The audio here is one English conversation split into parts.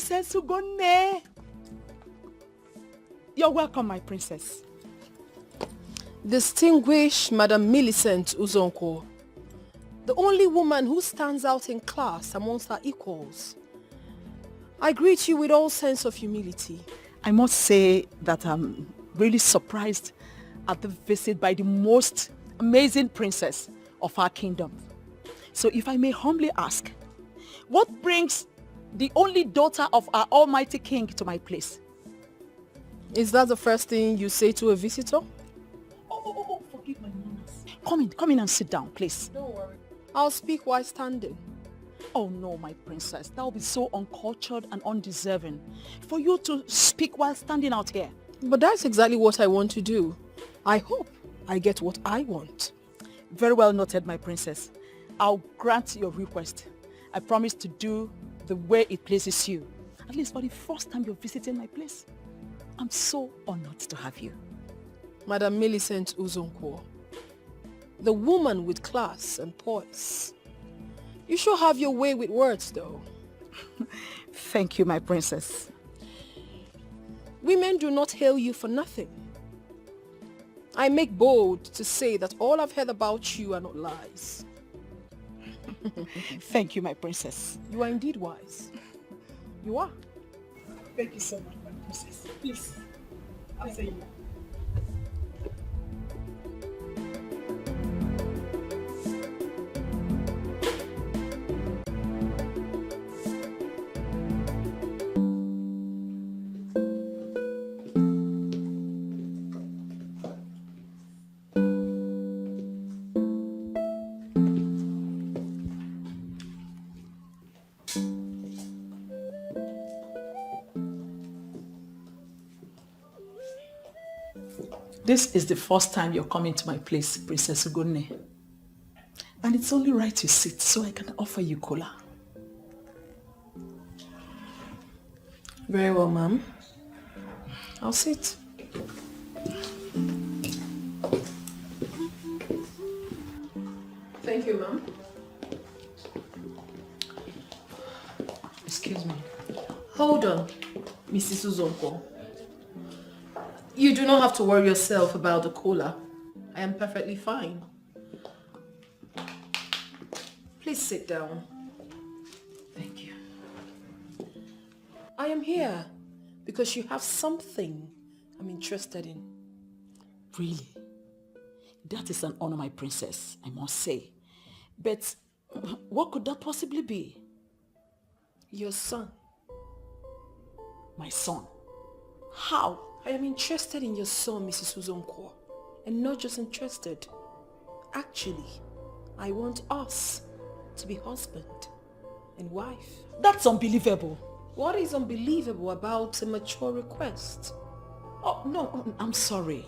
Princess Ugone. You're welcome, my princess. Distinguished Madam Millicent Uzonko, the only woman who stands out in class amongst her equals. I greet you with all sense of humility. I must say that I'm really surprised at the visit by the most amazing princess of our kingdom. So if I may humbly ask, what brings the only daughter of our almighty king to my place? Is that the first thing you say to a visitor? Oh, forgive my manners. Come in and sit down, please. Don't worry. I'll speak while standing. Oh no, my princess, that would be so uncultured and undeserving for you to speak while standing out here. But that's exactly what I want to do. I hope I get what I want. Very well noted, my princess. I'll grant your request. I promise to do the way it pleases you. At least for the first time you're visiting my place. I'm so honored to have you. Madam Millicent Uzonko, the woman with class and poise. You sure have your way with words, though. Thank you, my princess. Women do not hail you for nothing. I make bold to say that all I've heard about you are not lies. Thank you, my princess. You are indeed wise. You are. Thank you so much, my princess. Please, I'll say you. This is the first time you're coming to my place, Princess Ugone. And it's only right you sit so I can offer you cola. Very well, ma'am. I'll sit. Thank you, ma'am. Excuse me. Hold on, Mrs. Uzonko. You do not have to worry yourself about the cola. I am perfectly fine. Please sit down. Thank you. I am here because you have something I'm interested in. Really? That is an honor, my princess, I must say. But what could that possibly be? Your son. My son? How? I am interested in your son, Mrs. Uzonko. And not just interested. Actually, I want us to be husband and wife. That's unbelievable. What is unbelievable about a mature request? Oh, no, I'm sorry.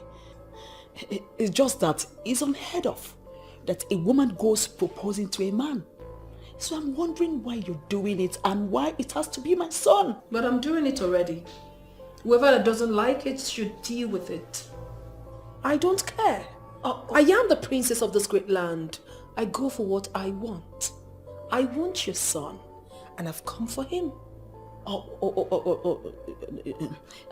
It's just that it's unheard of that a woman goes proposing to a man. So I'm wondering why you're doing it and why it has to be my son. But I'm doing it already. Whoever that doesn't like it should deal with it. I don't care. I am the princess of this great land. I go for what I want. I want your son, and I've come for him.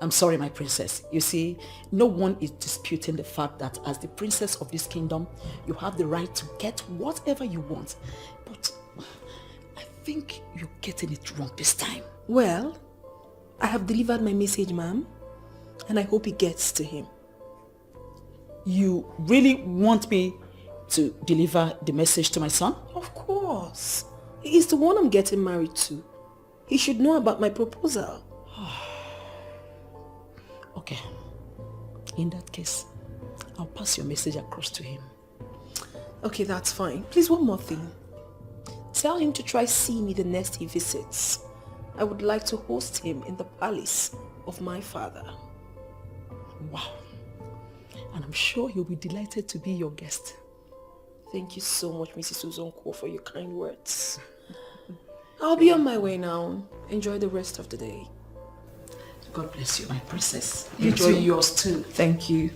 I'm sorry, my princess. You see, no one is disputing the fact that as the princess of this kingdom, you have the right to get whatever you want. But I think you're getting it wrong this time. Well, I have delivered my message, ma'am, and I hope it gets to him. You really want me to deliver the message to my son? Of course. He's the one I'm getting married to. He should know about my proposal. Okay. In that case, I'll pass your message across to him. Okay, that's fine. Please, one more thing. Tell him to try see me the next he visits. I would like to host him in the palace of my father. Wow. And I'm sure he'll be delighted to be your guest. Thank you so much, Mrs. Uzonko, for your kind words. I'll be on my way now. Enjoy the rest of the day. God bless you, my princess. You Enjoy too. yours too. Thank you.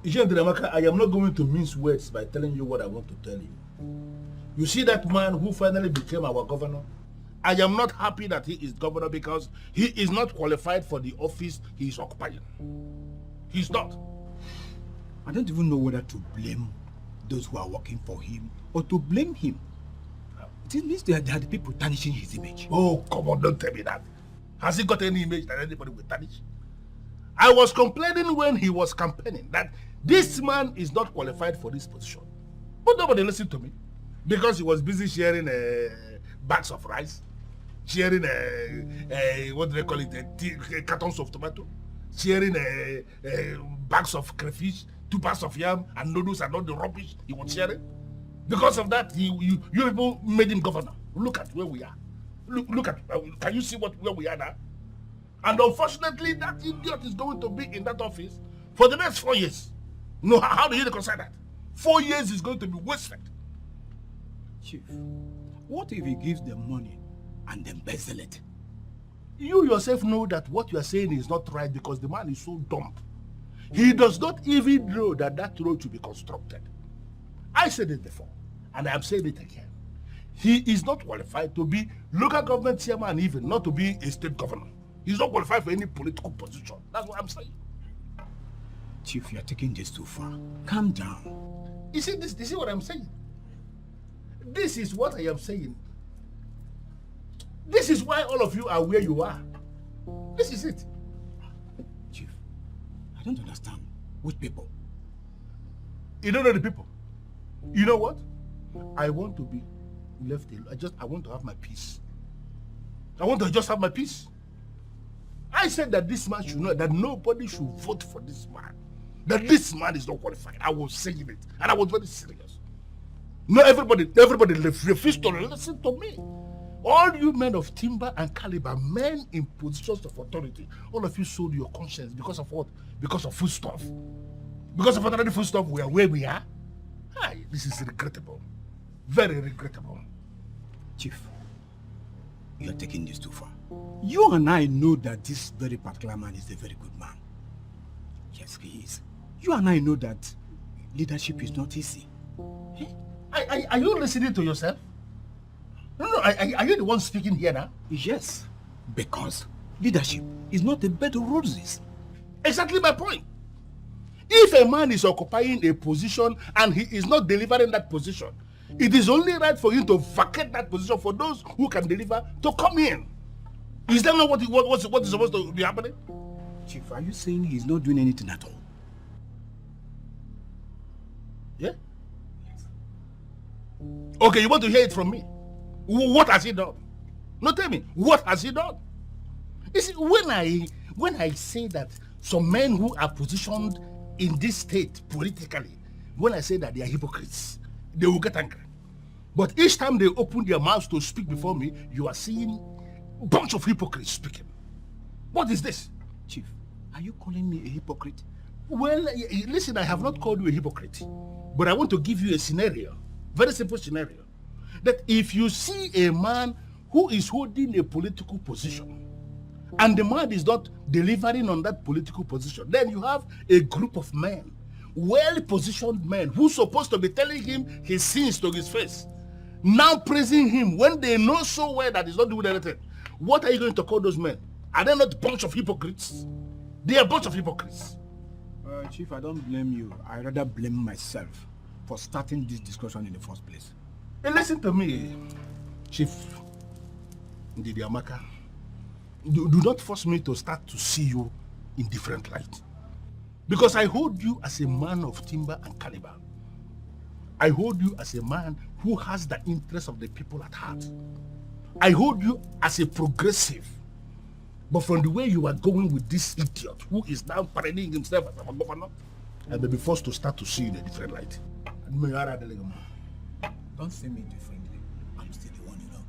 I am not going to mince words by telling you what I want to tell you. You see that man who finally became our governor? I am not happy that he is governor because he is not qualified for the office he is occupying. He's not. I don't even know whether to blame those who are working for him or to blame him. It means they are the people tarnishing his image. Oh, come on, don't tell me that. Has he got any image that anybody will tarnish? I was complaining when he was campaigning that this man is not qualified for this position. But nobody listened to me because he was busy sharing bags of rice, sharing what do they call it, cartons of tomato, sharing bags of crayfish, 2 bags of yam and noodles and all the rubbish he was sharing. Because of that, you people made him governor. Look at where we are. Look at, can you see where we are now? And unfortunately, that idiot is going to be in that office for the next 4 years. No, how do you reconcile that? 4 years is going to be wasted. Chief, what if he gives them money and then embezzle it? You yourself know that what you are saying is not right because the man is so dumb. He does not even know that that road should be constructed. I said it before, and I am saying it again. He is not qualified to be local government chairman, even not to be a state governor. He's not qualified for any political position. That's what I'm saying. Chief, you are taking this too far. Calm down. You see, this is what I'm saying. This is what I am saying. This is why all of you are where you are. This is it. Chief, I don't understand. Which people? You don't know the people. You know what? I want to be left alone. I want to have my peace. I want to just have my peace. I said that this man should know that nobody should vote for this man. That this man is not qualified. I was saying it, and I was very serious. No, everybody refused to listen to me. All you men of timber and caliber, men in positions of authority, all of you sold your conscience because of what? Because of food stuff. Because of ordinary food stuff, we are where we are. Hi, this is regrettable. Very regrettable. Chief, you are taking this too far. You and I know that this very particular man is a very good man. Yes, he is. You and I know that leadership is not easy. Are you listening to yourself? No, are you the one speaking here now? Yes, because leadership is not a bed of roses. Exactly my point. If a man is occupying a position and he is not delivering that position, it is only right for him to vacate that position for those who can deliver to come in. Is that not what is supposed to be happening? Chief, are you saying he's not doing anything at all? Yeah? Yes. Okay, you want to hear it from me? What has he done? No, tell me, what has he done? You see, when I say that some men who are positioned in this state politically, when I say that they are hypocrites, they will get angry. But each time they open their mouths to speak before me, you are seeing a bunch of hypocrites speaking. What is this? Chief, are you calling me a hypocrite? Well, listen, I have not called you a hypocrite, but I want to give you a scenario, very simple scenario, that if you see a man who is holding a political position and the man is not delivering on that political position, then you have a group of men, well-positioned men, who are supposed to be telling him his sins to his face, now praising him when they know so well that he's not doing anything. What are you going to call those men? Are they not a bunch of hypocrites? They are a bunch of hypocrites. Chief, I don't blame you. I rather blame myself for starting this discussion in the first place. Hey, listen to me, Chief Ndidi Amaka. Do not force me to start to see you in different light. Because I hold you as a man of timber and caliber. I hold you as a man who has the interest of the people at heart. I hold you as a progressive. But from the way you are going with this idiot who is now parading himself as a governor, I may be forced to start to see you in a different light. Don't see me differently. I'm still the one you know.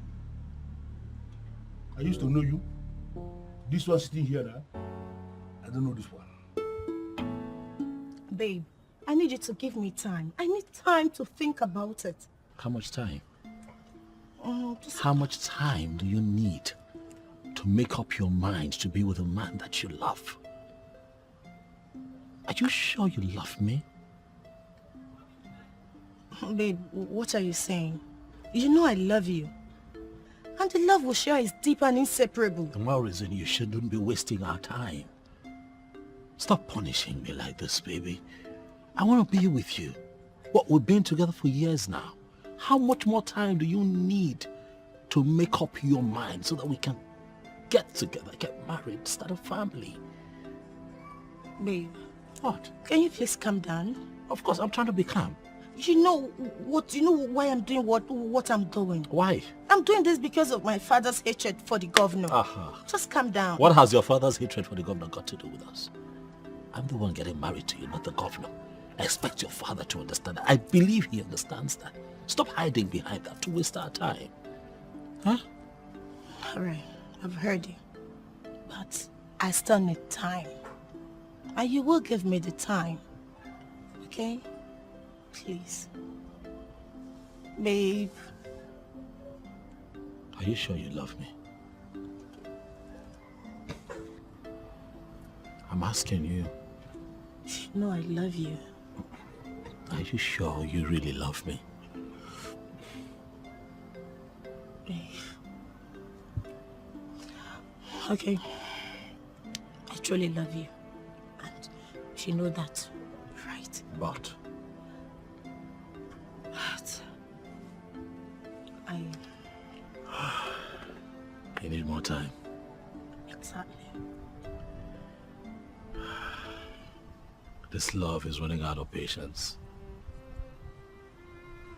I used to know you. This one sitting here now, I don't know this one. Babe, I need you to give me time. I need time to think about it. How much time? How much time do you need to make up your mind to be with a man that you love? Are you sure you love me? Babe, what are you saying? You know I love you. And the love we share is deep and inseparable. The more reason you shouldn't be wasting our time. Stop punishing me like this, baby. I want to be with you. What, we've been together for years now. How much more time do you need to make up your mind so that we can get together, get married, start a family? Babe. What? Can you please calm down? Of course, I'm trying to be calm. You know why I'm doing what I'm doing? Why? I'm doing this because of my father's hatred for the governor. Just calm down. What has your father's hatred for the governor got to do with us? I'm the one getting married to you, not the governor. I expect your father to understand that. I believe he understands that. Stop hiding behind that to waste our time. Huh? Alright, I've heard you. But I still need time. And you will give me the time. Okay? Please. Babe. Are you sure you love me? I'm asking you. You know I love you. Are you sure you really love me? Babe. Okay. I truly love you. And you know that, right? But you need more time. Exactly. This love is running out of patience.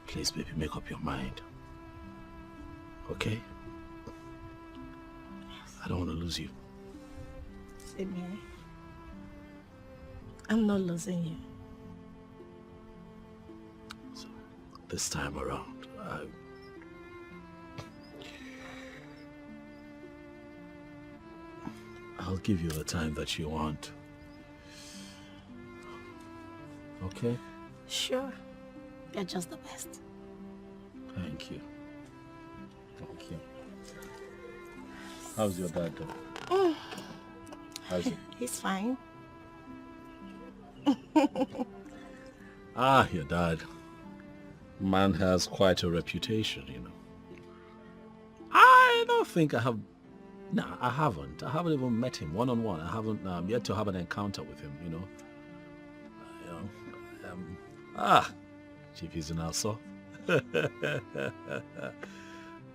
Please, baby, make up your mind. Okay? I don't want to lose you. Same here. I'm not losing you. So, this time around, I'll give you the time that you want. Okay? Sure. You're just the best. Thank you. Thank you. How's your dad doing? How's he? He's fine. Your dad. Man has quite a reputation, you know. I don't think I have... No, I haven't. I haven't even met him one-on-one. I haven't yet to have an encounter with him, you know. Chief is in our saw. The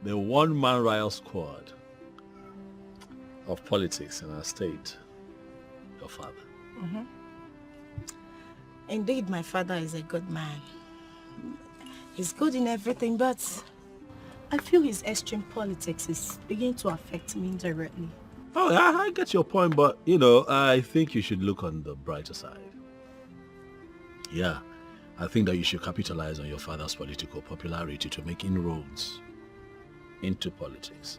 one-man riot squad of politics in our state. Your father. Mm-hmm. Indeed, my father is a good man. He's good in everything, but I feel his extreme politics is beginning to affect me indirectly. Oh, I get your point, but, you know, I think you should look on the brighter side. Yeah, I think that you should capitalize on your father's political popularity to make inroads into politics,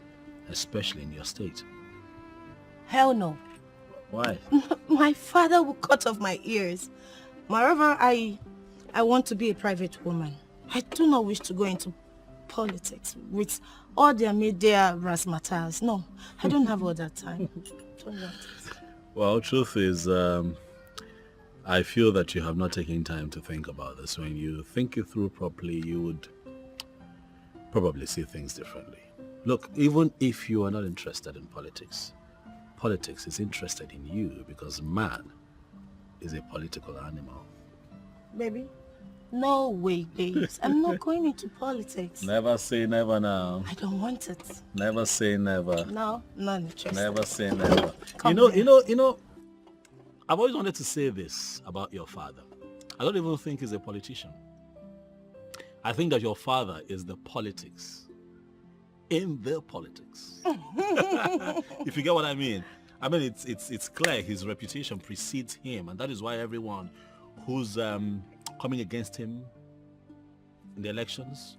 especially in your state. Hell no. Why? My father will cut off my ears. Moreover, I want to be a private woman. I do not wish to go into politics with all their media razzmatazz. No, I don't have all that time. Don't want it. Well, truth is, I feel that you have not taken time to think about this. When you think it through properly, you would probably see things differently. Look, even if you are not interested in politics, politics is interested in you because man is a political animal. Baby, no way, babes. I'm not going into politics. Never say never now. I don't want it. Never say never. No, not interested. Never say never. Come You here. know, I've always wanted to say this about your father. I don't even think he's a politician. I think that your father is the politics in the politics. If you get what I mean. I mean, it's clear his reputation precedes him, and that is why everyone who's coming against him in the elections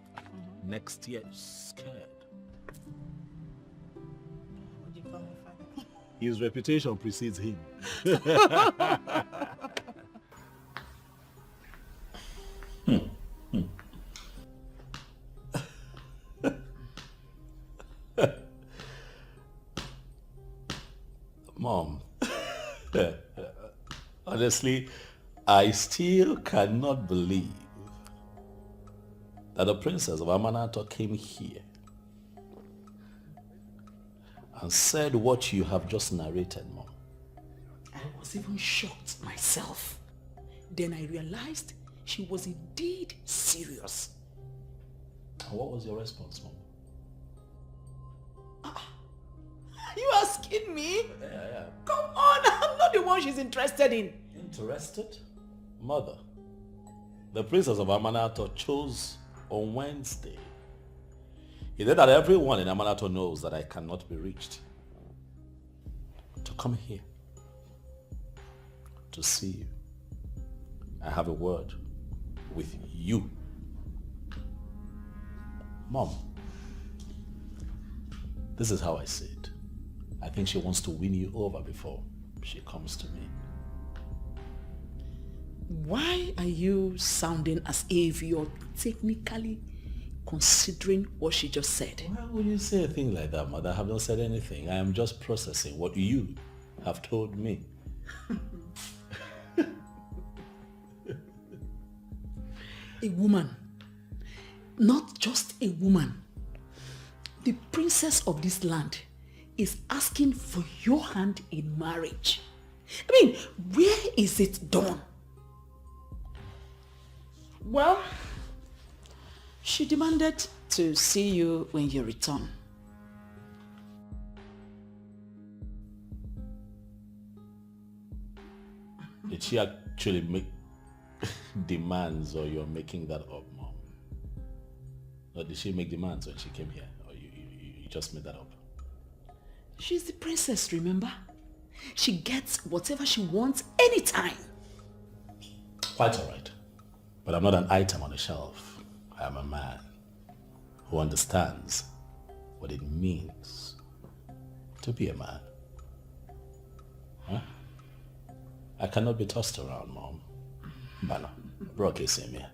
next year is scared. What do you call my father? His reputation precedes him. Mom, Honestly, I still cannot believe that the princess of Amanato came here and said what you have just narrated, Mom. I was even shocked myself. Then I realized she was indeed serious. And what was your response, Mom? Are you asking me? Yeah. Come on, I'm not the one she's interested in. Interested? Mother, the princess of Amanato chose on Wednesday. He said that everyone in Amanato knows that I cannot be reached. To come here, to see you. I have a word with you. Mom, this is how I see it. I think she wants to win you over before she comes to me. Why are you sounding as if you're technically considering what she just said? Why would you say a thing like that, Mother? I have not said anything. I am just processing what you have told me. A woman, not just a woman, the princess of this land is asking for your hand in marriage. I mean, where is it done? Well, she demanded to see you when you return. Did she actually make demands, or you're making that up, Mom? Or did she make demands when she came here, or you just made that up? She's the princess, remember? She gets whatever she wants anytime. Quite all right. But I'm not an item on a shelf. I am a man who understands what it means to be a man. Huh? I cannot be tossed around, Mom. Bana, Brock is in here.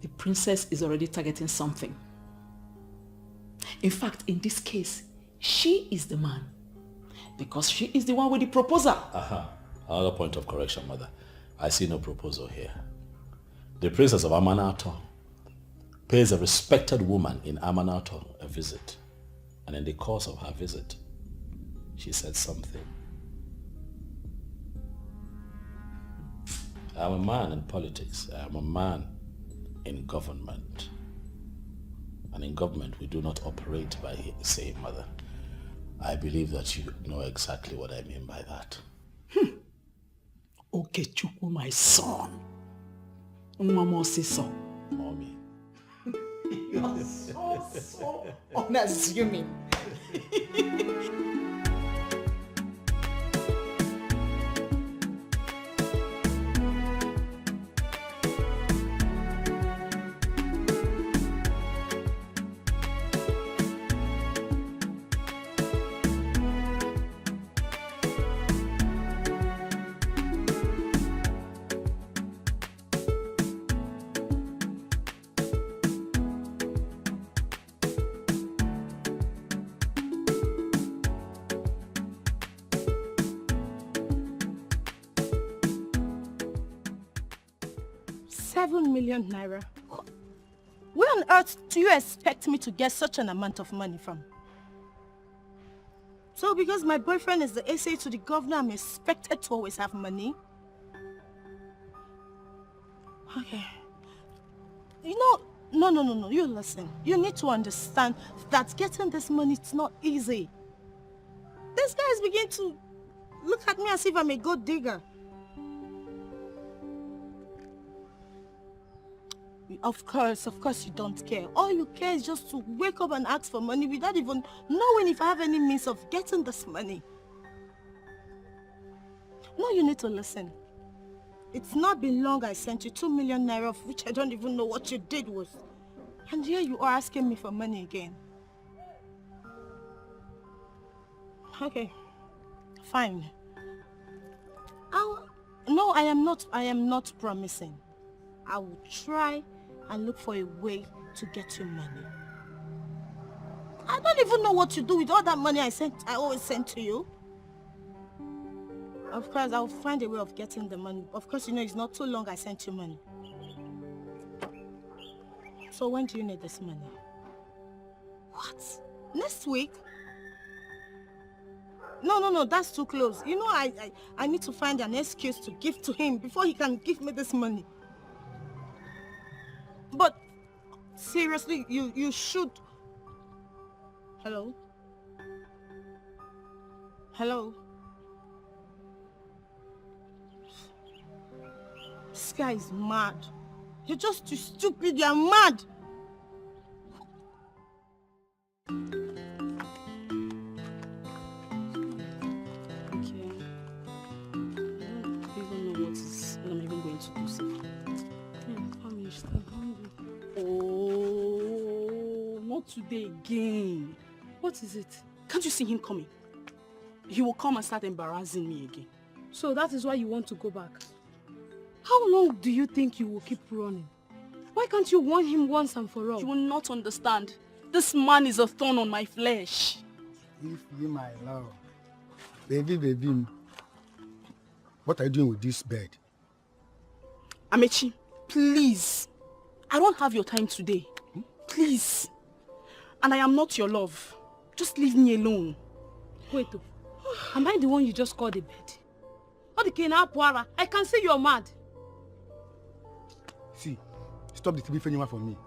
The princess is already targeting something. In fact, in this case, she is the man. Because she is the one with the proposal. Another point of correction, Mother. I see no proposal here. The princess of Amanato pays a respected woman in Amanato a visit. And in the course of her visit, she said something. I'm a man in politics. I'm a man in government. And in government, we do not operate by saying, Mother. I believe that you know exactly what I mean by that. Okay, Chukwu, my son. Mama so. Mommy. You are so unassuming. 7 million naira. Where on earth do you expect me to get such an amount of money from? So because my boyfriend is the SA to the governor, I'm expected to always have money? Okay. You know, no, you listen. You need to understand that getting this money is not easy. These guys begin to look at me as if I'm a gold digger. Of course you don't care. All you care is just to wake up and ask for money without even knowing if I have any means of getting this money. No, you need to listen. It's not been long I sent you 2 million naira, of which I don't even know what you did with. And here you are asking me for money again. Okay, fine. No, I am not promising. I will try and look for a way to get you money. I don't even know what to do with all that money I always send to you. Of course, I'll find a way of getting the money. Of course, you know, it's not too long I sent you money. So when do you need this money? What? Next week? No, that's too close. You know, I need to find an excuse to give to him before he can give me this money. But seriously, you should... Hello? Hello? This guy is mad. You're just too stupid, you're mad. Okay. I don't even know what I'm even going to do. I'm hungry. Oh, not today again. What is it? Can't you see him coming? He will come and start embarrassing me again. So that is why you want to go back? How long do you think you will keep running? Why can't you warn him once and for all? You will not understand. This man is a thorn on my flesh. If you, my love. Baby. What are you doing with this bed? Amechi, please. I don't have your time today. Please. And I am not your love. Just leave me alone. Wait, am I the one you just called a bed? I can see you're mad. See, stop the TV anyone from me.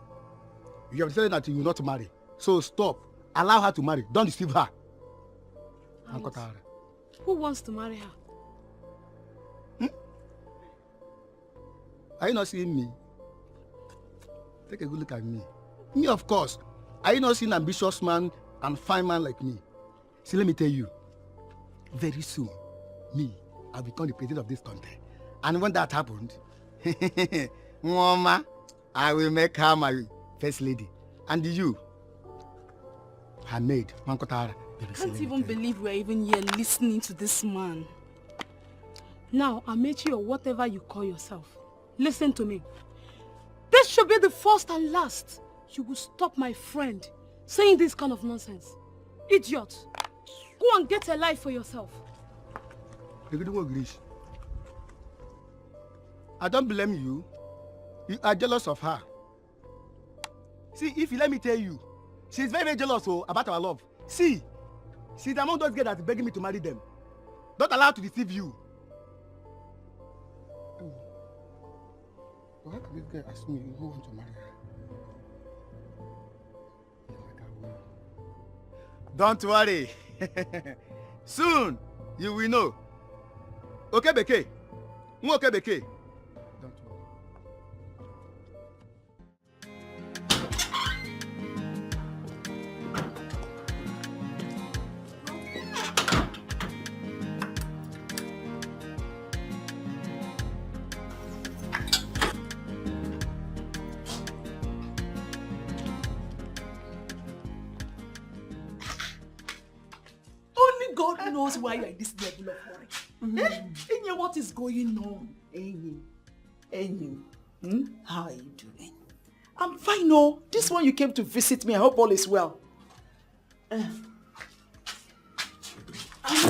You have decided that you will not marry. So stop. Allow her to marry. Don't deceive her. Who wants to marry her? Are you not seeing me? Take a good look at me. Me, of course. Are you not seeing an ambitious man and fine man like me? See, let me tell you. Very soon, I'll become the president of this country. And when that happened, Mama, I will make her my first lady. And you, her maid, Mankotara. I can't even believe we're even here listening to this man. Now, Amechi or whatever you call yourself, listen to me. This should be the first and last. You will stop my friend saying this kind of nonsense. Idiot. Go and get a life for yourself. I don't blame you. You are jealous of her. See, if you let me tell you, she's very, very jealous about our love. See, she's among those girls that's begging me to marry them. Don't allow her to deceive you. Why did this girl ask me who want to marry her? Don't worry. Soon, you will know. Okay, Beke. Okay, Beke. Don't worry. God knows why you're in this level of worry. And what is going on? How are you doing? I'm fine, no. This one you came to visit me. I hope all is well. I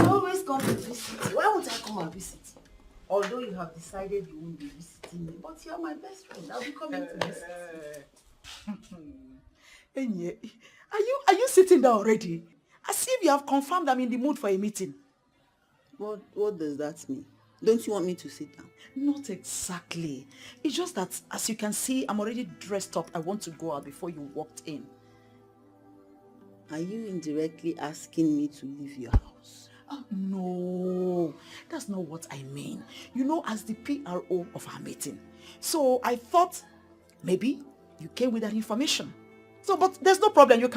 always come to visit. Why won't I come and visit? Although you have decided you won't be visiting me, but you're my best friend. I'll be coming to visit. Enye, are you sitting down already? As if you have confirmed I'm in the mood for a meeting. What does that mean? Don't you want me to sit down? Not exactly. It's just that, as you can see, I'm already dressed up. I want to go out before you walked in. Are you indirectly asking me to leave your house? Oh, no, that's not what I mean. You know, as the PRO of our meeting. So I thought maybe you came with that information. So, but there's no problem. You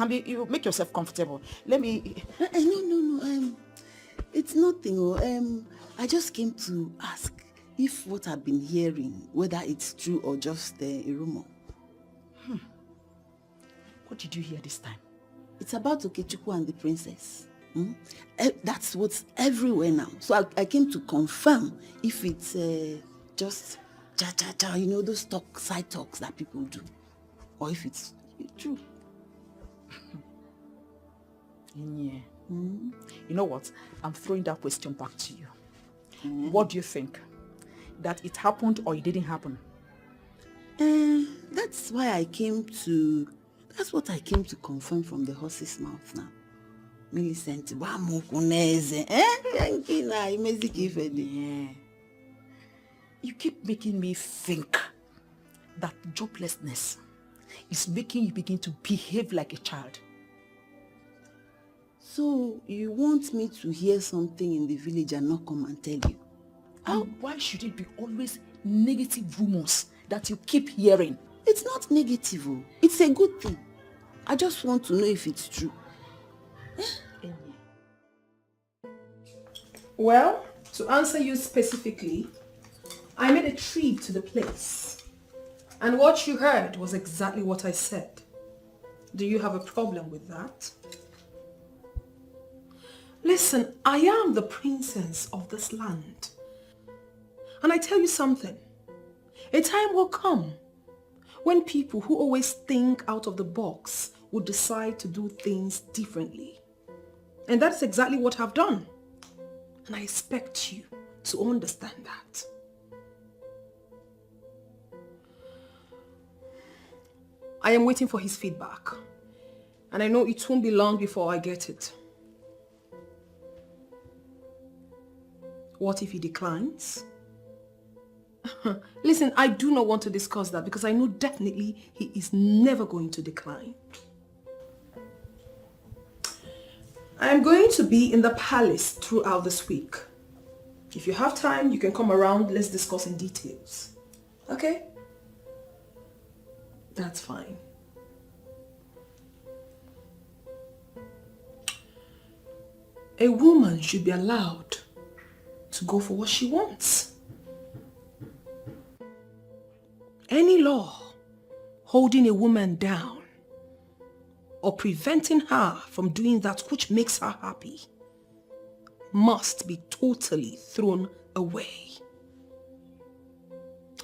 make yourself comfortable. Let me... No. It's nothing. I just came to ask if what I've been hearing, whether it's true or just a rumor. What did you hear this time? It's about Okechukwu and the princess. That's what's everywhere now. So I came to confirm if it's just those side talks that people do, or if it's true. Yeah. You know what? I'm throwing that question back to you. What do you think? That it happened or it didn't happen? That's what I came to confirm from the horse's mouth now. Millicent, Yeah. You keep making me think that joblessness is making you begin to behave like a child. So you want me to hear something in the village and not come and tell you? And why should it be always negative rumors that you keep hearing? It's not negative. It's a good thing. I just want to know if it's true. Well, to answer you specifically, I made a trip to the place. And what you heard was exactly what I said. Do you have a problem with that? Listen, I am the princess of this land. And I tell you something. A time will come when people who always think out of the box would decide to do things differently. And that's exactly what I've done. And I expect you to understand that. I am waiting for his feedback. And I know it won't be long before I get it. What if he declines? Listen, I do not want to discuss that because I know definitely he is never going to decline. I am going to be in the palace throughout this week. If you have time, you can come around. Let's discuss in details. Okay? That's fine. A woman should be allowed to go for what she wants. Any law holding a woman down or preventing her from doing that which makes her happy must be totally thrown away.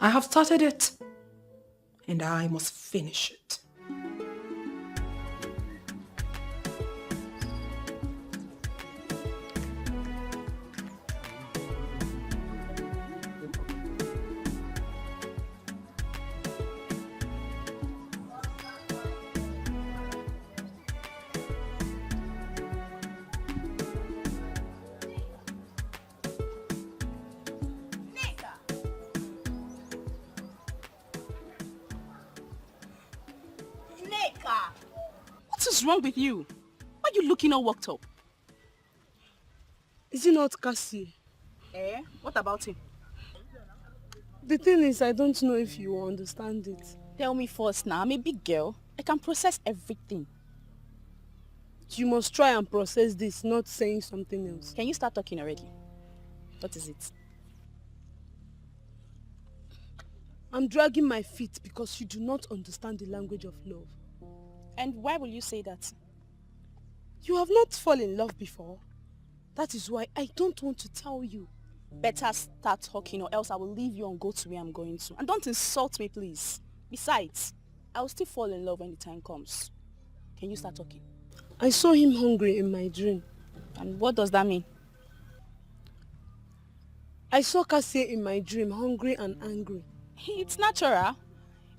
I have started it, and I must finish it. What is wrong with you? Why are you looking all worked up? Is it not Cassie? What about him? The thing is, I don't know if you will understand it. Tell me first now. I'm a big girl. I can process everything. You must try and process this, not saying something else. Can you start talking already? What is it? I'm dragging my feet because you do not understand the language of love. And why will you say that? You have not fallen in love before. That is why I don't want to tell you. Better start talking or else I will leave you and go to where I'm going to. And don't insult me, please. Besides, I will still fall in love when the time comes. Can you start talking? I saw him hungry in my dream. And what does that mean? I saw Cassie in my dream, hungry and angry. It's natural.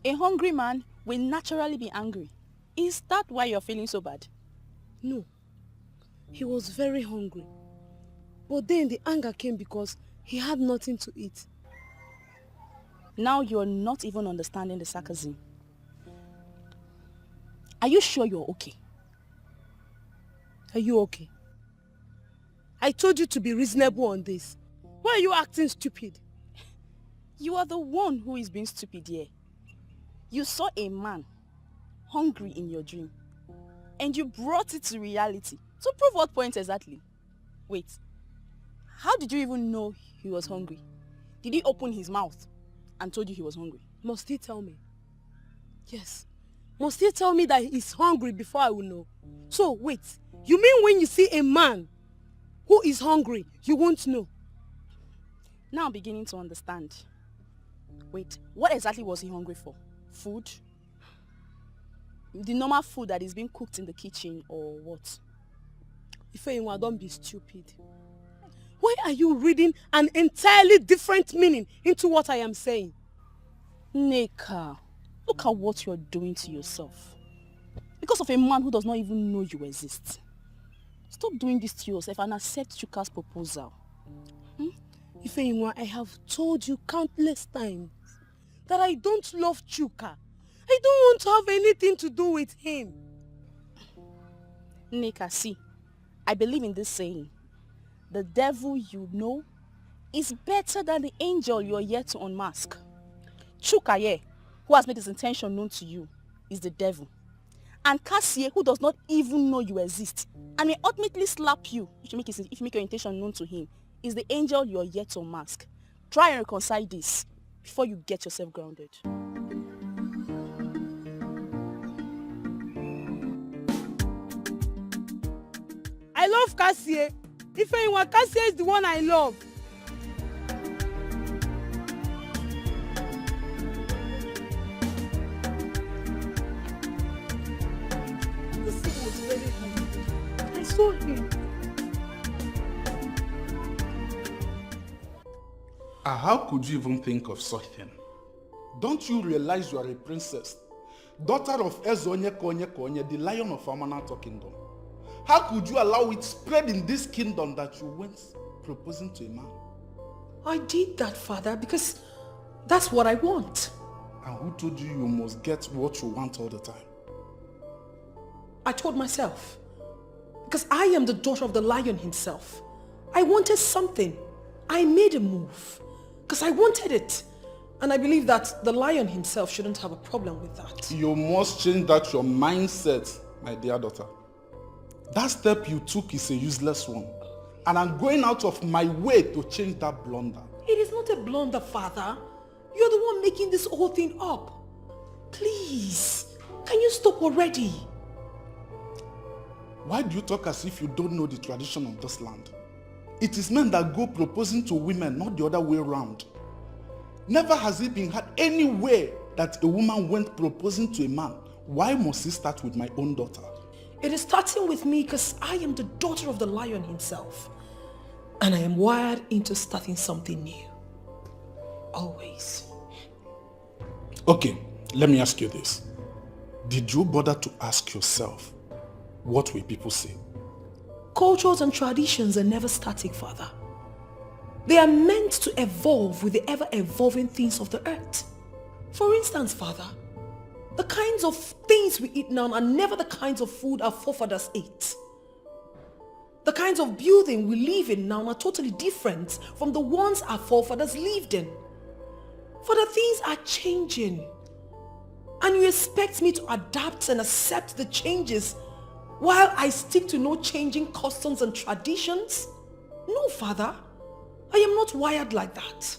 A hungry man will naturally be angry. Is that why you're feeling so bad? No. He was very hungry. But then the anger came because he had nothing to eat. Now you're not even understanding the sarcasm. Are you sure you're okay? Are you okay? I told you to be reasonable on this. Why are you acting stupid? You are the one who is being stupid here. You saw a man hungry in your dream and you brought it to reality. To prove what point exactly? Wait, how did you even know he was hungry? Did he open his mouth and told you he was hungry? Must he tell me? Yes. Must he tell me that he's hungry before I will know? So wait, you mean when you see a man who is hungry, you won't know? Now I'm beginning to understand. Wait, what exactly was he hungry for? Food? The normal food that is being cooked in the kitchen or what? Ifeyinwa, don't be stupid. Why are you reading an entirely different meaning into what I am saying? Neka, look at what you're doing to yourself. Because of a man who does not even know you exist. Stop doing this to yourself and accept Chuka's proposal. Ifeinwa, I have told you countless times that I don't love Chuka. I don't want to have anything to do with him. Neka, see, I believe in this saying. The devil you know is better than the angel you are yet to unmask. Chuka, who has made his intention known to you, is the devil. And Cassie, who does not even know you exist, and may ultimately slap you if you make your intention known to him, is the angel you are yet to unmask. Try and reconcile this before you get yourself grounded. I love Cassie. If anyone, Cassie is the one I love. This thing was very hard. I saw him. How could you even think of such thing? Don't you realize you are a princess? Daughter of Ezonye Konye Konye, the lion of Amanato kingdom. How could you allow it spread in this kingdom that you went proposing to a man? I did that, Father, because that's what I want. And who told you you must get what you want all the time? I told myself. Because I am the daughter of the lion himself. I wanted something. I made a move. Because I wanted it. And I believe that the lion himself shouldn't have a problem with that. You must change that your mindset, my dear daughter. That step you took is a useless one. And I'm going out of my way to change that blunder. It is not a blunder, Father. You're the one making this whole thing up. Please, can you stop already? Why do you talk as if you don't know the tradition of this land? It is men that go proposing to women, not the other way around. Never has it been had anywhere that a woman went proposing to a man. Why must it start with my own daughter? It is starting with me because I am the daughter of the lion himself. And I am wired into starting something new. Always. Okay, let me ask you this. Did you bother to ask yourself, what will people say? Cultures and traditions are never static, Father. They are meant to evolve with the ever-evolving things of the earth. For instance, Father, the kinds of things we eat now are never the kinds of food our forefathers ate. The kinds of building we live in now are totally different from the ones our forefathers lived in. For the things are changing. And you expect me to adapt and accept the changes while I stick to no changing customs and traditions? No, Father. I am not wired like that.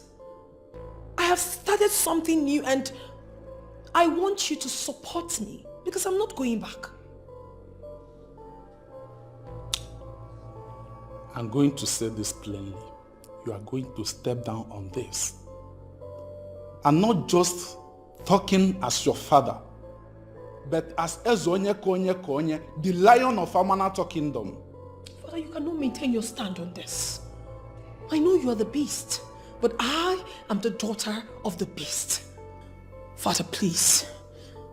I have started something new and I want you to support me because I'm not going back. I'm going to say this plainly. You are going to step down on this. And not just talking as your father, but as Ezonye Konye Konye, the lion of Amanato kingdom. Father, you cannot maintain your stand on this. I know you are the beast, but I am the daughter of the beast. Father, please,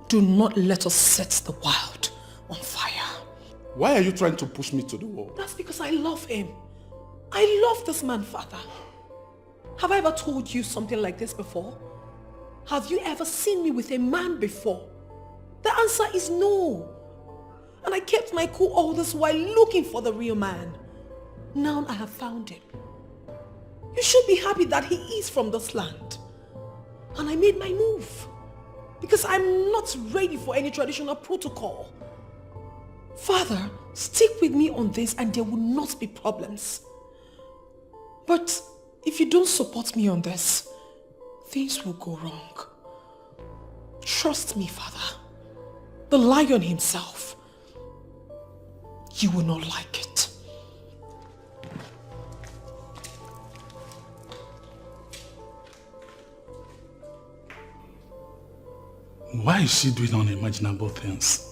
do not let us set the wild on fire. Why are you trying to push me to the wall? That's because I love him. I love this man, Father. Have I ever told you something like this before? Have you ever seen me with a man before? The answer is no. And I kept my cool all this while looking for the real man. Now I have found him. You should be happy that he is from this land. And I made my move. Because I'm not ready for any traditional protocol. Father, stick with me on this and there will not be problems. But if you don't support me on this, things will go wrong. Trust me, Father. The lion himself. You will not like it. Why is she doing unimaginable things?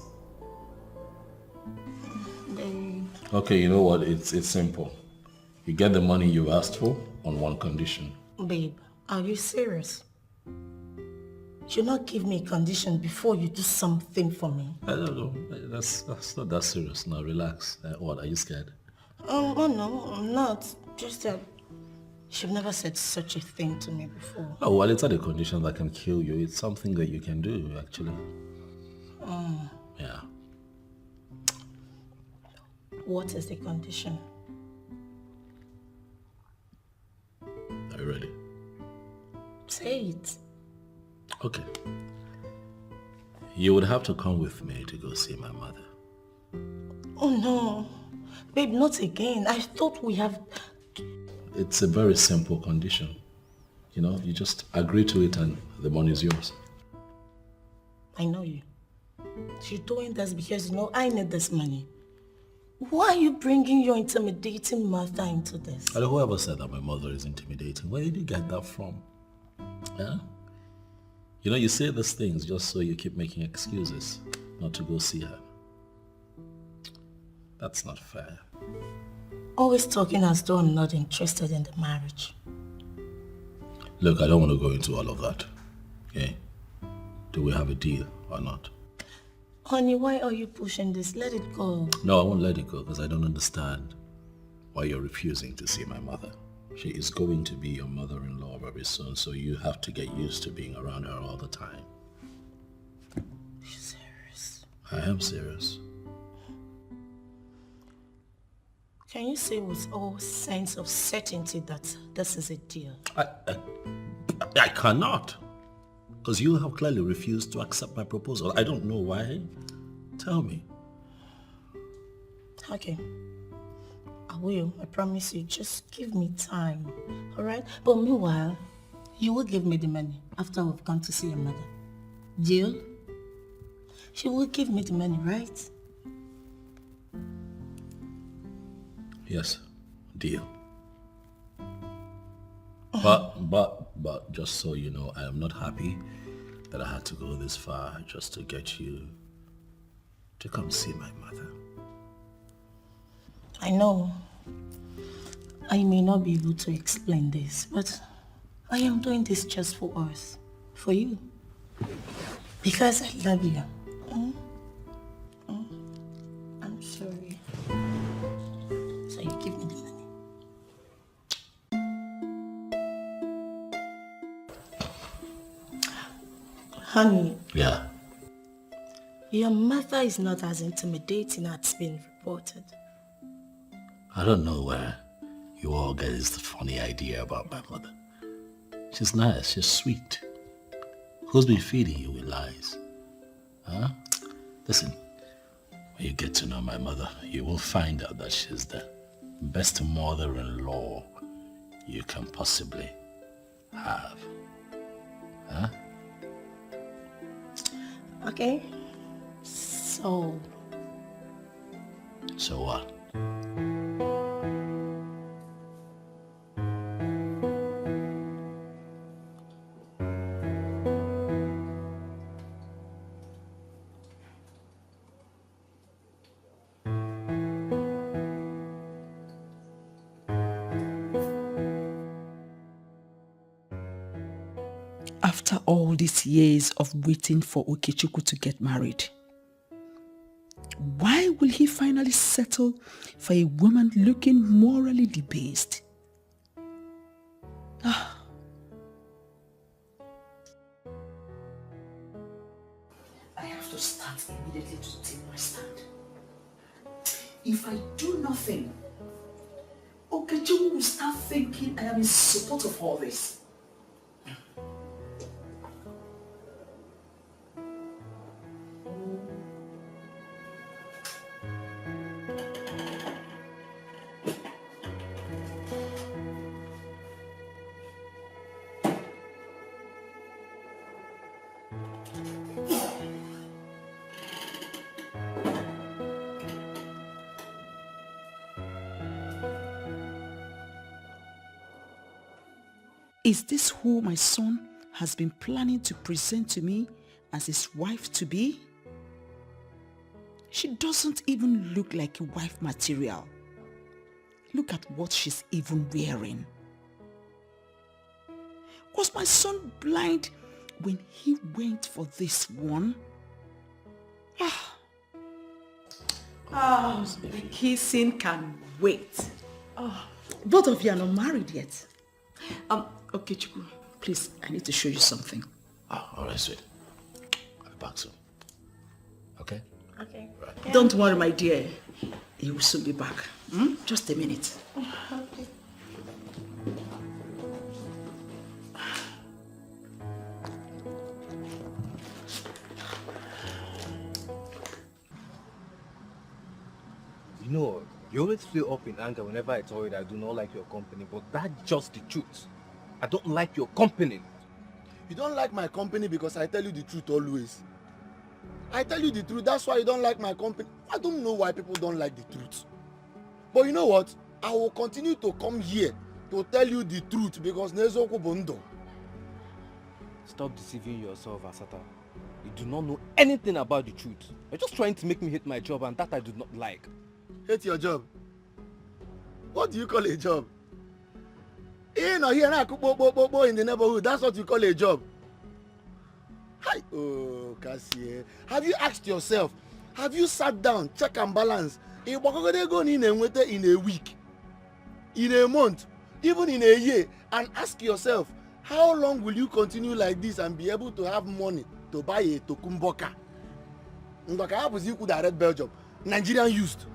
Okay, you know what? It's simple. You get the money you asked for on one condition. Babe, are you serious? You'll not give me a condition before you do something for me. I don't know. That's not that serious. Now relax. What, are you scared? Oh no, I'm not. Just that you've never said such a thing to me before. Oh, well, it's not a condition that can kill you. It's something that you can do, actually. Yeah. What is the condition? Are you ready? Say it. Okay. You would have to come with me to go see my mother. Oh no. Babe, not again. I thought we have... It's a very simple condition. You know, you just agree to it and the money is yours. I know you. You're doing this because you know I need this money. Why are you bringing your intimidating mother into this? Whoever said that my mother is intimidating, where did you get that from? Yeah? You know, you say these things just so you keep making excuses not to go see her. That's not fair. Always talking as though I'm not interested in the marriage. Look, I don't want to go into all of that. Okay? Do we have a deal or not? Honey, why are you pushing this? Let it go. No, I won't let it go because I don't understand why you're refusing to see my mother. She is going to be your mother-in-law very soon, so you have to get used to being around her all the time. You're serious? I am serious. Can you say with all sense of certainty that this is a deal? I cannot. Because you have clearly refused to accept my proposal. I don't know why. Tell me. Okay. I will. I promise you. Just give me time. Alright? But meanwhile, you will give me the money after we've gone to see your mother. Deal? She will give me the money, right? Yes. Deal. But just so you know, I am not happy that I had to go this far just to get you to come see my mother. I know I may not be able to explain this, but I am doing this just for us, for you, because I love you. I'm sorry. So you give me the money. Honey. Yeah. Your mother is not as intimidating as it's been reported. I don't know where you all get this funny idea about my mother. She's nice, she's sweet. Who's been feeding you with lies? Huh? Listen, when you get to know my mother, you will find out that she's the best mother-in-law you can possibly have. Huh? Okay. So what? After all these years of waiting for Okechukwu to get married, why will he finally settle for a woman looking morally debased? I have to start immediately to take my stand. If I do nothing, Okechukwu will start thinking I am in support of all this. Is this who my son has been planning to present to me as his wife-to-be? She doesn't even look like a wife material. Look at what she's even wearing. Was my son blind when he went for this one? The kissing can wait. Both of you are not married yet. Okay, Chukwu, please, I need to show you something. All right, sweet. I'll be back soon. Okay? Okay. Right. Don't worry, my dear. He will soon be back. Just a minute. Okay. You know, you always feel up in anger whenever I tell you that I do not like your company, but that's just the truth. I don't like your company. You don't like my company because I tell you the truth always. I tell you the truth, that's why you don't like my company. I don't know why people don't like the truth. But you know what? I will continue to come here to tell you the truth because Nezoku Bondo. Stop deceiving yourself, Asata. You do not know anything about the truth. You're just trying to make me hate my job, and that I do not like. Hate your job? What do you call a job? Here in the neighborhood, that's what you call a job. Hi. Oh, Cassie. Have you asked yourself, have you sat down, check and balance, in a week, in a month, even in a year, and ask yourself, how long will you continue like this and be able to have money to buy a tokumboka? Ndoka happens you could have read Belgium, Nigerian used.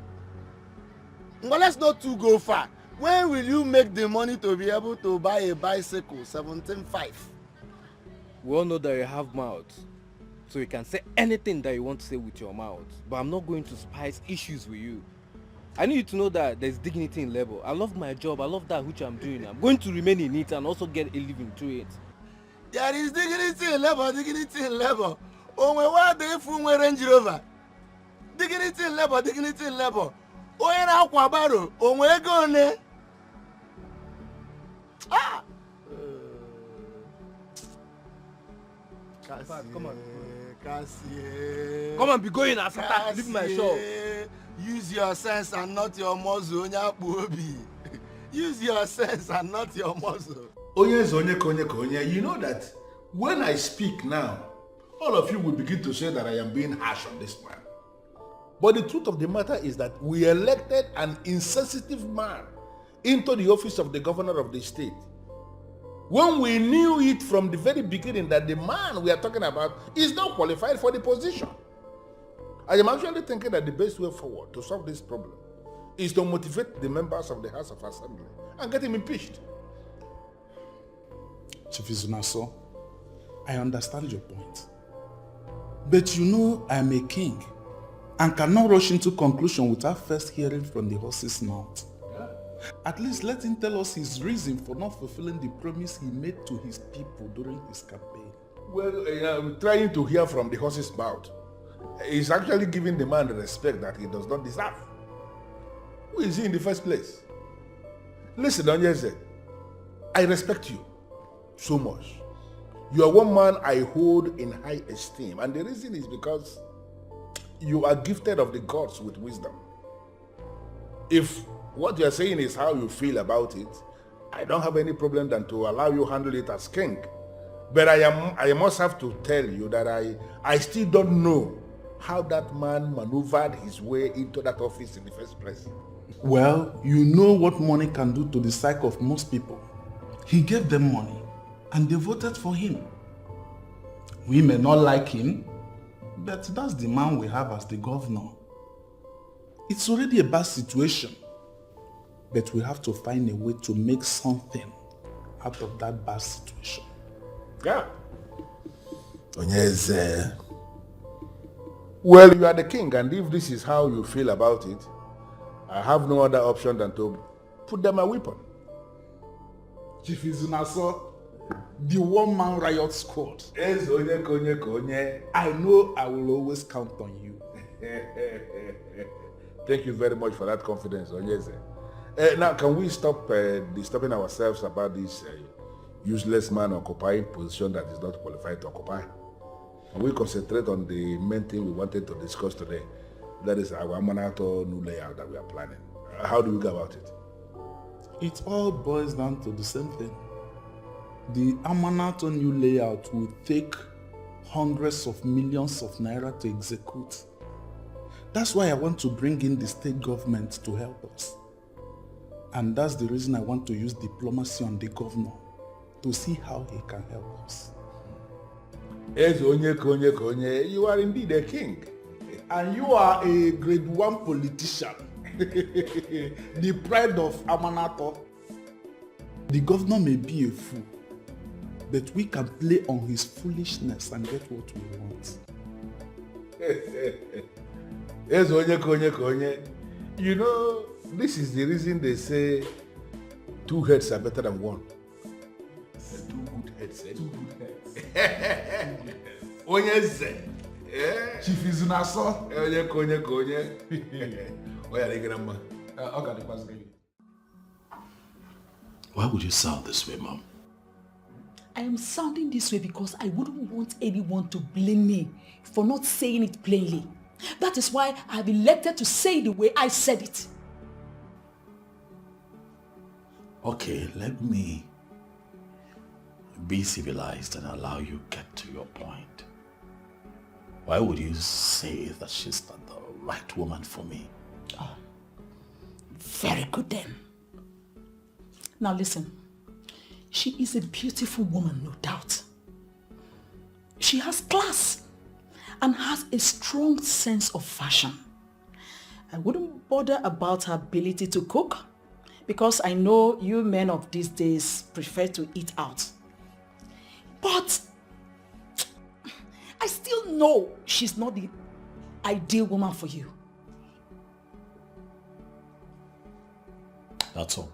But let's not too go far. When will you make the money to be able to buy a bicycle, 17.5? We all know that you have mouth, so you can say anything that you want to say with your mouth. But I'm not going to spice issues with you. I need you to know that there's dignity in labor. I love my job. I love that which I'm doing. I'm going to remain in it and also get a living through it. There is dignity in labor, dignity in labor. Oh, why they fool me Range Rover? Dignity in labor, dignity in labor. Oh, and Aquabaro. Oh, where go ne? Ah! Come on. Cassie. Come on, be going, Asata. Leave my shop. Use your sense and not your muzzle. Use your sense and not your muzzle. You know that when I speak now, all of you will begin to say that I am being harsh on this man. But the truth of the matter is that we elected an insensitive man into the office of the governor of the state, when we knew it from the very beginning that the man we are talking about is not qualified for the position. I am actually thinking that the best way forward to solve this problem is to motivate the members of the House of Assembly and get him impeached. Chief Izunaso, I understand your point. But you know I am a king and cannot rush into conclusion without first hearing from the horse's mouth. At least let him tell us his reason for not fulfilling the promise he made to his people during his campaign. Well, trying to hear from the horse's mouth is actually giving the man the respect that he does not deserve. Who is he in the first place? Listen, Onyeze, I respect you so much. You are one man I hold in high esteem, and the reason is because you are gifted of the gods with wisdom. If what you are saying is how you feel about it, I don't have any problem than to allow you handle it as king. But I must have to tell you that I still don't know how that man maneuvered his way into that office in the first place. Well, you know what money can do to the psyche of most people. He gave them money and they voted for him. We may not like him, but that's the man we have as the governor. It's already a bad situation, but we have to find a way to make something out of that bad situation. Yeah. Onyeze. Well, you are the king, and if this is how you feel about it, I have no other option than to put them a weapon. Chief Izunaso, the one-man riot squad. I know I will always count on you. Thank you very much for that confidence, Onyeze. Now, can we stop disturbing ourselves about this useless man occupying position that is not qualified to occupy? Can we concentrate on the main thing we wanted to discuss today? That is our Amanato new layout that we are planning. How do we go about it? It all boils down to the same thing. The Amanato new layout will take hundreds of millions of naira to execute. That's why I want to bring in the state government to help us. And that's the reason I want to use diplomacy on the governor to see how he can help us. You are indeed a king. And you are a grade 1 politician. The pride of Amanato. The governor may be a fool, but we can play on his foolishness and get what we want. You know, this is the reason they say 2 heads are better than 1. 2 good heads, eh? 2 good heads. Chief Izunaso. Why would you sound this way, Mom? I am sounding this way because I wouldn't want anyone to blame me for not saying it plainly. That is why I have elected to say it the way I said it. Okay, let me be civilized and allow you get to your point. Why would you say that she's not the right woman for me? Oh, very good then. Now listen, she is a beautiful woman, no doubt. She has class and has a strong sense of fashion. I wouldn't bother about her ability to cook because I know you men of these days prefer to eat out. But I still know she's not the ideal woman for you. That's all.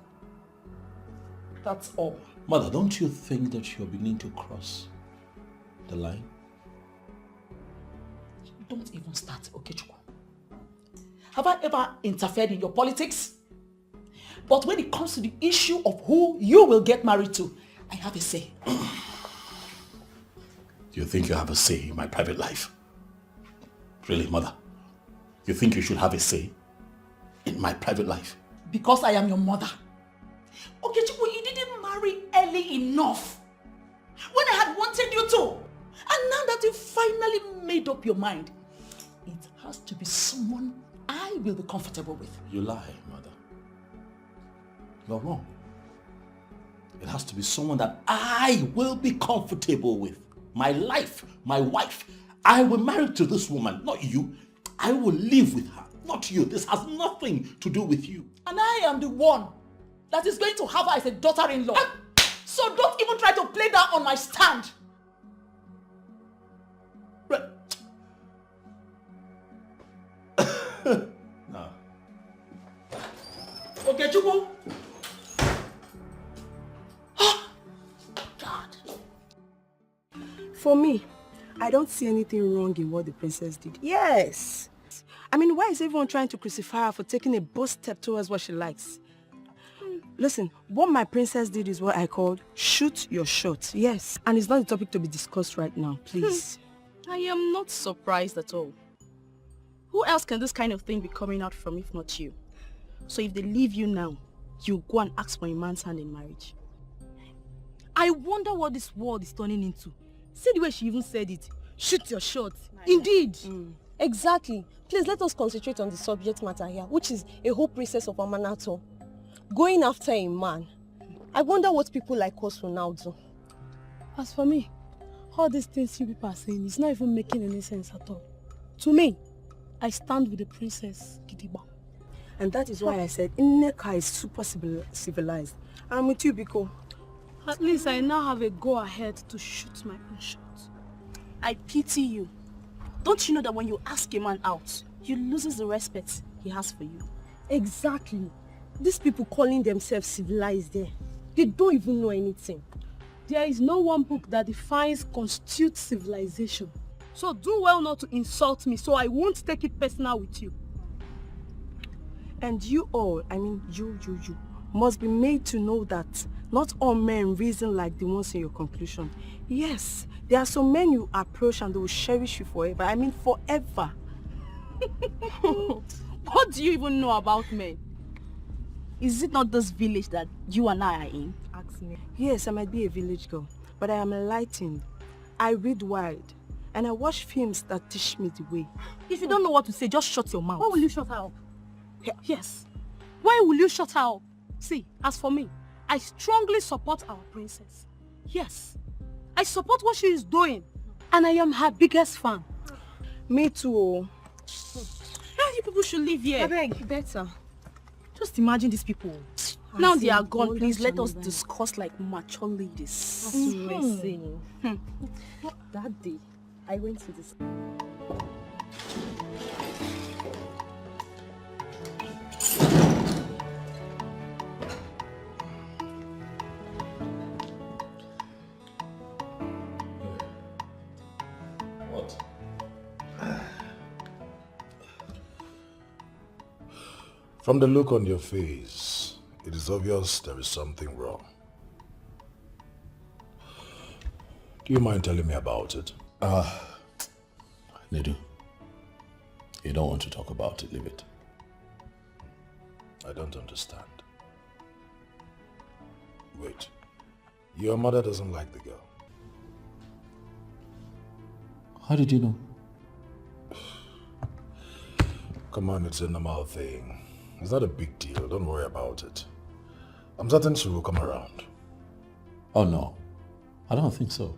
That's all. Mother, don't you think that you're beginning to cross the line? Don't even start, Okechukwu. Have I ever interfered in your politics? But when it comes to the issue of who you will get married to, I have a say. Do you think you have a say in my private life? Really, Mother? You think you should have a say in my private life? Because I am your mother. Okechukwu, you didn't marry early enough. When I had wanted you to. And now that you finally made up your mind, it has to be someone I will be comfortable with. You lie, Mother. You're wrong. It has to be someone that I will be comfortable with. My life, my wife. I will marry to this woman, not you. I will live with her, not you. This has nothing to do with you. And I am the one that is going to have her as a daughter-in-law. So don't even try to play that on my stand. No. Okay, Chukwu. God. For me, I don't see anything wrong in what the princess did. Yes. I mean, why is everyone trying to crucify her for taking a bold step towards what she likes? Listen, what my princess did is what I called shoot your shot. Yes. And it's not the topic to be discussed right now, please. I am not surprised at all. Who else can this kind of thing be coming out from if not you? So if they leave you now, you go and ask for a man's hand in marriage. I wonder what this world is turning into. See the way she even said it. Shoot your shot. Indeed. Exactly. Please let us concentrate on the subject matter here, which is a whole princess of Amanato going after a man. I wonder what people like us will now do. As for me, all these things you people are saying is not even making any sense at all. To me, I stand with the princess Gidigba. And that is why I said Nneka is super civilized. I'm with you, Biko. At least I now have a go-ahead to shoot my own shot. I pity you. Don't you know that when you ask a man out, you loses the respect he has for you? Exactly. These people calling themselves civilized there, they don't even know anything. There is no one book that defines constitute civilization. So do well not to insult me so I won't take it personal with you. And you all, I mean you, must be made to know that not all men reason like the ones in your conclusion. Yes, there are some men you approach and they will cherish you forever. I mean forever. What do you even know about men? Is it not this village that you and I are in? Ask me. Yes, I might be a village girl, but I am enlightened. I read wide, and I watch films that teach me the way. If you don't know what to say, just shut your mouth. Why will you shut her up? Yes. Why will you shut her up? See, as for me, I strongly support our princess. Yes. I support what she is doing, and I am her biggest fan. Me too. You people should live here. I beg, better. Just imagine these people. Now they are gone, please let us discuss like mature ladies. That day, I went to this. What? From the look on your face, it is obvious there is something wrong. Do you mind telling me about it? Nedu, you don't want to talk about it, leave it. I don't understand. Wait, your mother doesn't like the girl. How did you know? Come on, it's a normal thing. It's not a big deal, don't worry about it. I'm certain she will come around. Oh no, I don't think so.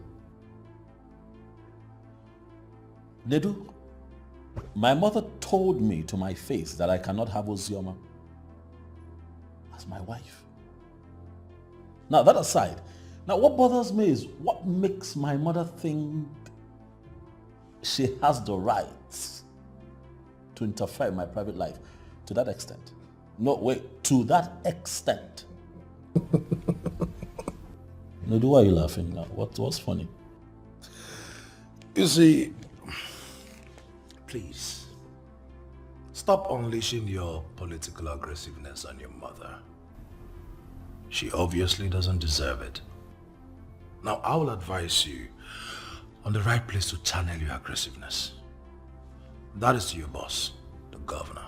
Nedu, my mother told me to my face that I cannot have Ozioma as my wife. Now that aside, now what bothers me is what makes my mother think she has the rights to interfere in my private life to that extent. No, wait, to that extent. Nedu, why are you laughing now? What's funny? You see, please, stop unleashing your political aggressiveness on your mother. She obviously doesn't deserve it. Now, I will advise you on the right place to channel your aggressiveness. That is to your boss, the governor,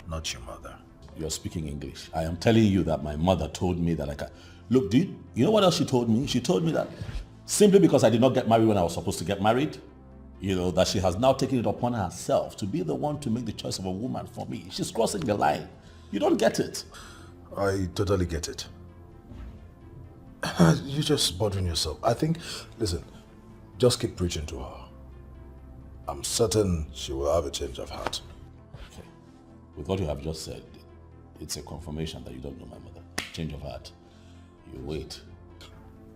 not your mother. You're speaking English. I am telling you that my mother told me that I can... Look, dude, you know what else she told me? She told me that simply because I did not get married when I was supposed to get married, you know, that she has now taken it upon herself to be the one to make the choice of a woman for me. She's crossing the line. You don't get it. I totally get it. You're just bothering yourself. I think, listen, just keep preaching to her. I'm certain she will have a change of heart. Okay. With what you have just said, it's a confirmation that you don't know my mother. Change of heart. You wait.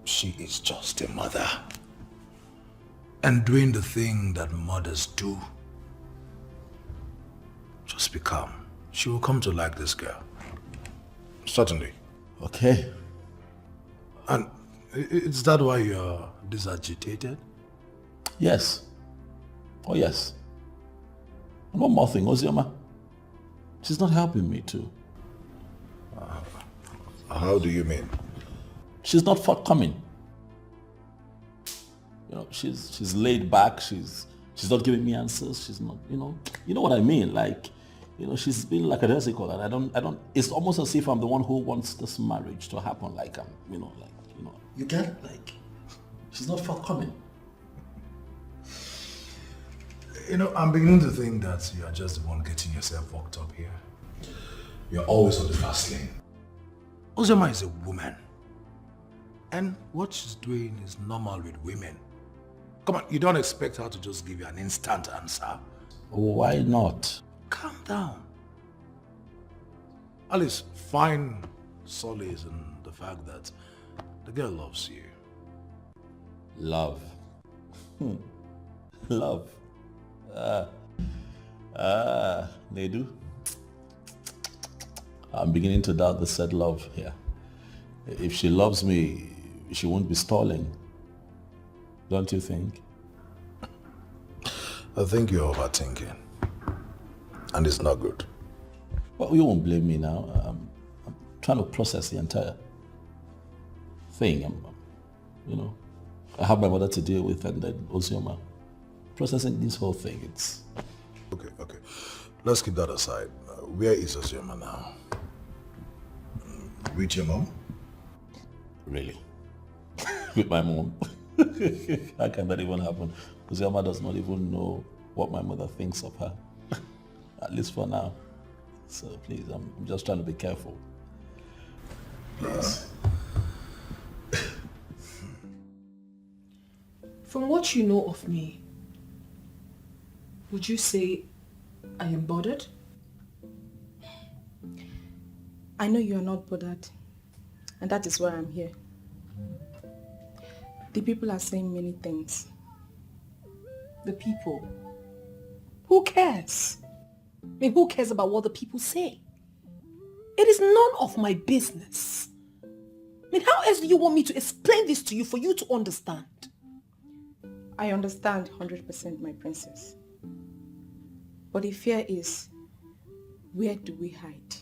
She is just a mother. And doing the thing that mothers do. Just be calm. She will come to like this girl. Certainly. Okay. And is that why you're this agitated? Yes. Oh yes. And one more thing, Ozioma. She's not helping me too. How do you mean? She's not forthcoming. You know, she's laid back. She's not giving me answers. She's not, you know what I mean. Like, you know, she's been like a Etiko, and I don't. It's almost as if I'm the one who wants this marriage to happen. Like you get like, she's not forthcoming. You know, I'm beginning to think that you're just the one getting yourself worked up here. You're always on the fast lane. Ozioma is a woman. And what she's doing is normal with women. Come on, you don't expect her to just give you an instant answer. Why not? Calm down. Alice, find solace in the fact that the girl loves you. Love. Love. Nedu. I'm beginning to doubt the said love here. If she loves me, she won't be stalling. Don't you think? I think you're overthinking. And it's not good. Well, you won't blame me now. I'm trying to process the entire thing. I have my mother to deal with, and then Ozioma. Processing this whole thing, it's... Okay. Let's keep that aside. Where is Ozioma now? With your mom? Really? With my mom? How can that even happen? Uziama does not even know what my mother thinks of her. At least for now. So please, I'm just trying to be careful. Please. From what you know of me, would you say I am bothered? I know you are not bothered, and that is why I'm here. The people are saying many things. The people? Who cares? I mean, who cares about what the people say? It is none of my business. I mean, how else do you want me to explain this to you for you to understand? I understand 100%, my princess. But the fear is, where do we hide?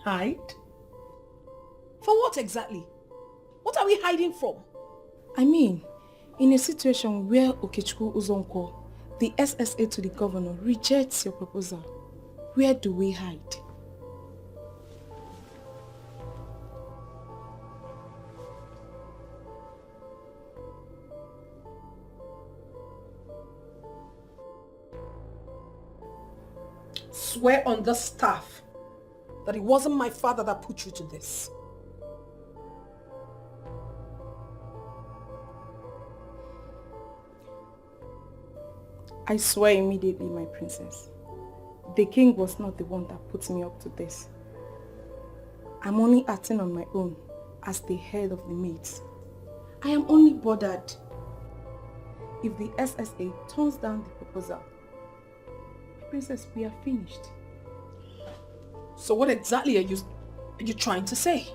Hide? For what exactly? What are we hiding from? I mean, in a situation where Okechukwu Uzonko, the SSA to the governor, rejects your proposal, where do we hide? Swear on the staff that it wasn't my father that put you to this. I swear immediately, my princess. The king was not the one that put me up to this. I'm only acting on my own as the head of the maids. I am only bothered if the SSA turns down the proposal. My princess, we are finished. So what exactly are you trying to say?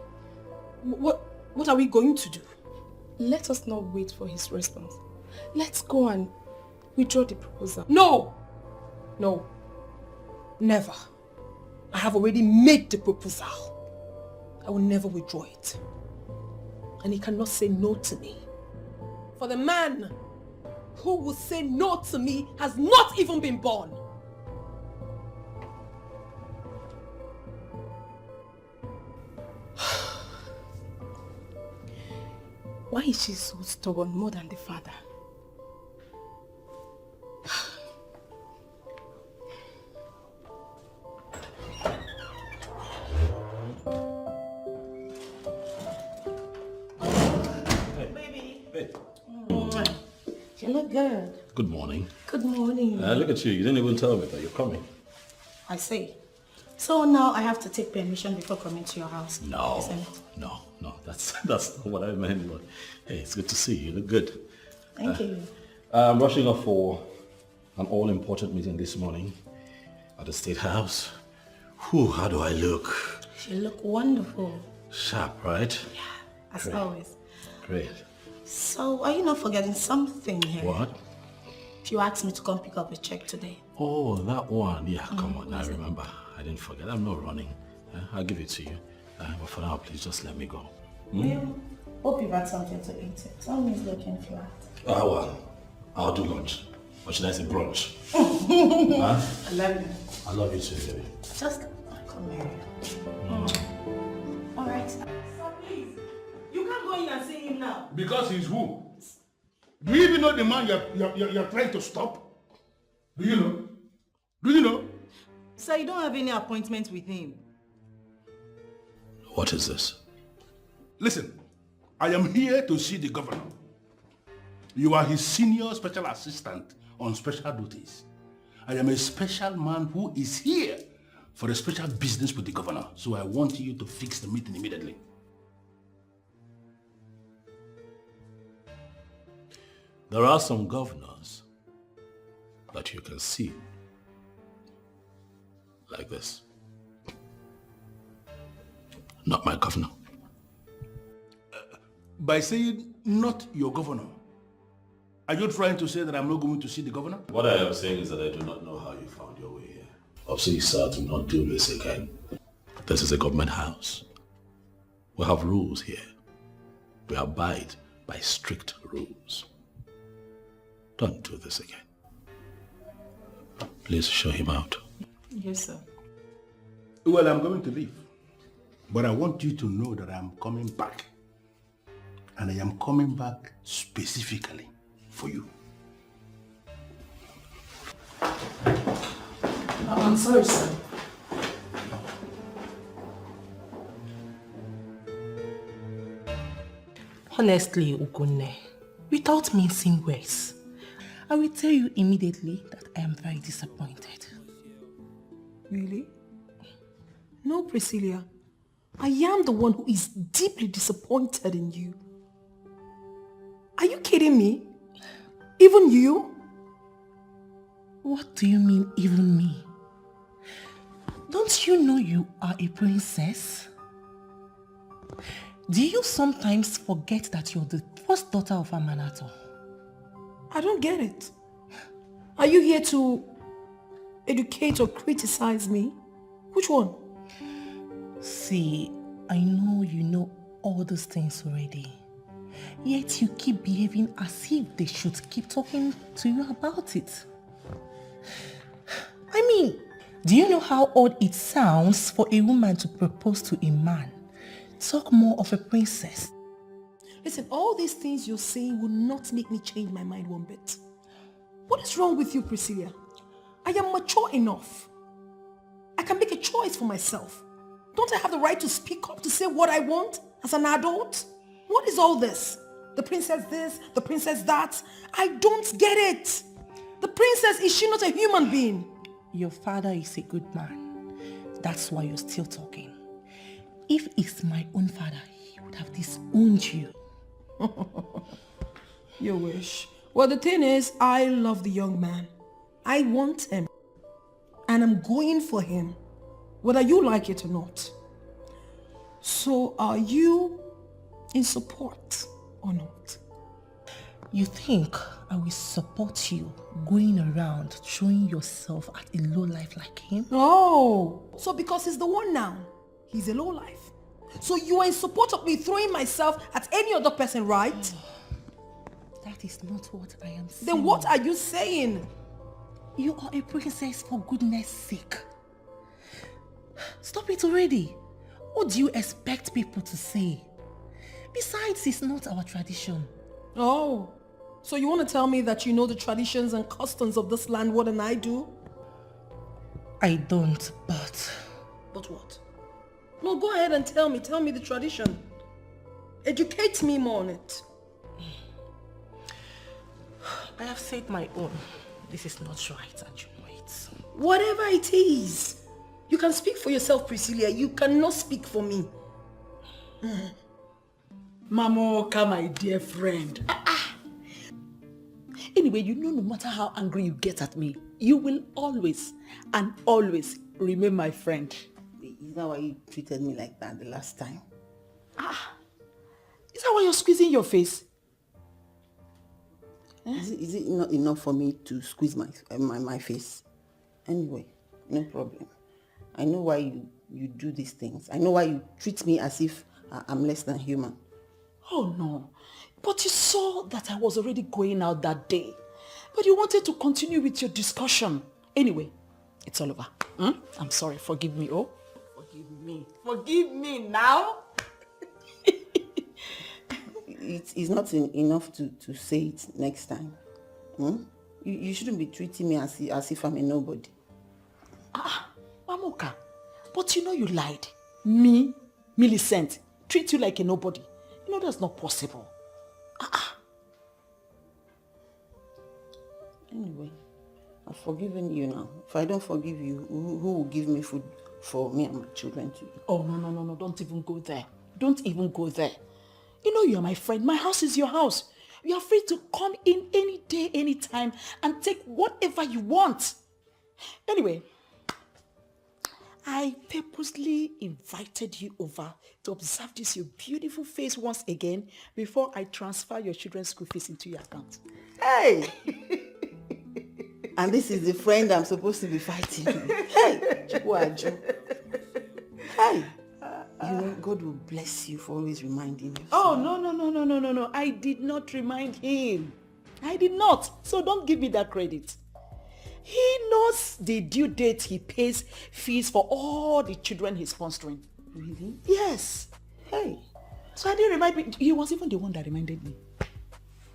What are we going to do? Let us not wait for his response. Let's go and withdraw the proposal. No! No. Never. I have already made the proposal. I will never withdraw it. And he cannot say no to me. For the man who will say no to me has not even been born. Why is she so stubborn more than the father? You look good. Good morning. Good morning. Look at you. You didn't even tell me that you're coming. I see. So now I have to take permission before coming to your house. No. Isn't it? No. That's not what I meant. But hey, it's good to see you. You look good. Thank you. I'm rushing off for an all-important meeting this morning at the State House. Whew, how do I look? You look wonderful. Sharp, right? Yeah, as Great. always. Great. So are you not forgetting something here? What? You asked me to come pick up a check today. Oh, that one. Yeah, come on. I remember. I didn't forget. I'm not running. I'll give it to you. But for now, please just let me go. Well, hope you've had something to eat. Tell me it's looking flat. Well, I'll do lunch. Or should I say brunch? Huh? I love you. I love you too, baby. Just come here. All right. So please, you can't go in and see him now. Because he's who? Do you even know the man you're trying to stop? Do you know? Do you know? Sir, you don't have any appointment with him. What is this? Listen, I am here to see the governor. You are his senior special assistant on special duties. I am a special man who is here for a special business with the governor. So I want you to fix the meeting immediately. There are some governors that you can see like this. Not my governor. By saying not your governor, are you trying to say that I'm not going to see the governor? What I am saying is that I do not know how you found your way here. Please, sir, do not do this again. This is a government house. We have rules here. We abide by strict rules. Don't do this again. Please show him out. Yes, sir. Well, I'm going to leave. But I want you to know that I'm coming back. And I am coming back specifically for you. I'm sorry, sir. Honestly, Ugunne, without mincing words, I will tell you immediately that I am very disappointed. Really? No, Priscilla. I am the one who is deeply disappointed in you. Are you kidding me? Even you? What do you mean, even me? Don't you know you are a princess? Do you sometimes forget that you're the first daughter of a Manato? I don't get it. Are you here to educate or criticize me? Which one? See, I know you know all those things already. Yet you keep behaving as if they should keep talking to you about it. I mean, do you know how odd it sounds for a woman to propose to a man? Talk more of a princess. Listen, all these things you're saying will not make me change my mind one bit. What is wrong with you, Priscilla? I am mature enough. I can make a choice for myself. Don't I have the right to speak up, to say what I want as an adult? What is all this? The princess this, the princess that? I don't get it. The princess, is she not a human being? Your father is a good man. That's why you're still talking. If it's my own father, he would have disowned you. You wish. Well, the thing is, I love the young man. I want him. And I'm going for him, whether you like it or not. So are you in support or not? You think I will support you going around throwing yourself at a lowlife like him? Oh, so because he's the one now, he's a lowlife. So you are in support of me throwing myself at any other person, right? That is not what I am saying. Then what are you saying? You are a princess, for goodness sake. Stop it already. What do you expect people to say? Besides, it's not our tradition. Oh, so you want to tell me that you know the traditions and customs of this land more than I do? I don't, but... But what? No, go ahead and tell me the tradition. Educate me more on it. I have said my own. This is not right and you know it. Whatever it is. You can speak for yourself, Priscilla. You cannot speak for me. Mamoka, my dear friend. Anyway, you know no matter how angry you get at me, you will always and always remain my friend. Is that why you treated me like that the last time? Is that why you're squeezing your face? Is it not enough for me to squeeze my face? Anyway, no problem. I know why you do these things. I know why you treat me as if I'm less than human. Oh no, but you saw that I was already going out that day. But you wanted to continue with your discussion. Anyway, it's all over. I'm sorry, forgive me, oh. Forgive me now. It's not enough to say it next time. You shouldn't be treating me as if I'm a nobody. Mamoka, but you know you lied. Me, Millicent, treat you like a nobody. You know that's not possible. Anyway, I've forgiven you now. If I don't forgive you, who will give me food for me and my children to eat? Oh, no, don't even go there. Don't even go there. You know you're my friend. My house is your house. You are free to come in any day, any time, and take whatever you want. Anyway, I purposely invited you over to observe this your beautiful face once again before I transfer your children's school fees into your account. Hey! And this is the friend I'm supposed to be fighting with. Hey! Chukwaju. Hey! You know, God will bless you for always reminding you. Oh, no. I did not remind him. I did not. So don't give me that credit. He knows the due date he pays fees for all the children he's sponsoring. Really? Yes. Hey. So I didn't remind me. He was even the one that reminded me.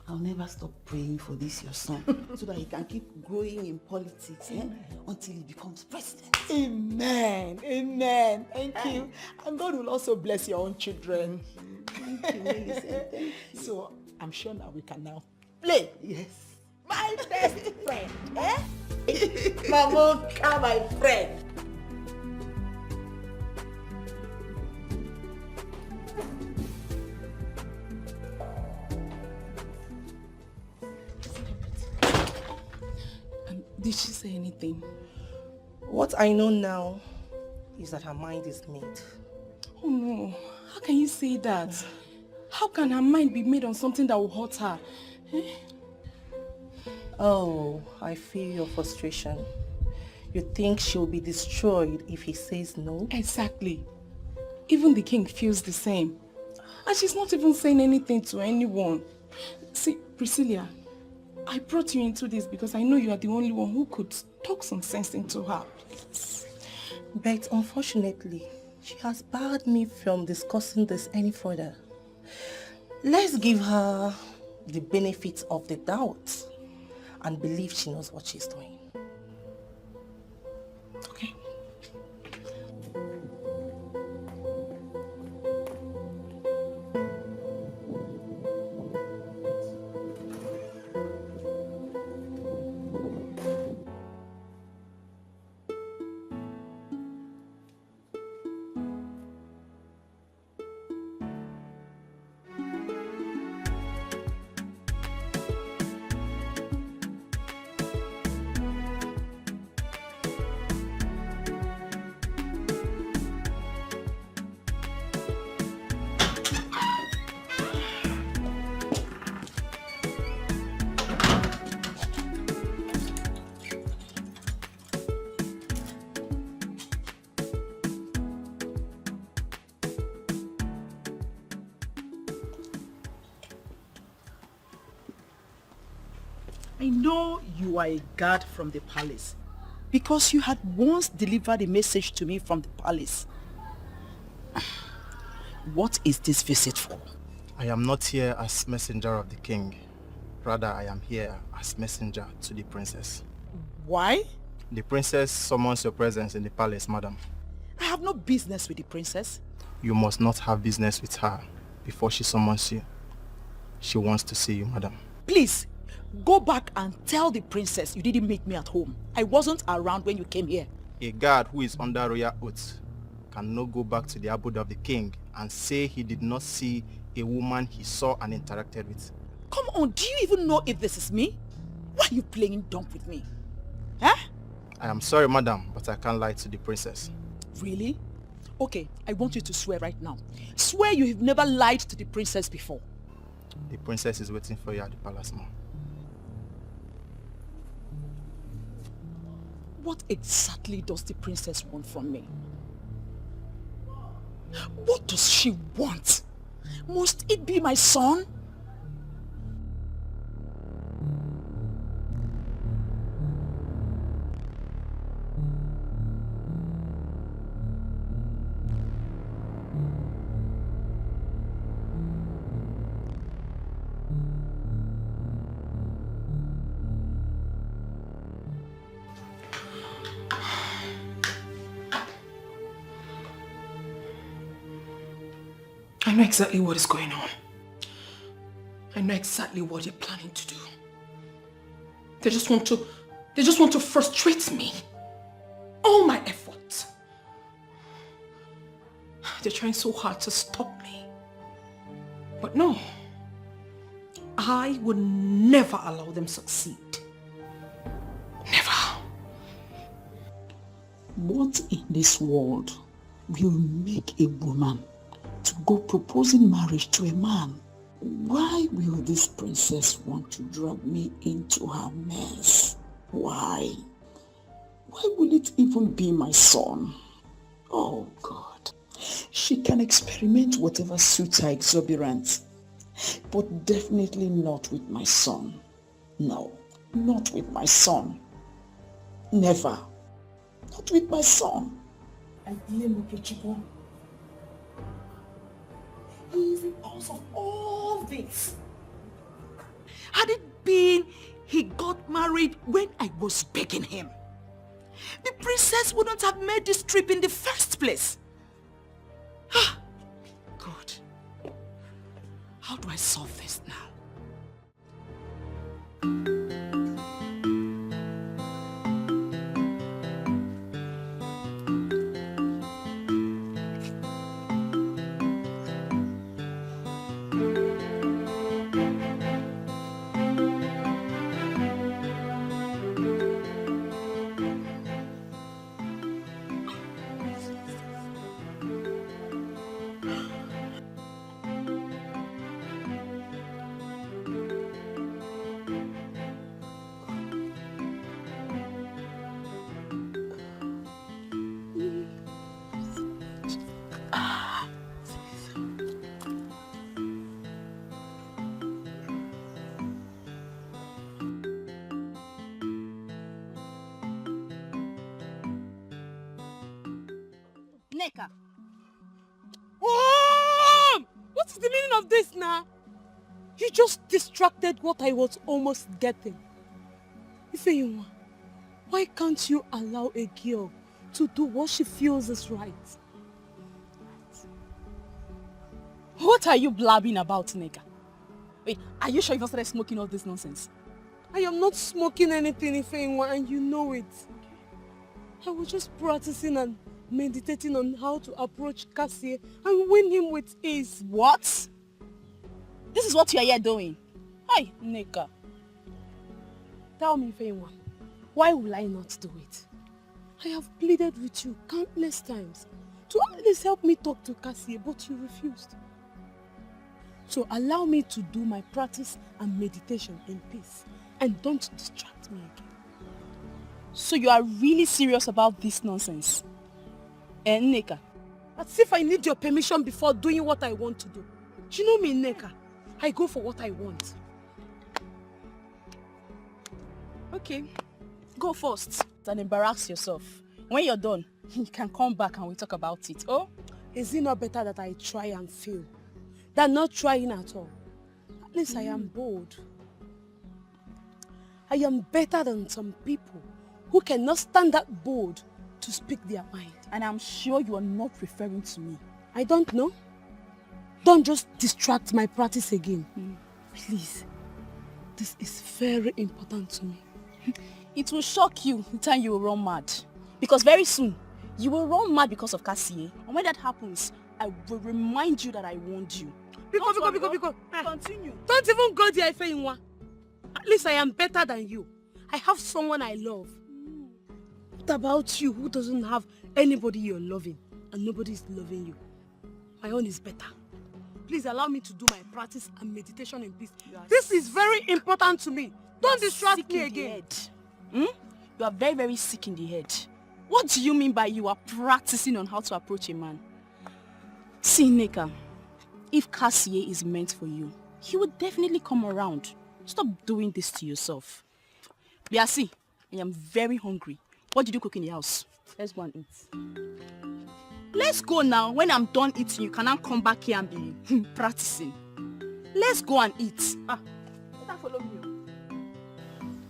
I'll never stop praying for this your son so that he can keep growing in politics until he becomes president. Amen. Amen. Thank you. And God will also bless your own children. Thank you, Millicent. Thank you. So I'm sure now we can now play. Yes. My best friend. Mamoka, my friend. Did she say anything? What I know now is that her mind is made. Oh no, how can you say that? How can her mind be made on something that will hurt her? Oh, I feel your frustration. You think she'll be destroyed if he says no? Exactly. Even the king feels the same. And she's not even saying anything to anyone. See, Priscilla, I brought you into this because I know you are the only one who could talk some sense into her. But unfortunately, she has barred me from discussing this any further. Let's give her the benefit of the doubt and believe she knows what she's doing. Okay. I know you are a guard from the palace because you had once delivered a message to me from the palace. What is this visit for? I am not here as messenger of the king. Rather, I am here as messenger to the princess. Why? The princess summons your presence in the palace, madam. I have no business with the princess. You must not have business with her before she summons you. She wants to see you, madam. Please, go back and tell the princess you didn't meet me at home. I wasn't around when you came here. A guard who is under royal oath cannot go back to the abode of the king and say he did not see a woman he saw and interacted with. Come on, do you even know if this is me? Why are you playing dumb with me? Huh? I am sorry, madam, but I can't lie to the princess. Really? Okay, I want you to swear right now. Swear you have never lied to the princess before. The princess is waiting for you at the palace, ma'am. What exactly does the princess want from me? What does she want? Must it be my son? I know exactly what is going on. I know exactly what you're planning to do. They just want to frustrate me. All my efforts. They're trying so hard to stop me. But no. I would never allow them succeed. Never. What in this world will make a woman to go proposing marriage to a man? Why will this princess want to drag me into her mess? Why? Why will it even be my son? Oh God. She can experiment whatever suits her exuberance, but definitely not with my son. No, not with my son. Never. Not with my son. is the cause of all this. Had it been he got married when I was begging him, the princess wouldn't have made this trip in the first place. God, how do I solve this now? Neka. Oh! What is the meaning of this now? You just distracted what I was almost getting. Ifeyinwa, why can't you allow a girl to do what she feels is right? What are you blabbing about, Neka? Wait, are you sure you've not started smoking all this nonsense? I am not smoking anything, Ifeyinwa, and you know it. I was just practicing and meditating on how to approach Cassie and win him with ease. What? This is what you are here doing? Hi, Neka. Tell me, Ifeyinwa, why will I not do it? I have pleaded with you countless times to at least help me talk to Cassie, but you refused. So allow me to do my practice and meditation in peace and don't distract me again. So you are really serious about this nonsense? Neka? As if I need your permission before doing what I want to do. Do you know me, Neka? I go for what I want. Okay, go first and embarrass yourself. When you're done, you can come back and we'll talk about it. Oh? Is it not better that I try and fail than not trying at all? At least I am bold. I am better than some people who cannot stand that bold to speak their mind. And I'm sure you are not referring to me. I don't know. Don't just distract my practice again. Please. This is very important to me. It will shock you the time you will run mad. Because very soon, you will run mad because of Cassie. And when that happens, I will remind you that I warned you. Biko. Continue. Don't even go there, Ifeyinwa. At least I am better than you. I have someone I love. What about you who doesn't have anybody you're loving and nobody is loving you? My own is better. Please allow me to do my practice and meditation in peace. This is very important to me. Don't distract me again. You are very, very sick in the head. What do you mean by you are practicing on how to approach a man? See, Neka, if Cassie is meant for you, he will definitely come around. Stop doing this to yourself. Biasi, I am very hungry. What did you cook in the house? Let's go and eat. Let's go now. When I'm done eating, you cannot come back here and be practicing. Let's go and eat. Better follow me.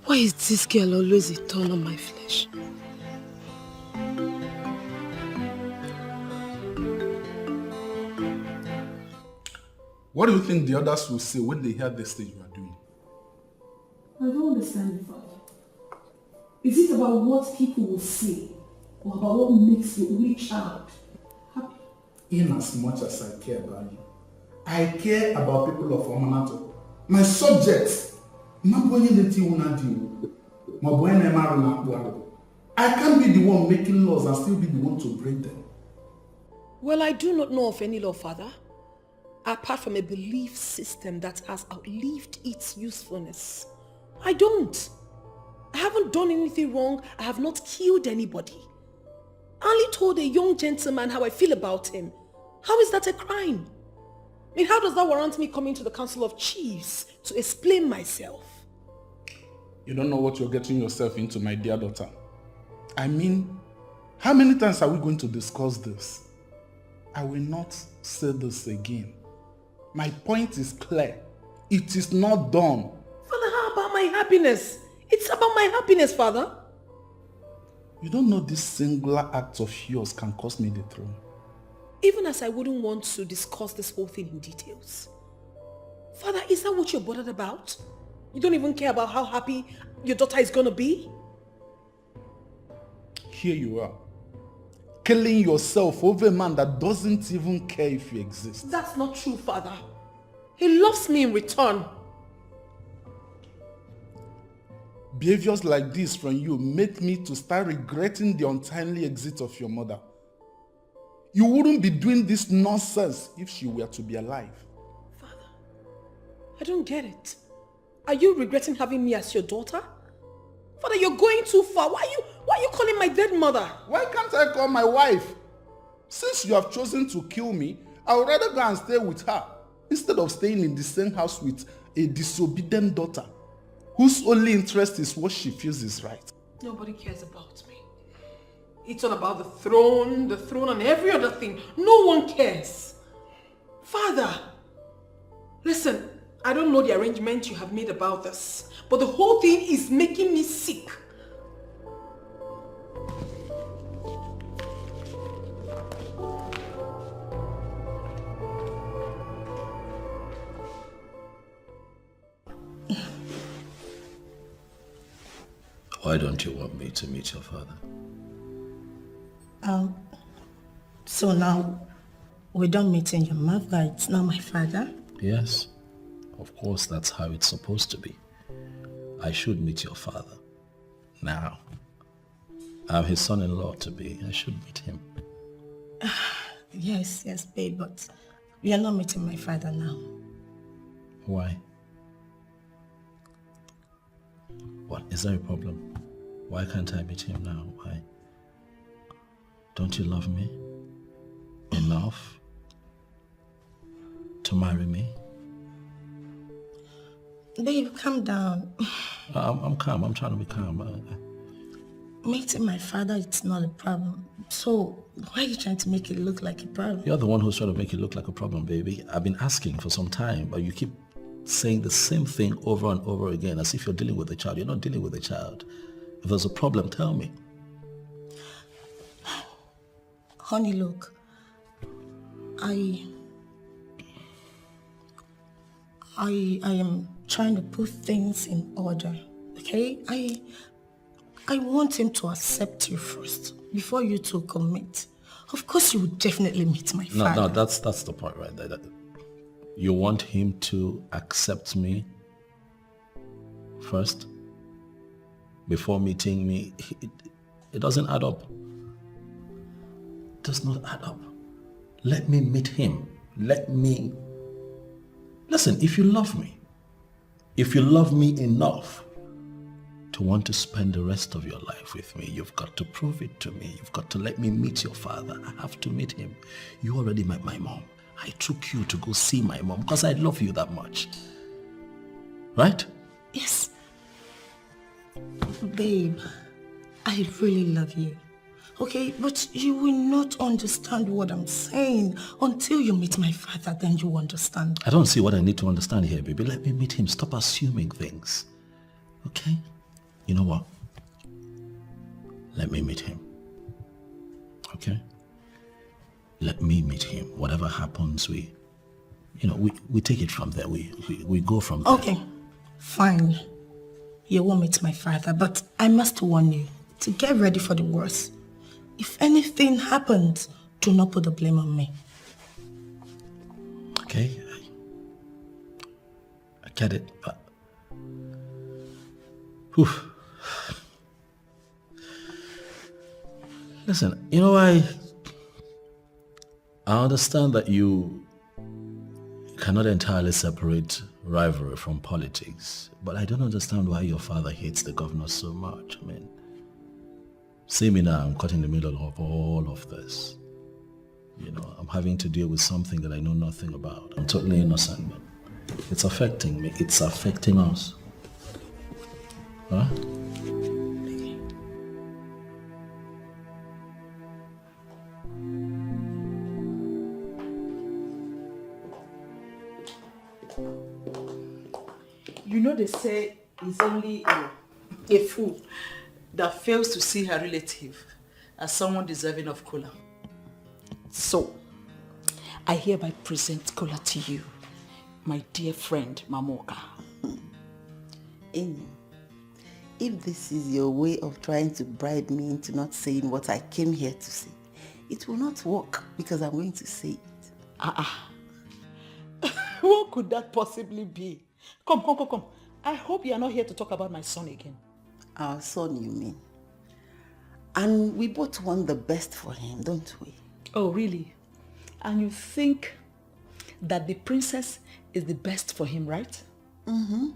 Why is this girl always a thorn on my flesh? What do you think the others will say when they hear this thing you are doing? I don't understand you, Father. Is it about what people will say or about what makes your only child happy? In as much as I care about you, I care about people of Omanato. My subjects. I can't be the one making laws and still be the one to break them. Well, I do not know of any law, Father, apart from a belief system that has outlived its usefulness. I don't. I haven't done anything wrong. I have not killed anybody. I only told a young gentleman how I feel about him. How is that a crime? I mean, how does that warrant me coming to the Council of Chiefs to explain myself? You don't know what you're getting yourself into, my dear daughter. I mean, how many times are we going to discuss this? I will not say this again. My point is clear. It is not done. Father, how about my happiness? It's about my happiness, Father. You don't know this singular act of yours can cost me the throne. Even as I wouldn't want to discuss this whole thing in details. Father, is that what you're bothered about? You don't even care about how happy your daughter is going to be? Here you are, killing yourself over a man that doesn't even care if you exist. That's not true, Father. He loves me in return. Behaviors like this from you make me to start regretting the untimely exit of your mother. You wouldn't be doing this nonsense if she were to be alive. Father, I don't get it. Are you regretting having me as your daughter? Father, you're going too far. Why are you calling my dead mother? Why can't I call my wife? Since you have chosen to kill me, I would rather go and stay with her instead of staying in the same house with a disobedient daughter whose only interest is what she feels is right. Nobody cares about me. It's all about the throne and every other thing. No one cares. Father, listen, I don't know the arrangement you have made about this, but the whole thing is making me sick. Why don't you want me to meet your father? So now we're done meeting your mother. It's not my father. Yes, of course, that's how it's supposed to be. I should meet your father. Now, I'm his son-in-law to be. I should meet him. Yes, babe, but you're not meeting my father now. Why? What? Is there a problem? Why can't I meet him now? Why? Don't you love me enough to marry me? Babe, calm down. I'm calm. I'm trying to be calm. Meeting my father, it's not a problem. So why are you trying to make it look like a problem? You're the one who's trying to make it look like a problem, baby. I've been asking for some time, but you keep saying the same thing over and over again as if you're dealing with a child. You're not dealing with a child. If there's a problem, tell me. Honey, look. I am trying to put things in order, okay? I want him to accept you first before you two commit. Of course, you would definitely meet my father. No, that's the point right there. You want him to accept me first before meeting me. It doesn't add up. It does not add up. Let me meet him. Listen, if you love me enough to want to spend the rest of your life with me, you've got to prove it to me. You've got to let me meet your father. I have to meet him. You already met my mom. I took you to go see my mom because I love you that much. Right? Yes. Babe, I really love you. Okay, but you will not understand what I'm saying until you meet my father, then you understand. I don't see what I need to understand here, baby. Let me meet him. Stop assuming things. Okay? You know what? Let me meet him. Okay? Let me meet him. Whatever happens, we take it from there. We go from there. Okay, fine. You won't meet my father, but I must warn you to get ready for the worst. If anything happens, do not put the blame on me. Okay? I get it, but... Whew. Listen, I understand that you cannot entirely separate rivalry from politics, but I don't understand why your father hates the governor so much. I mean, see me now, I'm caught in the middle of all of this. I'm having to deal with something that I know nothing about. I'm totally innocent, but it's affecting me. It's affecting us. Huh? know they say it's only a fool that fails to see her relative as someone deserving of Kola. So, I hereby present Kola to you, my dear friend Mamoka. Amy, if this is your way of trying to bribe me into not saying what I came here to say, it will not work because I'm going to say it. What could that possibly be? Come. I hope you are not here to talk about my son again. Our son, you mean? And we both want the best for him, don't we? Oh, really? And you think that the princess is the best for him, right? Mm-hmm.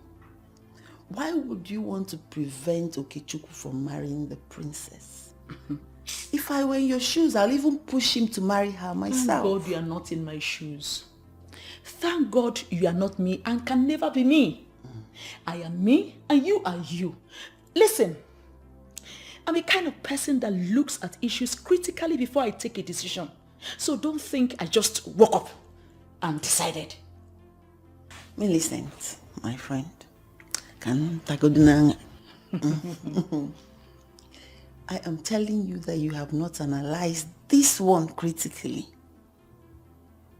Why would you want to prevent Okechukwu from marrying the princess? If I were in your shoes, I'll even push him to marry her myself. Thank God you are not in my shoes. Thank God you are not me and can never be me. I am me and you are you. Listen, I'm a kind of person that looks at issues critically before I take a decision. So don't think I just woke up and decided. Millicent, my friend, I am telling you that you have not analyzed this one critically.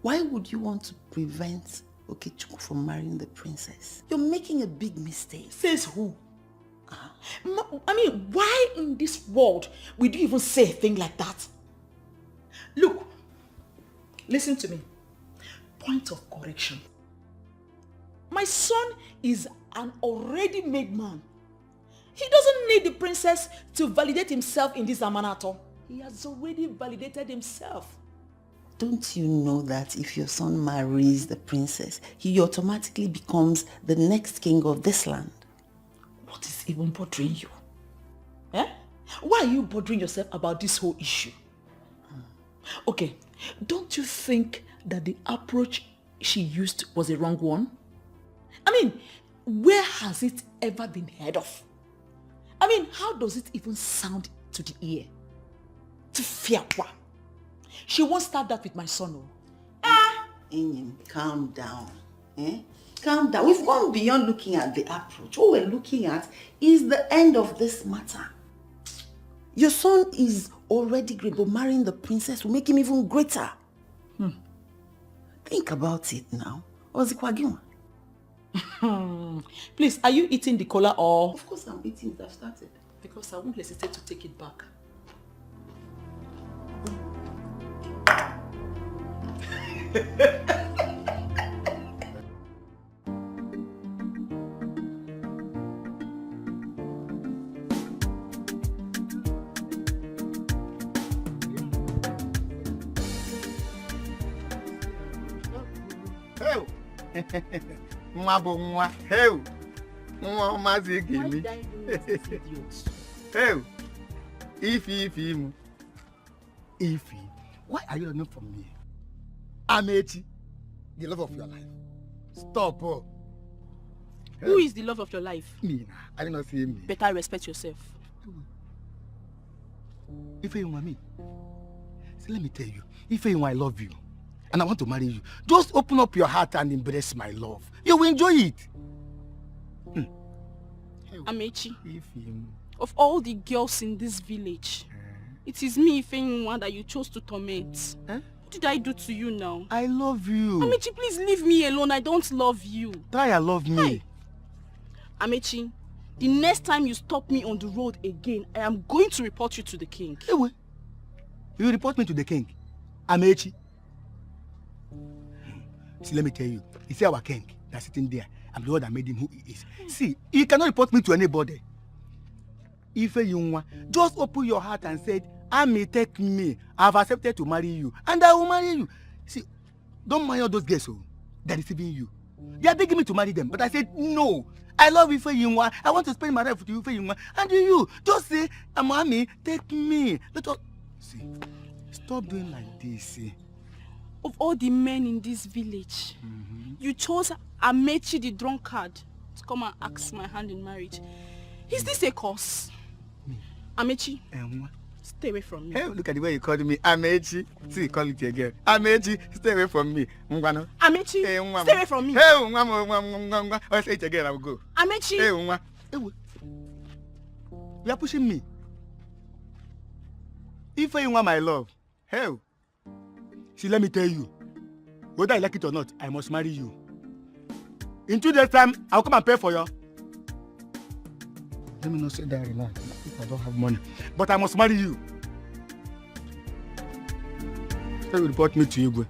Why would you want to prevent Okechukwu from marrying the princess? You're making a big mistake. Says who? I mean, why in this world would you even say a thing like that? Look, listen to me. Point of correction. My son is an already made man. He doesn't need the princess to validate himself in this amanato. He has already validated himself. Don't you know that if your son marries the princess, he automatically becomes the next king of this land? What is even bothering you? Eh? Why are you bothering yourself about this whole issue? Okay, don't you think that the approach she used was a wrong one? I mean, where has it ever been heard of? I mean, how does it even sound to the ear? To fiakwa. She won't start that with my son. Inyim, calm down. Calm down. We've gone beyond looking at the approach. What we're looking at is the end of this matter. Your son is already great, but marrying the princess will make him even greater. Think about it now. Please, are you eating the cola or? Of course I'm eating it. I've started. Because I won't hesitate to take it back. Nwa bụ nwa. Heu. Nwa maazị Gimi. Heu. Ifi. Why are you running from me? Amechi, the love of your life. Stop. Who is the love of your life? Me. I did not see me. Better respect yourself. If you want me, see, let me tell you. If you want, I love you. And I want to marry you. Just open up your heart and embrace my love. You will enjoy it. Amechi, of all the girls in this village, it is me, Ifeyinwa, that you chose to torment. What did I do to you now? I love you. Amechi, please leave me alone. I don't love you. Try and love me. Hey. Amechi, the next time you stop me on the road again, I am going to report you to the king. Hey, wait. You report me to the king? Amechi? See, let me tell you. You see our king that's sitting there. I'm the one that made him who he is. See, you cannot report me to anybody. Ifeyinwa, just open your heart and say, take me. I've accepted to marry you. And I will marry you. See, don't mind all those girls that are deceiving you. They are begging me to marry them. But I said, no. I love Ifeyinwa. I want to spend my life with you, Ifeyinwa. And you, just say, Amami, take me. Let us... See, stop doing like this, see. Of all the men in this village, you chose Amechi the drunkard to come and ask my hand in marriage. Is this a curse? Amechi, Stay away from me. Hey, look at the way you called me. Amechi. See, call it again. Amechi, stay away from me. Mungwano. Amechi, hey, stay away from me. Hey, Mungwa. I'll say it again, I will go. Amechi. Hey, Mungwa. Hey, you are pushing me. If you want my love, hell. See, let me tell you. Whether I like it or not, I must marry you. In 2 days' time, I'll come and pay for you. Let me not say that relax. I don't have money. But I must marry you. They will report me to you.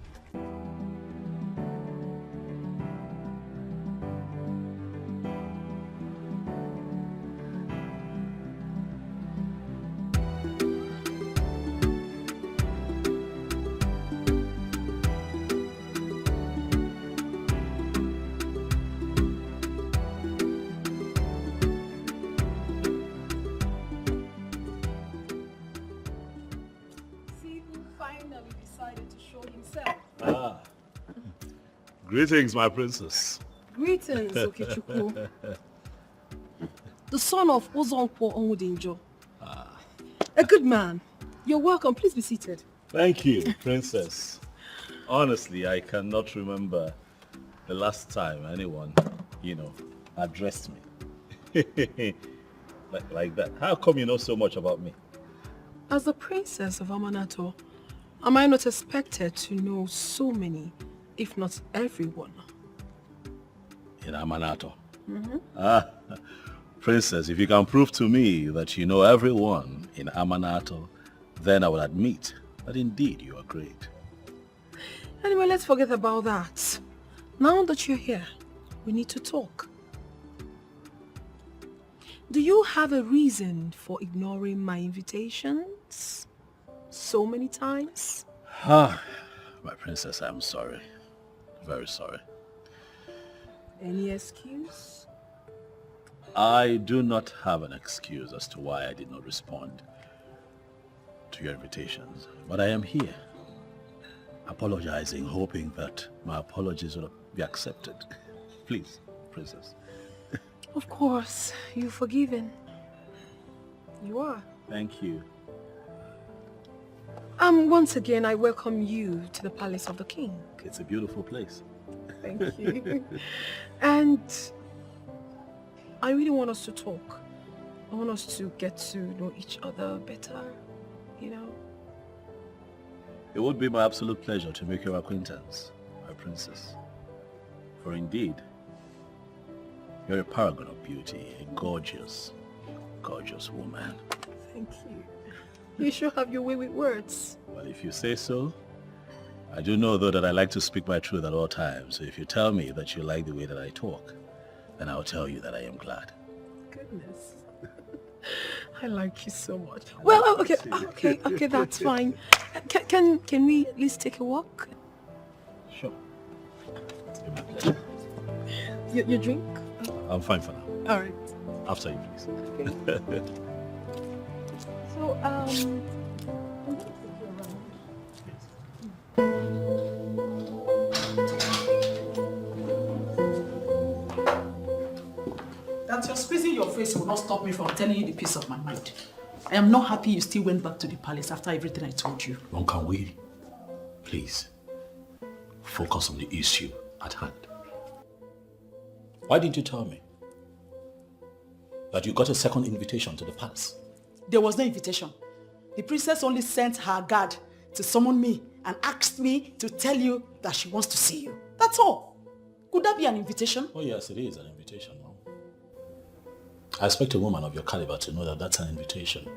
Greetings, my princess. Greetings, Okechukwu. The son of Ozonkwo Onwudinjo. A good man. You're welcome. Please be seated. Thank you, princess. Honestly, I cannot remember the last time anyone, addressed me. like that. How come you know so much about me? As the princess of Amanato, am I not expected to know so many, if not everyone? In Amanato? Mm-hmm. Princess, if you can prove to me that you know everyone in Amanato, then I will admit that indeed you are great. Anyway, let's forget about that. Now that you're here, we need to talk. Do you have a reason for ignoring my invitations so many times? My princess, I'm sorry. Very sorry. Any excuse? I do not have an excuse as to why I did not respond to your invitations, but I am here, apologizing, hoping that my apologies will be accepted. Please, princess. Of course, you're forgiven. You are. Thank you. Once again, I welcome you to the palace of the king. It's a beautiful place. Thank you. And I really want us to talk. I want us to get to know each other better, It would be my absolute pleasure to make your acquaintance, my princess. For indeed, you're a paragon of beauty, a gorgeous, gorgeous woman. Thank you. You sure have your way with words. Well, if you say so. I do know, though, that I like to speak my truth at all times. So if you tell me that you like the way that I talk, then I'll tell you that I am glad. Goodness. I like you so much. Well, okay, that's fine. Can we at least take a walk? Sure. It's been my pleasure. Your drink? I'm fine for now. All right. After you, please. Okay. So, that you're squeezing your face will not stop me from telling you the peace of my mind. I am not happy you still went back to the palace after everything I told you. When can we, please, focus on the issue at hand? Why didn't you tell me that you got a second invitation to the palace? There was no invitation. The princess only sent her guard to summon me and asked me to tell you that she wants to see you. That's all. Could that be an invitation? Oh yes, it is an invitation, Mom. I expect a woman of your caliber to know that that's an invitation.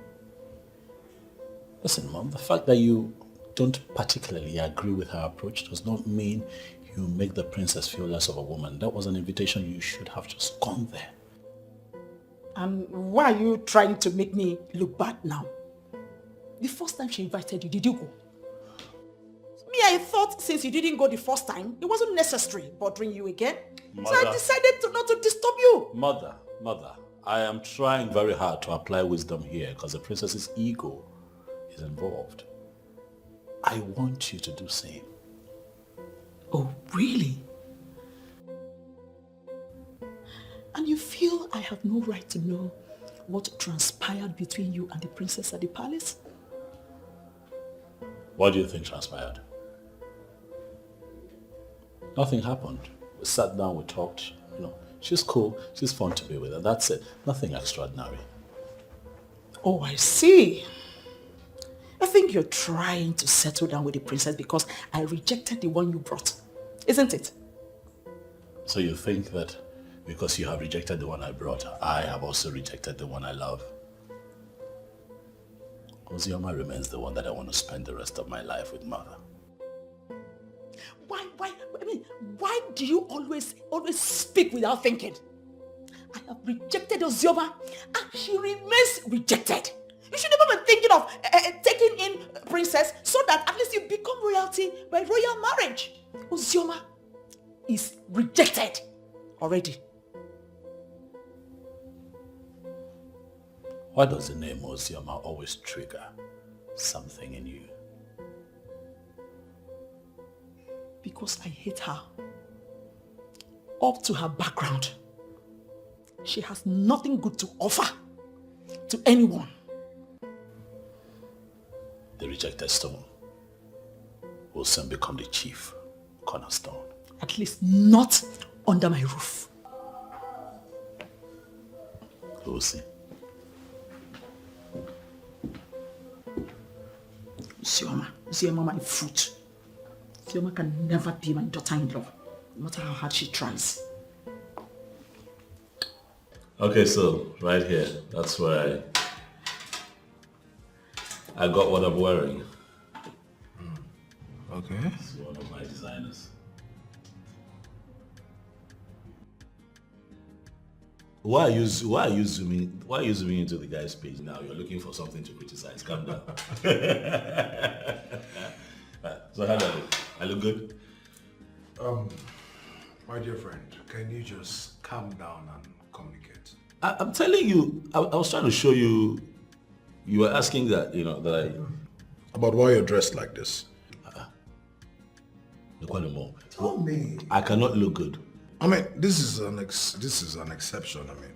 Listen, Mom, the fact that you don't particularly agree with her approach does not mean you make the princess feel less of a woman. That was an invitation. You should have just gone there. And why are you trying to make me look bad now? The first time she invited you, did you go? Me, I thought since you didn't go the first time, it wasn't necessary bothering you again. Mother, so I decided not to disturb you. Mother, I am trying very hard to apply wisdom here because the princess's ego is involved. I want you to do the same. Oh, really? And you feel I have no right to know what transpired between you and the princess at the palace? What do you think transpired? Nothing happened. We sat down, we talked, She's cool, she's fun to be with, and that's it. Nothing extraordinary. Oh, I see. I think you're trying to settle down with the princess because I rejected the one you brought. Isn't it? So you think that because you have rejected the one I brought, I have also rejected the one I love? Ozioma remains the one that I want to spend the rest of my life with, Mother. Why do you always speak without thinking? I have rejected Ozioma and she remains rejected. You should never be thinking of taking in princess so that at least you become royalty by royal marriage. Ozioma is rejected already. Why does the name Ozioma always trigger something in you? Because I hate her. Up to her background, she has nothing good to offer to anyone. The rejected stone will soon become the chief cornerstone. At least not under my roof. We'll see. Ozioma, my fruit. Ozioma can never be my daughter-in-law, no matter how hard she tries. Okay, so right here, that's where I got what I'm wearing. Okay. It's one of my designers. Why are you zooming into the guy's page now? You're looking for something to criticize. Calm down. So how do I look? I look good? My dear friend, can you just calm down and communicate? I'm telling you, I was trying to show you. You were asking that, that I... About why you're dressed like this. Look no more. Tell me. I cannot look good. I mean, this is an exception. I mean,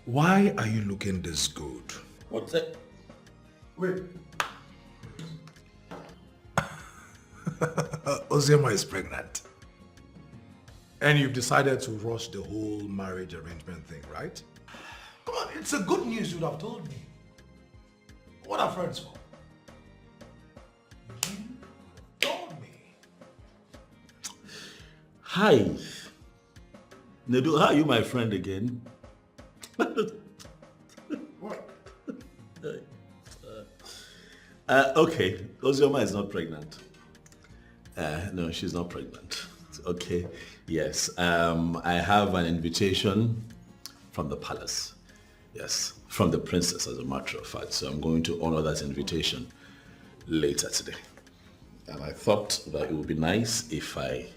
why are you looking this good? What's that? Wait. Ozioma is pregnant. And you've decided to rush the whole marriage arrangement thing, right? Come on, it's a good news you would have told me. What are friends for? You told me. Hi. Nedu, how are you my friend again? What? Okay, Ozioma is not pregnant. No, she's not pregnant. Okay, yes. I have an invitation from the palace. Yes, from the princess, as a matter of fact. So I'm going to honor that invitation later today. And I thought that it would be nice if I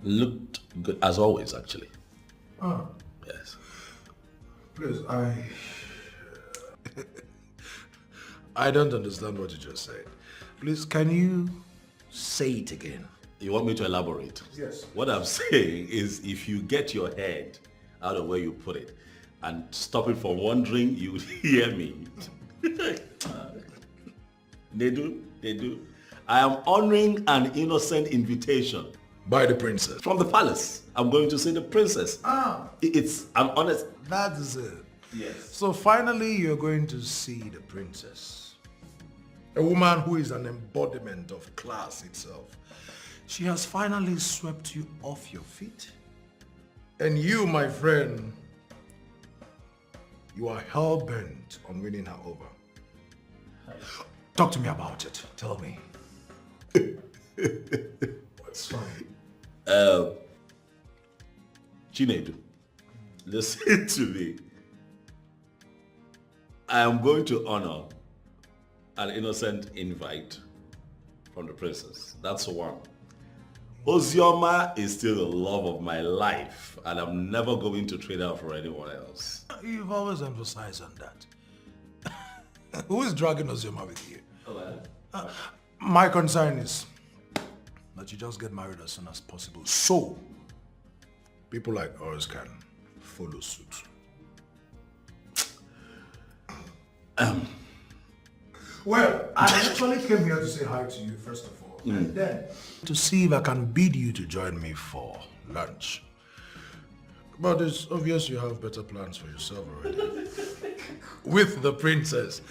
looked good, as always, actually. Oh. Yes. Please, I don't understand what you just said. Please, can you say it again? You want me to elaborate? Yes. What I'm saying is if you get your head out of where you put it and stop it from wandering, you would hear me. They do. I am honoring an innocent invitation. By the princess? From the palace. I'm going to see the princess. I'm honest. That is it. Yes. So finally you're going to see the princess. A woman who is an embodiment of class itself. She has finally swept you off your feet. And you, my friend, you are hell-bent on winning her over. Talk to me about it. Tell me. What's fine? Chinedu, listen to me. I am going to honor an innocent invite from the princess. That's one. Ozioma is still the love of my life, and I'm never going to trade her for anyone else. You've always emphasized on that. Who is dragging Ozioma with you? My concern is that you just get married as soon as possible, so people like us can follow suit. Well, I actually came here to say hi to you first of all, and then to see if I can bid you to join me for lunch. But it's obvious you have better plans for yourself already. With the princess.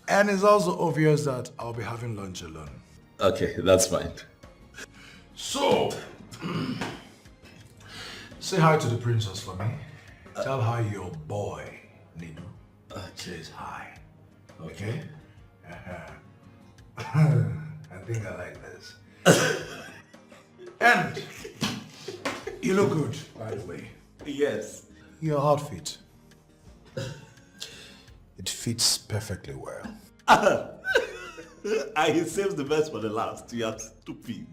And it's also obvious that I'll be having lunch alone. Okay, that's fine. So, say hi to the princess for me. Tell her your boy, Nidu, says hi. Okay? I think I like this. And you look good, by the way. Yes. Your outfit. It fits perfectly well. He saves the best for the last. You are stupid.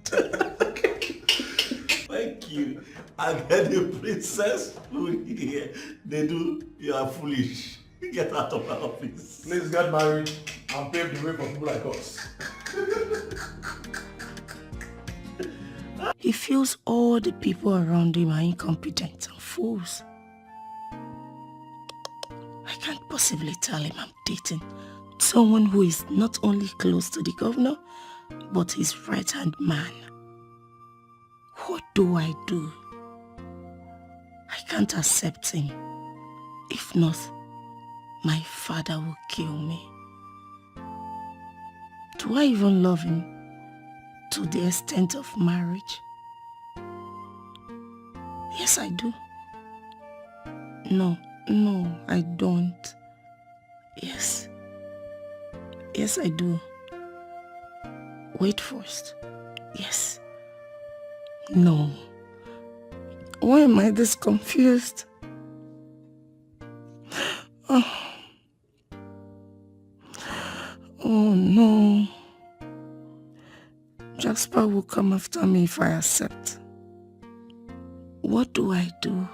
Thank you. And then the princess here. They do. You are foolish. Get out of my office. Please get married and pave the way for people like us. He feels all the people around him are incompetent and fools. I can't possibly tell him I'm dating someone who is not only close to the governor, but his right-hand man. What do I do? I can't accept him. If not, my father will kill me. Do I even love him to the extent of marriage? Yes, I do. No, I don't. Yes, I do. Wait first. Yes. No. Why am I this confused? Oh no. Jasper will come after me if I accept. What do I do?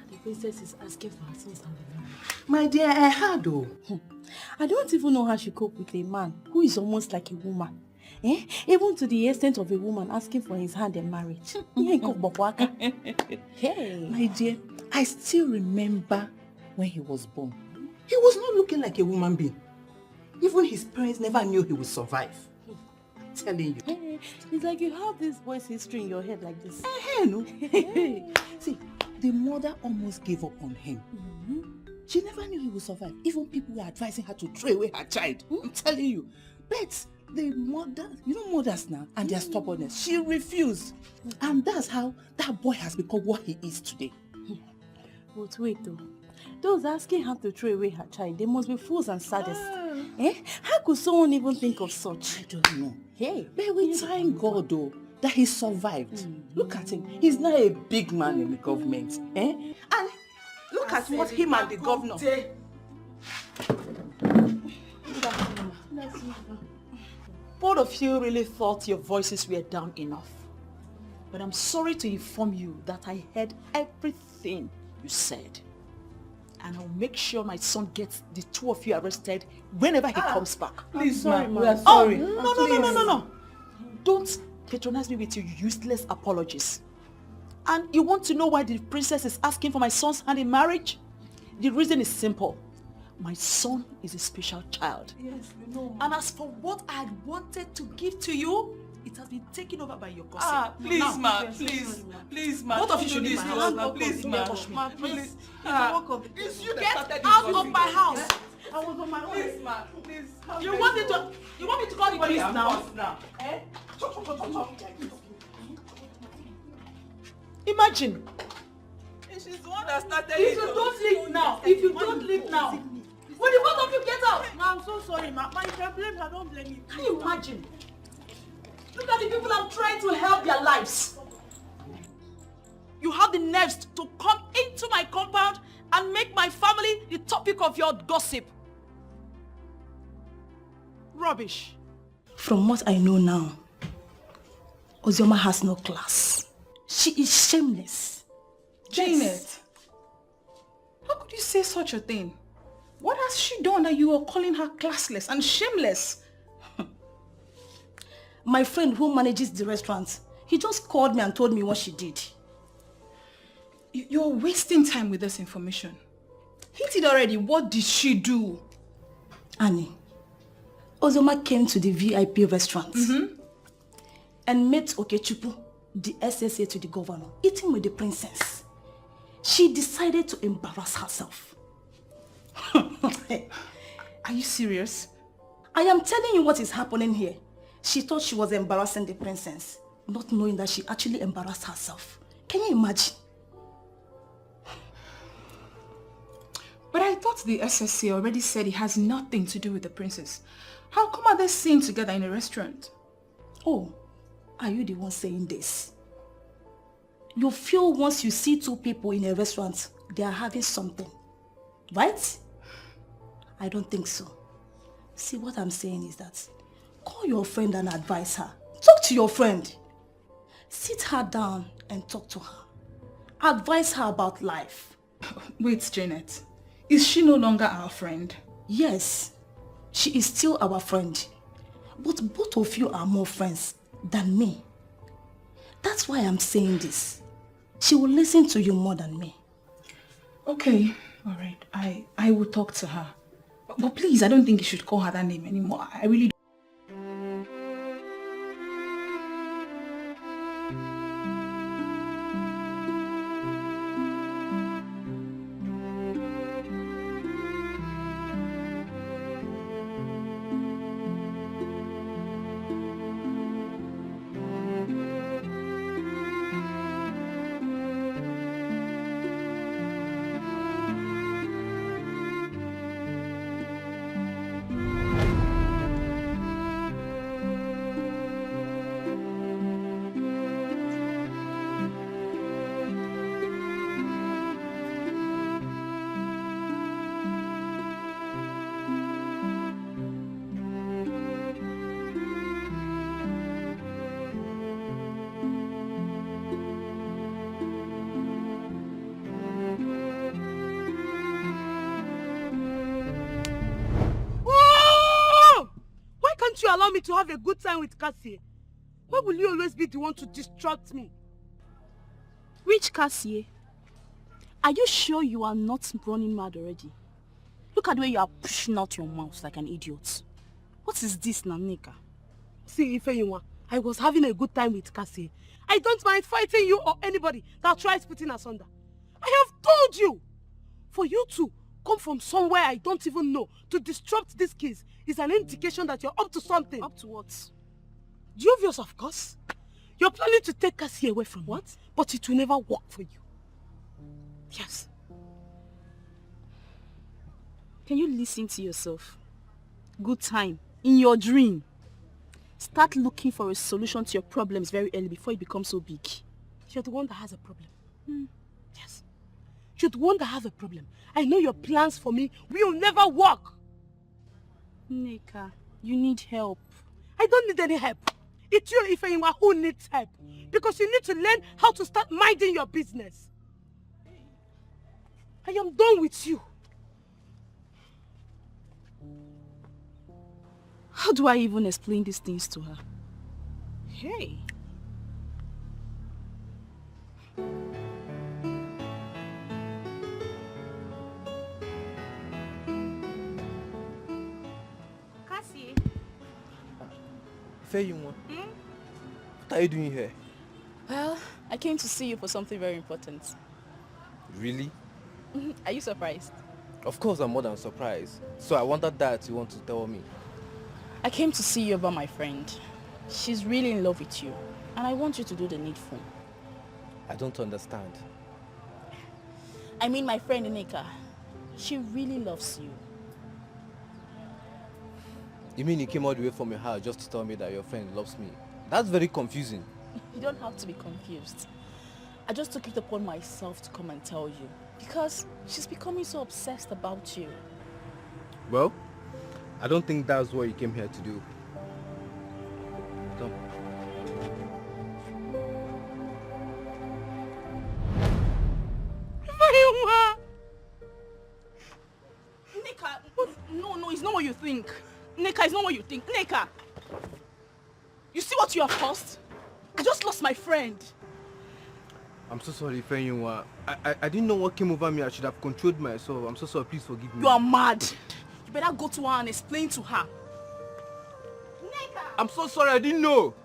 The princess is asking for her son's hand in marriage. My dear, I heard though. I don't even know how she cope with a man who is almost like a woman. Even to the extent of a woman asking for his hand in marriage. Hey. My dear, I still remember when he was born. He was not looking like a woman being. Even his parents never knew he would survive. I'm telling you. It's like you have this boy's history in your head like this. No. See, the mother almost gave up on him. She never knew he would survive. Even people were advising her to throw away her child. I'm telling you. But the mother, you know mothers now, and their stubbornness, she refused. And that's how that boy has become what he is today. But wait though. Those asking her to throw away her child, they must be fools and sadists. How could someone even think of such? I don't know. But we thank God though that he survived. Look at him. He's now a big man in the government. And look at what him and the governor. Both of you really thought your voices were down enough. But I'm sorry to inform you that I heard everything you said. And I'll make sure my son gets the two of you arrested whenever he comes back. Please, ma'am. We are sorry. No. Don't patronize me with your useless apologies. And you want to know why the princess is asking for my son's hand in marriage? The reason is simple. My son is a special child. Yes, we know. And as for what I had wanted to give to you, it has been taken over by your gossip. Please, ma. Please, ma. Both of you should leave my house. Please, ma. Please. It's You get out of my house. I was on my own. Please, ma. Please. You want me to call the police now? Imagine. She's the one that started If you don't leave now, will the both of you get out? Ma, I'm so sorry, ma. Ma, you can blame her, don't blame me. Can you imagine? Look at the people I'm trying to help their lives. You have the nerves to come into my compound and make my family the topic of your gossip. Rubbish. From what I know now, Ozioma has no class. She is shameless. Janet, how could you say such a thing? What has she done that you are calling her classless and shameless? My friend who manages the restaurant, he just called me and told me what she did. You're wasting time with this information. He State it already. What did she do? Annie, Ozoma came to the VIP restaurant and met Okechupu, the SSA to the governor, eating with the princess. She decided to embarrass herself. Are you serious? I am telling you what is happening here. She thought she was embarrassing the princess, not knowing that she actually embarrassed herself. Can you imagine? But I thought the SSC already said it has nothing to do with the princess. How come are they seen together in a restaurant? Oh, are you the one saying this? You feel once you see two people in a restaurant, they are having something, right? I don't think so. See, what I'm saying is that call your friend and advise her. Talk to your friend. Sit her down and talk to her. Advise her about life. Wait, Janet. Is she no longer our friend? Yes, she is still our friend. But both of you are more friends than me. That's why I'm saying this. She will listen to you more than me. Okay, all right. I will talk to her. But please, I don't think you should call her that name anymore. I really don't. You allow me to have a good time with Cassie? Why will you always be the one to distract me? Which Cassie? Are you sure you are not running mad already? Look at the way you are pushing out your mouth like an idiot. What is this, Nanika? See, Ifeyinwa, I was having a good time with Cassie. I don't mind fighting you or anybody that tries putting us under. I have told you! For you to come from somewhere I don't even know to disrupt this case is an indication that you're up to something. Up to what? Dubious, of course. You're planning to take Cassie away from me, but it will never work for you. Yes. Can you listen to yourself? Good time. In your dream. Start looking for a solution to your problems very early before it becomes so big. You're the one that has a problem. Yes. You're the one that has a problem. I know your plans for me will never work. Nneka, you need help. I don't need any help. It's you, Ifeyinwa, who needs help. Because you need to learn how to start minding your business. I am done with you. How do I even explain these things to her? Hey. Cassie. What are you doing here? Well, I came to see you for something very important. Really? Are you surprised? Of course I'm more than surprised. So I wondered that you want to tell me. I came to see you about my friend. She's really in love with you. And I want you to do the needful. I don't understand. I mean my friend Nneka. She really loves you. You mean you came all the way from your house just to tell me that your friend loves me? That's very confusing. You don't have to be confused. I just took it upon myself to come and tell you. Because she's becoming so obsessed about you. Well, I don't think that's what you came here to do. Come. Nneka, no, it's not what you think. Nneka, it's not what you think. Nneka! You see what you have caused? I just lost my friend. I'm so sorry, Ifeyinwa. I didn't know what came over me. I should have controlled myself. I'm so sorry. Please forgive me. You are mad. You better go to her and explain to her. I'm so sorry. I didn't know.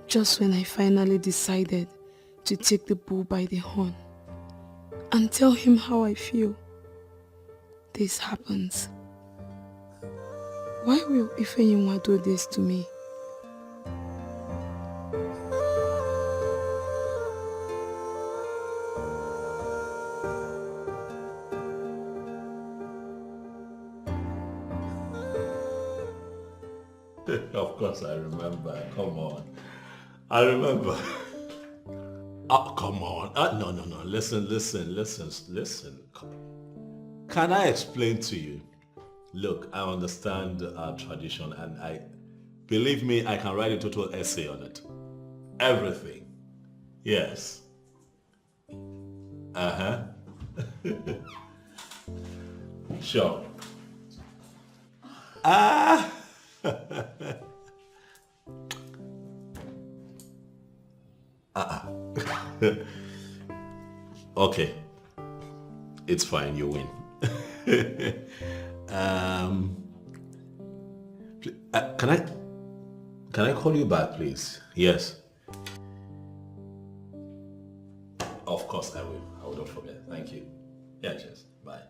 Just when I finally decided to take the bull by the horn and tell him how I feel, this happens. Why will Ifeyinwa do this to me? Of course I remember. Come on. I remember. Oh, come on. No. Listen. Can I explain to you? Look, I understand our tradition and believe me, I can write a total essay on it. Everything. Yes. Uh-huh. Sure. Okay. It's fine, you win. Can I call you back, please? Yes. Of course I will. I will not forget. Thank you. Yeah, cheers. Bye.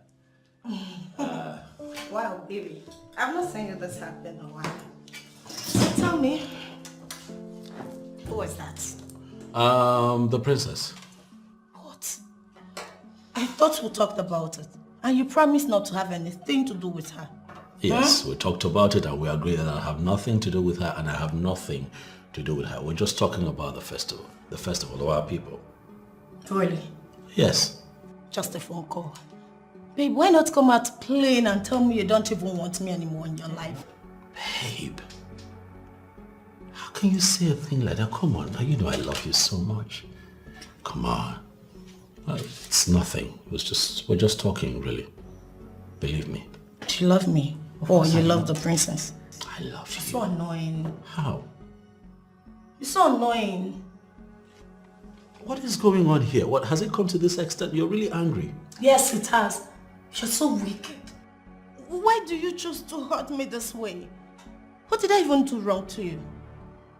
Wow, baby. I've not seen you this happen in a while. So tell me, who was that? The princess. What? I thought we talked about it. And you promised not to have anything to do with her. Yes, we talked about it and we agreed that I have nothing to do with her and I have nothing to do with her. We're just talking about the festival of our people. Really? Yes. Just a phone call. Babe, why not come out plain and tell me you don't even want me anymore in your life? Babe, how can you say a thing like that? Come on, you know I love you so much. Come on. It's nothing. We're just talking, really. Believe me. Do you love me? Or you love the princess? I love you. You're so annoying. How? You're so annoying. What is going on here? What has it come to this extent? You're really angry. Yes, it has. You're so wicked. Why do you choose to hurt me this way? What did I even do wrong to you?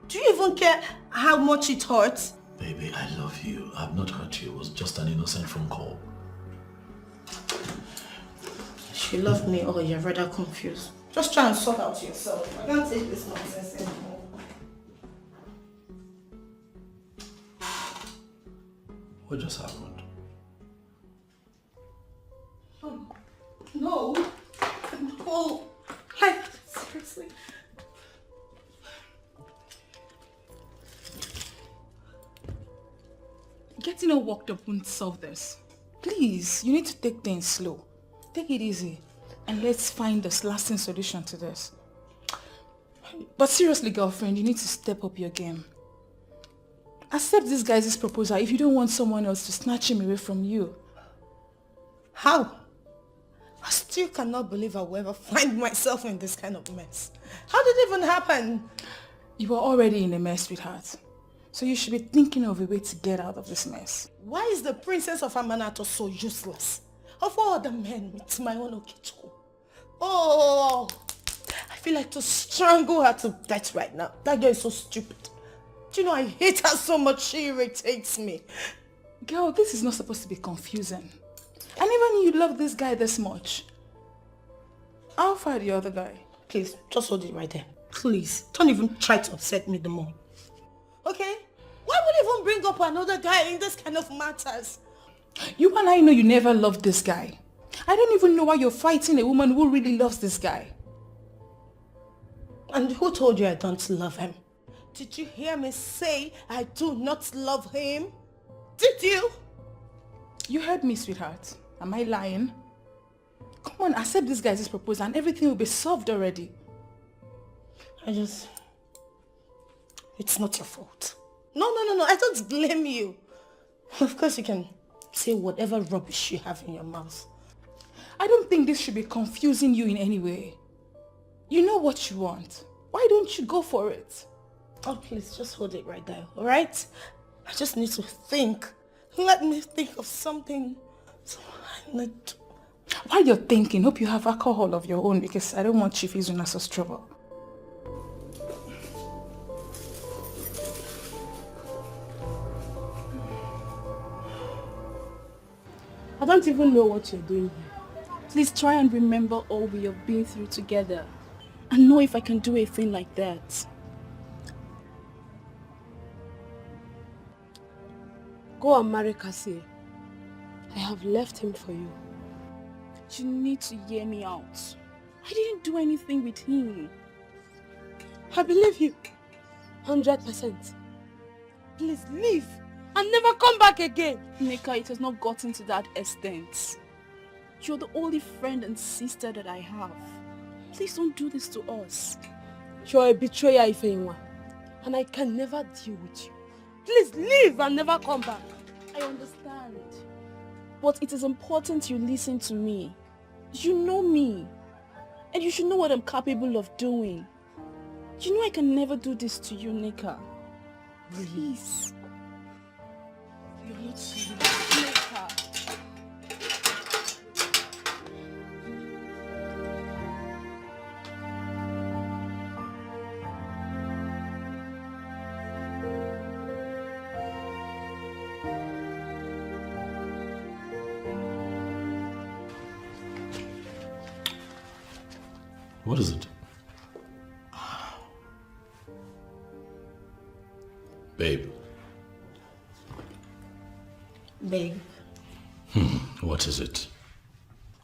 Do you even care how much it hurts? Baby, I love you. I've not hurt you. It was just an innocent phone call. If you love me or you're rather confused, just try and sort out yourself. I can't take this nonsense anymore. What just happened? No. No. Like, seriously. Getting all worked up won't solve this. Please, you need to take things slow. Take it easy. And let's find this lasting solution to this. But seriously, girlfriend, you need to step up your game. Accept this guy's proposal if you don't want someone else to snatch him away from you. How? I still cannot believe I will ever find myself in this kind of mess. How did it even happen? You were already in a mess, sweetheart. So you should be thinking of a way to get out of this mess. Why is the princess of Amanato so useless? Of all the men, it's my own Etiko. Oh, I feel like to strangle her to death right now. That girl is so stupid. Do you know I hate her so much, she irritates me. Girl, this is not supposed to be confusing. And even you love this guy this much. I'll find the other guy. Please, just hold it right there. Please, don't even try to upset me the more. Okay? Why would even bring up another guy in this kind of matters? You and I know you never loved this guy. I don't even know why you're fighting a woman who really loves this guy. And who told you I don't love him? Did you hear me say I do not love him? Did you? You heard me, sweetheart. Am I lying? Come on, accept this guy's proposal and everything will be solved already. It's not your fault. No, I don't blame you. Of course you can say whatever rubbish you have in your mouth. I don't think this should be confusing you in any way. You know what you want. Why don't you go for it? Oh, please, just hold it right there, alright? I just need to think. Let me think of something. While you're thinking, hope you have alcohol of your own because I don't want Chief using us as trouble. I don't even know what you're doing here. Please try and remember all we have been through together. And know if I can do a thing like that. Go and marry Cassie. I have left him for you. You need to hear me out. I didn't do anything with him. I believe you. 100%. Please leave and never come back again. Nika, it has not gotten to that extent. You're the only friend and sister that I have. Please don't do this to us. You're a betrayer, Ifeinwa, and I can never deal with you. Please leave and never come back. I understand. But it is important you listen to me. You know me. And you should know what I'm capable of doing. You know I can never do this to you, Nika. Please. You're not serious. Nika. What is it? Babe. Babe. What is it?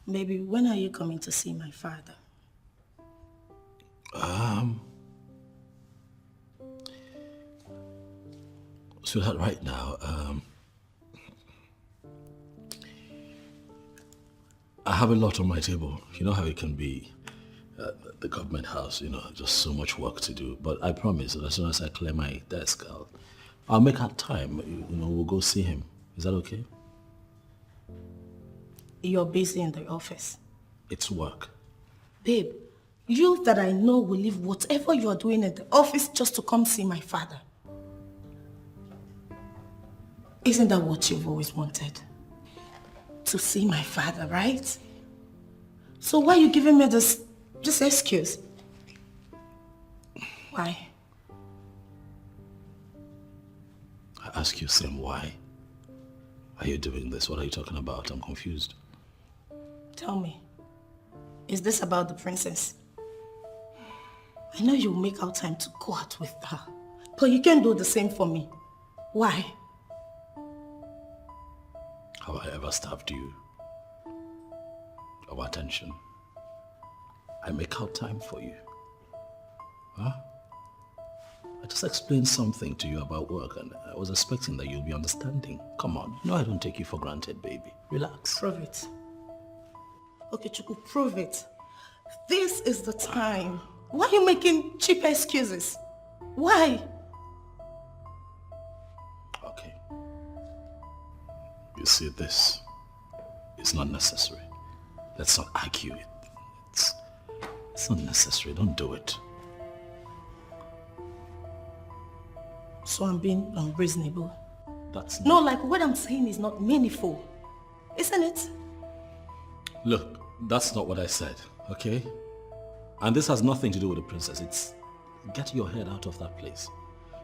Baby, when are you coming to see my father? Sweetheart, right now, I have a lot on my table. You know how it can be. The government house, just so much work to do. But I promise that as soon as I clear my desk, I'll make out time. We'll go see him. Is that okay? You're busy in the office. It's work. Babe, you that I know will leave whatever you're doing at the office just to come see my father. Isn't that what you've always wanted? To see my father, right? So why are you giving me this excuse? Why? I ask you, Sam, why are you doing this? What are you talking about? I'm confused. Tell me, is this about the princess? I know you'll make out time to go out with her, but you can't do the same for me. Why? Have I ever starved you of attention? I make out time for you. Huh? I just explained something to you about work and I was expecting that you'll be understanding. Come on, I don't take you for granted, baby. Relax. Prove it. Okay, Chuku, prove it. This is the time. Why are you making cheap excuses? Why? Okay. You see, this is not necessary. Let's not argue it. It's not necessary. Don't do it. So I'm being unreasonable. That's No, like what I'm saying is not meaningful. Isn't it? Look, that's not what I said, okay? And this has nothing to do with the princess. It's get your head out of that place.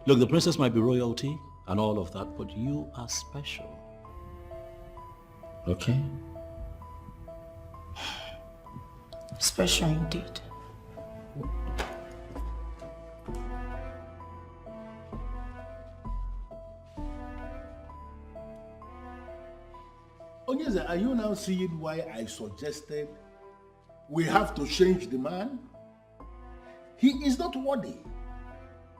Look, the princess might be royalty and all of that, but you are special. Okay? Special indeed. Onyeze, are you now seeing why I suggested we have to change the man? He is not worthy.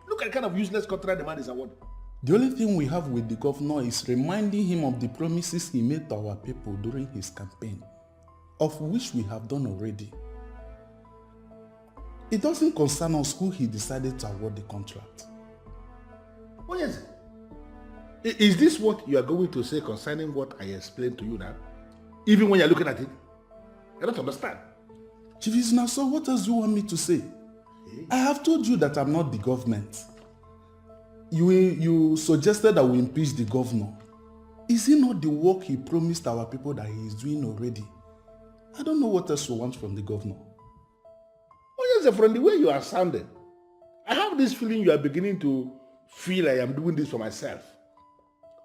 Look at the kind of useless contract the man is awarded. The only thing we have with the governor is reminding him of the promises he made to our people during his campaign, of which we have done already. It doesn't concern us who he decided to award the contract. Oh yes. Is this what you are going to say concerning what I explained to you now? Even when you're looking at it? I don't understand. Chief Isna, so what else do you want me to say? I have told you that I'm not the government. You suggested that we impeach the governor. Is it not the work he promised our people that he is doing already? I don't know what else you want from the governor. Oh yes, from the way you are sounding, I have this feeling you are beginning to feel I am doing this for myself.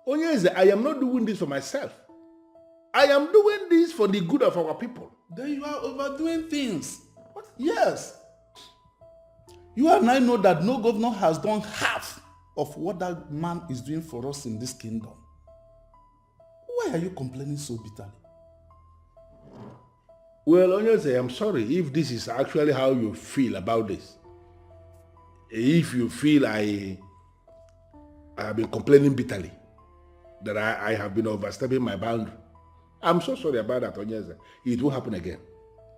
Oh yes, I am not doing this for myself. I am doing this for the good of our people. Then you are overdoing things. What? Yes. You and I know that no governor has done half of what that man is doing for us in this kingdom. Why are you complaining so bitterly? Well, Onyeze, I'm sorry if this is actually how you feel about this. If you feel I have been complaining bitterly, that I have been overstepping my boundary, I'm so sorry about that, Onyeze. It will happen again.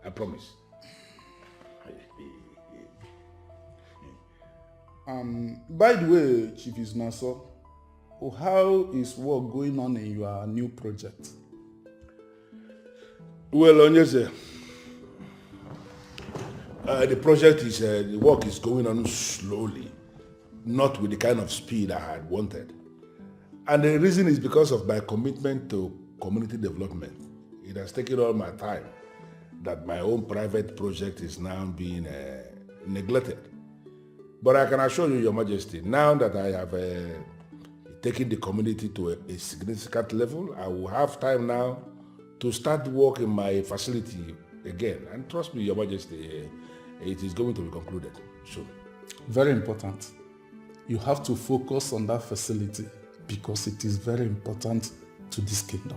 I promise. By the way, Chief Isnaso, how is work going on in your new project? Well, Onyeze, the project is, the work is going on slowly, not with the kind of speed I had wanted. And the reason is because of my commitment to community development. It has taken all my time that my own private project is now being neglected. But I can assure you, Your Majesty, now that I have taken the community to a significant level, I will have time now to start work in my facility again. And trust me, Your Majesty, it is going to be concluded soon. Very important. You have to focus on that facility because it is very important to this kingdom.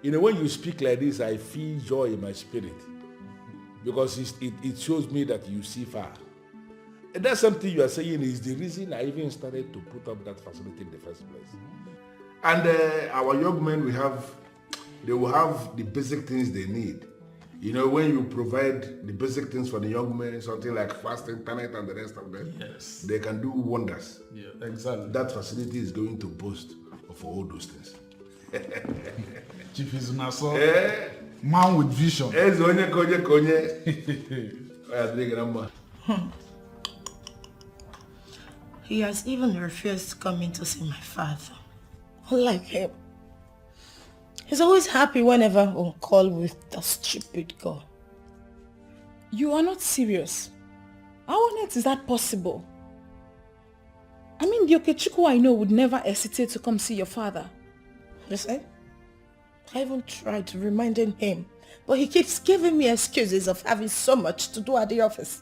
You know, when you speak like this, I feel joy in my spirit because it shows me that you see far. And that's something you are saying is the reason I even started to put up that facility in the first place. And our young men, they will have the basic things they need. You know, when you provide the basic things for the young men, something like fast internet and the rest of them, yes, they can do wonders. Yeah, exactly. That facility is going to boast of all those things. Chief Izunaso, man with vision. He has even refused to come in to see my father. Unlike him. He's always happy whenever I'm on call with the stupid girl. You are not serious. How on earth is that possible? I mean, the Okechukwu I know would never hesitate to come see your father. Listen, I even tried to remind him, but he keeps giving me excuses of having so much to do at the office.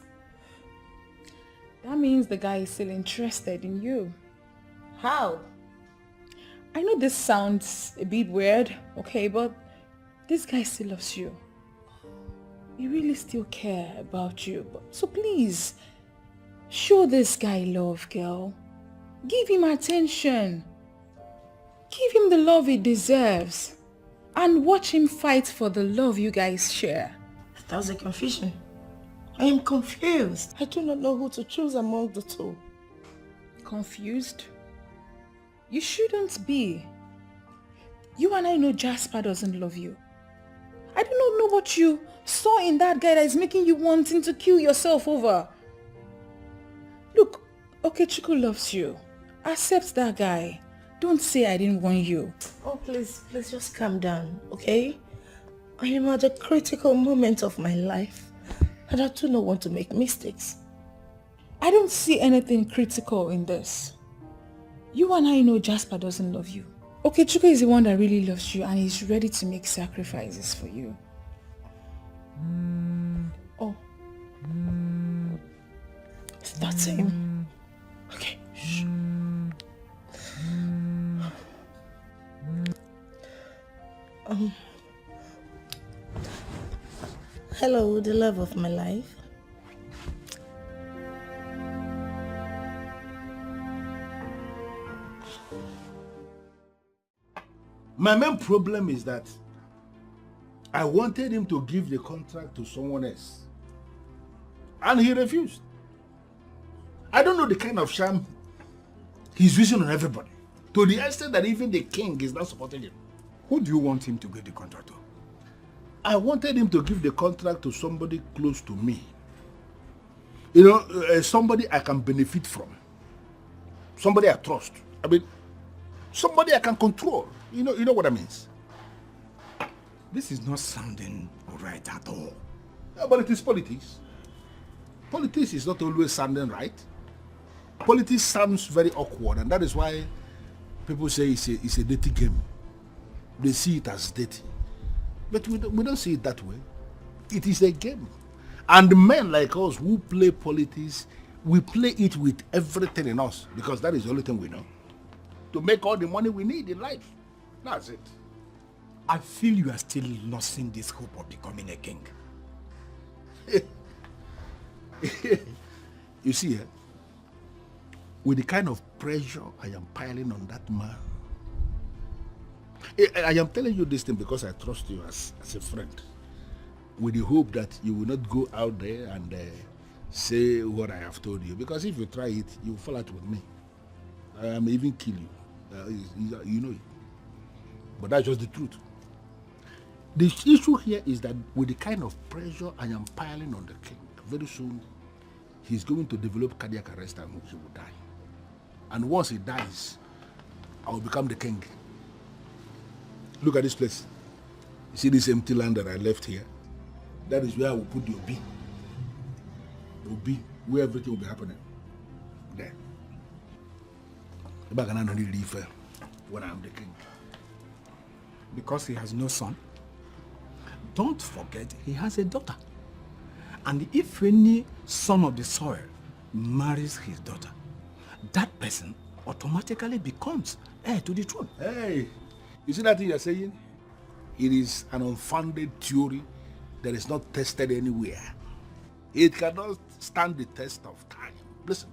That means the guy is still interested in you. How? I know this sounds a bit weird, okay, but this guy still loves you. He really still cares about you. So please, show this guy love, girl. Give him attention. Give him the love he deserves. And watch him fight for the love you guys share. That's a confusion. I am confused. I do not know who to choose among the two. Confused? You shouldn't be. You and I know Jasper doesn't love you. I do not know what you saw in that guy that is making you wanting to kill yourself over. Look, Okechukwu loves you. Accept that guy. Don't say I didn't want you. Oh, please just calm down, okay? I am at a critical moment of my life, and I do not want to make mistakes. I don't see anything critical in this. You and I know Jasper doesn't love you. Okechukwu is the one that really loves you and he's ready to make sacrifices for you. Oh. Is that him? Okay, shh. Hello, the love of my life. My main problem is that I wanted him to give the contract to someone else. And he refused. I don't know the kind of sham he's using on everybody. To the extent that even the king is not supporting him. Who do you want him to give the contract to? I wanted him to give the contract to somebody close to me. You know, somebody I can benefit from. Somebody I trust. I mean, somebody I can control. You know what I mean? This is not sounding right at all. Yeah, but it is politics. Politics is not always sounding right. Politics sounds very awkward, and that is why people say it's a dirty game. They see it as dirty. But we don't see it that way. It is a game. And men like us who play politics, we play it with everything in us, because that is the only thing we know. To make all the money we need in life. That's it. I feel you are still losing this hope of becoming a king. You see, with the kind of pressure I am piling on that man, I am telling you this thing because I trust you as a friend, with the hope that you will not go out there and say what I have told you, because if you try it, you will fall out with me. I may even kill you. You know it. But that's just the truth. The issue here is that with the kind of pressure I am piling on the king, very soon he's going to develop cardiac arrest and he will die. And once he dies, I will become the king. Look at this place. You see this empty land that I left here? That is where I will put the Obi. The Obi, where everything will be happening. There. When I'm the king. Because he has no son. Don't forget, he has a daughter. And if any son of the soil marries his daughter, that person automatically becomes heir to the throne. Hey, you see that thing you're saying? It is an unfounded theory that is not tested anywhere. It cannot stand the test of time. Listen,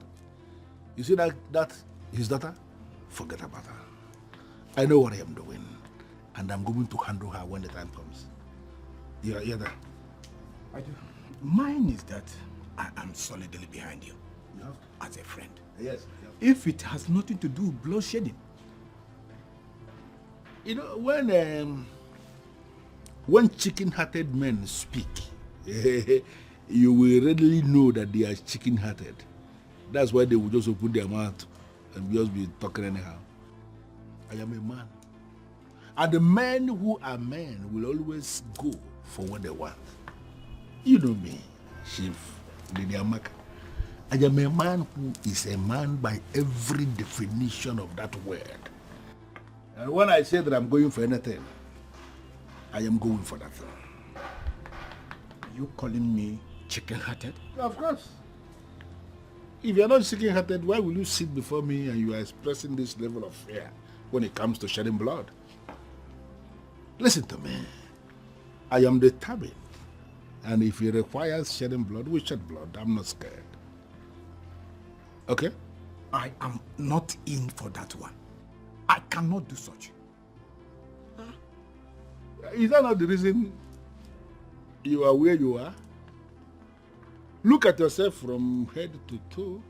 you see that his daughter? Forget about her. I know what I am doing, and I'm going to handle her when the time comes. You hear that? I do. Mine is that I am solidly behind you, as a friend. Yes. If it has nothing to do with bloodshedding. You know, when chicken-hearted men speak, you will readily know that they are chicken-hearted. That's why they will just open their mouth and just be talking anyhow. I am a man. And the men who are men will always go for what they want. You know me, Chief Lady Amaka. I am a man who is a man by every definition of that word. And when I say that I'm going for anything, I am going for that thing. You calling me chicken-hearted? Of course. If you're not chicken-hearted, why will you sit before me and you are expressing this level of fear when it comes to shedding blood? Listen to me. I am determined. And if it requires shedding blood, we shed blood. I'm not scared. Okay? I am not in for that one. I cannot do such. Is that not the reason you are where you are? Look at yourself from head to toe.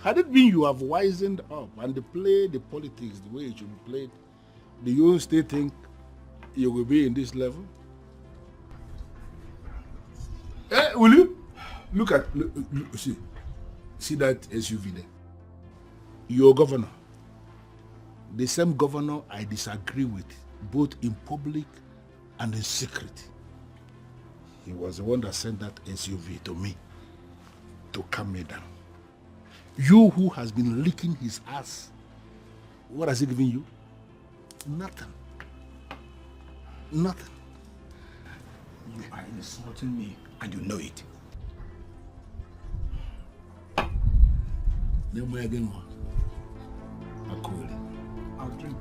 Had it been you have wisened up and play the politics the way it should be played, do you still think you will be in this level? Will you? Look, see that SUV there? Your governor. The same governor I disagree with, both in public and in secret. He was the one that sent that SUV to me to calm me down. You who has been licking his ass, what has he given you? Nothing. Nothing. You are insulting me and you know it. Then we again one. I'll drink.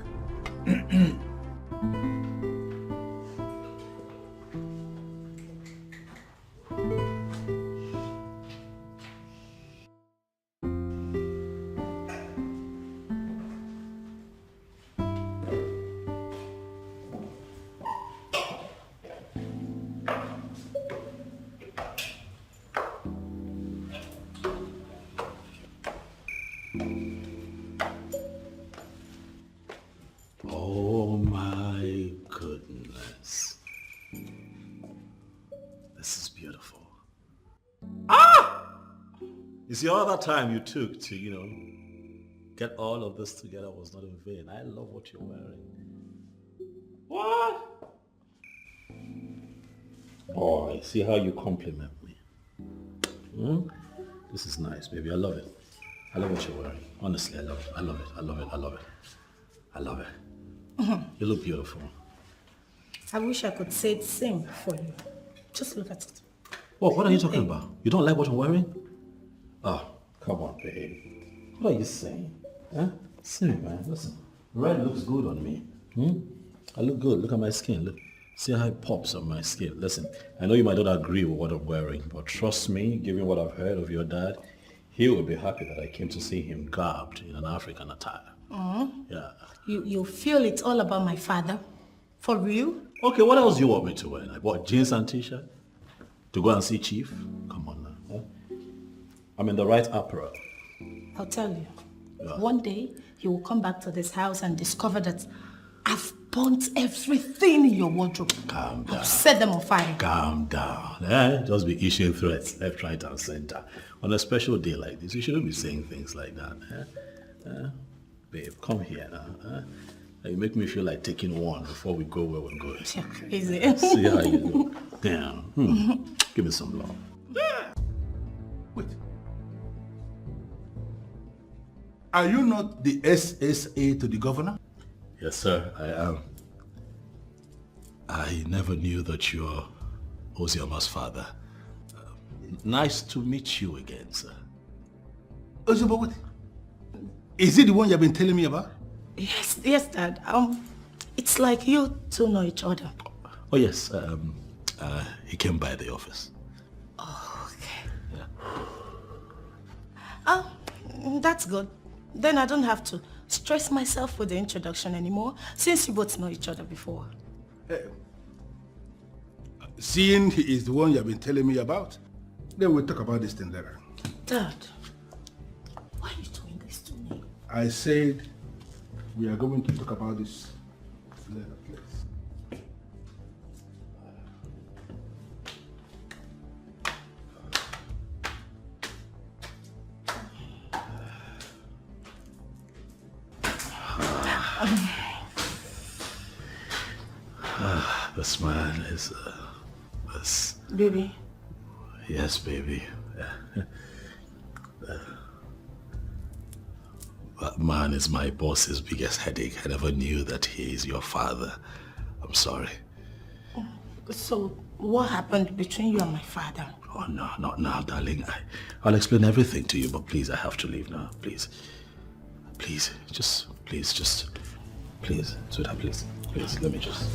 You see, all that time you took to, get all of this together was not in vain. I love what you're wearing. What? Boy, see how you compliment me. This is nice, baby. I love it. I love what you're wearing. Honestly, I love it. I love it. I love it. I love it. I love it. You look beautiful. I wish I could say the same for you. Just look at it. What are you talking about? You don't like what I'm wearing? Oh, come on, babe. What are you saying? Huh? See, man, listen. Red looks good on me. I look good. Look at my skin. Look. See how it pops on my skin. Listen, I know you might not agree with what I'm wearing, but trust me, given what I've heard of your dad, he will be happy that I came to see him garbed in an African attire. Yeah. You feel it's all about my father? For real? Okay, what else do you want me to wear? Like what, jeans and t-shirt? To go and see Chief? Come on now. Huh? I'm in the right apparel. I'll tell you. Yeah. One day, you will come back to this house and discover that I've burnt everything in your wardrobe. Calm down. I've set them on fire. Calm down. Just be issuing threats left, right, and center. On a special day like this, you shouldn't be saying things like that. Babe, come here now. You make me feel like taking one before we go where we're going. You're crazy. See how you look. Damn. Give me some love. Wait. Are you not the SSA to the governor? Yes, sir, I am. I never knew that you're Ozioma's father. Nice to meet you again, sir. Ozioba, what? Is it the one you've been telling me about? Yes, Dad. It's like you two know each other. Oh, yes. He came by the office. Oh, okay. Yeah. That's good. Then I don't have to stress myself with the introduction anymore, since you both know each other before. Seeing he is the one you've been telling me about, then we'll talk about this thing later. Dad, why are you doing this to me? I said we are going to talk about this later, please. This man is... Baby? Yes, baby. That man is my boss's biggest headache. I never knew that he is your father. I'm sorry. So, what happened between you and my father? Oh, no, not now, darling. I'll explain everything to you, but please, I have to leave now. Please. Please, sweetheart, please. Please, let me just...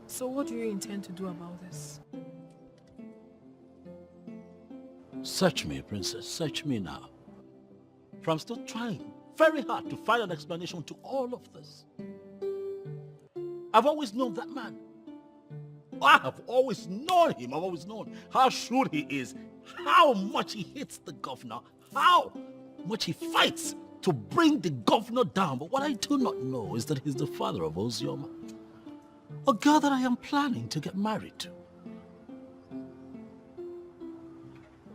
So what do you intend to do about this? Search me, princess. Search me now. For I'm still trying very hard to find an explanation to all of this. I've always known that man. I have always known him. I've always known how shrewd he is, how much he hates the governor, how much he fights to bring the governor down. But what I do not know is that he's the father of Ozioma, a girl that I am planning to get married to.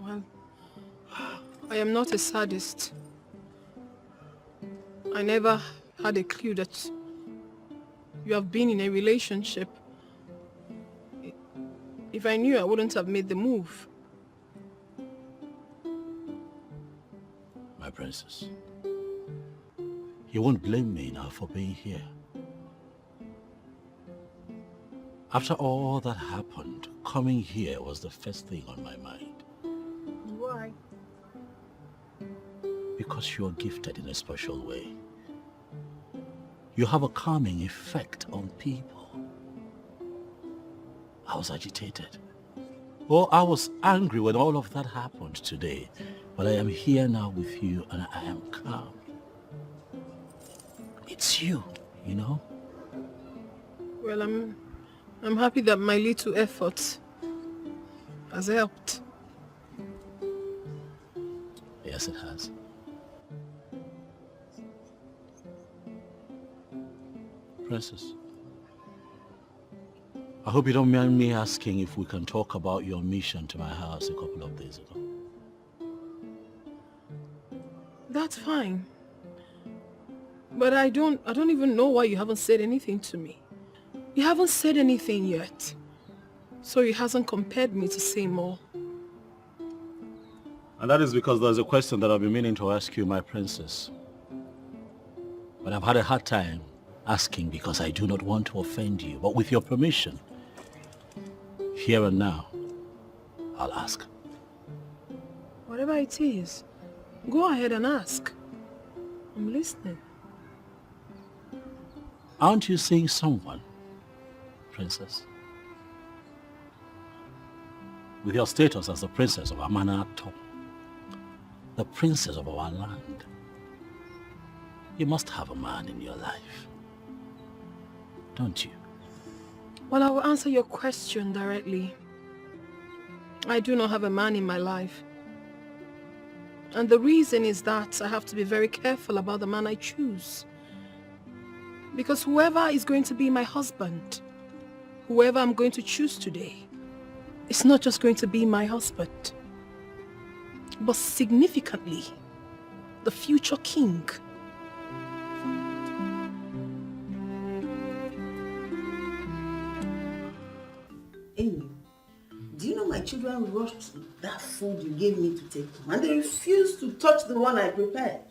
Well, I am not a sadist. I never had a clue that you have been in a relationship. If I knew, I wouldn't have made the move. My princess, you won't blame me now for being here. After all that happened, coming here was the first thing on my mind. Why? Because you're gifted in a special way. You have a calming effect on people. I was agitated. Oh, I was angry when all of that happened today. But I am here now with you and I am calm. It's you, you know? Well, I'm happy that my little effort has helped. Yes, it has. Princess, I hope you don't mind me asking if we can talk about your mission to my house a couple of days ago. That's fine. But I don't even know why you haven't said anything to me. You haven't said anything yet. So it hasn't compelled me to say more. And that is because there's a question that I've been meaning to ask you, my princess. But I've had a hard time asking because I do not want to offend you. But with your permission, here and now, I'll ask. Whatever it is, go ahead and ask. I'm listening. Aren't you seeing someone, princess? With your status as the princess of Amanato, the princess of our land, you must have a man in your life, don't you? Well, I will answer your question directly. I do not have a man in my life. And the reason is that I have to be very careful about the man I choose. Because whoever is going to be my husband, whoever I'm going to choose today, it's not just going to be my husband, but significantly, the future king. Amy, do you know my children rushed that food you gave me to take home and they refused to touch the one I prepared?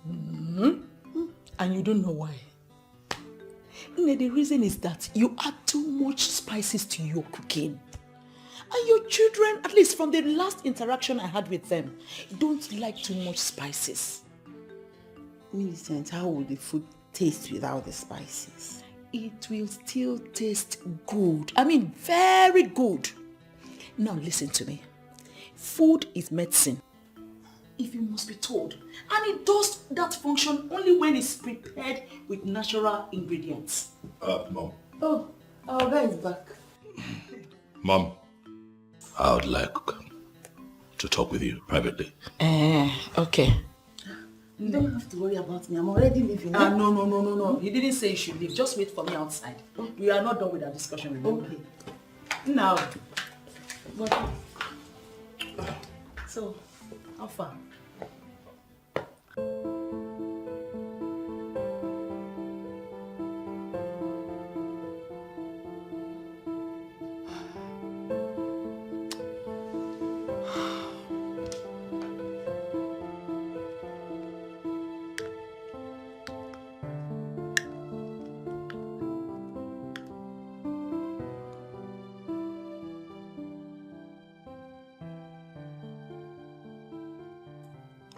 And you don't know why? No, the reason is that you add too much spices to your cooking. And your children, at least from the last interaction I had with them, don't like too much spices. Millicent, how will the food taste without the spices? It will still taste good. I mean, very good. Now listen to me. Food is medicine, if you must be told. And it does that function only when it's prepared with natural ingredients. Mom. Oh, our guy is back. Mom, I would like to talk with you privately. Okay. You don't have to worry about me. I'm already leaving. No. He didn't say you should leave. Just wait for me outside. We are not done with our discussion, remember? Okay. Now. But, so, how far?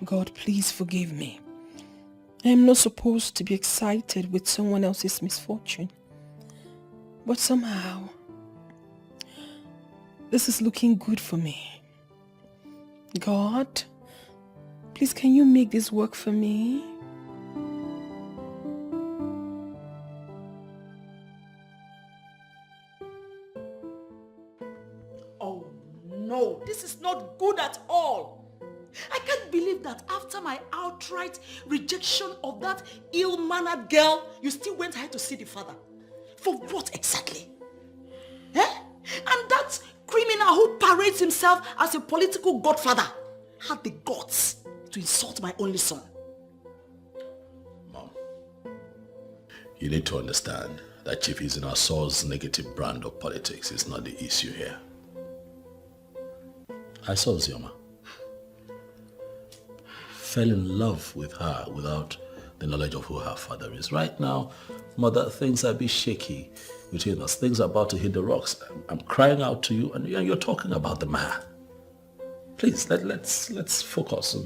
God, please forgive me. I am not supposed to be excited with someone else's misfortune. But somehow, this is looking good for me. God, please can you make this work for me? Oh no, this is not good at all. I can't believe that after my outright rejection of that ill-mannered girl, you still went ahead to see the father. For what exactly? And that criminal who parades himself as a political godfather had the guts to insult my only son. Mom, you need to understand that Chief Izinaso's negative brand of politics is not the issue here. I saw Zioma. Fell in love with her without the knowledge of who her father is. Right now, Mother, things are a bit shaky between us. Things are about to hit the rocks. I'm crying out to you and you're talking about the man. Please, let's focus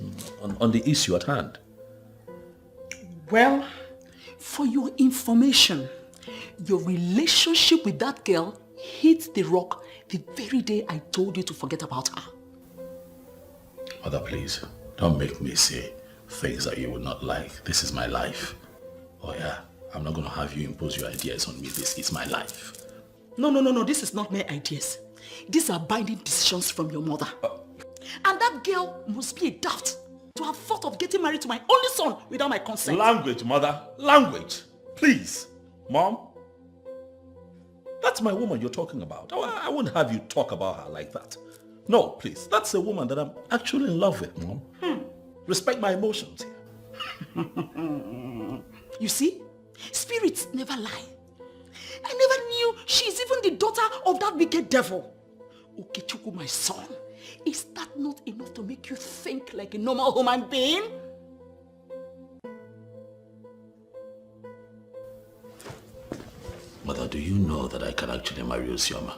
on the issue at hand. Well, for your information, your relationship with that girl hit the rock the very day I told you to forget about her. Mother, please. Don't make me say things that you would not like. This is my life. Oh yeah, I'm not going to have you impose your ideas on me. This is my life. No. This is not mere ideas. These are binding decisions from your mother. And that girl must be a daft to have thought of getting married to my only son without my consent. Language, Mother. Language. Please. Mom. That's my woman you're talking about. I wouldn't have you talk about her like that. No, please. That's a woman that I'm actually in love with, Mom. Respect my emotions. You see, spirits never lie. I never knew she's even the daughter of that wicked devil. Okechukwu, my son, is that not enough to make you think like a normal human being? Mother, do you know that I can actually marry Osioma?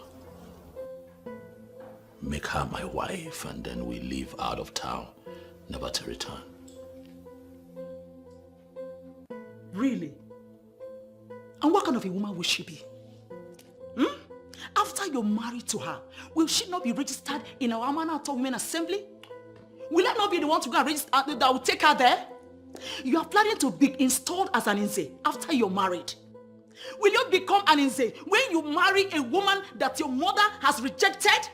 Make her my wife and then we leave out of town, never to return. Really? And what kind of a woman will she be? After you're married to her, will she not be registered in our Amanatọ Women Assembly? Will I not be the one to go and register that will take her there? You are planning to be installed as an Nze after you're married. Will you become an Nze when you marry a woman that your mother has rejected?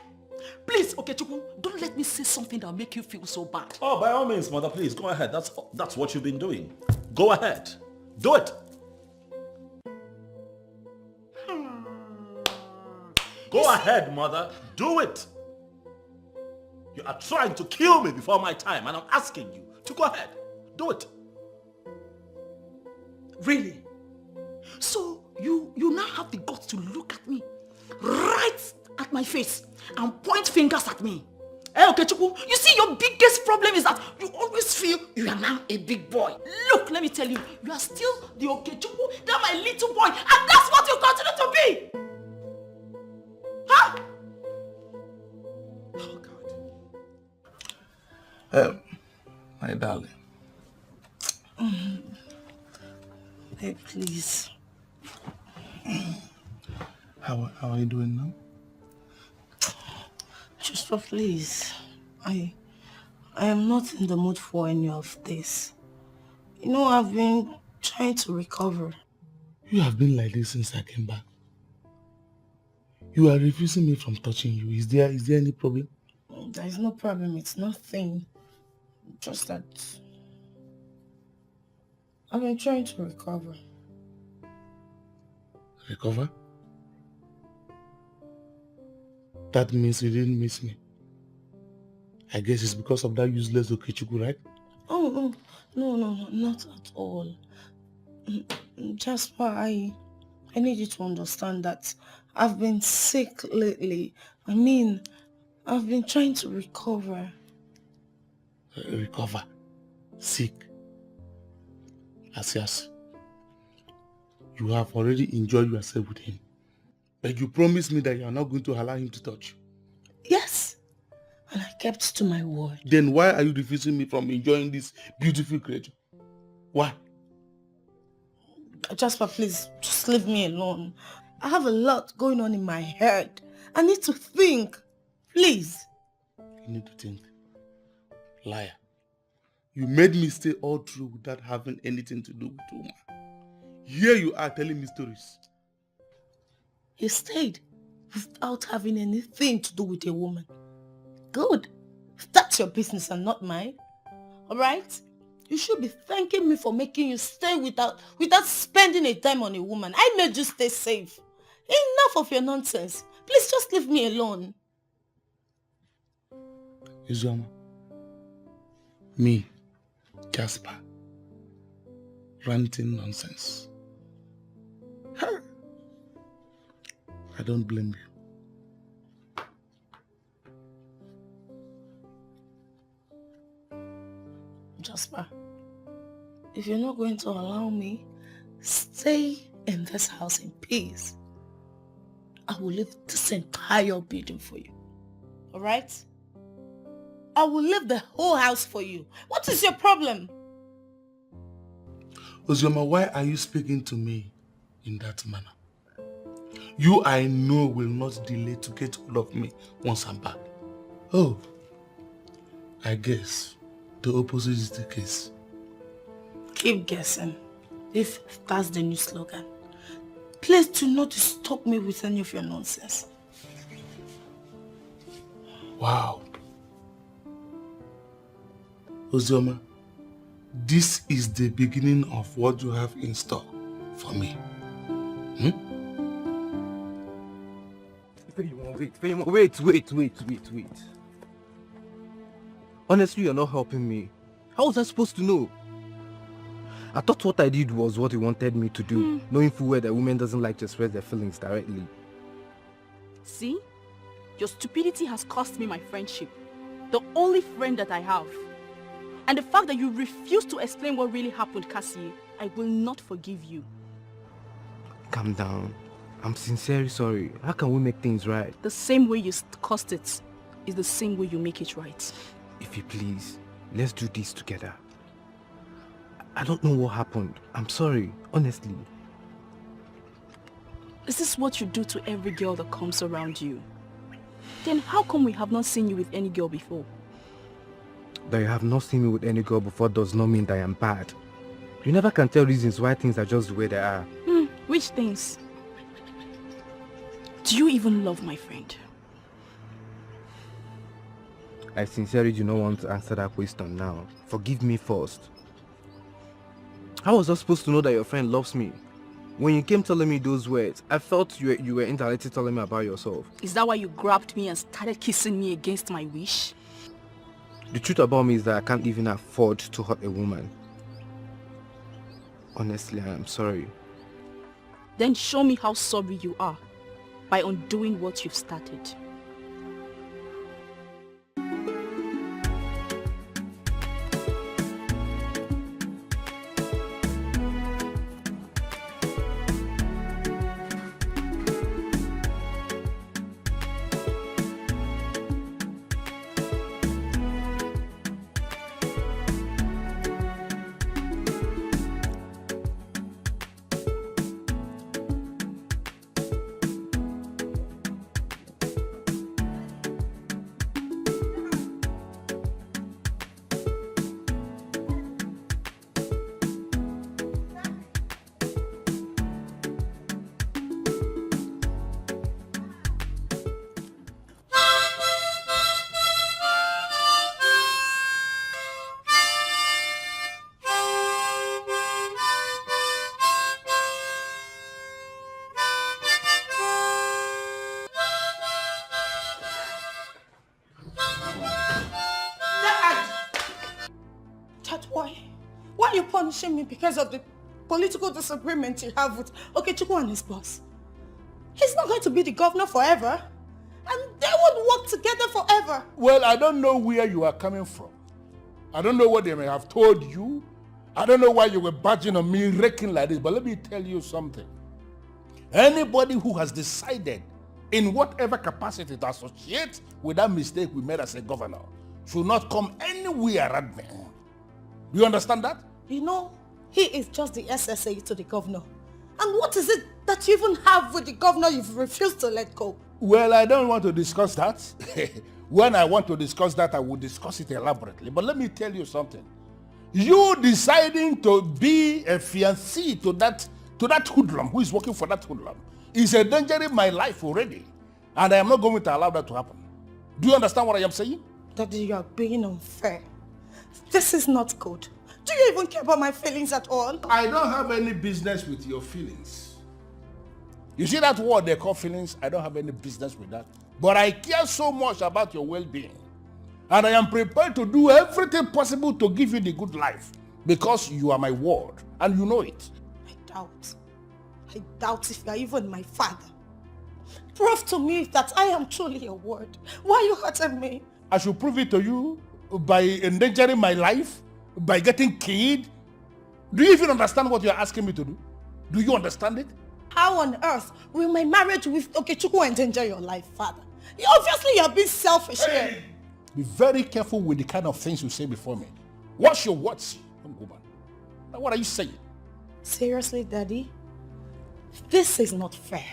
Please, Okechukwu, don't let me say something that will make you feel so bad. Oh, by all means, Mother, please, go ahead. That's what you've been doing. Go ahead. Do it. Go ahead, Mother. Do it. You are trying to kill me before my time, and I'm asking you to go ahead. Do it. Really? So you now have the guts to look at me, right at my face, and point fingers at me. Hey, Okechukwu, you see your biggest problem is that you always feel you are now a big boy. Look, let me tell you, you are still the Okechukwu, that my little boy, and that's what you continue to be. Huh? Oh, God. My darling. Babe, please. How are you doing now? Just please. I am not in the mood for any of this. You know, I've been trying to recover. You have been like this since I came back. You are refusing me from touching you. Is there any problem? There is no problem. It's nothing. Just that I've been trying to recover. Recover? That means you didn't miss me. I guess it's because of that useless Okechukwu, right? Oh, no, not at all. Jasper, I need you to understand that I've been sick lately. I mean, I've been trying to recover. Recover? Sick? Asias, you have already enjoyed yourself with him. But you promised me that you are not going to allow him to touch you. Yes, and I kept to my word. Then why are you refusing me from enjoying this beautiful creature? Why? Jasper, please, just leave me alone. I have a lot going on in my head. I need to think. Please. You need to think. Liar. You made me stay all through without having anything to do with woman. Here you are telling me stories. You stayed without having anything to do with a woman. Good. That's your business and not mine. Alright? You should be thanking me for making you stay without spending a time on a woman. I made you stay safe. Enough of your nonsense. Please just leave me alone. Uzoma. Me, Jasper. Ranting nonsense. I don't blame you. Jasper, if you're not going to allow me stay in this house in peace, I will leave this entire building for you. Alright? I will leave the whole house for you. What is your problem? Uzoma, why are you speaking to me in that manner? You, I know, will not delay to get hold of me once I'm back. Oh, I guess the opposite is the case. Keep guessing, if that's the new slogan. Please do not disturb me with any of your nonsense. Wow. Uzoma, this is the beginning of what you have in store for me. Wait. Honestly, you're not helping me. How was I supposed to know? I thought what I did was what you wanted me to do, knowing full well that women doesn't like to express their feelings directly. See? Your stupidity has cost me my friendship. The only friend that I have. And the fact that you refuse to explain what really happened, Cassie, I will not forgive you. Calm down. I'm sincerely sorry. How can we make things right? The same way you caused it is the same way you make it right. If you please, let's do this together. I don't know what happened. I'm sorry, honestly. Is this what you do to every girl that comes around you? Then how come we have not seen you with any girl before? That you have not seen me with any girl before does not mean that I am bad. You never can tell reasons why things are just the way they are. Which things? Do you even love my friend? I sincerely do not want to answer that question now. Forgive me first. How was I supposed to know that your friend loves me? When you came telling me those words, I felt you were indirectly telling me about yourself. Is that why you grabbed me and started kissing me against my wish? The truth about me is that I can't even afford to hurt a woman. Honestly, I am sorry. Then show me how sorry you are by undoing what you've started. Why are you punishing me because of the political disagreement you have with Okechukwu and his boss? He's not going to be the governor forever. And they would work together forever. Well, I don't know where you are coming from. I don't know what they may have told you. I don't know why you were badging on me, raking like this. But let me tell you something. Anybody who has decided in whatever capacity to associate with that mistake we made as a governor should not come anywhere around me. Do you understand that? You know, he is just the SSA to the governor. And what is it that you even have with the governor you've refused to let go? Well, I don't want to discuss that. When I want to discuss that, I will discuss it elaborately. But let me tell you something. You deciding to be a fiancé to that hoodlum who is working for that hoodlum is a danger in my life already. And I am not going to allow that to happen. Do you understand what I am saying? Daddy, you are being unfair. This is not good. Do you even care about my feelings at all? I don't have any business with your feelings. You see that word they call feelings? I don't have any business with that. But I care so much about your well-being. And I am prepared to do everything possible to give you the good life. Because you are my word. And you know it. I doubt if you are even my father. Prove to me that I am truly your word. Why are you hurting me? I should prove it to you by endangering my life, by getting killed. Do you even understand what you are asking me to do? Do you understand it? How on earth will my marriage with Okechukwu endanger your life, Father? Obviously, you're being selfish here. Be very careful with the kind of things you say before me. Watch your words. Now, what are you saying? Seriously, Daddy? This is not fair.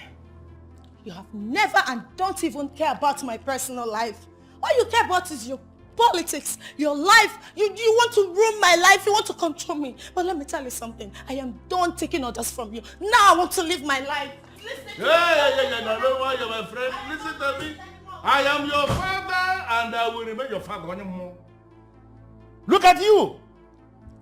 You have never and don't even care about my personal life. All you care about is your politics, your life. You want to ruin my life. You want to control me. But let me tell you something. I am done taking orders from you. Now I want to live my life. Listen. No, don't worry, my friend. Listen to me. I am your father and I will remain your father. Look at you.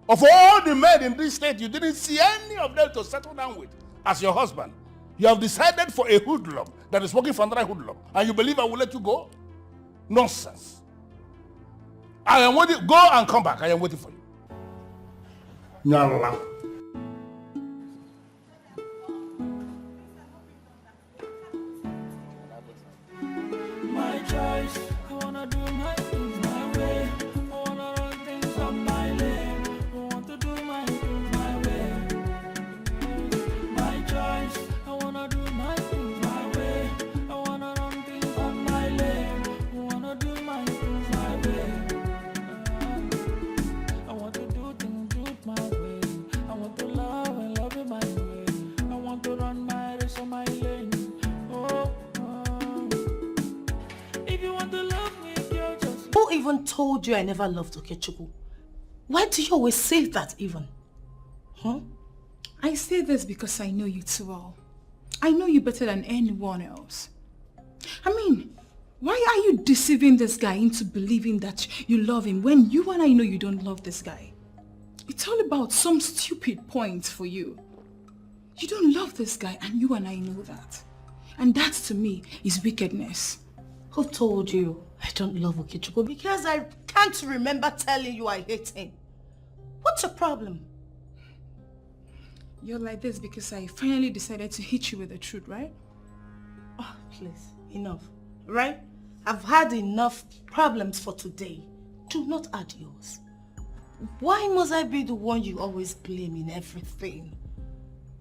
Of all the men in this state, you didn't see any of them to settle down with as your husband. You have decided for a hoodlum that is working for another hoodlum, and you believe I will let you go? Nonsense. I am waiting. Go and come back. I am waiting for you. Nyala. My choice. I wanna do my things my way. I wanna run things up my lane. I want to do my things my way. My choice. I wanna do my things my way. I wanna run things up my lane. I wanna do my things my way. I want to do things my way. I want to love and love it my way. I want to run my race on my lane. Oh. If you want to love me, girl, just... Who even told you I never loved Okechukwu? Why do you always say that even? Huh? I say this because I know you too well. I know you better than anyone else. I mean, why are you deceiving this guy into believing that you love him when you and I know you don't love this guy? It's all about some stupid point for you. You don't love this guy and you and I know that. And that to me is wickedness. Who told you I don't love Okechukwu? Because I can't remember telling you I hate him. What's your problem? You're like this because I finally decided to hit you with the truth, right? Oh, please, enough, right? I've had enough problems for today. Do not add yours. Why must I be the one you always blame in everything?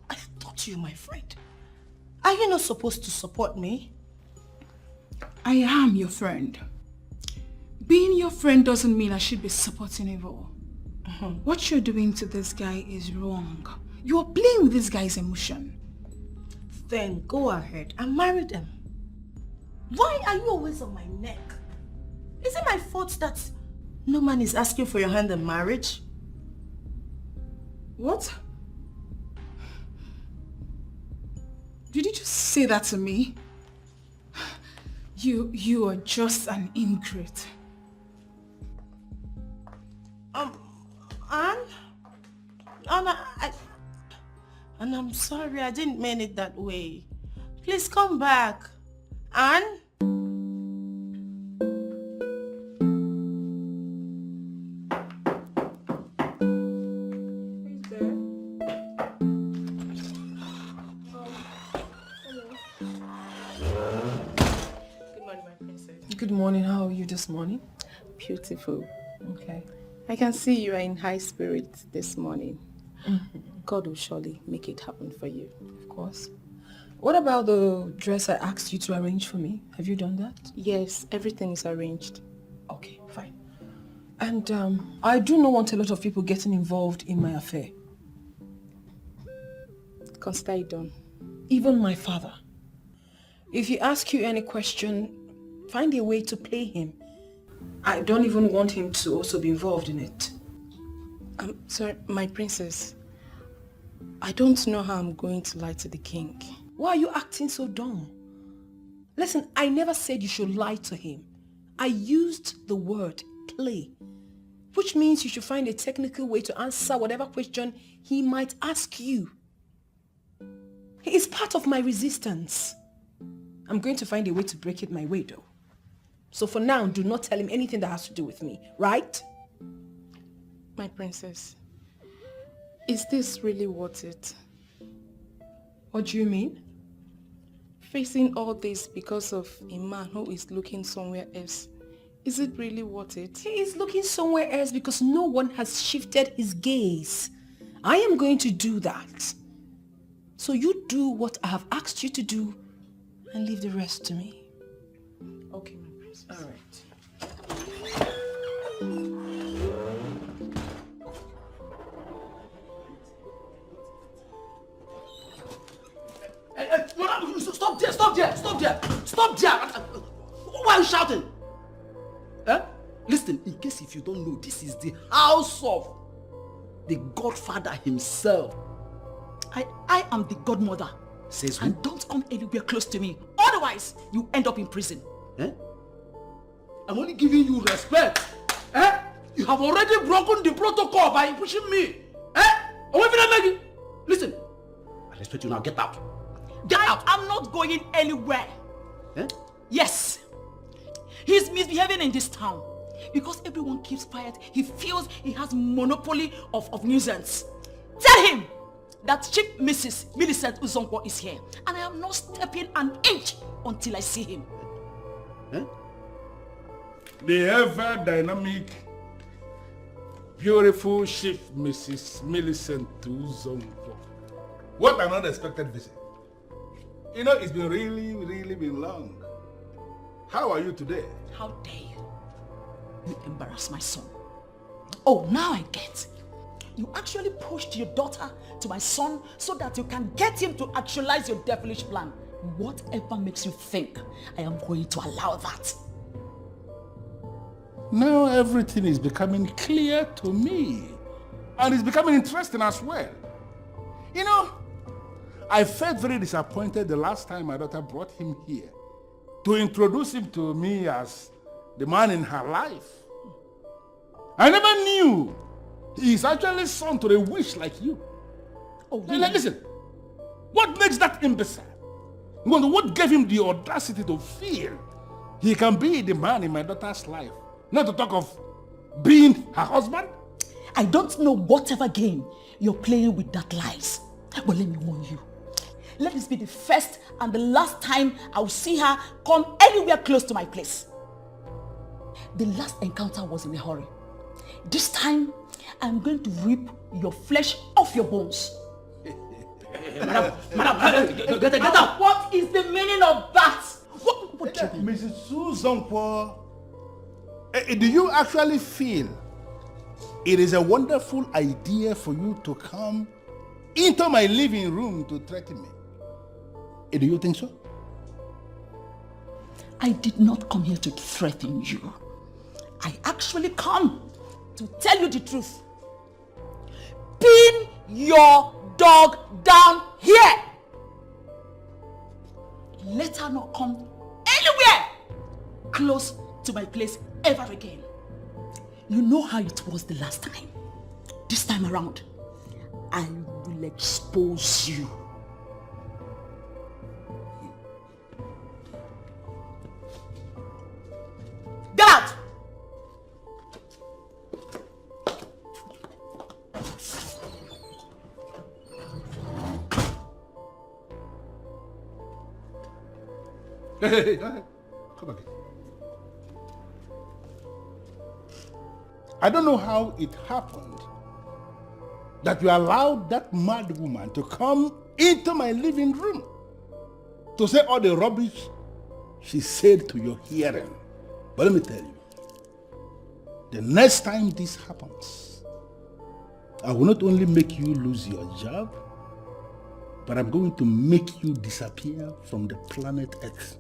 I thought you, my friend. Are you not supposed to support me? I am your friend. Being your friend doesn't mean I should be supporting evil. What you're doing to this guy is wrong. You are playing with this guy's emotion. Then go ahead and marry them. Why are you always on my neck? Is it my fault that no man is asking for your hand in marriage? What? Did you just say that to me? You are just an ingrate. Anne, I'm sorry, I didn't mean it that way. Please come back. Anne? Good morning. How are you this morning? Beautiful. Okay. I can see you are in high spirits this morning. God will surely make it happen for you. Of course. What about the dress I asked you to arrange for me? Have you done that? Yes, everything is arranged. Okay, fine. And I do not want a lot of people getting involved in my affair. Consider it done. Even my father. If he asks you any question, find a way to play him. I don't even want him to also be involved in it. Sorry, my princess. I don't know how I'm going to lie to the king. Why are you acting so dumb? Listen, I never said you should lie to him. I used the word play, which means you should find a technical way to answer whatever question he might ask you. He is part of my resistance. I'm going to find a way to break it my way though. So for now, do not tell him anything that has to do with me, right? My princess, is this really worth it? What do you mean? Facing all this because of a man who is looking somewhere else. Is it really worth it? He is looking somewhere else because no one has shifted his gaze. I am going to do that. So you do what I have asked you to do and leave the rest to me. Okay, my princess. All right. Stop there! Stop there! Stop there! Stop there! Why are you shouting? Listen, in case if you don't know, this is the house of the Godfather himself. I am the godmother. Says who? And don't come anywhere close to me. Otherwise, you end up in prison. I'm only giving you respect. You have already broken the protocol by pushing me. Listen, I respect you now. Get out. Get out! I'm not going anywhere. Eh? Yes. He's misbehaving in this town. Because everyone keeps quiet, he feels he has monopoly of nuisance. Tell him that Chief Mrs. Millicent Uzonkwo is here. And I am not stepping an inch until I see him. Eh? The ever-dynamic, beautiful Chief Mrs. Millicent Uzonkwo. What an unexpected visit. You know, it's been really been long. How are you today? How dare you? You embarrass my son. Oh, now I get. You actually pushed your daughter to my son so that you can get him to actualize your devilish plan. Whatever makes you think I am going to allow that. Now everything is becoming clear to me. And it's becoming interesting as well. You know, I felt very disappointed the last time my daughter brought him here to introduce him to me as the man in her life. I never knew he's actually son to a witch like you. Oh, really? Listen, what makes that imbecile? What gave him the audacity to feel he can be the man in my daughter's life? Not to talk of being her husband? I don't know whatever game you're playing with that lies. But let me warn you. Let this be the first and the last time I'll see her come anywhere close to my place. The last encounter was in a hurry. This time, I'm going to rip your flesh off your bones. Madam, get out! What is the meaning of that? What Mrs. Uzonkwo, do you actually feel it is a wonderful idea for you to come into my living room to threaten me? Do you think so? I did not come here to threaten you. I actually come to tell you the truth. Pin your dog down here. Let her not come anywhere close to my place ever again. You know how it was the last time. This time around, I will expose you. Get out! Hey, come again. I don't know how it happened that you allowed that mad woman to come into my living room to say all the rubbish she said to your hearing. But let me tell you, the next time this happens, I will not only make you lose your job, but I'm going to make you disappear from the planet Earth.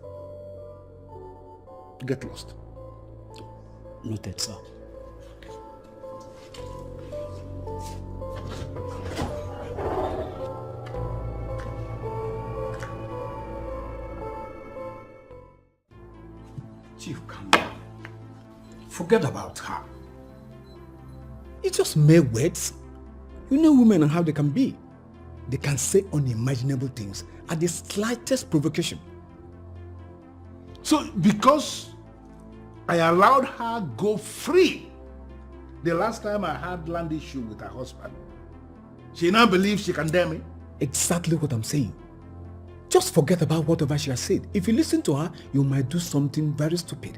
Get lost. Noted, sir. Chief, calm down. Forget about her. It's just mere words. You know women and how they can be. They can say unimaginable things at the slightest provocation. So because I allowed her go free the last time I had land issue with her husband, she now believes she can dare me? Exactly what I'm saying. Just forget about whatever she has said. If you listen to her, you might do something very stupid.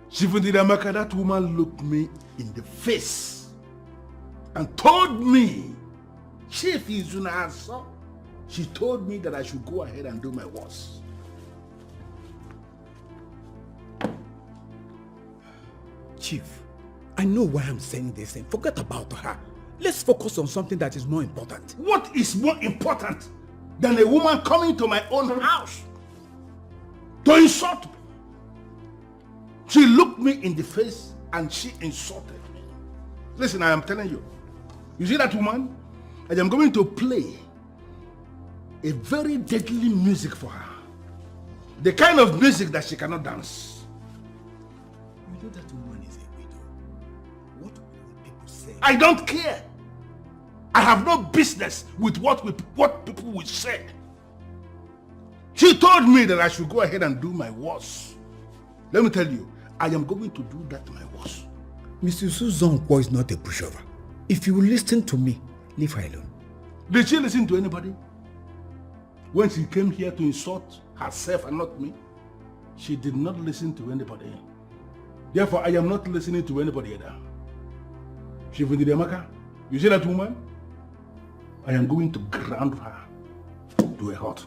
Shivundidamaka, that woman looked me in the face and told me, Chief Izunasa, she told me that I should go ahead and do my worst. Chief, I know why I'm saying this and forget about her. Let's focus on something that is more important. What is more important than a woman coming to my own house to insult me? She looked me in the face and she insulted me. Listen, I am telling you. You see that woman? I am going to play a very deadly music for her. The kind of music that she cannot dance. You know that woman is a widow. What will people say? I don't care. I have no business with what people will say. She told me that I should go ahead and do my worst. Let me tell you, I am going to do that my worst. Mr. Suzonkwo is not a pushover. If you will listen to me, leave her alone. Did she listen to anybody? When she came here to insult herself and not me, she did not listen to anybody. Therefore, I am not listening to anybody either. Chief Ndidemaka, you see that woman? I am going to ground her to a halt.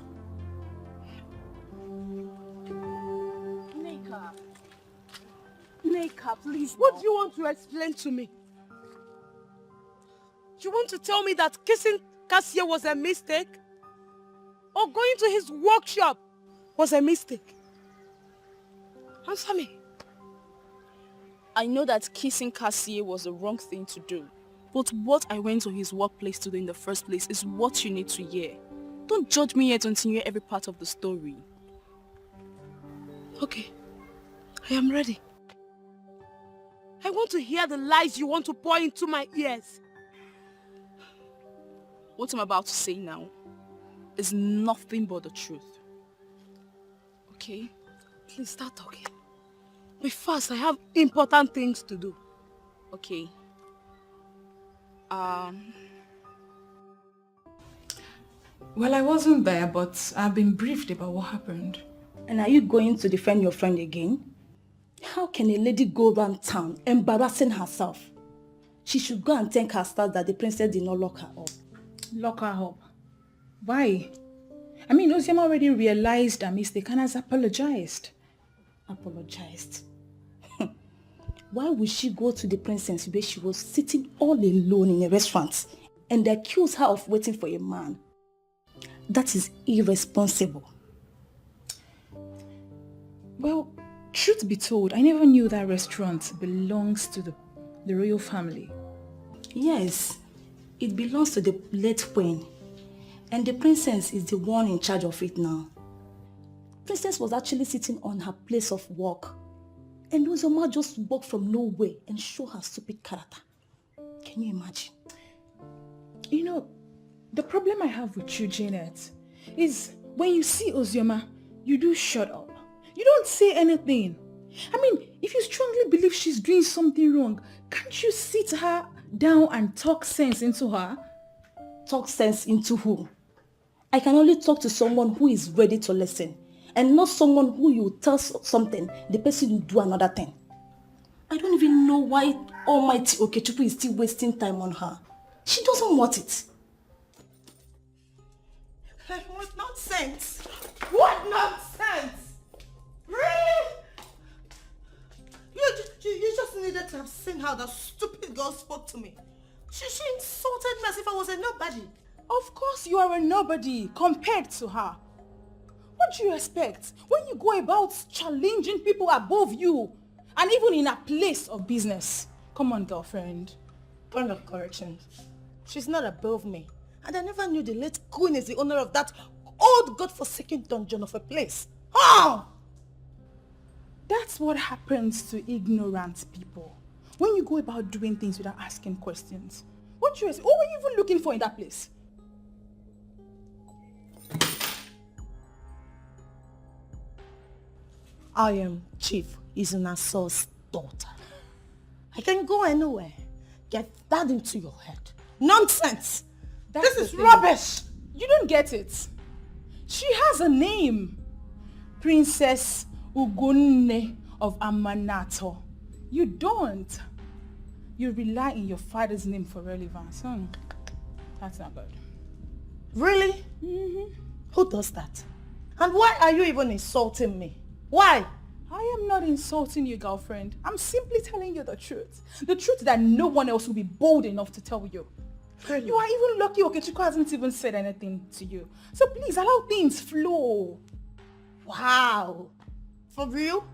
Neka, please. What do you want to explain to me? You want to tell me that kissing Cassia was a mistake? Or going to his workshop was a mistake? Answer me. I know that kissing Cassie was the wrong thing to do. But what I went to his workplace to do in the first place is what you need to hear. Don't judge me yet until you hear every part of the story. Okay. I am ready. I want to hear the lies you want to pour into my ears. What I'm about to say now is nothing but the truth. Okay? Please start talking. Be fast, I have important things to do. Okay. Well, I wasn't there, but I've been briefed about what happened. And are you going to defend your friend again? How can a lady go around town embarrassing herself? She should go and thank her stars that the princess did not lock her up. Lock her up? Why? I mean, Ozioma already realized her mistake and has apologized. Apologized? Why would she go to the princess where she was sitting all alone in a restaurant and accuse her of waiting for a man? That is irresponsible. Well, truth be told, I never knew that restaurant belongs to the royal family. Yes, it belongs to the late queen. And the princess is the one in charge of it now. Princess was actually sitting on her place of work. And Ozioma just walked from nowhere and showed her stupid character. Can you imagine? You know, the problem I have with you, Janet, is when you see Ozioma, you do shut up. You don't say anything. I mean, if you strongly believe she's doing something wrong, can't you sit her down and talk sense into her? Talk sense into who? I can only talk to someone who is ready to listen. And not someone who you tell something, the person will do another thing. I don't even know why Almighty Okechukwu is still wasting time on her. She doesn't want it. What nonsense! What nonsense! Really? You just needed to have seen how that stupid girl spoke to me. She insulted me as if I was a nobody. Of course you are a nobody compared to her. What do you expect when you go about challenging people above you and even in a place of business? Come on, girlfriend. Point of correction. She's not above me. And I never knew the late queen is the owner of that old godforsaken dungeon of a place. Oh! That's what happens to ignorant people. When you go about doing things without asking questions. What were you even looking for in that place? I am Chief Izunaso's daughter. I can go anywhere. Get that into your head. Nonsense! This is rubbish! You don't get it. She has a name. Princess Ugunne of Amanato. You don't. You rely on your father's name for relevance. That's not good. Really? Mm-hmm. Who does that? And why are you even insulting me? Why? I am not insulting you, girlfriend. I'm simply telling you the truth. The truth that no one else will be bold enough to tell you. Really? You are even lucky Okechukwu hasn't even said anything to you. So please allow things flow. Wow. For real?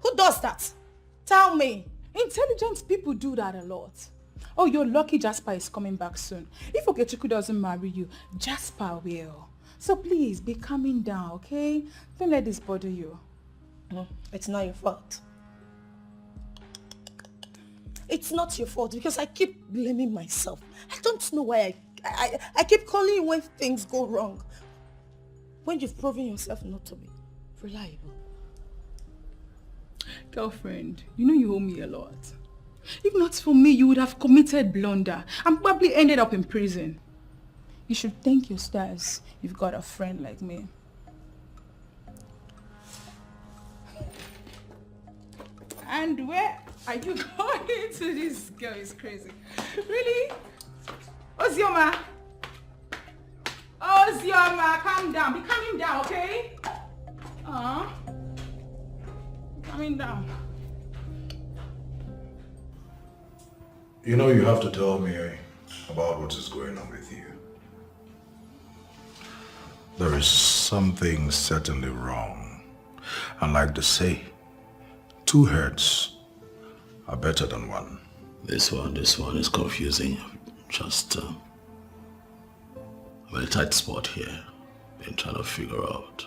Who does that? Tell me. Intelligent people do that a lot. Oh, you're lucky Jasper is coming back soon. If Okechukwu doesn't marry you, Jasper will. So please, be calming down, okay? Don't let this bother you. It's not your fault. It's not your fault because I keep blaming myself. I don't know why I keep calling you when things go wrong. when you've proven yourself not to be reliable? Girlfriend, you know you owe me a lot. If not for me, you would have committed blunder and probably ended up in prison. You should thank your stars you've got a friend like me. And where are you going to? This girl is crazy. Really? Ozioma! Ozioma, calm down. Be calming down, okay? Calming down. You know you have to tell me about what is going on with you. There is something certainly wrong. And like they say, 2 heads are better than one. This one is confusing. Just, I'm in a tight spot here. Been trying to figure out,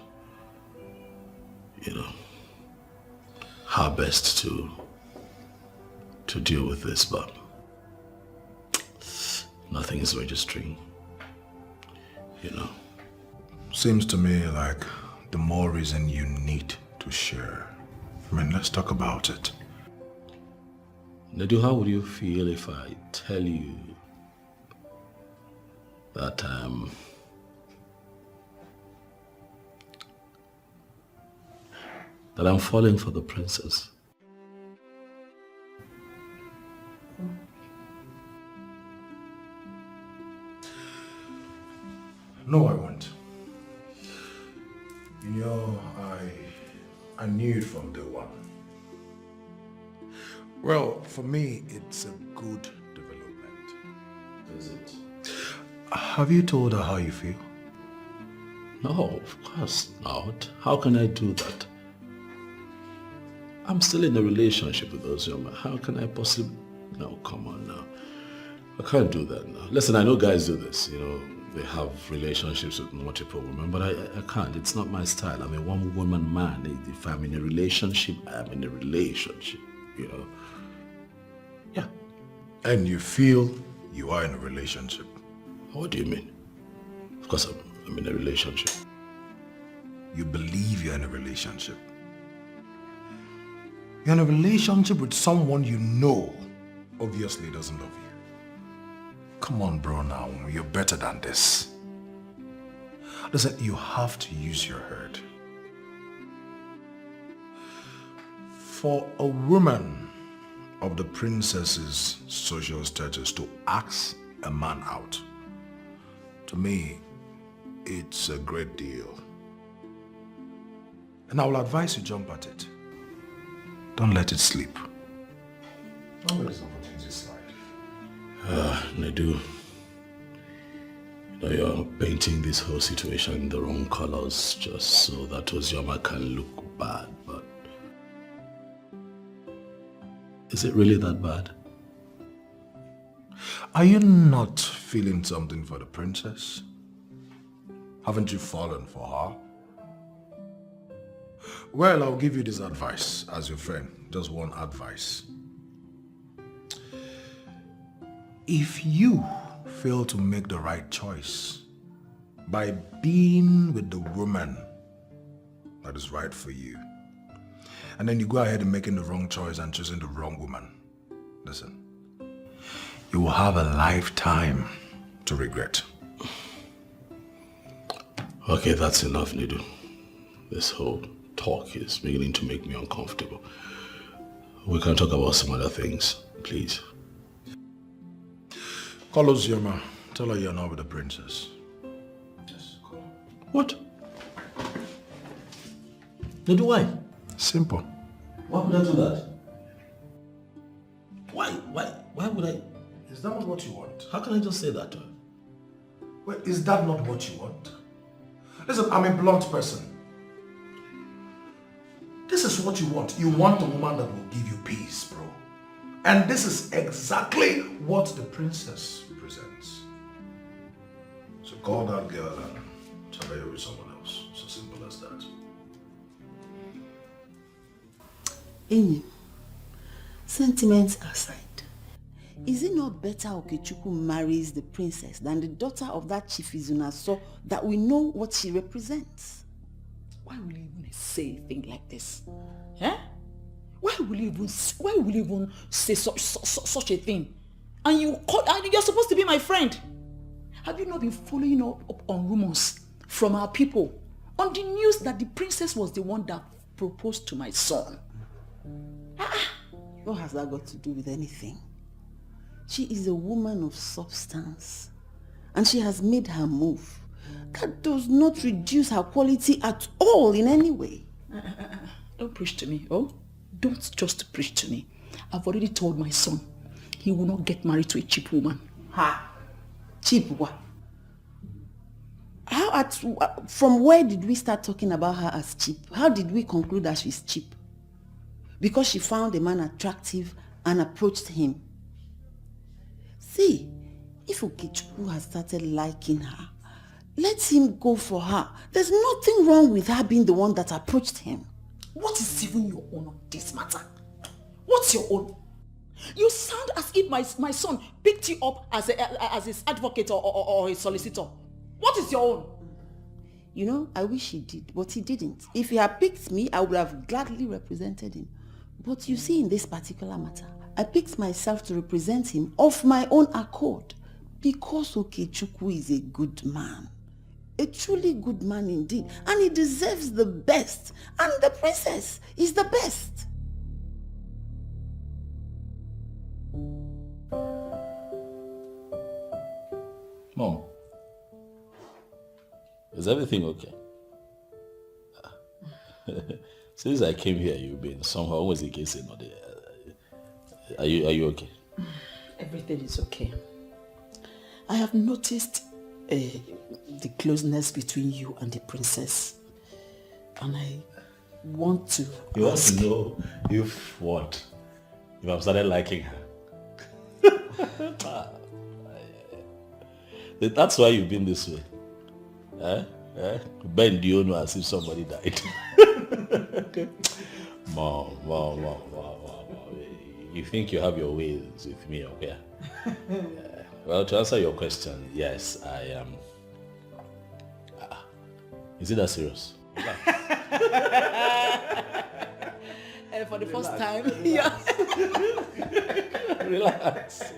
how best to deal with this, but nothing is registering, Seems to me like the more reason you need to share. I mean, let's talk about it. Nadu, how would you feel if I tell you that I'm falling for the princess? No, I won't. I knew it from day one. Well, for me, it's a good development. Is it? Have you told her how you feel? No, of course not. How can I do that? I'm still in a relationship with Ozioma. How can I possibly... No, come on now. I can't do that now. Listen, I know guys do this, they have relationships with multiple women, but I can't. It's not my style. I'm a one-woman man. If I'm in a relationship, I'm in a relationship, Yeah. And you feel you are in a relationship? What do you mean? Of course I'm in a relationship. You believe you're in a relationship? You're in a relationship with someone you know obviously doesn't love you. Come on, bro, now. You're better than this. Listen, you have to use your head. For a woman of the princess's social status to ask a man out, to me, it's a great deal. And I will advise you jump at it. Don't let it sleep. Don't let this opportunity slide. Nadu, you're painting this whole situation in the wrong colors just so that Ozioma can look bad, but is it really that bad? Are you not feeling something for the princess? Haven't you fallen for her? Well, I'll give you this advice as your friend. Just one advice. If you fail to make the right choice by being with the woman that is right for you, and then you go ahead and making the wrong choice and choosing the wrong woman, listen, you will have a lifetime to regret. Okay, that's enough, Nadu. This whole talk is beginning to make me uncomfortable. We can talk about some other things, please. Call Ozioma. Tell her you're not with the princess. Yes, call her. What? Nadu, why? Simple. Why would I do that? Why would I? Is that not what you want? How can I just say that to her? Well, is that not what you want? Listen, I'm a blunt person. This is what you want. You want a woman that will give you peace, bro. And this is exactly what the princess presents. So call that girl and tell her you're with someone else. So simple as that. Enyi, sentiments aside, is it not better Okechukwu marries the princess than the daughter of that Chief Izuna, so that we know what she represents. Why will you even say a thing like this? Eh? Why will you even say such a thing? And you're supposed to be my friend. Have you not been following up on rumors from our people on the news that the princess was the one that proposed to my son? What has that got to do with anything? She is a woman of substance, and she has made her move. That does not reduce her quality at all in any way. Don't preach to me, oh? Don't just preach to me. I've already told my son he will not get married to a cheap woman. Ha! Cheap what? From where did we start talking about her as cheap? How did we conclude that she's cheap? Because she found a man attractive and approached him. See, if Okechukwu has started liking her, let him go for her. There's nothing wrong with her being the one that approached him. What is even your own on this matter? What's your own? You sound as if my son picked you up as his advocate or his solicitor. What is your own? You know, I wish he did, but he didn't. If he had picked me, I would have gladly represented him. But you see, in this particular matter, I picked myself to represent him of my own accord, because Okechukwu is a good man. A truly good man indeed. And he deserves the best. And the princess is the best. Mom, is everything okay? Since I came here, you've been somehow always in case another. Are you okay? Everything is okay. I have noticed the closeness between you and the princess, and I want to You want to know if what? If I've started liking her? That's why you've been this way. Bend you know as if somebody died. Mom. You think you have your ways with me, okay? Well, to answer your question, yes, I am. Is it that serious? For the first time, yeah. Relax.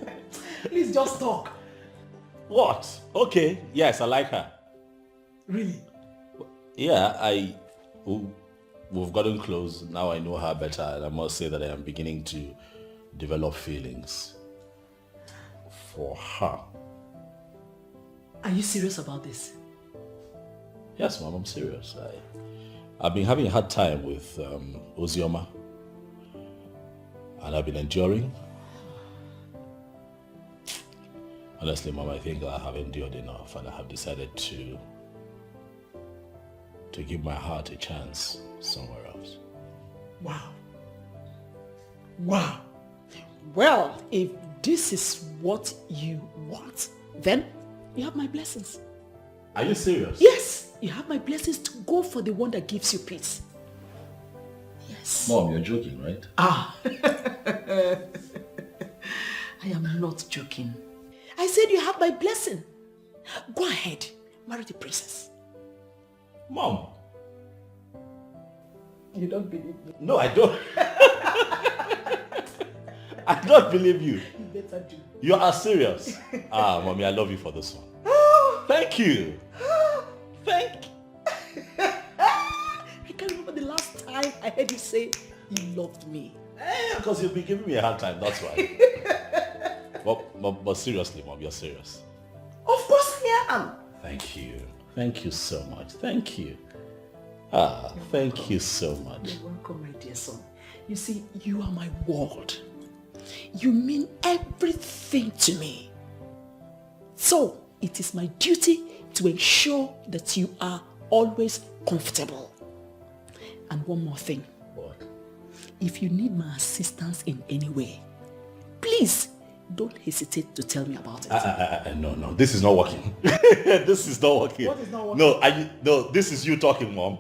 Please just talk. What? Okay, yes, I like her. Really? Yeah, we've gotten close. Now I know her better, and I must say that I am beginning to develop feelings for her. Are you serious about this? Yes, Mom, I'm serious. I've been having a hard time with Ozioma, and I've been enduring. Honestly, Mom, I think I have endured enough, and I have decided to give my heart a chance somewhere else. Wow. Well, if this is what you want, then you have my blessings. Are you serious? Yes, you have my blessings to go for the one that gives you peace. Yes. Mom, you're joking, right? I am not joking. I said you have my blessing. Go ahead, marry the princess. Mom. You don't believe me? No, I don't. I don't believe you. You better do. You are serious. Mommy, I love you for this one. Thank you. I can't remember the last time I heard you say you loved me. Because you've been giving me a hard time, that's why. but seriously, Mom, you're serious. Of course I am. Thank you. Thank you so much. Thank you. Thank you so much. You're welcome, my dear son. You see, you are my world. You mean everything to me. So, it is my duty to ensure that you are always comfortable. And one more thing. What? If you need my assistance in any way, please don't hesitate to tell me about it. No, this is not working. This is not working. What is not working? No, this is you talking, Mom.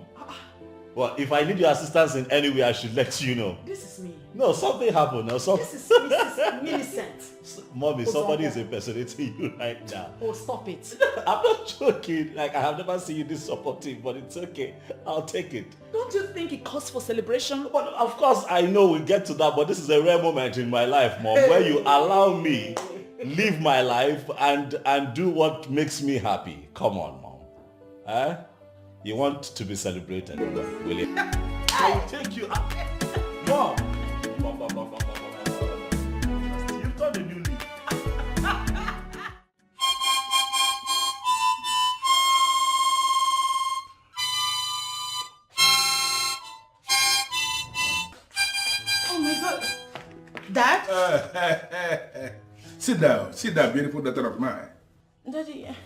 Well, if I need your assistance in any way, I should let you know. This is me. No, something happened. This is Mrs. Millicent. Mommy, Oh, somebody stop is impersonating you right now. Oh, stop it. I'm not joking. Like, I have never seen you this supportive, but it's okay. I'll take it. Don't you think it calls for celebration? But of course, I know we'll get to that, but this is a rare moment in my life, Mom, where you allow me live my life and do what makes me happy. Come on, Mom. Eh? You want to be celebrated, will you? I'll take you out. Mom! You've got a new leaf. Oh my God. Dad? Sit down, beautiful daughter of mine. Daddy, are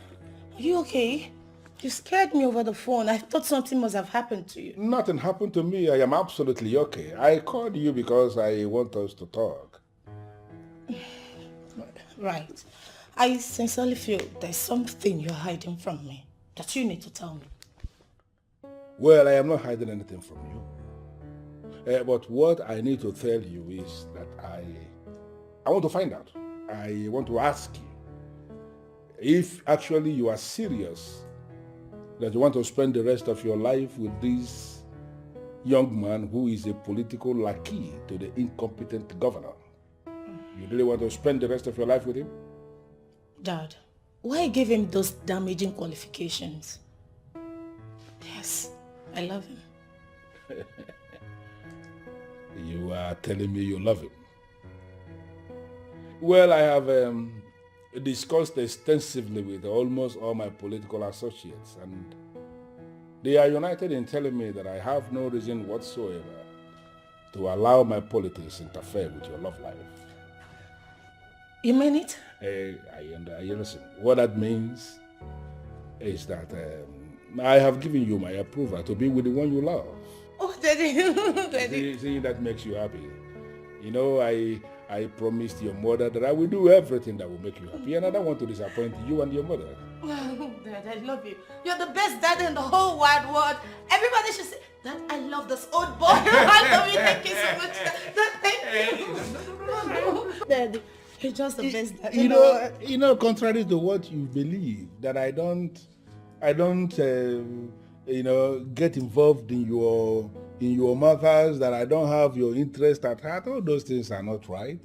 you okay? You scared me over the phone. I thought something must have happened to you. Nothing happened to me. I am absolutely okay. I called you because I want us to talk. Right. I sincerely feel there's something you're hiding from me that you need to tell me. Well, I am not hiding anything from you. But what I need to tell you is that I want to find out. I want to ask you if actually you are serious that you want to spend the rest of your life with this young man who is a political lackey to the incompetent governor. You really want to spend the rest of your life with him? Dad, why give him those damaging qualifications? Yes, I love him. You are telling me you love him. Well, I have discussed extensively with almost all my political associates, and they are united in telling me that I have no reason whatsoever to allow my politics interfere with your love life. You mean it? I listen. What that means is that I have given you my approval to be with the one you love. Oh, Daddy. Daddy. See, that makes you happy. You know, I promised your mother that I will do everything that will make you happy, and I don't want to disappoint you and your mother. Dad, I love you. You're the best dad in the whole wide world. Everybody should say, Dad, I love this old boy. I love you. Thank you so much. Dad, thank you. Daddy, you're just the best dad in the world. You know, contrary to what you believe, that I don't get involved in your matters, that I don't have your interest at heart. All those things are not right.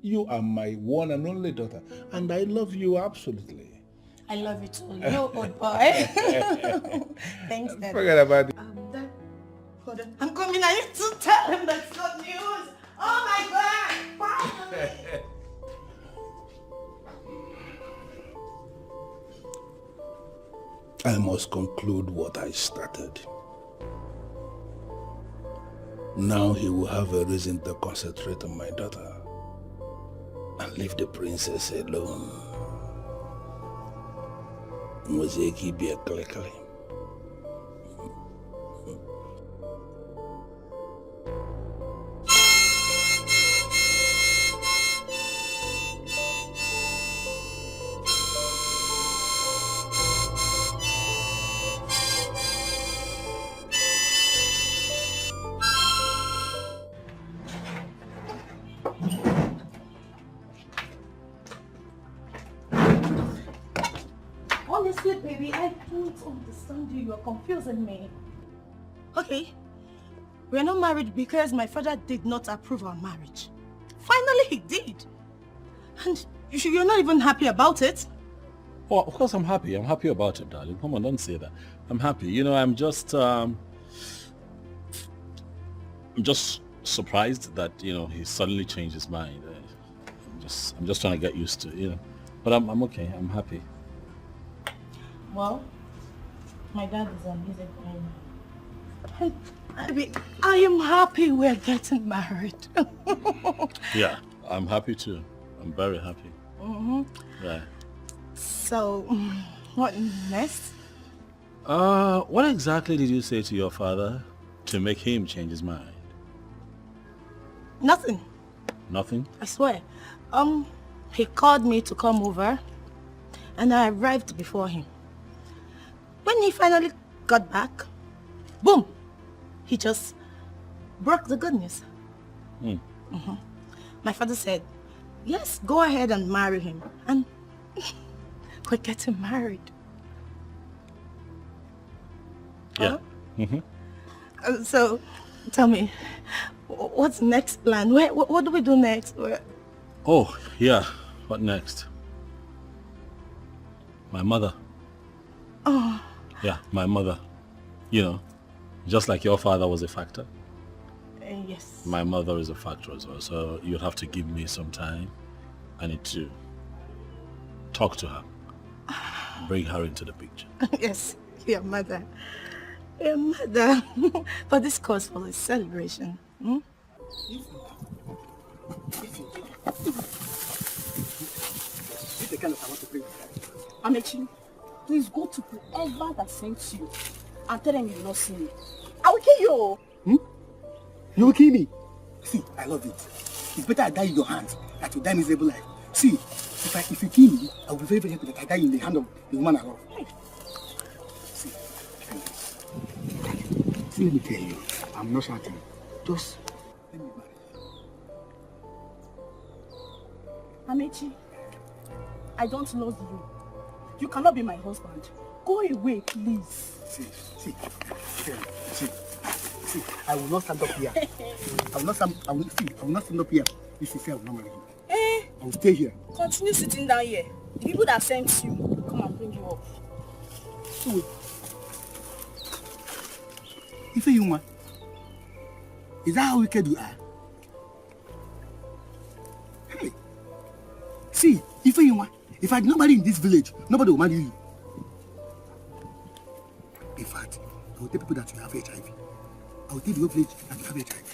You are my one and only daughter, and I love you absolutely. I love you too. You old boy. Thanks, Dad. Forget about it. Dad, hold on. I'm coming. I need to tell him that's good news. Oh my God! Finally. I must conclude what I started. Now he will have a reason to concentrate on my daughter and leave the princess alone. Muzeki be a clickly. Honestly, baby, I don't understand you. You're confusing me. Okay, we're not married because my father did not approve our marriage. Finally, he did. And you're not even happy about it. Well, of course I'm happy. I'm happy about it, darling. Come on, don't say that. I'm happy. You know, I'm just surprised that, he suddenly changed his mind. I'm just trying to get used to it, But I'm okay. I'm happy. Well, my dad is amazing. I am happy we're getting married. Yeah, I'm happy too. I'm very happy. Mm-hmm. Yeah. So, what next? What exactly did you say to your father to make him change his mind? Nothing. Nothing? I swear. He called me to come over, and I arrived before him. When he finally got back, boom, he just broke the good news. Mm-hmm. My father said Yes, go ahead and marry him. And we're getting married. Yeah. So, tell me, what's the next plan? What do we do next? Oh, yeah. What next? My mother. Oh. Yeah, my mother. You know, just like your father was a factor. Yes. My mother is a factor as well. So you'd have to give me some time. I need to talk to her. Bring her into the picture. Yes, your mother. Your mother. But this calls for a celebration. Hmm? The kind of I want to play with. Amechi, please go to whoever that sent you and tell them you will not see me. I will kill you. You will kill me. See, I love it. It's better I die in your hands than to die miserable life. See, if you kill me, I will be very, very happy that I die in the hand of the woman I love. See, let me tell you, I'm not shouting. Just let me marry. Amechi, I don't love you. You cannot be my husband. Go away, please. See, I will not stand up here. I will not stand up here if you say I will not marry you. I will stay here. Continue sitting down here. The people that sent you will come and bring you up. So wait. If you want, is that how wicked you are? Hey. See, if you want, if I did not marry in this village, nobody will marry you. In fact, I will tell people that you have HIV. I will tell the whole village that you have HIV.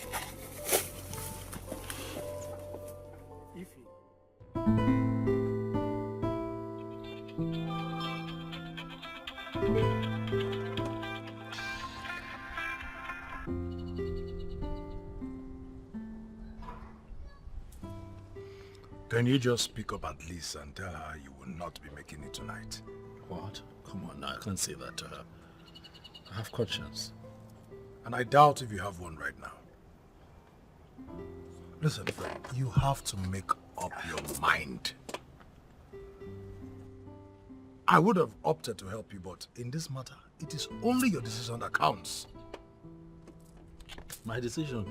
Can you just speak up at least and tell her you will not be making it tonight? What? Come on now, I can't say that to her. I have conscience. And I doubt if you have one right now. Listen, Fred, you have to make up your mind. I would have opted to help you, but in this matter, it is only your decision that counts. My decision?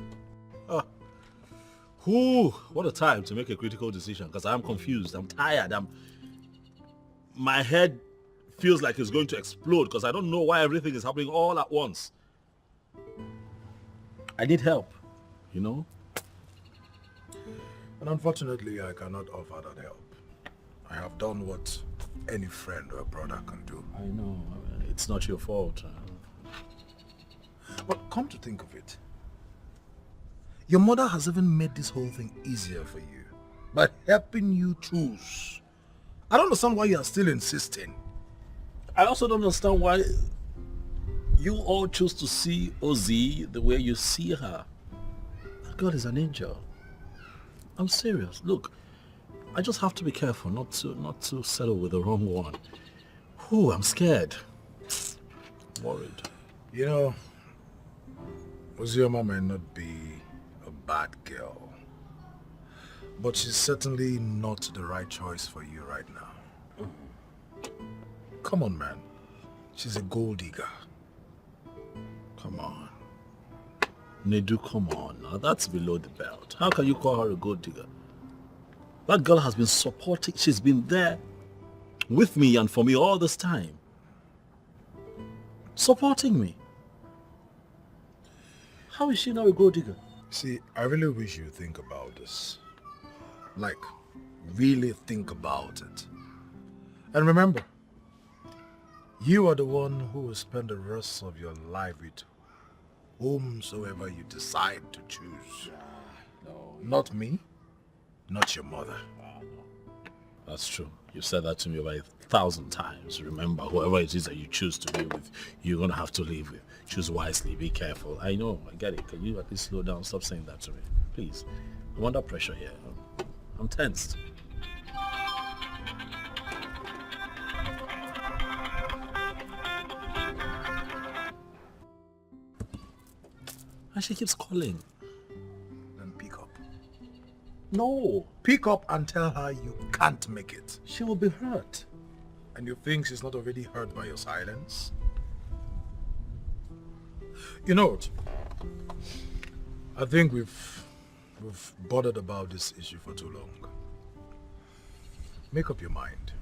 Whew, what a time to make a critical decision, because I'm confused, I'm tired, my head feels like it's going to explode because I don't know why everything is happening all at once. I need help, you know? And unfortunately, I cannot offer that help. I have done what any friend or brother can do. I know, it's not your fault. But come to think of it, your mother has even made this whole thing easier for you by helping you choose. I don't understand why you are still insisting. I also don't understand why you all choose to see Ozzy the way you see her. That girl is an angel. I'm serious. Look, I just have to be careful not to settle with the wrong one. Ooh, I'm scared. Worried. You know, Ozioma may not be a bad girl, but she's certainly not the right choice for you right now. Come on, man. She's a gold digger. Come on. Nedu, come on. Now that's below the belt. How can you call her a gold digger? That girl has been supporting, she's been there with me and for me all this time. Supporting me. How is she now a gold digger? See, I really wish you think about this. Like, really think about it. And remember, you are the one who will spend the rest of your life with whomsoever you decide to choose. No. Not me, not your mother. That's true. You've said that to me over 1,000 times. Remember, whoever it is that you choose to be with, you're going to have to live with. Choose wisely, be careful. I know, I get it. Can you at least slow down? Stop saying that to me. Please. I'm under pressure here. I'm tensed. And she keeps calling. Then pick up. No, pick up and tell her you can't make it. She will be hurt. And you think she's not already hurt by your silence? You know what? I think we've bothered about this issue for too long. Make up your mind.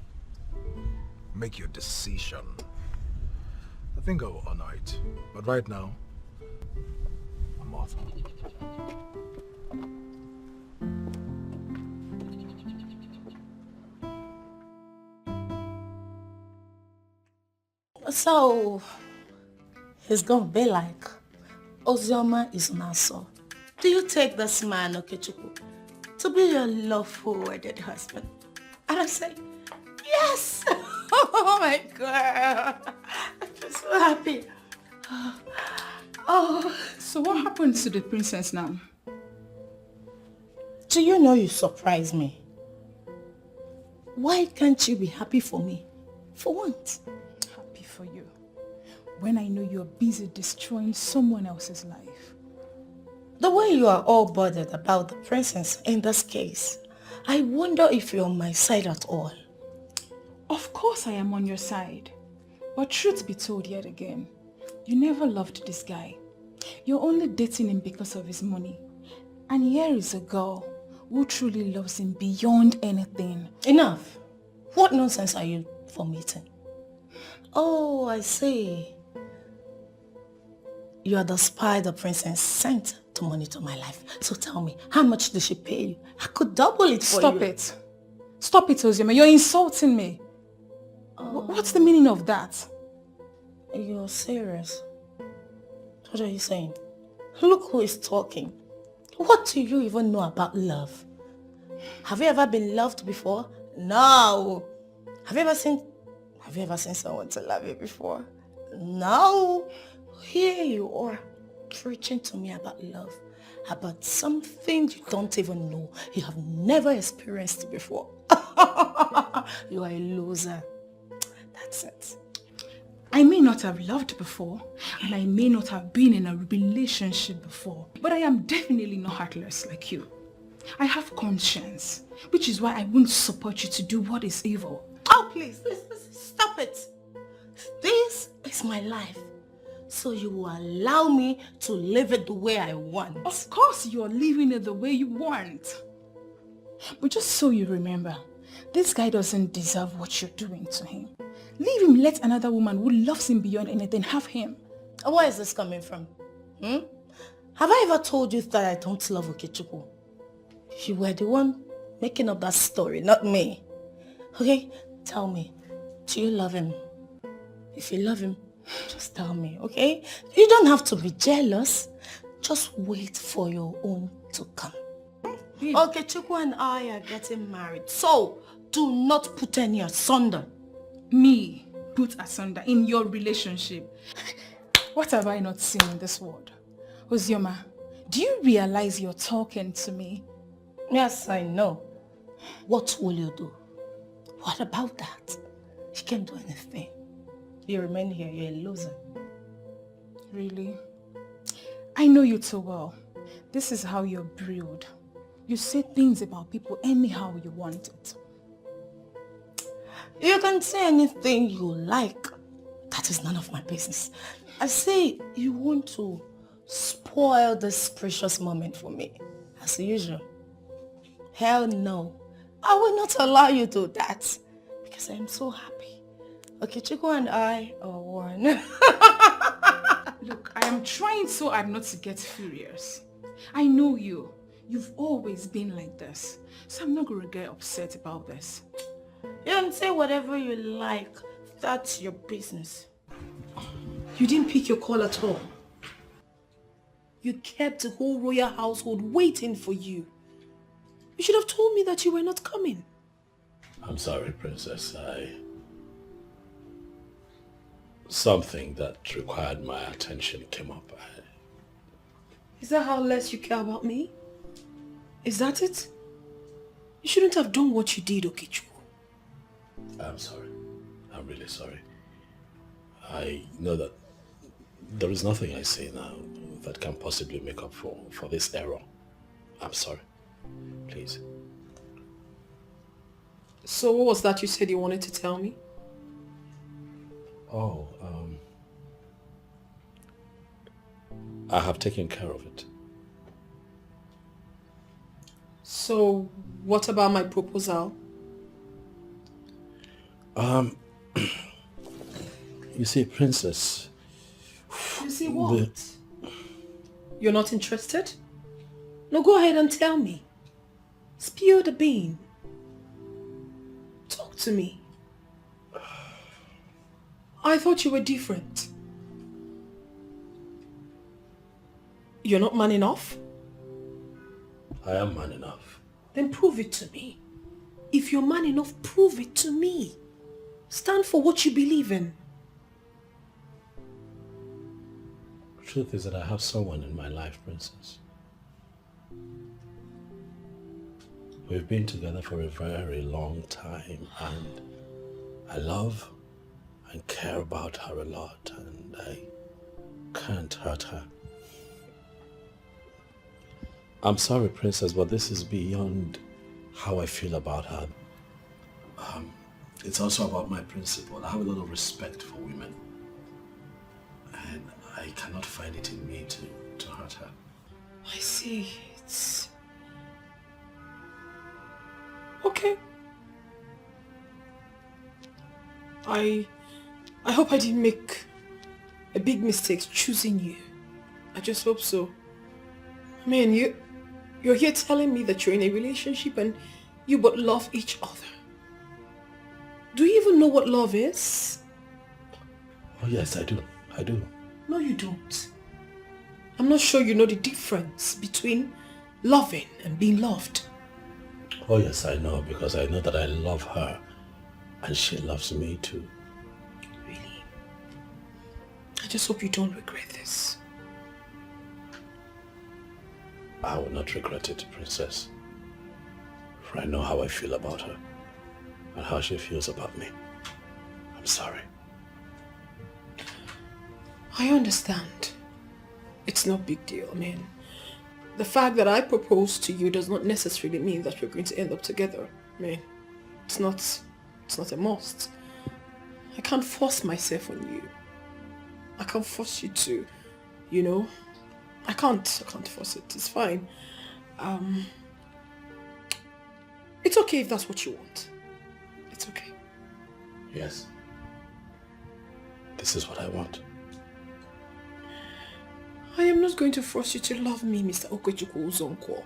Make your decision. I think I will honor it. But right now, I'm off. So, he's gonna be like, Ozioma is not so. Do you take this man, Okechukwu, to be your lawful wedded husband? And I say, yes! Oh my God! I'm so happy. Oh. So what happened to the princess now? Do you know you surprise me? Why can't you be happy for me? For once? Happy for you. When I know you're busy destroying someone else's life. The way you are all bothered about the princess in this case, I wonder if you're on my side at all. Of course I am on your side. But truth be told yet again, you never loved this guy. You're only dating him because of his money. And here is a girl who truly loves him beyond anything. Enough. What nonsense are you vomiting? Oh, I see. You are the spy the princess sent to monitor my life. So tell me, how much did she pay you? I could double it for you. Stop it. Stop it, Ozioma. You're insulting me. What's the meaning of that? You're serious? What are you saying? Look who is talking. What do you even know about love? Have you ever been loved before? No. Have you ever seen someone to love you before? No. Here you are preaching to me about love, about something you don't even know. You have never experienced before. You are a loser. That's it. I may not have loved before, and I may not have been in a relationship before, but I am definitely not heartless like you. I have conscience, which is why I won't support you to do what is evil. Oh, please, stop it. This is my life, so you will allow me to live it the way I want. Of course you're living it the way you want. But just so you remember, this guy doesn't deserve what you're doing to him. Leave him, let another woman who loves him beyond anything have him. Where is this coming from? Have I ever told you that I don't love Okechukwu? You were the one making up that story, not me. Okay, tell me, do you love him? If you love him, just tell me, okay? You don't have to be jealous. Just wait for your own to come. Okechukwu and I are getting married, so do not put any asunder. Me put asunder in your relationship? What have I not seen in this world? Ozioma, do you realize you're talking to me? Yes, I know. What will you do? What about that? You can't do anything. You remain here, you're a loser. Really? I know you too well. This is how you're brewed. You say things about people anyhow you want it. You can say anything you like. That is none of my business. I say you want to spoil this precious moment for me, as usual. Hell no. I will not allow you to do that, because I am so happy. Okechukwu and I are one. Look, I am trying so hard not to get furious. I know you. You've always been like this, so I'm not going to get upset about this. You can say whatever you like. That's your business. You didn't pick your call at all. You kept the whole royal household waiting for you. You should have told me that you were not coming. I'm sorry, Princess. Something that required my attention came up. Is that how less you care about me? Is that it? You shouldn't have done what you did, Okechukwu. I'm sorry. I'm really sorry. I know that there is nothing I say now that can possibly make up for this error. I'm sorry. Please. So what was that you said you wanted to tell me? Oh, I have taken care of it. So what about my proposal? You see, Princess... You see what? You're not interested? No, go ahead and tell me. Spill the bean. Talk to me. I thought you were different. You're not man enough? I am man enough. Then prove it to me. If you're man enough, prove it to me. Stand for what you believe in. Truth is that I have someone in my life, Princess. We've been together for a very long time, and I love and care about her a lot, and I can't hurt her. I'm sorry, Princess, but this is beyond how I feel about her. It's also about my principle. I have a lot of respect for women, and I cannot find it in me to hurt her. I see. It's... Okay. I hope I didn't make a big mistake choosing you. I just hope so. I mean, you're here telling me that you're in a relationship and you both love each other. Do you even know what love is? Oh yes, I do. I do. No, you don't. I'm not sure you know the difference between loving and being loved. Oh yes, I know, because I know that I love her and she loves me too. Really? I just hope you don't regret this. I will not regret it, Princess. For I know how I feel about her and how she feels about me. I'm sorry. I understand. It's no big deal, I mean. The fact that I propose to you does not necessarily mean that we're going to end up together. I mean, it's not a must. I can't force myself on you. I can't force you to, you know. I can't force it. It's fine. It's okay if that's what you want. It's okay. Yes. This is what I want. I am not going to force you to love me, Mr. Okechukwu Uzonkwo.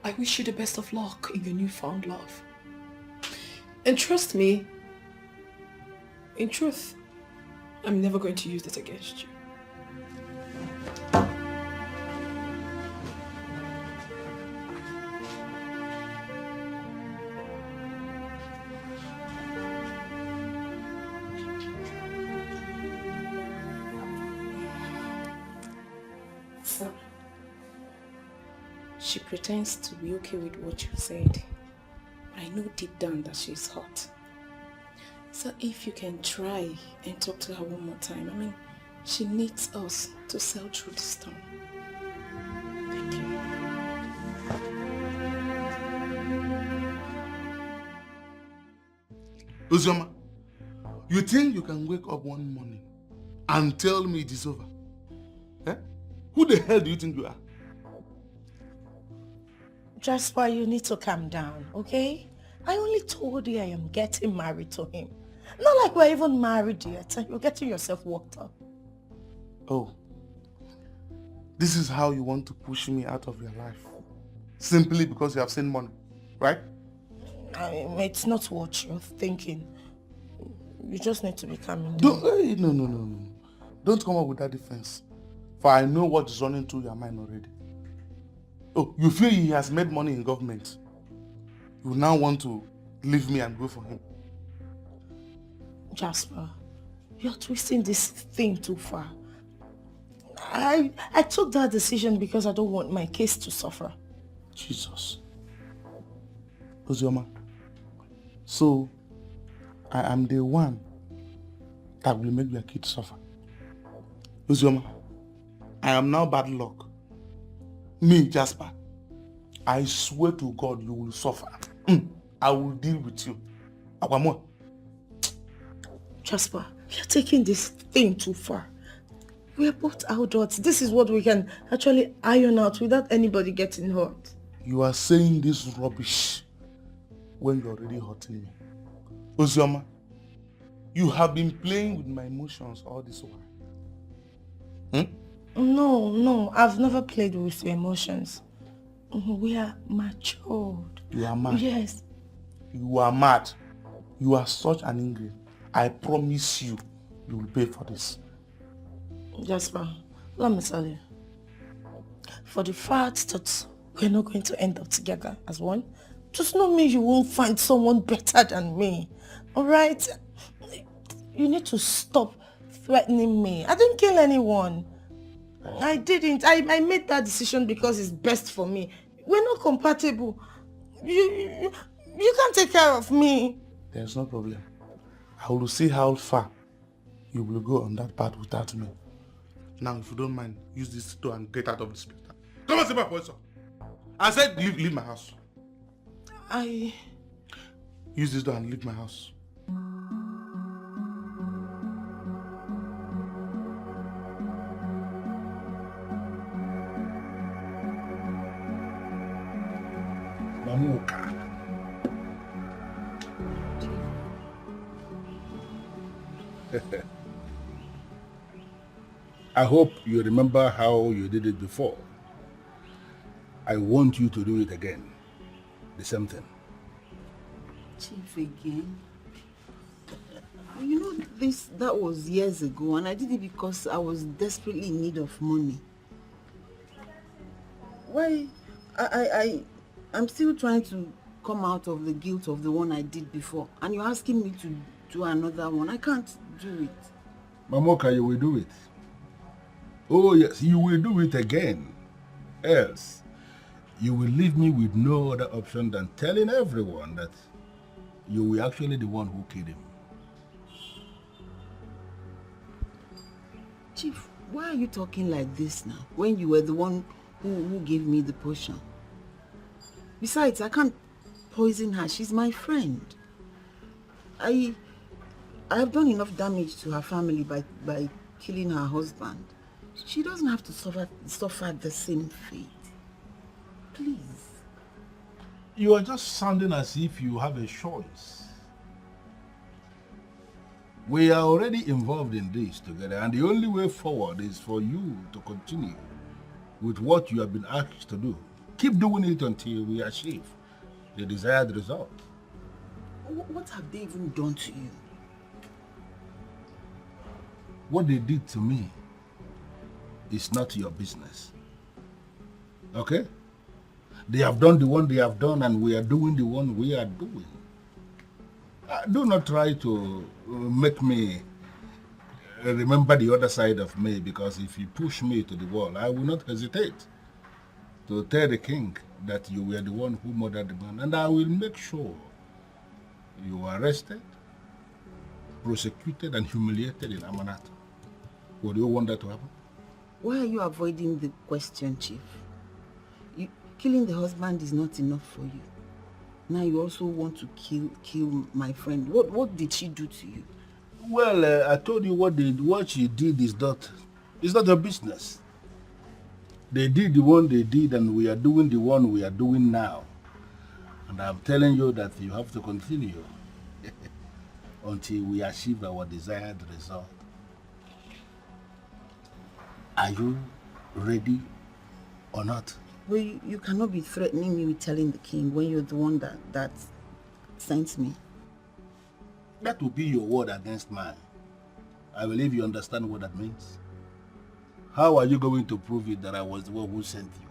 I wish you the best of luck in your newfound love. And trust me, in truth, I'm never going to use it against you. She pretends to be okay with what you said, but I know deep down that she's hot. So if you can try and talk to her one more time, I mean, she needs us to sail through the storm. Thank you. Uzoma, you think you can wake up one morning and tell me it is over? Eh? Who the hell do you think you are? Jasper, you need to calm down, okay? I only told you I am getting married to him. Not like we're even married yet. You're getting yourself worked up. Oh, this is how you want to push me out of your life? Simply because you have seen money, right? It's not what you're thinking. You just need to be calm down. No. Don't come up with that defense. For I know what is running through your mind already. Oh, you feel he has made money in government. You now want to leave me and go for him. Jasper, you're twisting this thing too far. I took that decision because I don't want my case to suffer. Jesus. Ozioma, so I am the one that will make your kid suffer. Ozioma, I am now bad luck. Me, Jasper, I swear to God you will suffer. I will deal with you. Akwamo. Jasper, you're taking this thing too far. We're both adults. This is what we can actually iron out without anybody getting hurt. You are saying this rubbish when you're already hurting me. Ozioma, you have been playing with my emotions all this while. No, I've never played with your emotions. We are matured. You are mad. Yes. You are mad. You are such an ingrate. I promise you, you will pay for this. Jasper, let me tell you. For the fact that we're not going to end up together as one, does not mean you won't find someone better than me. Alright? You need to stop threatening me. I didn't kill anyone. I didn't. I made that decision because it's best for me. We're not compatible. You can't take care of me. There's no problem. I will see how far you will go on that path without me. Now, if you don't mind, use this door and get out of this place. Come and see my position. I said leave my house. Use this door and leave my house. Mamuka. I hope you remember how you did it before. I want you to do it again. The same thing. Chief, again? You know, that was years ago, and I did it because I was desperately in need of money. Why? I'm still trying to come out of the guilt of the one I did before, and you're asking me to do another one. I can't do it. Mamoka, you will do it. Oh yes, you will do it again. Else, you will leave me with no other option than telling everyone that you were actually the one who killed him. Chief, why are you talking like this now, when you were the one who gave me the potion? Besides, I can't poison her. She's my friend. I have done enough damage to her family by killing her husband. She doesn't have to suffer the same fate. Please. You are just sounding as if you have a choice. We are already involved in this together, and the only way forward is for you to continue with what you have been asked to do. Keep doing it until we achieve the desired result. What have they even done to you? What they did to me is not your business. Okay? They have done the one they have done, and we are doing the one we are doing. Do not try to make me remember the other side of me, because if you push me to the wall, I will not hesitate to tell the king that you were the one who murdered the man, and I will make sure you are arrested, prosecuted, and humiliated in Amanat. Would you want that to happen? Why are you avoiding the question, Chief? Killing the husband is not enough for you. Now you also want to kill my friend. What did she do to you? Well, I told you what she did is not her business. They did the one they did, and we are doing the one we are doing now. And I'm telling you that you have to continue until we achieve our desired result. Are you ready or not? Well, you cannot be threatening me with telling the king when you're the one that sent me. That will be your word against mine. I believe you understand what that means. How are you going to prove it that I was the one who sent you?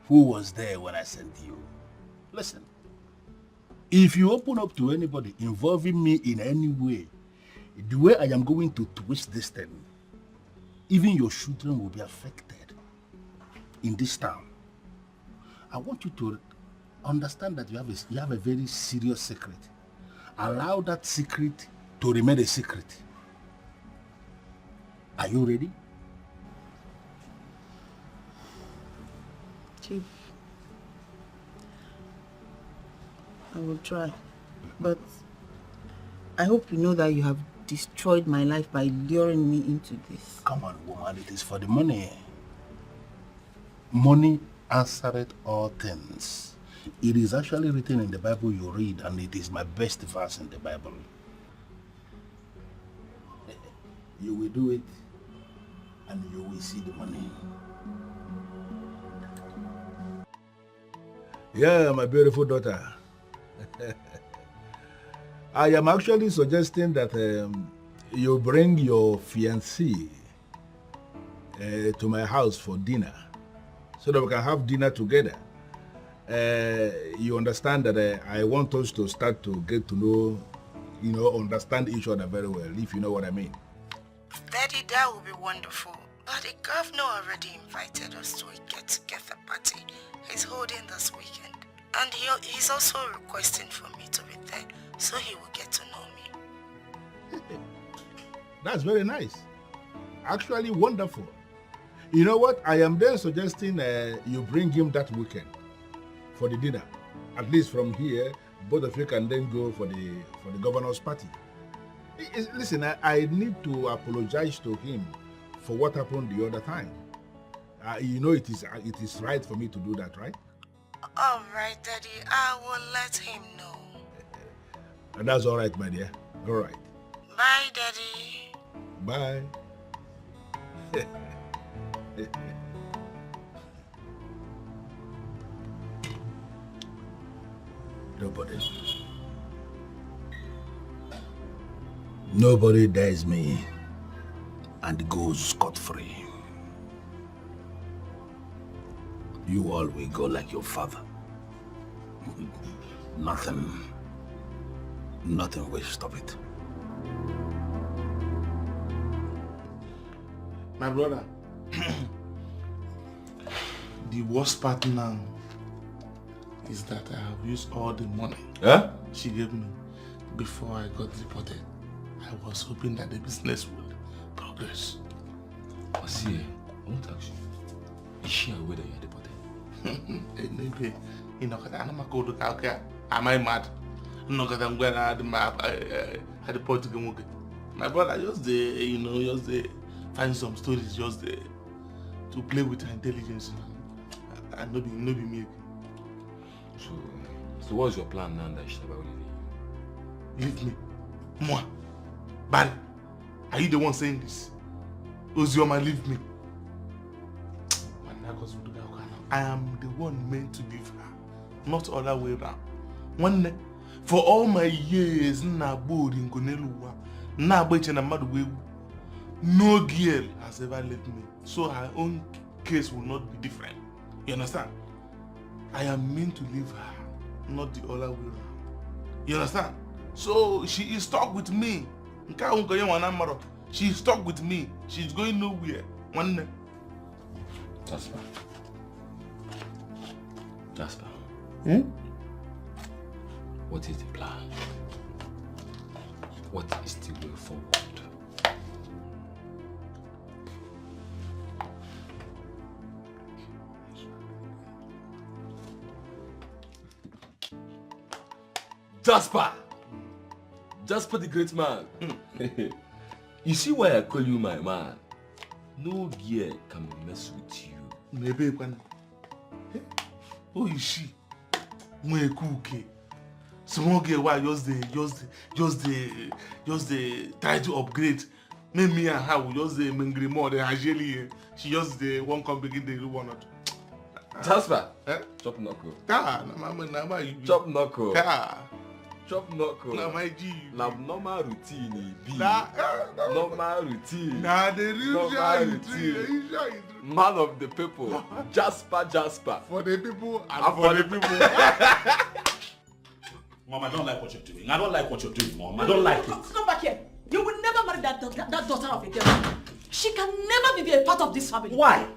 Who was there when I sent you? Listen, if you open up to anybody involving me in any way, the way I am going to twist this thing, even your children will be affected in this town. I want you to understand that you have a very serious secret. Allow that secret to remain a secret. Are you ready? Chief, I will try. But I hope you know that you have destroyed my life by luring me into this. Come on, woman, it is for the money. Money answereth all things. It is actually written in the Bible you read, and it is my best verse in the Bible. You will do it, and you will see the money. Yeah, my beautiful daughter. I am actually suggesting that you bring your fiancé to my house for dinner, so that we can have dinner together. You understand that I want us to start to get to know, understand each other very well, if you know what I mean. Daddy, that would be wonderful. But the governor already invited us to a get-together party he's holding this weekend. And he's also requesting for me to be there, so he will get to know me. That's very nice. Actually wonderful. You know what? I am then suggesting you bring him that weekend for the dinner. At least from here, both of you can then go for the governor's party. Listen, I need to apologize to him for what happened the other time. You know it is right for me to do that, right? All right, Daddy. I will let him know. And that's all right, my dear. All right. Bye, Daddy. Bye. Nobody dares me and goes scot-free. You all will go like your father. Nothing will stop it. My brother, the worst part now is that I have used all the money she gave me before I got deported. I was hoping that the business would progress. See, I won't ask you. Is she aware that you're deported? Maybe, am I mad? No, because I'm going to add the deport. My brother, just find some stories, just to play with her intelligence, and not be me. So what's your plan now that she's about leave me? Moi? Barry, are you the one saying this? Ozioma, leave me. I am the one meant to leave her, not other way around. For all my years, no girl has ever left me, so her own case will not be different. You understand? I am meant to leave her, not the other way around. You understand? So she is stuck with me. She is stuck with me. She's going nowhere. Jasper. What is the plan? What is the way forward? Jasper! Jasper the great man. You see why I call you my man? No gear can mess with you. Maybe who is she? Small girl, why just the try to upgrade. Me and her will just the mingri more than Angeli. She just the one come begin the one not. Jasper, chop knuckle. Chop knuckle. Chop knuckle. Na my G. Na normal routine be. Normal routine. Na the real routine. Man of the people. Jasper. For the people and for the people. Mom, I don't like what you're doing. I don't like what you're doing, Mom. I don't like it. Come back here. You will never marry that daughter of a girl. She can never be a part of this family. Why?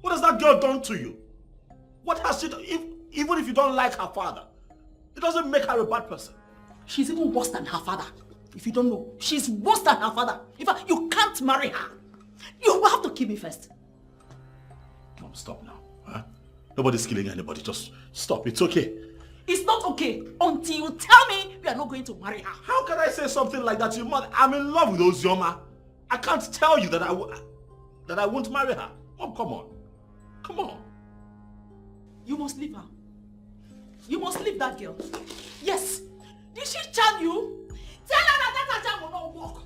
What has that girl done to you? What has she done? Even if you don't like her father, it doesn't make her a bad person. She's even worse than her father. If you don't know, she's worse than her father. In fact, you can't marry her. You will have to kill me first. Mom, stop now. Huh? Nobody's killing anybody. Just stop. It's okay. It's not okay until you tell me we are not going to marry her. How can I say something like that to your mother? I'm in love with Ozioma. I can't tell you that I won't marry her. Mom, come on. Come on. You must leave her. You must leave that girl. Yes. Did she charm you? Tell her that charm will not work.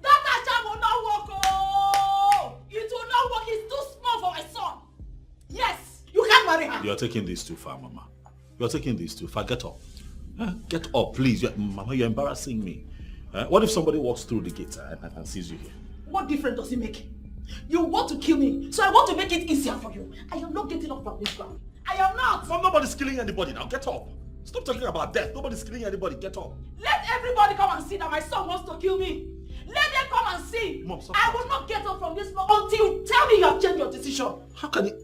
That charm will not work. Oh! It will not work. It's too small for my son. Yes. You can't marry her. You're taking this too far, Mama. You're taking this too far. Get up. Get up, please. Mama, you're embarrassing me. What if somebody walks through the gate and sees you here? What difference does it make? You want to kill me, so I want to make it easier for you. I am not getting up from this ground. I am not. Mom, nobody's killing anybody now. Get up. Stop talking about death. Nobody's killing anybody. Get up. Let everybody come and see that my son wants to kill me. Let them come and see. Mom, stop. I will not get up from this floor until you tell me you have changed your decision. How can you...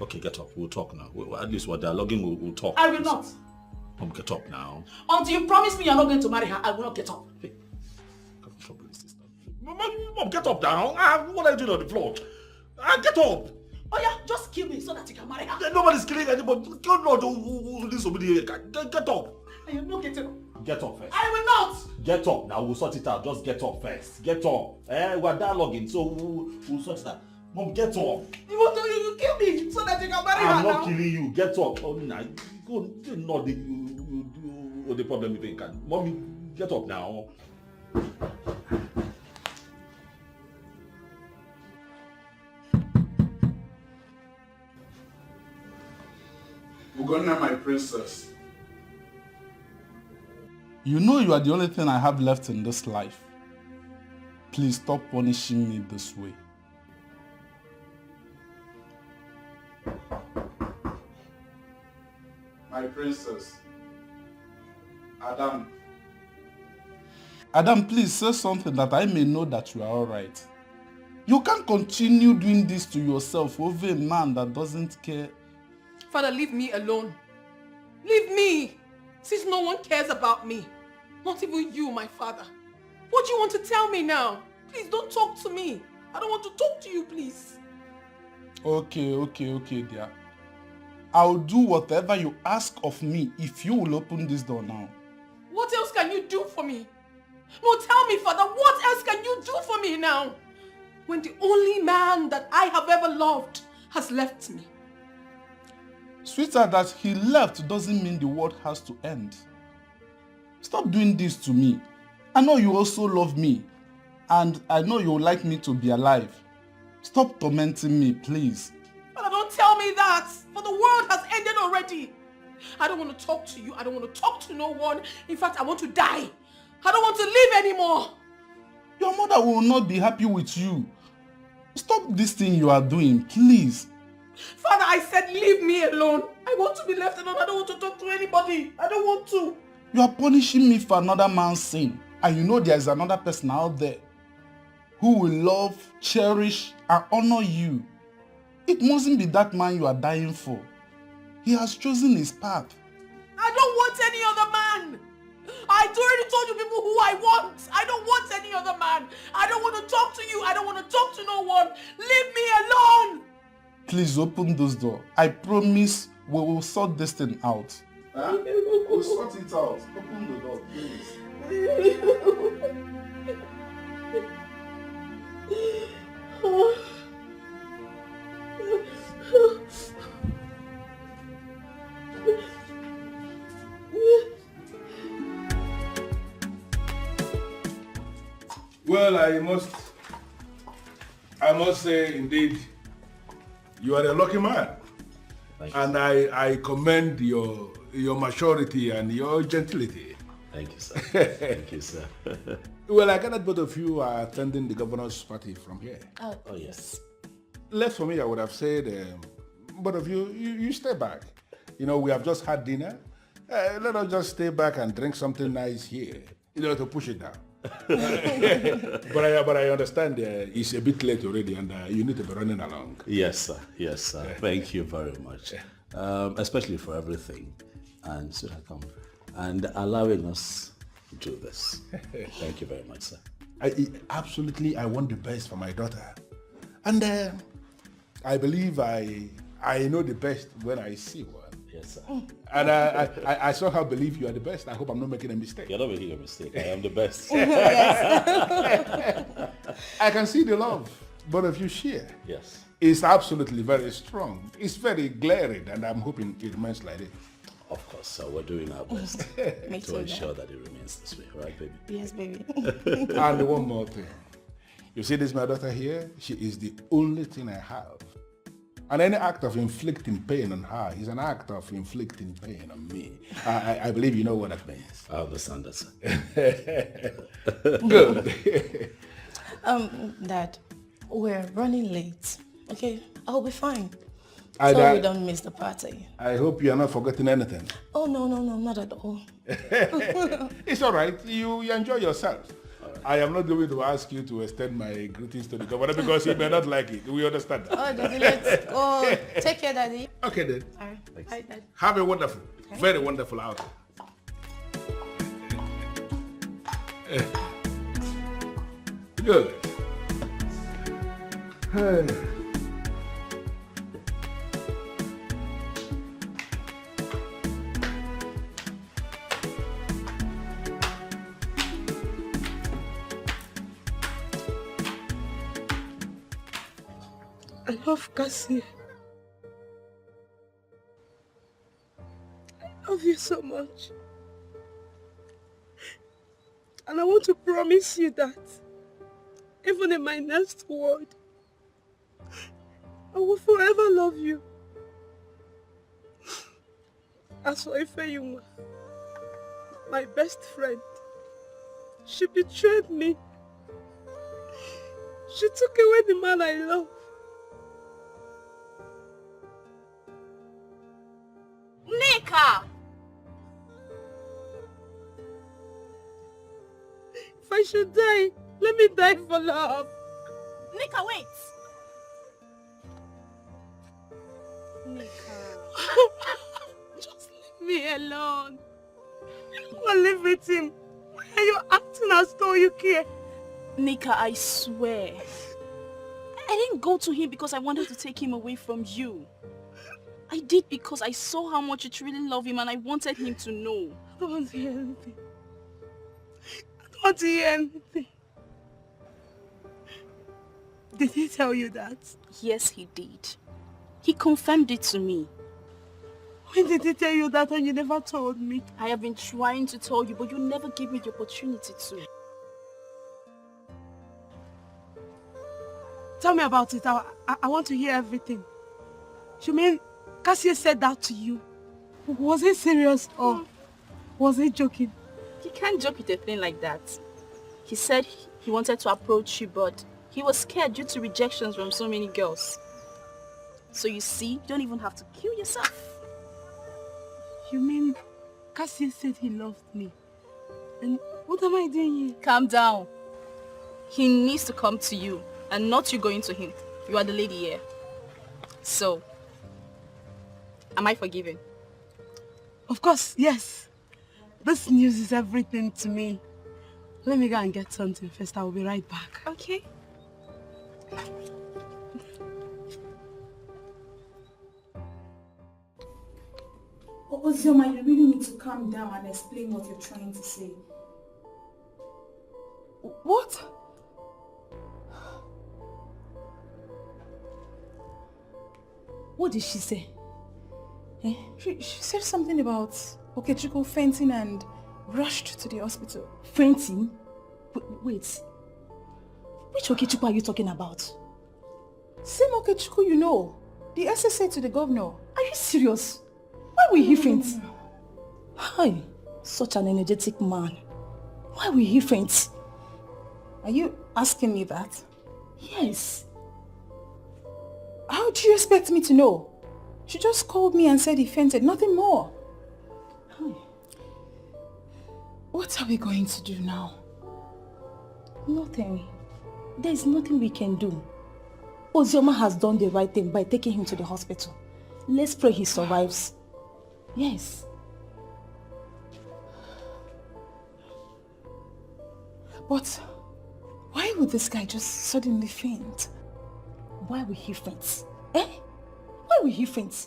Okay, get up. We'll talk now. At least we're dialoguing. We'll talk. I will not. Mom, get up now. Until you promise me you're not going to marry her, I will not get up. Hey, Mom, get up now. What are you doing on the floor? Get up. Oh yeah, just kill me so that you can marry her. Nobody's killing anybody. Get up. I am not getting up. Get up first. I will not. Get up now. We'll sort it out. Just get up first. Get up. We're dialoguing, so we'll sort it out. Mom, get up. You want to kill me so that you can marry her now? I'm not killing you. Get up. Oh, nah. Go. Not the problem you think. Mommy, get up now. Ugonna, my princess. You know you are the only thing I have left in this life. Please stop punishing me this way. My princess. Adam. Adam, please say something that I may know that you are alright. You can't continue doing this to yourself over a man that doesn't care. Father, leave me alone. Leave me, since no one cares about me. Not even you, my father. What do you want to tell me now? Please don't talk to me. I don't want to talk to you, please. Okay, dear. I'll do whatever you ask of me if you will open this door now. What else can you do for me? No, tell me, Father, what else can you do for me now? When the only man that I have ever loved has left me. Sweetheart, that he left doesn't mean the world has to end. Stop doing this to me. I know you also love me. And I know you would like me to be alive. Stop tormenting me, please. Father, don't tell me that. For the world has ended already. I don't want to talk to you. I don't want to talk to no one. In fact, I want to die. I don't want to live anymore. Your mother will not be happy with you. Stop this thing you are doing, please. Father, I said leave me alone. I want to be left alone. I don't want to talk to anybody. I don't want to. You are punishing me for another man's sin. And you know there is another person out there who will love, cherish, and honor you. It mustn't be that man you are dying for. He has chosen his path. I don't want any other man. I already told you people who I want. I don't want any other man. I don't want to talk to you. I don't want to talk to no one. Leave me alone. Please open this door. I promise we will sort this thing out. Huh? We'll sort it out. Open the door, please. Well, I must say, indeed, you are a lucky man. And I commend your maturity and your gentility. Thank you, sir. Thank you, sir. Well, I gathered both of you are attending the governor's party from here. Oh, yes. Left for me, I would have said, both of you stay back. You know, we have just had dinner. Let us just stay back and drink something nice here, to push it down. but I understand it's a bit late already and you need to be running along. Yes, sir. Yes, sir. Thank you very much. Especially for everything. And should I come? And allowing us to do this. Thank you very much, sir. Absolutely, I want the best for my daughter. And I believe I know the best when I see one. Yes, sir. And I somehow believe you are the best. I hope I'm not making a mistake. You're not making a mistake. I am the best. I can see the love both of you share. Yes. It's absolutely very strong. It's very glaring, and I'm hoping it remains like this. Of course, sir. We're doing our best Me to too, ensure Dad. that it remains this way. Right, baby? Yes, baby. And one more thing. You see this, my daughter here? She is the only thing I have. And any act of inflicting pain on her is an act of inflicting pain on me. I believe you know what that means. I understand that, sir. Good. Dad, we're running late. Okay, I'll be fine. I- So I- we don't miss the party. I hope you are not forgetting anything. Oh, no, not at all. It's all right. You enjoy yourself. I am not going to ask you to extend my greetings to the governor because he may not like it. We understand that. Oh, Daddy, let's go. Take care, Daddy. Okay, then. All right. Bye, Dad. Have a wonderful, very wonderful outing. Good. Hey. I love Cassie. I love you so much. And I want to promise you that even in my next word, I will forever love you. As for Ifeyunwa, my best friend, she betrayed me. She took away the man I love. Nika! If I should die, let me die for love. Nika, wait! Just leave me alone. Or live with him. Why are you acting as though you care? Nika, I swear. I didn't go to him because I wanted to take him away from you. I did because I saw how much you truly love him and I wanted him to know. I don't want to hear anything. I don't want to hear anything. Did he tell you that? Yes, he did. He confirmed it to me. When did he tell you that and you never told me? I have been trying to tell you, but you never gave me the opportunity to. Tell me about it. I want to hear everything. You mean Cassie said that to you? Was he serious or was he joking? You can't joke with a thing like that. He said he wanted to approach you, but he was scared due to rejections from so many girls. So you see, you don't even have to kill yourself. You mean Cassie said he loved me? And what am I doing here? Calm down. He needs to come to you and not you going to him. You are the lady here. So, am I forgiven? Of course, yes. This news is everything to me. Let me go and get something first. I will be right back. Okay. Ozioma, you really need to calm down and explain what you're trying to say. What? What did she say? Eh? She said something about Okechukwu fainting and rushed to the hospital. Fainting? Wait. Which Okechukwu are you talking about? Same Okechukwu you know. The SSA to the governor. Are you serious? Why will he faint? Hi, such an energetic man. Why will he faint? Are you asking me that? Yes. How do you expect me to know? She just called me and said he fainted, nothing more. What are we going to do now? Nothing. There is nothing we can do. Ozioma has done the right thing by taking him to the hospital. Let's pray he survives. Yes. But why would this guy just suddenly faint? Why will he faint? Eh? Why will he faint?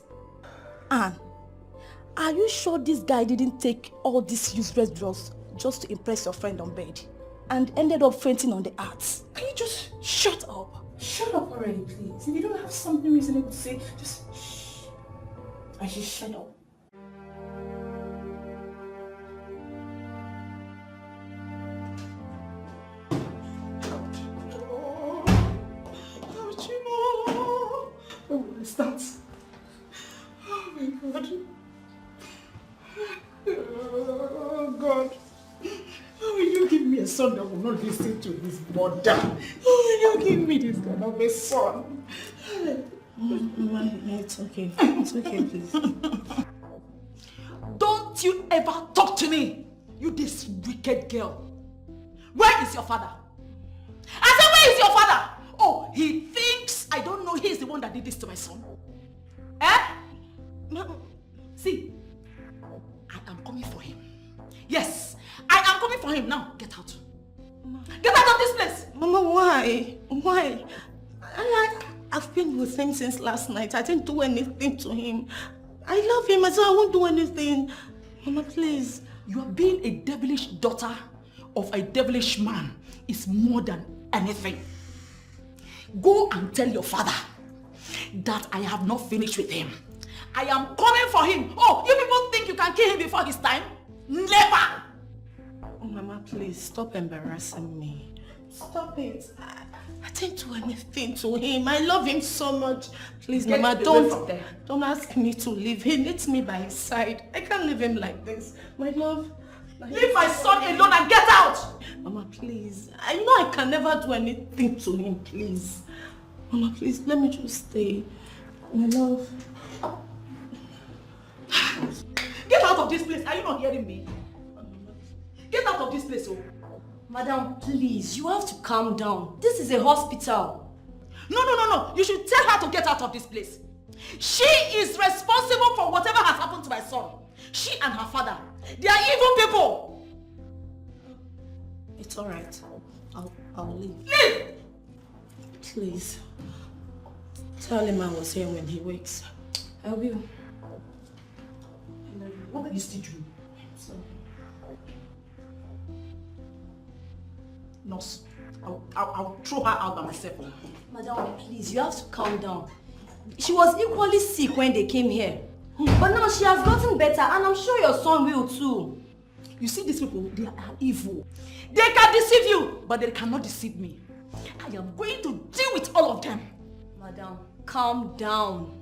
Anne, Are you sure this guy didn't take all these useless drugs just to impress your friend on bed and ended up fainting on the arts? Can you just shut up? Shut up already, please. If you don't have something reasonable to say, just shh. I should shut up. What is that? Oh my God. Oh God. How will you give me a son that will not listen to his mother? How will you give me this kind of a son? Mama, it's okay. It's okay, please. Don't you ever talk to me, you this wicked girl. Where is your father? I said, where is your father? Oh, he thinks I don't know he's the one that did this to my son. Eh? See, I am coming for him. Yes, I am coming for him. Now, get out. Get out of this place. Mama, why? Why? I've been with him since last night. I didn't do anything to him. I love him, so I won't do anything. Mama, please. You are being a devilish daughter of a devilish man is more than anything. Go and tell your father that I have not finished with him. I am coming for him. Oh, you people think you can kill him before his time? Never! Oh, Mama, please, stop embarrassing me. Stop it. I didn't do anything to him. I love him so much. Please, Get Mama, away from there. don't ask me to leave. He needs me by his side. I can't leave him like this. My love. Leave my son alone and get out! Mama, please. I know I can never do anything to him, please. Mama, please, let me just stay. My love. Get out of this place. Are you not hearing me? Get out of this place, oh. Madam, please, you have to calm down. This is a hospital. No. You should tell her to get out of this place. She is responsible for whatever has happened to my son. She and her father. They are evil people. It's alright. I'll leave. Leave! Please. Tell him I was here when he wakes. I will. What are you still doing? Nurse, I'll throw her out by myself. Madam, please, you have to calm down. She was equally sick when they came here. But now she has gotten better and I'm sure your son will too. You see these people, they are evil. They can deceive you, but they cannot deceive me. I am going to deal with all of them. Madam, calm down.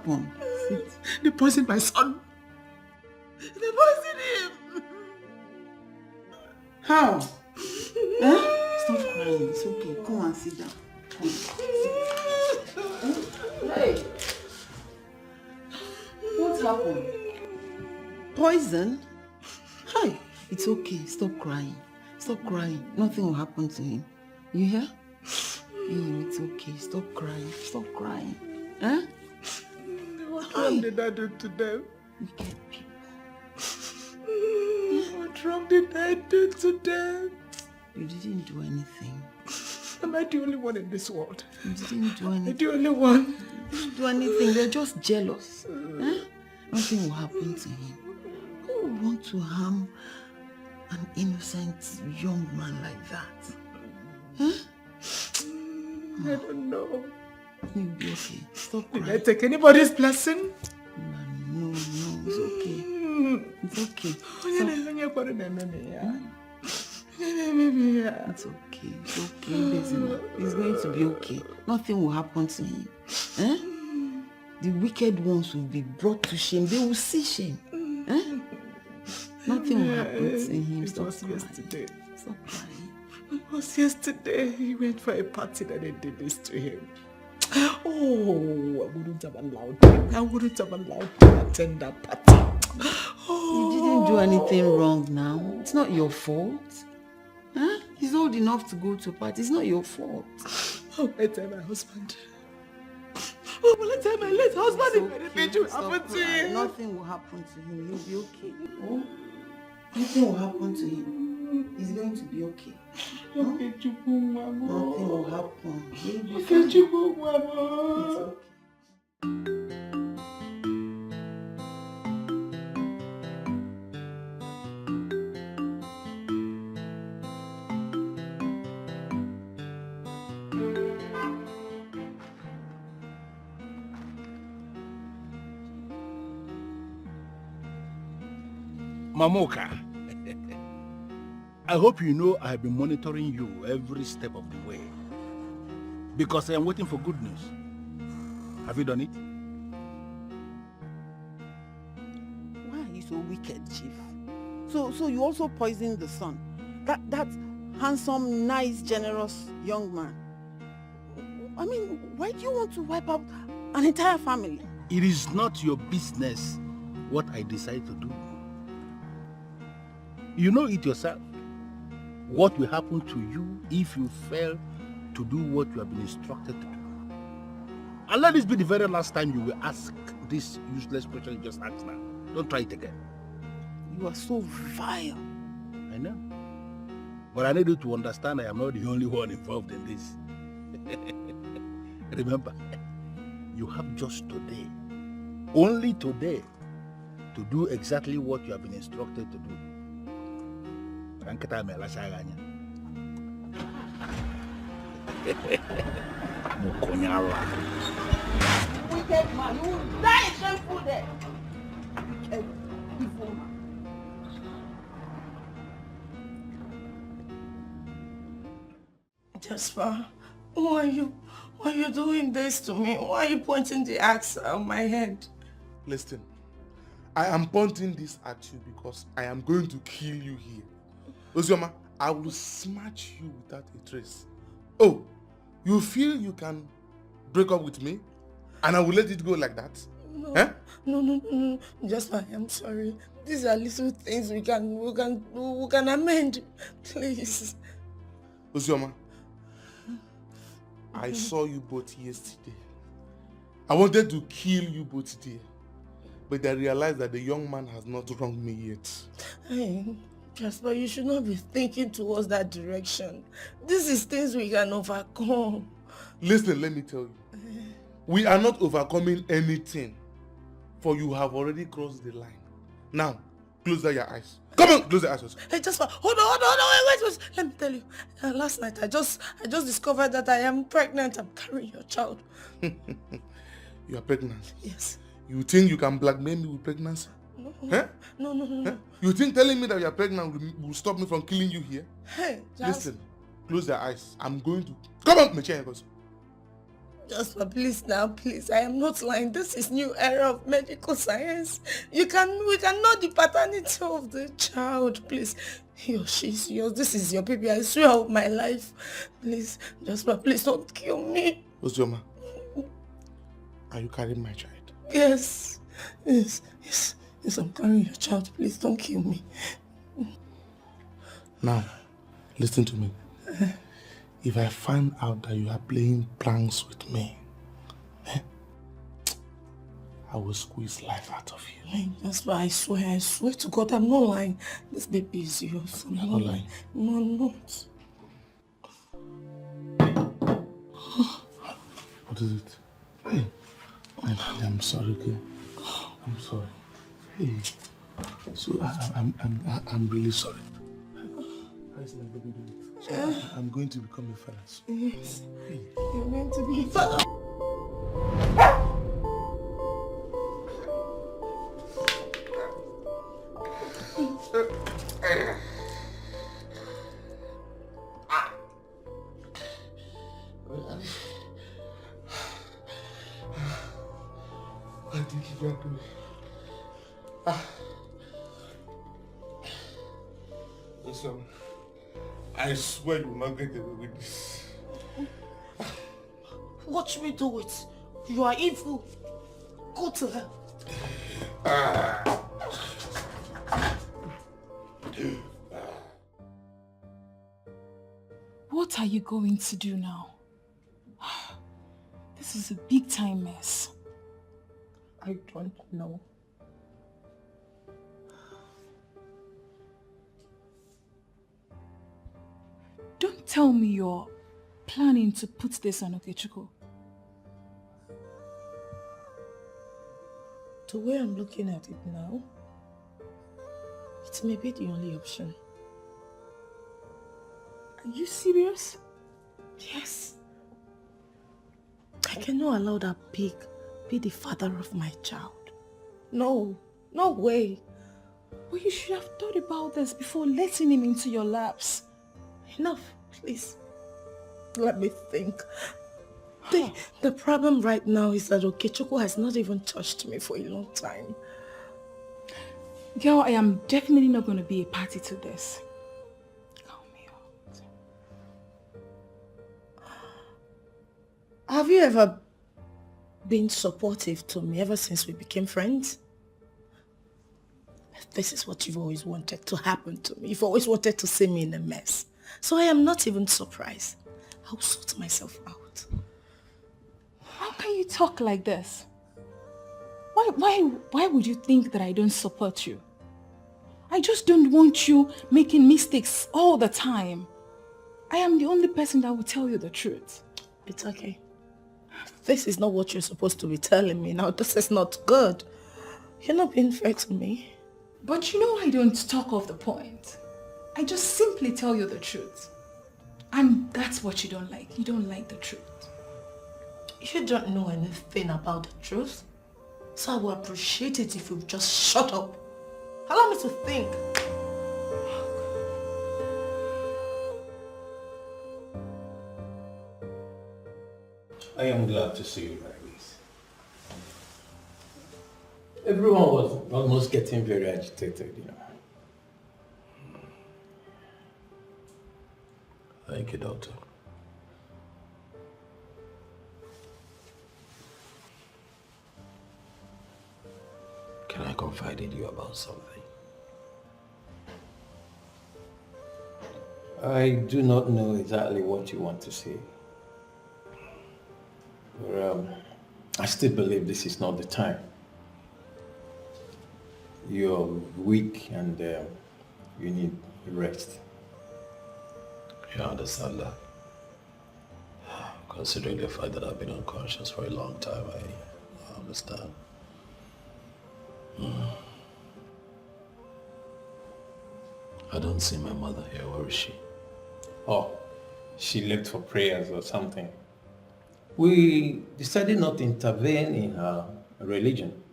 happened? They poisoned my son. They poisoned him. How? Stop crying. It's okay. Come and sit down. Come. Hey. What happened? Poison? Hi. It's okay. Stop crying. Stop crying. Nothing will happen to him. You hear? It's okay. Stop crying. Stop crying. Huh? What wrong did I do to them? Wicked people. What wrong did I do to them? You didn't do anything. Am I the only one in this world? You didn't do anything. I'm the only one. You didn't do anything. They're just jealous. Huh? Nothing will happen to him. Who would want to harm an innocent young man like that? Huh? I don't know. You'll be okay. Stop crying. Did I take anybody's blessing? No, it's okay. It's okay. It's okay. It's okay, Bezina. It's going to be okay. Nothing will happen to him. Eh? The wicked ones will be brought to shame. They will see shame. Eh? Nothing will happen to him. It Stop was crying. yesterday. Stop crying. It was yesterday. He went for a party that they did this to him. Oh, I wouldn't have allowed him. I wouldn't have allowed him to attend that party. You didn't do anything wrong now. It's not your fault. Huh? He's old enough to go to a party. It's not your fault. Oh, I tell my husband. Oh, will I tell my late husband if anything will happen to him? Nothing will happen to him. He'll be okay. Oh? Nothing will happen to him. He's going to be okay. Huh? Nothing will happen. He'll be fine. It's okay. Mamoka, I hope you know I have been monitoring you every step of the way. Because I am waiting for good news. Have you done it? Why are you so wicked, Chief? So you also poisoned the son? That handsome, nice, generous young man? I mean, why do you want to wipe out an entire family? It is not your business what I decide to do. You know it yourself. What will happen to you if you fail to do what you have been instructed to do? And let this be the very last time you will ask this useless question you just asked now. Don't try it again. You are so vile. I know. But I need you to understand I am not the only one involved in this. Remember, you have just today, only today, to do exactly what you have been instructed to do. Wicked man, you will die shameful there. Wicked, evil man. Jasper, why are you doing this to me? Why are you pointing the axe at my head? Listen, I am pointing this at you because I am going to kill you here. Ozioma, I will smash you without a trace. Oh, you feel you can break up with me and I will let it go like that? No, eh? no. Jasper, I'm sorry. These are little things we can amend. Please. Ozioma, I saw you both yesterday. I wanted to kill you both today, but I realized that the young man has not wronged me yet. Hey, Jasper, you should not be thinking towards that direction. This is things we can overcome. Listen, let me tell you. We are not overcoming anything, for you have already crossed the line. Now, close your eyes. Come on, close your eyes. Hey, Jasper, hold on, wait. Let me tell you. Last night, I just discovered that I am pregnant. I'm carrying your child. You are pregnant? Yes. You think you can blackmail me with pregnancy? No. Huh? No. Huh? You think telling me that you are pregnant will stop me from killing you here? Hey, Listen, close your eyes. I'm going to... Come on, my chair goes. Just please now, please. I am not lying. This is new era of medical science. We can know the paternity of the child, please. He or she's yours. This is your baby. I swear of my life. Please, Jasper, please don't kill me. Ozioma, are you carrying my child? Yes. Yes, I'm carrying your child. Please don't kill me. Now, listen to me. If I find out that you are playing pranks with me, I will squeeze life out of you. That's why I swear to God, I'm not lying. This baby is yours. You're not lying. No, I'm not. What is it? Hey, I'm sorry, okay? I'm sorry. Hey, so I'm really sorry. How is my baby doing? So I'm going to become a father. Yes. You're going to be a father. I think you can do it. Listen, I swear you will not get away with this. Watch me do it. You are evil. Go to her. What are you going to do now? This is a big time mess. I don't know. Don't tell me you're planning to put this on Okechukwu. The way I'm looking at it now, it may be the only option. Are you serious? Yes. I cannot allow that pig be the father of my child. No way. Well, you should have thought about this before letting him into your laps. Enough, please. Let me think. The problem right now is that Okechukwu has not even touched me for a long time. Girl, I am definitely not going to be a party to this. Have you ever been supportive to me ever since we became friends? This is what you've always wanted to happen to me. You've always wanted to see me in a mess. So I am not even surprised. I'll sort myself out. How can you talk like this? Why would you think that I don't support you? I just don't want you making mistakes all the time. I am the only person that will tell you the truth. It's okay. This is not what you're supposed to be telling me now. This is not good. You're not being fair to me. But you know I don't talk off the point. I just simply tell you the truth. And that's what you don't like. You don't like the truth. You don't know anything about the truth. So I would appreciate it if you just shut up. Allow me to think. I am glad to see you like this. Everyone was almost getting very agitated, you know. Thank you, Doctor. Can I confide in you about something? I do not know exactly what you want to say. But, I still believe this is not the time. You're weak and you need rest. Yeah, I understand that. Considering the fact that I've been unconscious for a long time, I understand. I don't see my mother here. Where is she? Oh, she left for prayers or something. We decided not to intervene in her religion.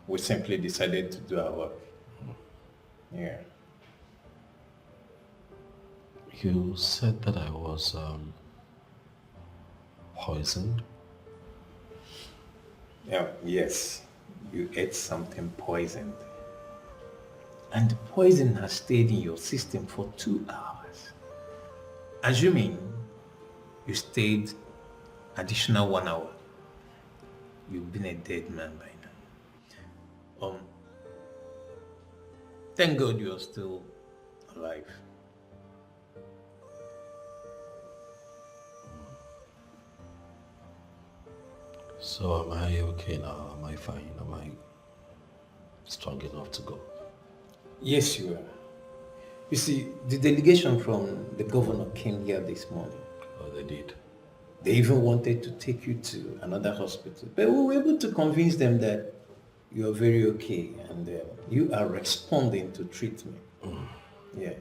We simply decided to do our work. Yeah. You said that I was poisoned? Yes, you ate something poisoned. And the poison has stayed in your system for 2 hours. Assuming you stayed additional 1 hour, you've been a dead man by now. Thank God you're still alive. So am I okay now? Am I fine? Am I strong enough to go? Yes, you are. You see, the delegation from the governor came here this morning. Oh, they did? They even wanted to take you to another hospital. But we were able to convince them that you are very okay and you are responding to treatment. Yes.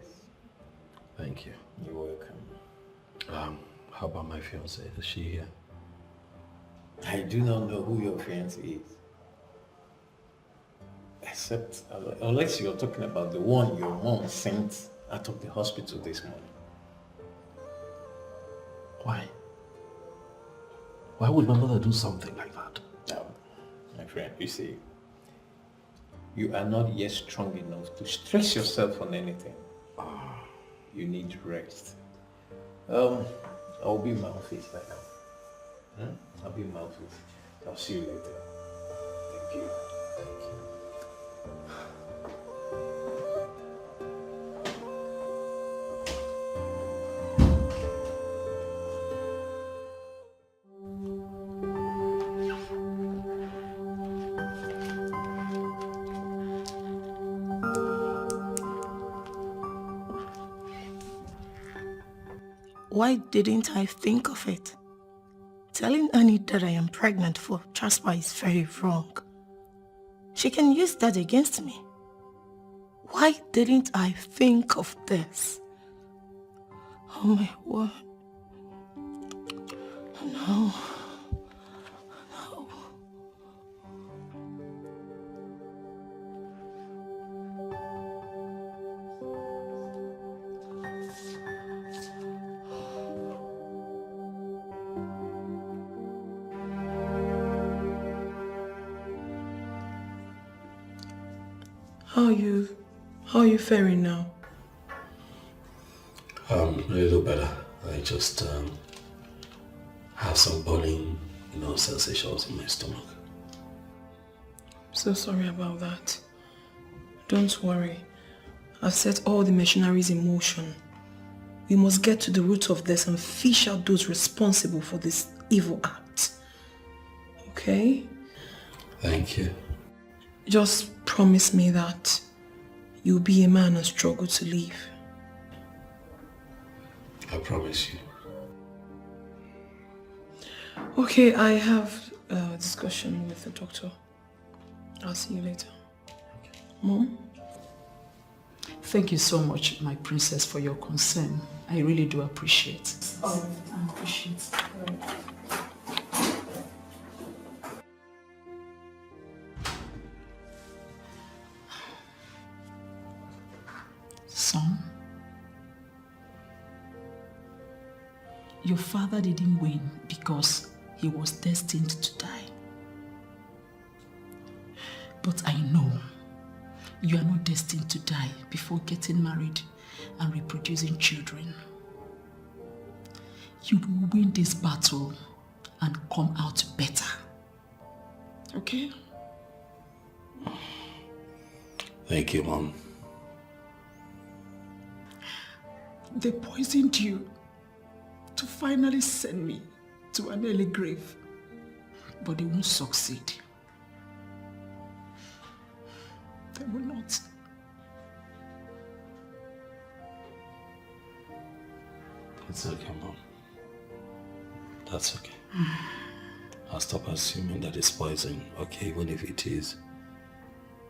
Thank you. You're welcome. How about my fiancée? Is she here? I do not know who your fiancé is. Except, unless you're talking about the one your mom sent out of the hospital this morning. Why? Why would my mother do something like that? No, my friend, you see, you are not yet strong enough to stress yourself on anything. You need rest. I'll be in my office right now. I'll be in my office. I'll see you later. Thank you. Why didn't I think of it? Telling Annie that I am pregnant for Jasper is very wrong. She can use that against me. Why didn't I think of this? Oh my word. No. How are you faring now? A little better. I just have some burning, sensations in my stomach. So sorry about that. Don't worry. I've set all the machineries in motion. We must get to the root of this and fish out those responsible for this evil act. Okay? Thank you. Just promise me that you'll be a man and struggle to live. I promise you. Okay, I have a discussion with the doctor. I'll see you later. Mom? Thank you so much, my princess, for your concern. I really do appreciate it. Oh, I appreciate it. Son, your father didn't win because he was destined to die. But I know you are not destined to die before getting married and reproducing children. You will win this battle and come out better. Okay? Thank you, Mom. They poisoned you to finally send me to an early grave, but they won't succeed. They will not. It's okay, Mom. That's okay. I'll stop assuming that it's poison, okay, even if it is.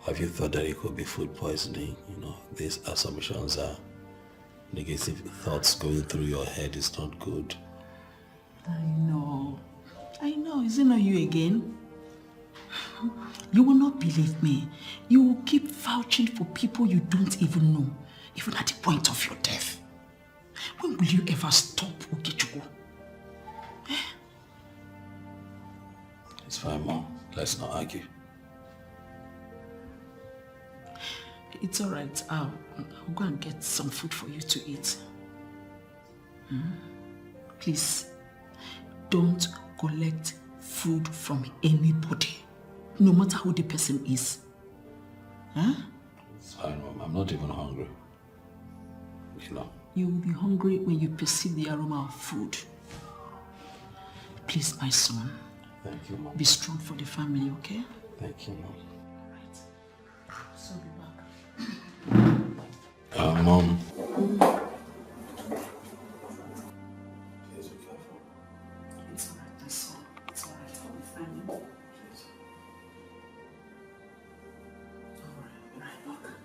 Have you thought that it could be food poisoning? These assumptions are negative thoughts going through your head. Is not good. I know. Is it not you again? You will not believe me. You will keep vouching for people you don't even know, even at the point of your death. When will you ever stop, Okichukwu? It's fine, Mom. Let's not argue. It's all right. I'll go and get some food for you to eat. Please, don't collect food from anybody, no matter who the person is. It's fine, Mom. I'm not even hungry. You know. You will be hungry when you perceive the aroma of food. Please, my son. Thank you, Mom. Be strong for the family, okay? Thank you, Mom. So be back. Mom. Please be careful. It's all right, my son. It's all right. I'll be fine. Please. All right, I'll be right back.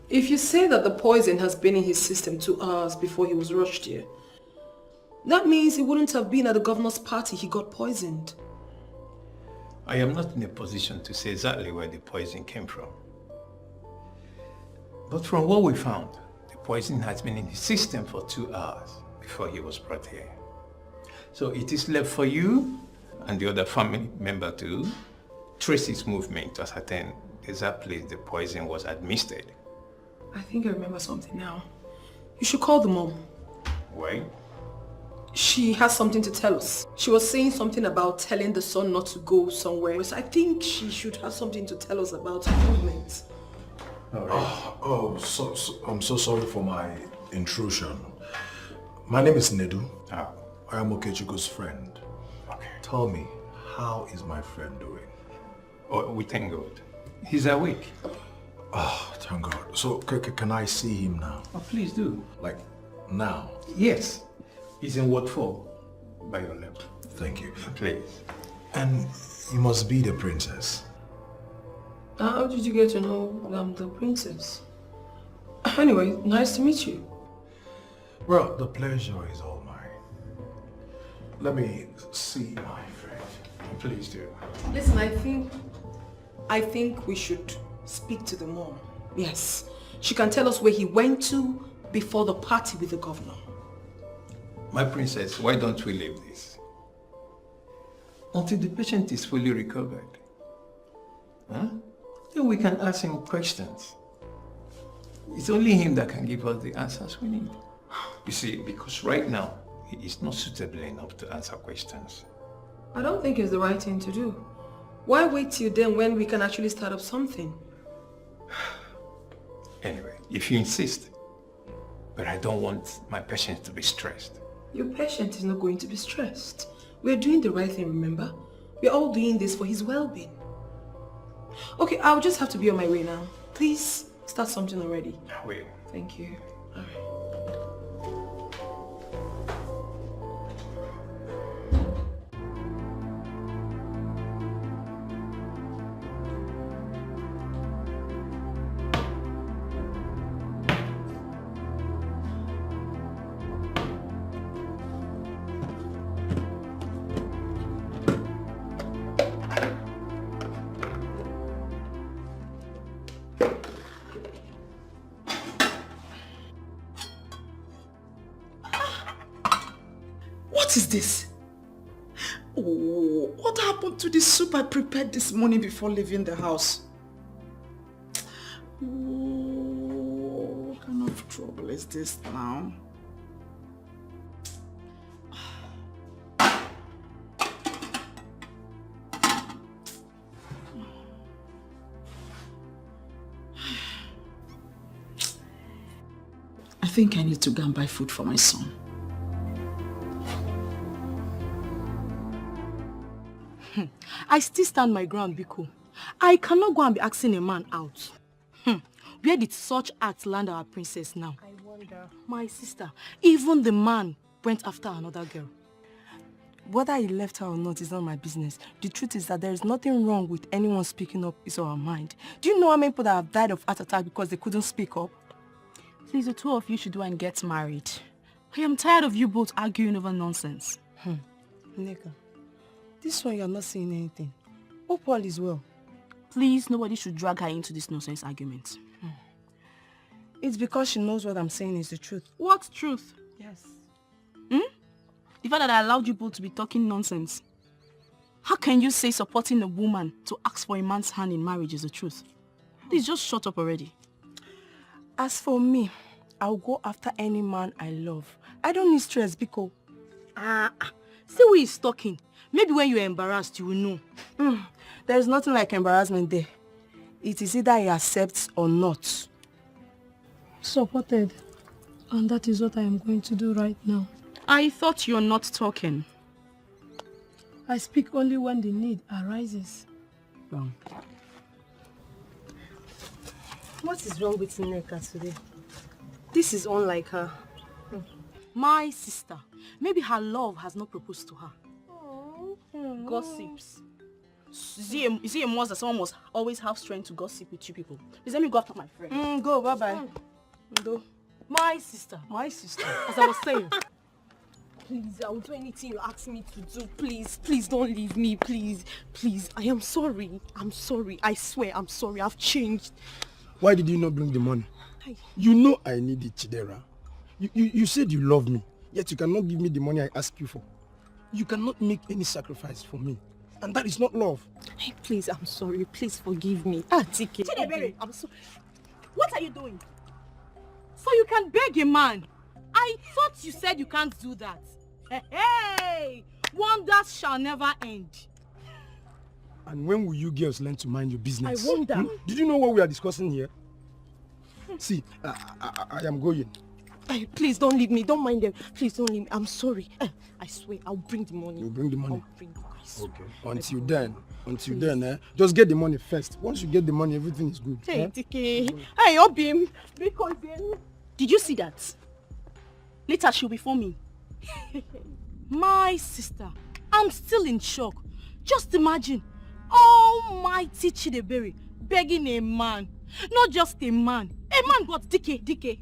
If you say that the poison has been in his system 2 hours before he was rushed here, that means he wouldn't have been at the governor's party he got poisoned. I am not in a position to say exactly where the poison came from. But from what we found, the poison has been in his system for 2 hours before he was brought here. So it is left for you and the other family member to trace his movement to ascertain the exact place the poison was administered. I think I remember something now. You should call the mom. Why? She has something to tell us. She was saying something about telling the son not to go somewhere. So I think she should have something to tell us about her movements. All right. I'm so sorry for my intrusion. My name is Nedu. I am Okechuk's friend. Okay. Tell me, how is my friend doing? Oh, we thank God. He's awake. Oh, thank God. So, can I see him now? Oh, please do. Like, now? Yes. He's in Ward 4, by your left. Thank you. Please. And you must be the princess. How did you get to know I'm the princess? Anyway, nice to meet you. Well, the pleasure is all mine. Let me see my friend. Please do. Listen, I think we should speak to the mom. Yes. She can tell us where he went to before the party with the governor. My princess, why don't we leave this? Until the patient is fully recovered. Then we can ask him questions. It's only him that can give us the answers we need. You see, because right now, he is not suitable enough to answer questions. I don't think it's the right thing to do. Why wait till then when we can actually start up something? Anyway, if you insist, but I don't want my patient to be stressed. Your patient is not going to be stressed. We're doing the right thing, remember? We're all doing this for his well-being. Okay, I'll just have to be on my way now. Please start something already. I will. Thank you. All right. What is this? Oh, what happened to the soup I prepared this morning before leaving the house? Oh, what kind of trouble is this now? I think I need to go and buy food for my son. I still stand my ground, Biko. I cannot go and be asking a man out. Where did such acts land our princess now? I wonder. My sister, even the man went after another girl. Whether he left her or not is not my business. The truth is that there is nothing wrong with anyone speaking up his or her mind. Do you know how many people that have died of heart attack because they couldn't speak up? Please, the two of you should go and get married. I am tired of you both arguing over nonsense. Nigga, this one you're not saying anything. Hope all is well. Please, nobody should drag her into this nonsense argument. It's because she knows what I'm saying is the truth. What truth? Yes. The fact that I allowed you both to be talking nonsense. How can you say supporting a woman to ask for a man's hand in marriage is the truth? Please just shut up already. As for me, I'll go after any man I love. I don't need stress, Biko. See who is talking. Maybe when you're embarrassed, you will know. There's nothing like embarrassment there. It is either he accepts or not. Supported. And that is what I am going to do right now. I thought you're not talking. I speak only when the need arises. Wrong. What is wrong with Nneka today? This is unlike her. My sister. Maybe her love has not proposed to her. Gossips. Is it a must that someone must always have strength to gossip with you people? Please let me go after my friend. Go, bye-bye. Go. My sister. As I was saying. Please, I will do anything you ask me to do. Please, please don't leave me, please. Please, I am sorry. I'm sorry. I swear I'm sorry. I've changed. Why did you not bring the money? You know I need it, Chidera. You said you love me, yet you cannot give me the money I asked you for. You cannot make any sacrifice for me. And that is not love. Hey, please, I'm sorry. Please forgive me. Etiko. Chidebere, I'm sorry. What are you doing? So you can beg a man? I thought you said you can't do that. Hey! Wonders shall never end. And when will you girls learn to mind your business? I wonder. Did you know what we are discussing here? See, I am going. Hey, please don't leave me. Don't mind them. Please don't leave me. I'm sorry. I swear, I'll bring the money. You'll bring the money? I'll bring the money. Okay. Until then, just get the money first. Once you get the money, everything is good. Hey, Etiko. Hey, Obim. Because then... Did you see that? Later she'll be for me. My sister, I'm still in shock. Just imagine, almighty Chidebere begging a man. Not just a man but Dike.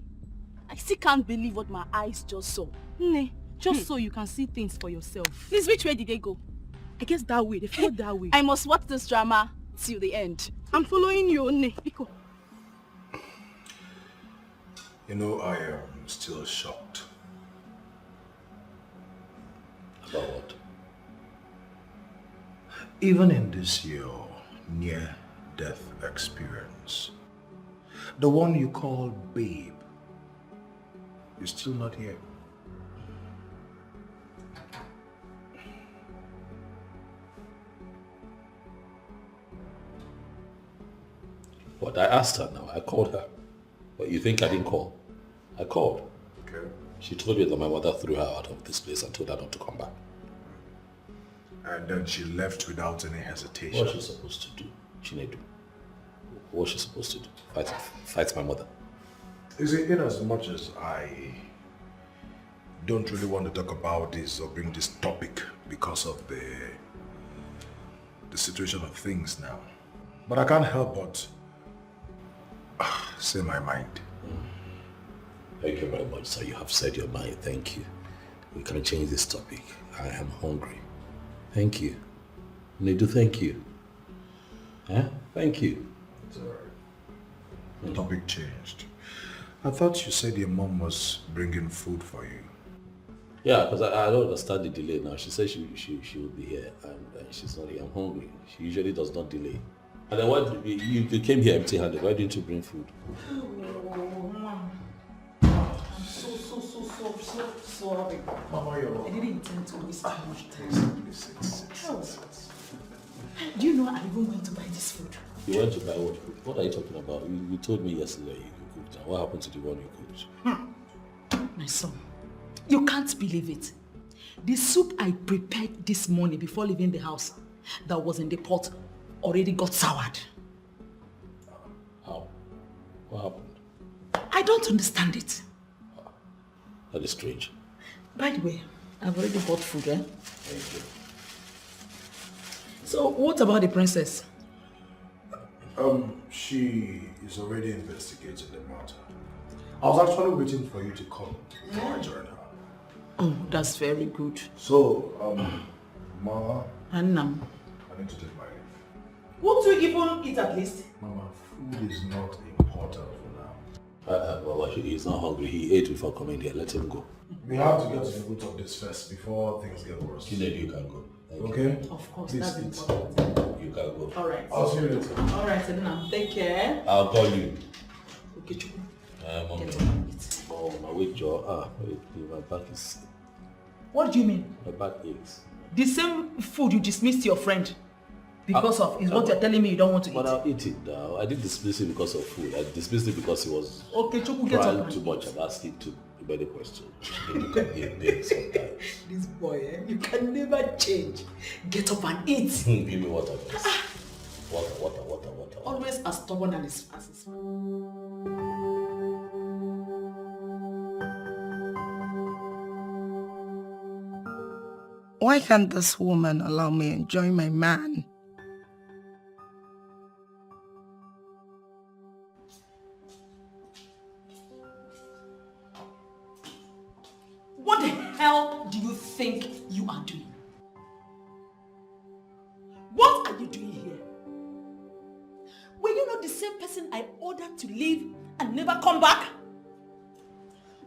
I still can't believe what my eyes just saw. Ne, just so you can see things for yourself. Please, which way did they go? I guess that way. They flew that way. I must watch this drama till the end. I'm following you, Ne. Biko. You know, I am still shocked. About what? Even in this your near-death experience, the one you call babe is still not here. What? I asked her now. I called her. But you think I didn't call? I called. Okay. She told me that my mother threw her out of this place and told her not to come back. And then she left without any hesitation. What was she supposed to do, Chinedu? What was she supposed to do? Fight my mother? Is it in as much as I don't really want to talk about this or bring this topic because of the situation of things now. But I can't help but say my mind. Thank you very much, sir. You have said your mind. Thank you. We can change this topic. I am hungry. Thank you. Nedu, thank you. Huh? Thank you. It's alright. The topic changed. I thought you said your mom was bringing food for you. Yeah, because I don't understand the delay now. She said she will be here and she's not here. I'm hungry. She usually does not delay. And then what? You came here empty-handed. Why didn't you bring food? So sorry. Mama, I didn't intend to waste too much time. Do you know I even went to buy this food? You went to buy what food? What are you talking about? You told me yesterday you cooked. And what happened to the one you cooked? My son, you can't believe it. The soup I prepared this morning before leaving the house that was in the pot already got soured. How? What happened? I don't understand it. That is strange. By the way, I've already bought food, eh? Thank you. So, what about the princess? She is already investigating the matter. I was actually waiting for you to come before I joined her. Oh, that's very good. So, Mama, Annam, I need to take my leave. Won't you even eat at least? Mama, food is not important for now. Well, he's not hungry. He ate before coming here. Let him go. We have to get to the root of this first before things get worse. Chinedu, you can go. Okay? Of course, Please that's eat. important. You can go. All right. I'll see you later. All right, Edna, take care. I'll call you. Okay, Chukwu. Mommy. Oh, my weight jaw. Wait, my back is... What do you mean? My back aches. The same food you dismissed your friend because of is what you're telling me you don't want to eat. But I'll eat it now. I didn't dismiss it because of food. I dismissed it because he was Okay, Chukwu, get crying up. too much and asking too many questions. You can be a big sometimes. This boy, you can never change. Get up and eat. Give me water, please. Water. Always as stubborn as his Why can't this woman allow me enjoy my man? What the hell do you think you are doing? What are you doing here? Were you not the same person I ordered to leave and never come back?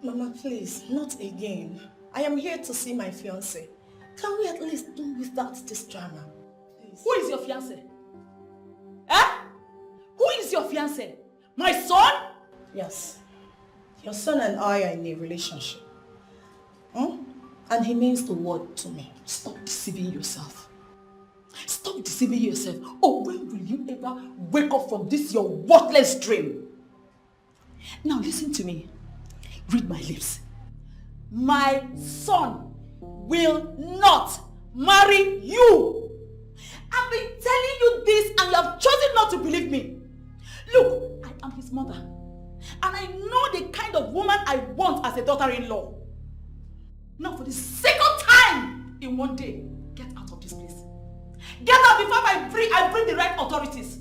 Mama, please, not again. I am here to see my fiancé. Can we at least do without this drama? Please. Who is your fiancé? Eh? Who is your fiancé? My son? Yes. Your son and I are in a relationship. And he means the world to me. Stop deceiving yourself. Stop deceiving yourself. Oh, when will you ever wake up from this your worthless dream? Now listen to me. Read my lips. My son will not marry you. I've been telling you this and you have chosen not to believe me. Look, I am his mother. And I know the kind of woman I want as a daughter-in-law. Now for the second time in one day, get out of this place. Get out before I bring the right authorities.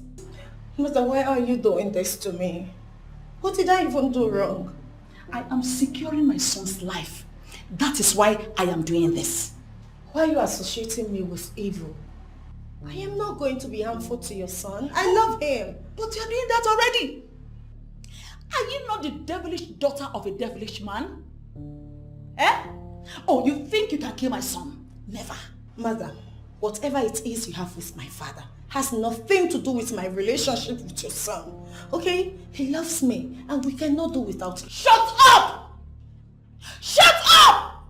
Mother, why are you doing this to me? What did I even do wrong? I am securing my son's life. That is why I am doing this. Why are you associating me with evil? I am not going to be harmful to your son. I love him. But you are doing that already. Are you not the devilish daughter of a devilish man? Eh? Oh, you think you can kill my son? Never. Mother, whatever it is you have with my father has nothing to do with my relationship with your son. Okay? He loves me and we cannot do without him. Shut up! Shut up!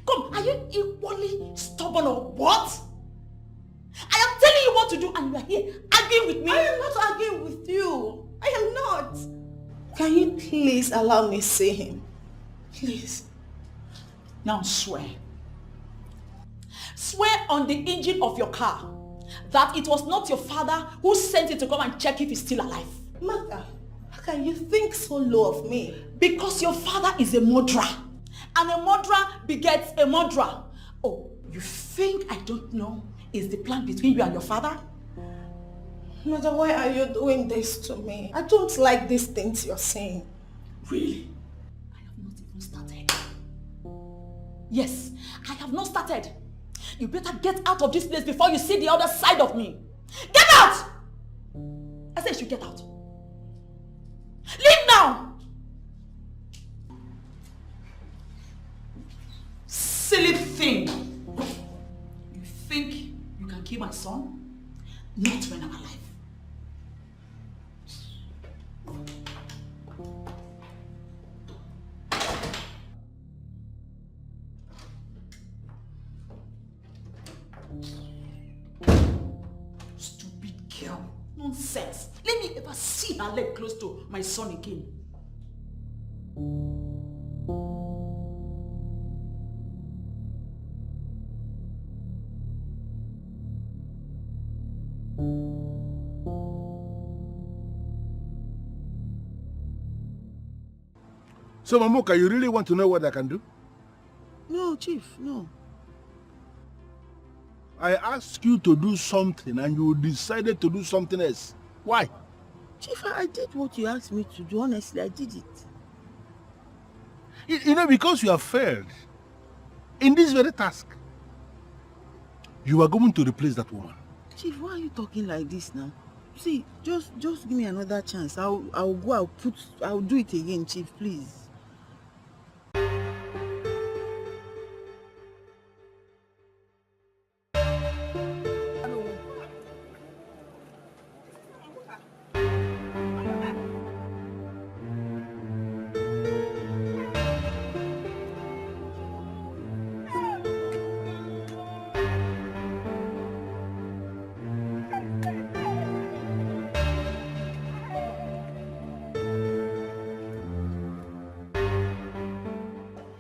Come, are you equally stubborn or what? I am telling you what to do and you are here arguing with me. I am not arguing with you. I am not. Can you please allow me to see him? Please. Now swear. Swear on the engine of your car that it was not your father who sent it to come and check if he's still alive. Mother, how can you think so low of me? Because your father is a murderer. And a murderer begets a murderer. Oh, you think I don't know is the plan between you and your father? Mother, why are you doing this to me? I don't like these things you're saying. Really? I have not even started. Yes, I have not started. You better get out of this place before you see the other side of me. Get out! I said you should get out. Leave now! Silly thing. You think you can kill my son? Not when I'm alive. Stupid girl. Nonsense. Let me ever see her leg close to my son again. So, Mamuka, you really want to know what I can do? No, Chief, no. I asked you to do something and you decided to do something else. Why? Chief, I did what you asked me to do. Honestly, I did it. You know, because you have failed in this very task, you are going to replace that woman. Chief, why are you talking like this now? See, just give me another chance. I'll go, I'll do it again, Chief, please.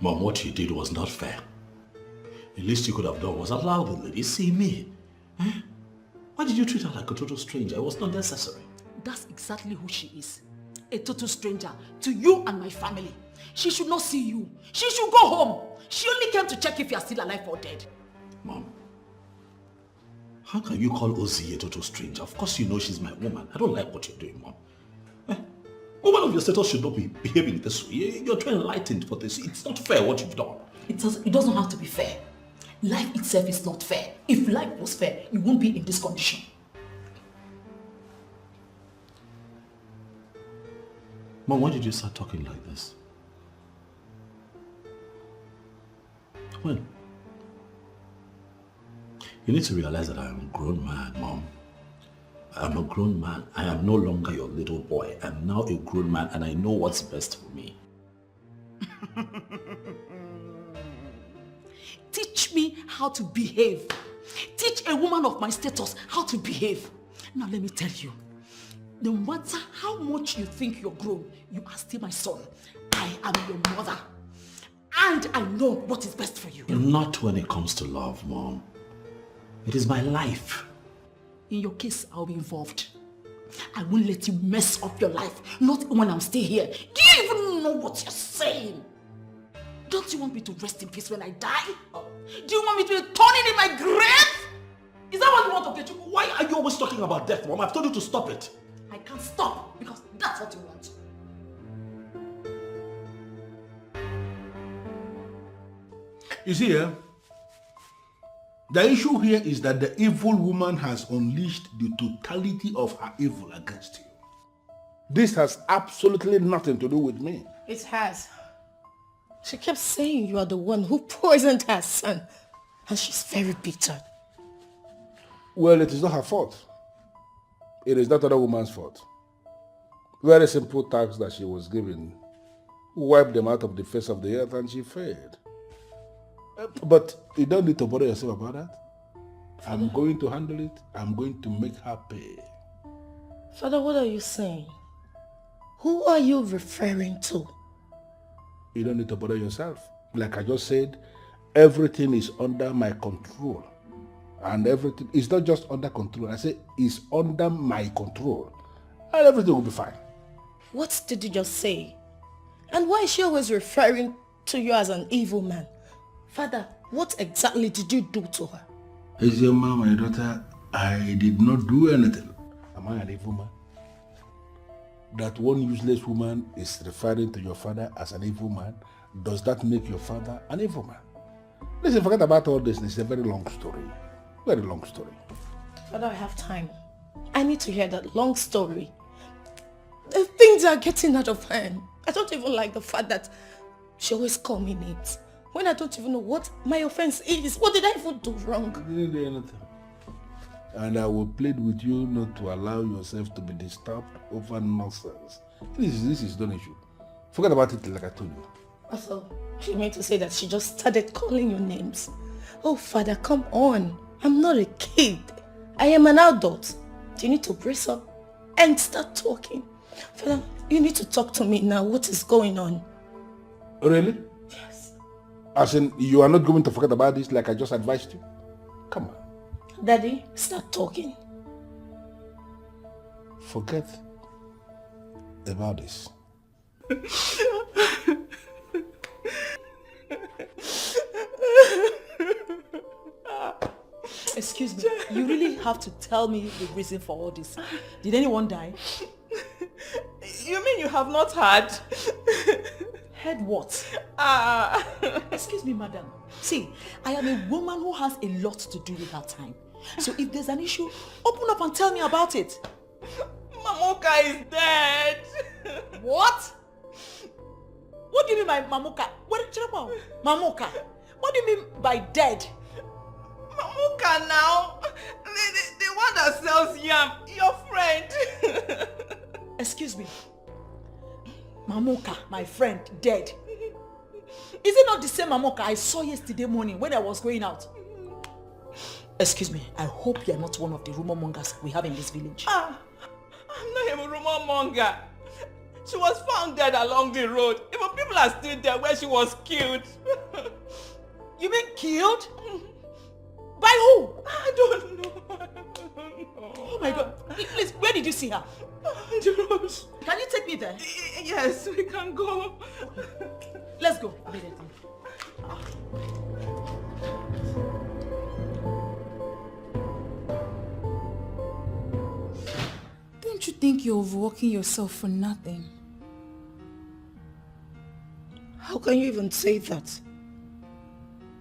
Mom, what you did was not fair. The least you could have done was allow the lady see me. Eh? Why did you treat her like a total stranger? It was not necessary. That's exactly who she is. A total stranger to you and my family. She should not see you. She should go home. She only came to check if you are still alive or dead. Mom, how can you call Ozzy a total stranger? Of course you know she's my woman. I don't like what you're doing, Mom. Woman of your status should not be behaving this way. You're too enlightened for this. It's not fair what you've done. It doesn't have to be fair. Life itself is not fair. If life was fair, you won't be in this condition. Mom, when did you start talking like this? When? You need to realize that I am a grown man, Mom. I am a grown man. I am no longer your little boy. I am now a grown man and I know what's best for me. Teach me how to behave. Teach a woman of my status how to behave. Now let me tell you, no matter how much you think you're grown, you are still my son. I am your mother. And I know what is best for you. Not when it comes to love, Mom. It is my life. In your case, I'll be involved. I won't let you mess up your life. Not when I'm still here. Do you even know what you're saying? Don't you want me to rest in peace when I die? Do you want me to be turning in my grave? Is that what you want to get? Why are you always talking about death, Mom? I've told you to stop it. I can't stop because that's what you want. You see, the issue here is that the evil woman has unleashed the totality of her evil against you. This has absolutely nothing to do with me. It has. She kept saying you are the one who poisoned her son. And she's very bitter. Well, it is not her fault. It is that other woman's fault. Very simple tasks that she was given. Wiped them out of the face of the earth and she failed. But you don't need to bother yourself about that. I'm going to handle it. I'm going to make her pay. Father, what are you saying? Who are you referring to? You don't need to bother yourself. Like I just said, everything is under my control. And everything is not just under control. I say it's under my control. And everything will be fine. What did you just say? And why is she always referring to you as an evil man? Father, what exactly did you do to her? Ezioma, my daughter, I did not do anything. Am I an evil man? That one useless woman is referring to your father as an evil man, does that make your father an evil man? Listen, forget about all this. It's a very long story. Very long story. Father, I have time. I need to hear that long story. The things are getting out of hand. I don't even like the fact that she always calls me names. When I don't even know what my offense is. What did I even do wrong? You didn't do anything. And I will plead with you not to allow yourself to be disturbed over nonsense. This is not an issue. Forget about it like I told you. Also, she meant to say that she just started calling you names. Oh, Father, come on. I'm not a kid. I am an adult. Do you need to brace up and start talking? Father, you need to talk to me now. What is going on? Really? Yes. As in, you are not going to forget about this like I just advised you? Come on. Daddy, start talking. Forget about this. Excuse me, you really have to tell me the reason for all this. Did anyone die? You mean you have not heard? Heard what? Excuse me, madam. See, I am a woman who has a lot to do with her time. So if there's an issue, open up and tell me about it. Mamuka is dead. What? What do you mean by Mamuka? Mamuka? What do you mean by dead? Mamuka now? The one that sells yam, your friend. Excuse me. Mamuka, my friend, dead. Is it not the same Mamuka I saw yesterday morning when I was going out? Excuse me, I hope you are not one of the rumor mongers we have in this village. I'm not a rumor monger. She was found dead along the road. Even people are still there where she was killed. You mean killed? By who? I don't know. Oh my God. Please, where did you see her? Can you take me there? Yes, we can go. Let's go. Don't you think you're overworking yourself for nothing? How can you even say that?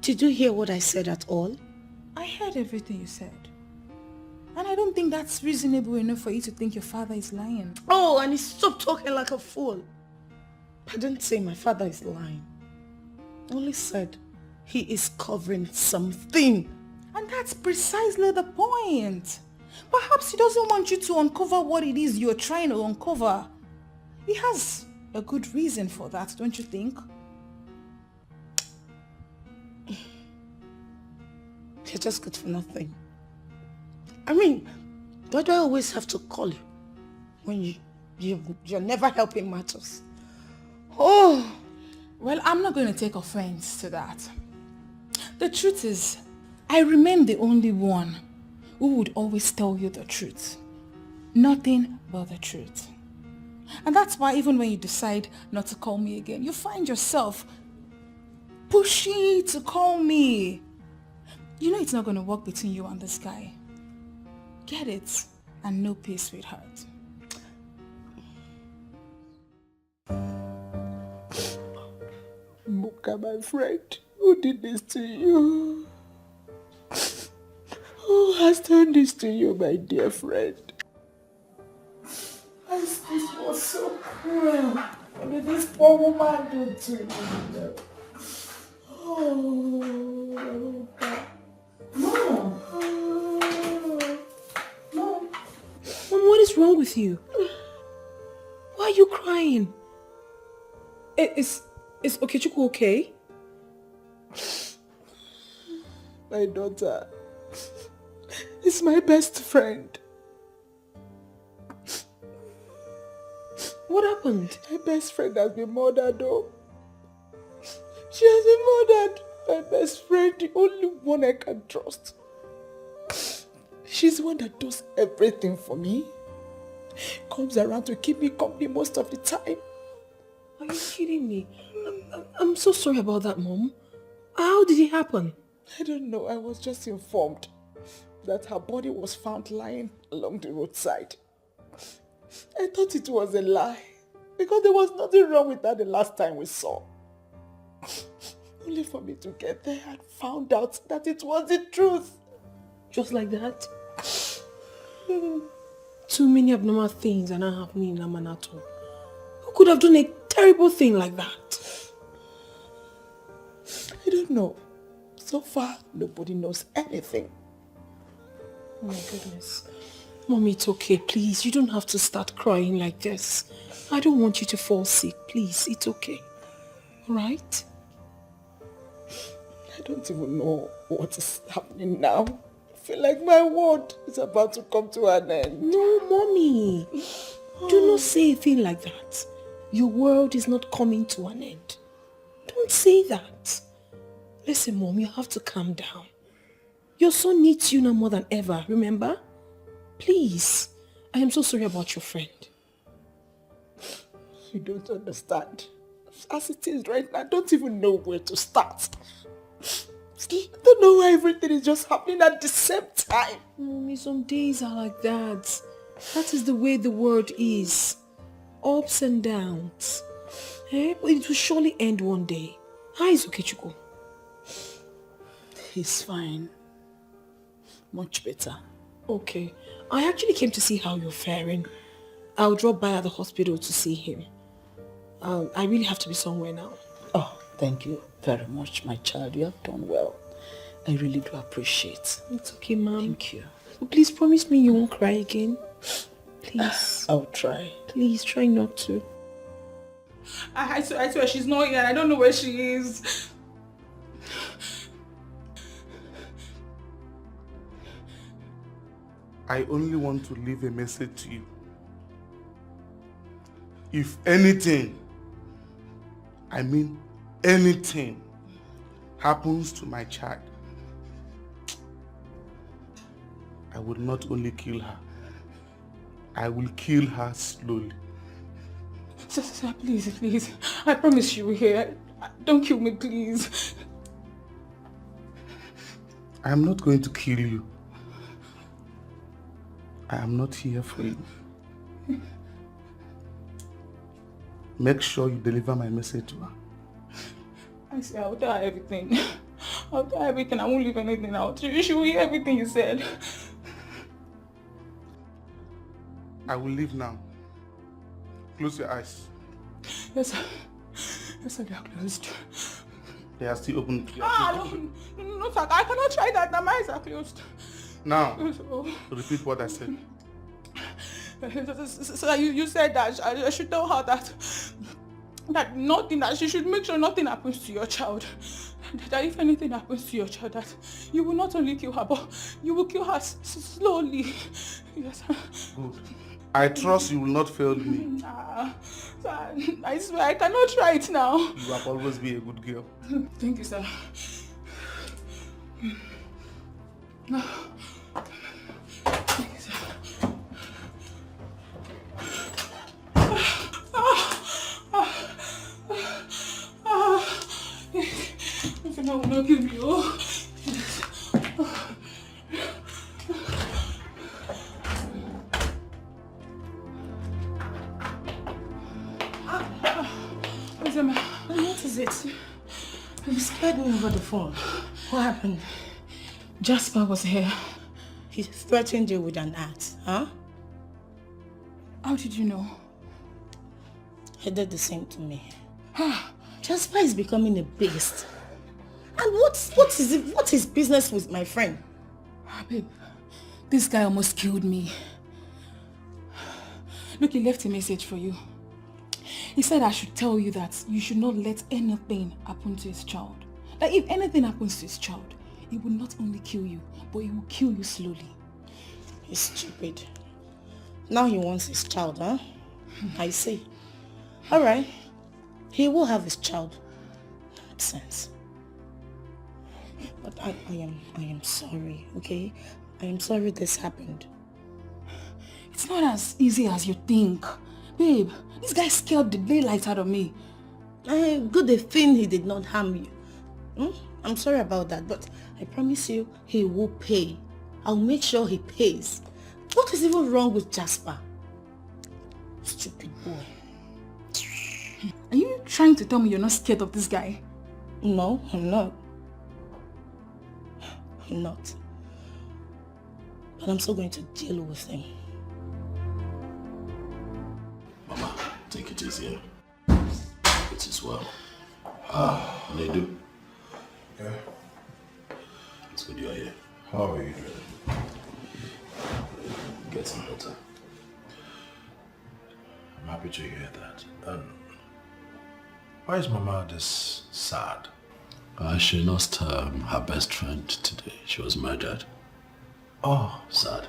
Did you hear what I said at all? I heard everything you said. And I don't think that's reasonable enough for you to think your father is lying. Oh, and stop talking like a fool. I didn't say my father is lying. I only said he is covering something. And that's precisely the point. Perhaps he doesn't want you to uncover what it is you're trying to uncover. He has a good reason for that, don't you think? You're just good for nothing. I mean, why do I always have to call you when you're never helping matters? Oh! Well, I'm not going to take offense to that. The truth is, I remain the only one who would always tell you the truth. Nothing but the truth. And that's why even when you decide not to call me again, you find yourself pushy to call me. You know it's not going to work between you and this guy. Get it and no peace, sweetheart. Buka, my friend, who did this to you? Who has done this to you, my dear friend? This was so cruel. What did this poor woman do to you? Oh, Mom! Mom, what is wrong with you? Why are you crying? Is Okechukwu okay? my daughter is my best friend. What happened? My best friend has been murdered, though. She has been murdered. My best friend, the only one I can trust. She's the one that does everything for me. Comes around to keep me company most of the time. Are you kidding me? I'm so sorry about that, Mom. How did it happen? I don't know. I was just informed that her body was found lying along the roadside. I thought it was a lie because there was nothing wrong with her the last time we saw. Only for me to get there and found out that it was the truth. Just like that? Too many abnormal things are not happening in Amanato. Who could have done a terrible thing like that? I don't know. So far, nobody knows anything. Oh my goodness. Mommy, it's okay. Please, you don't have to start crying like this. I don't want you to fall sick. Please, it's okay. Alright? I don't even know what is happening now. I feel like my world is about to come to an end. No, Mommy. Do not say a thing like that. Your world is not coming to an end. Don't say that. Listen, Mom, you have to calm down. Your son needs you now more than ever, remember? Please. I am so sorry about your friend. You don't understand. As it is right now, I don't even know where to start. I don't know why everything is just happening at the same time. Mommy, some days are like that. That is the way the world is. Ups and downs. But it will surely end one day. How is Okechukwu? He's fine. Much better. Okay. I actually came to see how you're faring. I'll drop by at the hospital to see him. I really have to be somewhere now. Oh, thank you very much, my child. You have done well. I really do appreciate. It's okay, Mom. Thank you. Please promise me you won't cry again. Please. I'll try. Please try not to. I swear she's not here. I don't know where she is. I only want to leave a message to you. If anything, I mean anything, happens to my child, I will not only kill her, I will kill her slowly. Sir, please, please. I promise you here. Don't kill me, please. I am not going to kill you. I am not here for you. Make sure you deliver my message to her. I say I'll tell her everything. I'll tell her everything. I won't leave anything out. She will hear everything you said. I will leave now. Close your eyes. Yes, sir. Yes, sir, they are closed. They are still open. No, sir. I cannot try that. My eyes are closed. Now, Oh. repeat what I said. So you said that I should tell her that she should make sure nothing happens to your child. That if anything happens to your child, that you will not only kill her, but you will kill her slowly. Yes. Good. I trust you will not fail me. Sir, I swear I cannot try it now. You have always been a good girl. Thank you, sir. No, no, give me. Oh. What is it? You scared me over the phone. What happened? Jasper was here. He threatened you with an axe, huh? How did you know? He did the same to me. Jasper is becoming a beast. And what is his business with my friend? Babe, this guy almost killed me. Look, he left a message for you. He said I should tell you that you should not let anything happen to his child. That if anything happens to his child, he will not only kill you, but he will kill you slowly. He's stupid. Now he wants his child, huh? I see. Alright. He will have his child. Nonsense. But I am sorry, okay? I am sorry this happened. It's not as easy as you think. Babe, this guy scared the daylight out of me. Good thing he did not harm you. I'm sorry about that, but I promise you he will pay. I'll make sure he pays. What is even wrong with Jasper? Stupid boy. Are you trying to tell me you're not scared of this guy? No, I'm not. I'm not. But I'm still going to deal with him. Mama, take it easy. It is well. Nedu. Yeah? It's good you are here. How are you doing? Getting better. I'm happy to hear that. Why is Mama this sad? She lost her best friend today. She was murdered. Oh. Sad.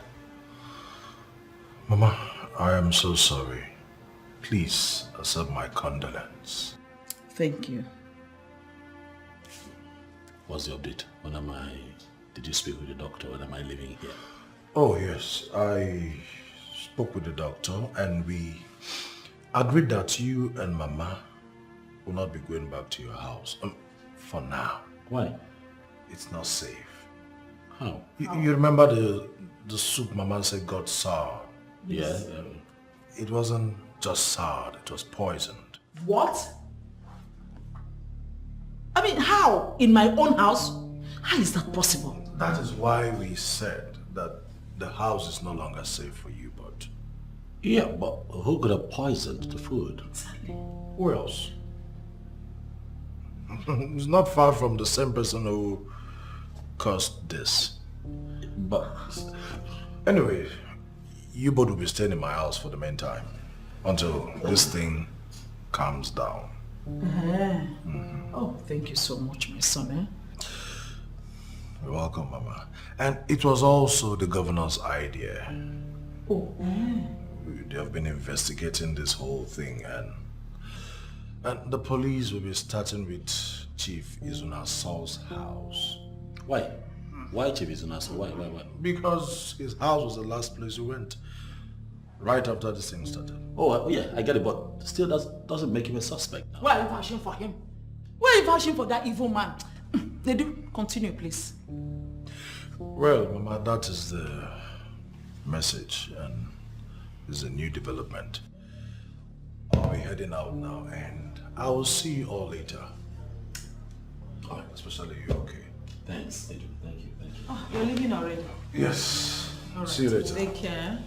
Mama, I am so sorry. Please accept my condolence. Thank you. What's the update? Did you speak with the doctor? When am I leaving here? Oh yes, I spoke with the doctor and we agreed that you and Mama will not be going back to your house. For now. Why? It's not safe. How? You remember the soup Mama said got sour? Yes. Yeah. It wasn't just soured, it was poisoned. What? I mean, how? In my own house? How is that possible? That is why we said that the house is no longer safe for you, but... Yeah, but who could have poisoned the food? Who else? It's not far from the same person who caused this. But... Anyway, you both will be staying in my house for the meantime. Until this thing calms down. Oh, thank you so much, my son. You're welcome, Mama. And it was also the governor's idea. Oh. They have been investigating this whole thing, and the police will be starting with Chief Izunaso's house. Why? Why Chief Izunaso? Why? Because his house was the last place we went. Right after this thing started. Oh, yeah, I get it, but still doesn't make him a suspect. Why are you vouching for him? Why are you vouching for that evil man? They do. Continue, please. Well, Mama, that is the message, and this is a new development. I'll be heading out now, and I will see you all later. Oh, especially you, okay? Thanks, Adrian. Thank you. Oh, you're leaving already? Yes. All right. See you later. Take care.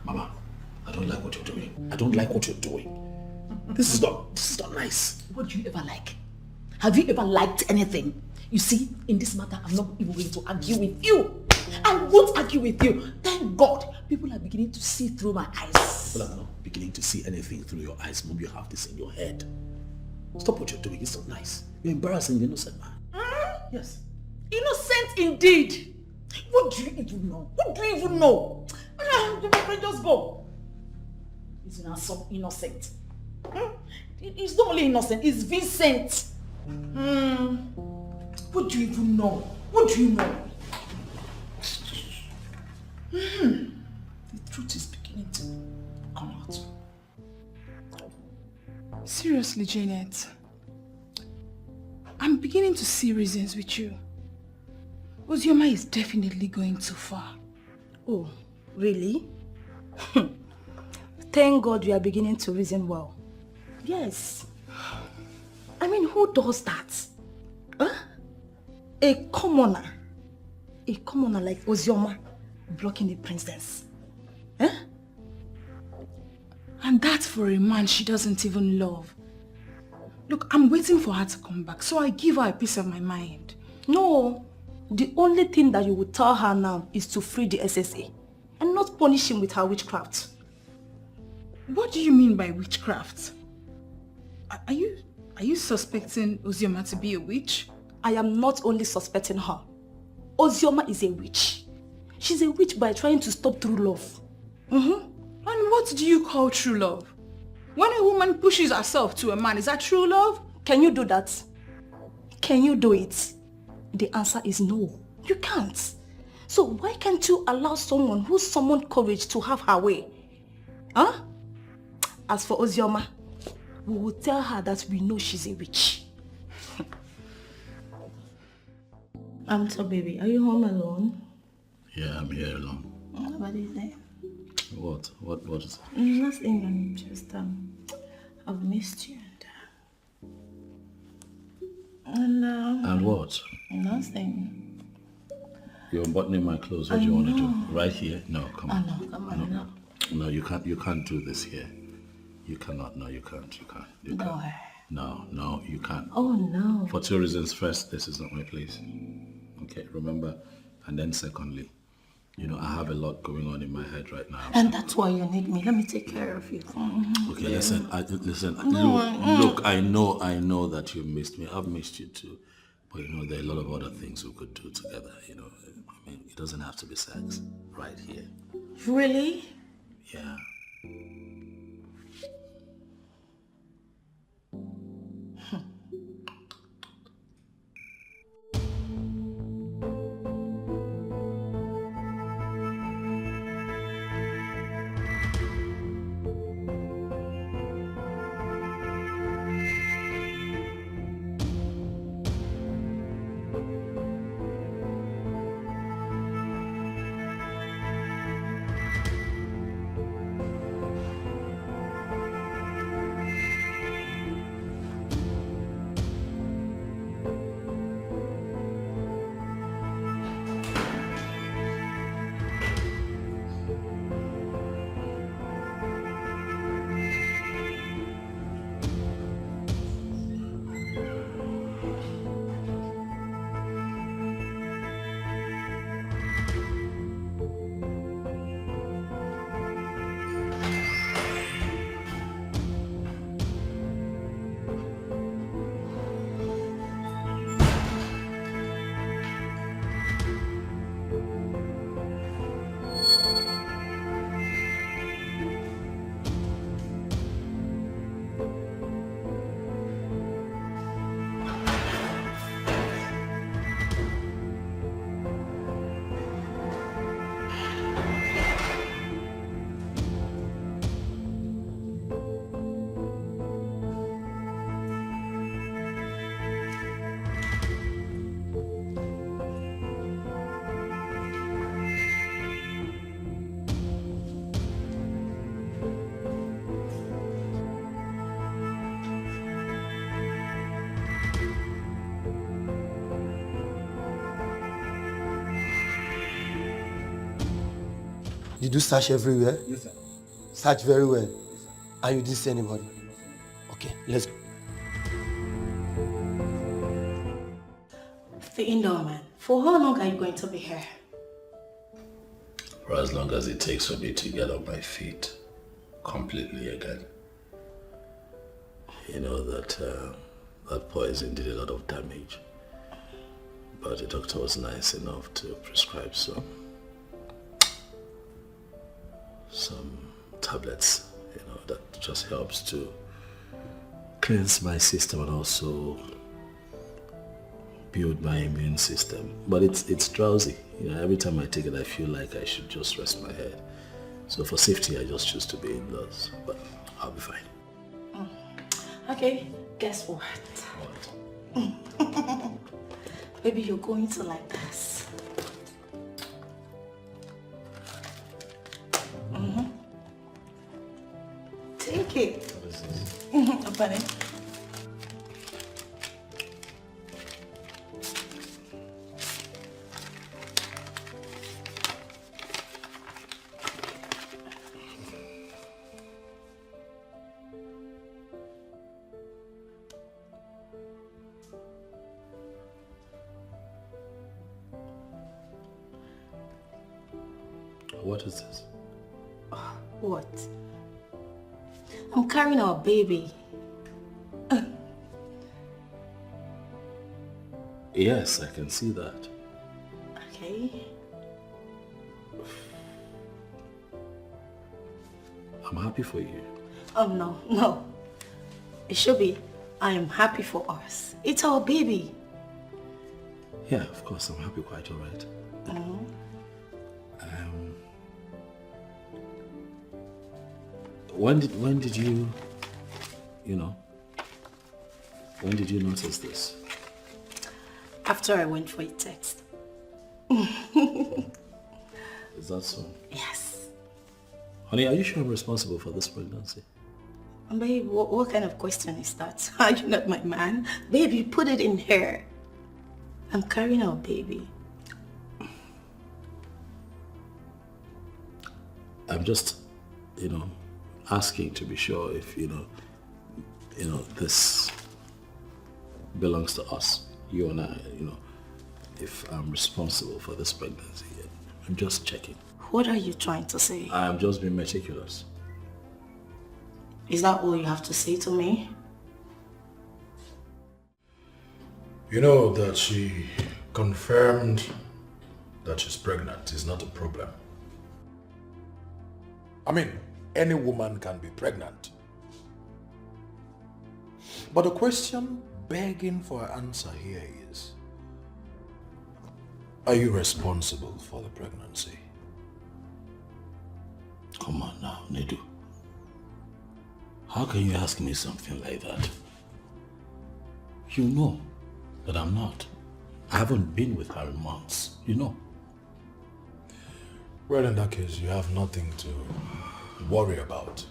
Mama, I don't like what you're doing. I don't like what you're doing. This is not nice. What do you ever like? Have you ever liked anything? You see, in this matter, I'm not even going to argue with you. I won't argue with you. Thank God, people are beginning to see through my eyes. People are not beginning to see anything through your eyes. Mom, you have this in your head. Stop what you're doing. It's not nice. You're embarrassing the innocent man. Yes. Innocent indeed. What do you even know? What do you even know? Just go. He's not so innocent. He's not only innocent, he's Vincent. What do you even know? What do you know? The truth is beginning to come out. Seriously, Janet. I'm beginning to see reasons with you. Ozioma is definitely going too far. Oh, really? Thank God you are beginning to reason well. Yes. I mean, who does that? Huh? A commoner like Ozioma blocking the princess. Huh? And that's for a man she doesn't even love. Look, I'm waiting for her to come back, so I give her a piece of my mind. No, the only thing that you would tell her now is to free the SSA and not punish him with her witchcraft. What do you mean by witchcraft? Are you suspecting Ozioma to be a witch? I am not only suspecting her. Ozioma is a witch. She's a witch by trying to stop true love. And what do you call true love? When a woman pushes herself to a man, is that true love? Can you do that? Can you do it? The answer is no. You can't. So why can't you allow someone who summoned courage to have her way? Huh? As for Ozioma, we will tell her that we know she's a witch. So baby, are you home alone? Yeah, I'm here alone. Nobody's there. What is it? Nothing, I'm just, I've missed you. And what? Nothing. You're unbuttoning my clothes. What do you want to do? Right here? No, come on. No, come on, no. No, you can't do this here. You cannot. No, you can't. You can't. No, you can't. Oh, no. For two reasons. First, this is not my place. Okay, remember? And then secondly, I have a lot going on in my head right now. And that's why you need me. Let me take care of you. Okay, listen. No, Look, I know that you missed me. I've missed you too. But there are a lot of other things we could do together, I mean, it doesn't have to be sex right here. Really? Yeah. Did you search everywhere? Yes, sir. Search very well. And you didn't see anybody? Okay, let's go. The indoor man, for how long are you going to be here? For as long as it takes for me to get on my feet completely again. You know that that poison did a lot of damage. But the doctor was nice enough to prescribe some tablets, you know, that just helps to cleanse my system and also build my immune system. But it's drowsy. You know, every time I take it, I feel like I should just rest my head. So for safety, I just choose to be indoors. But I'll be fine. Okay, guess what? Maybe you're going to like this. Take it. What is this? Open it. What is this? What? I'm carrying our baby. Yes, I can see that. Okay. I'm happy for you. Oh, no. It should be, I am happy for us. It's our baby. Yeah, of course, I'm happy, quite all right. When did you when did you notice this? After I went for a text. Is that so? Yes. Honey, are you sure I'm responsible for this pregnancy? Babe, what kind of question is that? Are you not my man? Baby, put it in her. I'm carrying our baby. I'm just, asking to be sure if, this belongs to us, you and I, if I'm responsible for this pregnancy. I'm just checking. What are you trying to say? I'm just being meticulous. Is that all you have to say to me? You know that she confirmed that she's pregnant is not a problem. I mean, any woman can be pregnant. But the question begging for an answer here is, are you responsible for the pregnancy? Come on now, Nedu. How can you ask me something like that? You know that I'm not. I haven't been with her in months, you know. Well, in that case, you have nothing to worry about.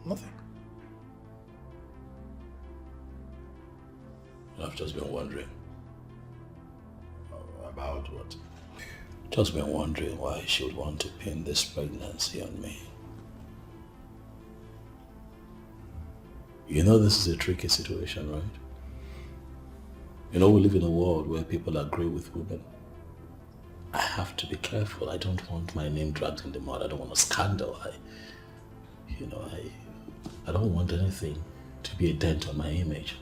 Nothing. I've just been wondering. About what? Just been wondering why she would want to pin this pregnancy on me. You know this is a tricky situation, right? You know we live in a world where people agree with women. I have to be careful. I don't want my name dragged in the mud. I don't want a scandal. I don't want anything to be a dent on my image.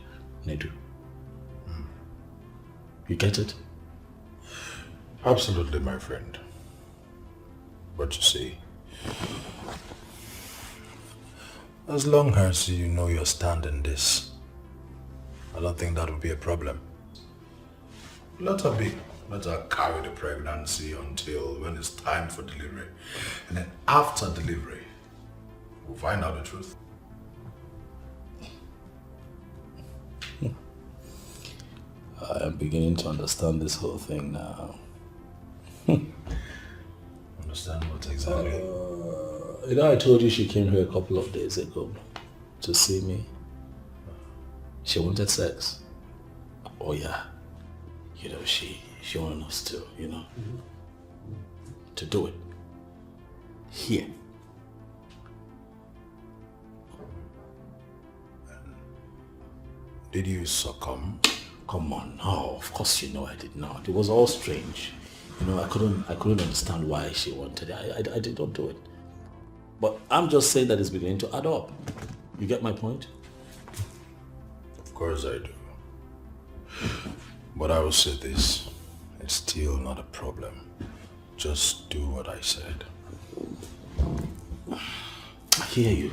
Nedu. You get it? Absolutely, my friend. But you see, as long as you know your stand in this, I don't think that will be a problem. Let her be. Let her carry the pregnancy until when it's time for delivery. And then after delivery, we'll find out the truth. I am beginning to understand this whole thing now. Understand what exactly? I told you she came here a couple of days ago to see me. She wanted sex. Oh yeah. She wanted us to, to do it. Here. Did you succumb? Come on, no, of course you know I did not. It was all strange. You know, I couldn't understand why she wanted it. I did not do it. But I'm just saying that it's beginning to add up. You get my point? Of course I do. But I will say this, it's still not a problem. Just do what I said. I hear you.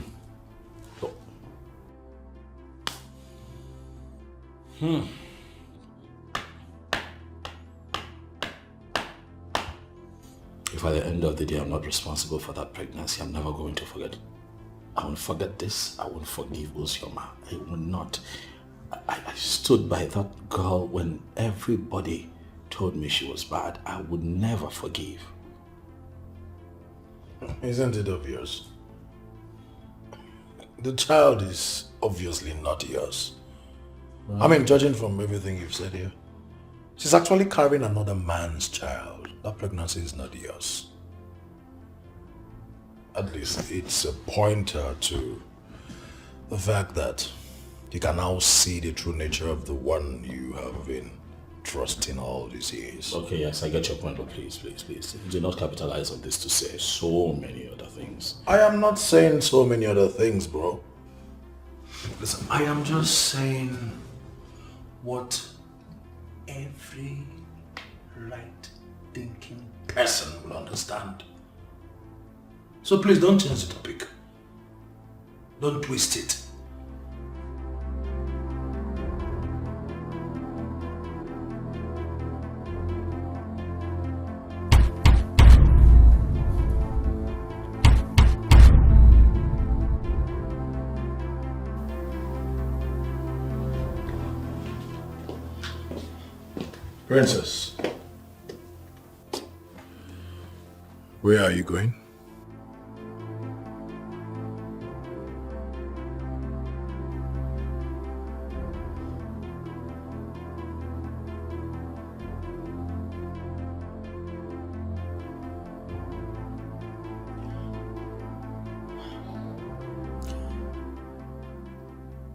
If at the end of the day I'm not responsible for that pregnancy, I'm never going to forget it. I won't forget this. I won't forgive Uzioma. I will not. I stood by that girl when everybody told me she was bad. I would never forgive. Isn't it obvious? The child is obviously not yours. I mean, judging from everything you've said here, she's actually carrying another man's child. That pregnancy is not yours. At least it's a pointer to the fact that you can now see the true nature of the one you have been trusting all these years. Okay, yes, I get your point, but please, do not capitalize on this to say so many other things. I am not saying so many other things, bro. Listen, I am just saying what every right-thinking person will understand. So please don't change the topic. Don't twist it. Princess, where are you going?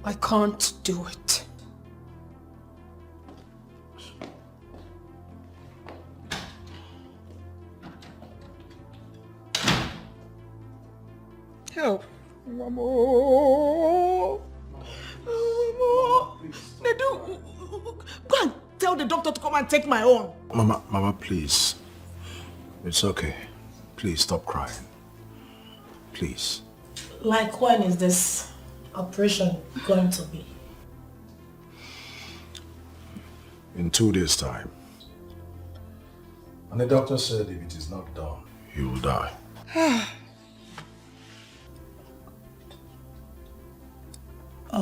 I can't do it. Help. Mamo. Mamo. Nedu, go and tell the doctor to come and take my own. Mama, please. It's okay. Please stop crying. Please. Like, when is this operation going to be? In 2 days' time. And the doctor said if it is not done, he will die. I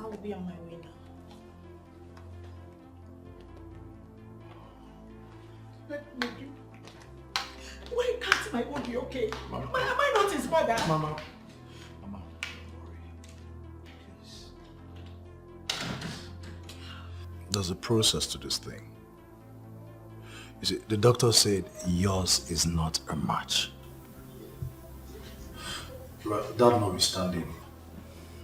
will be on my way now. Why can't my own be okay? Am I not his mother? Mama. There's a process to this thing. You see, the doctor said yours is not a match. But that notwithstanding,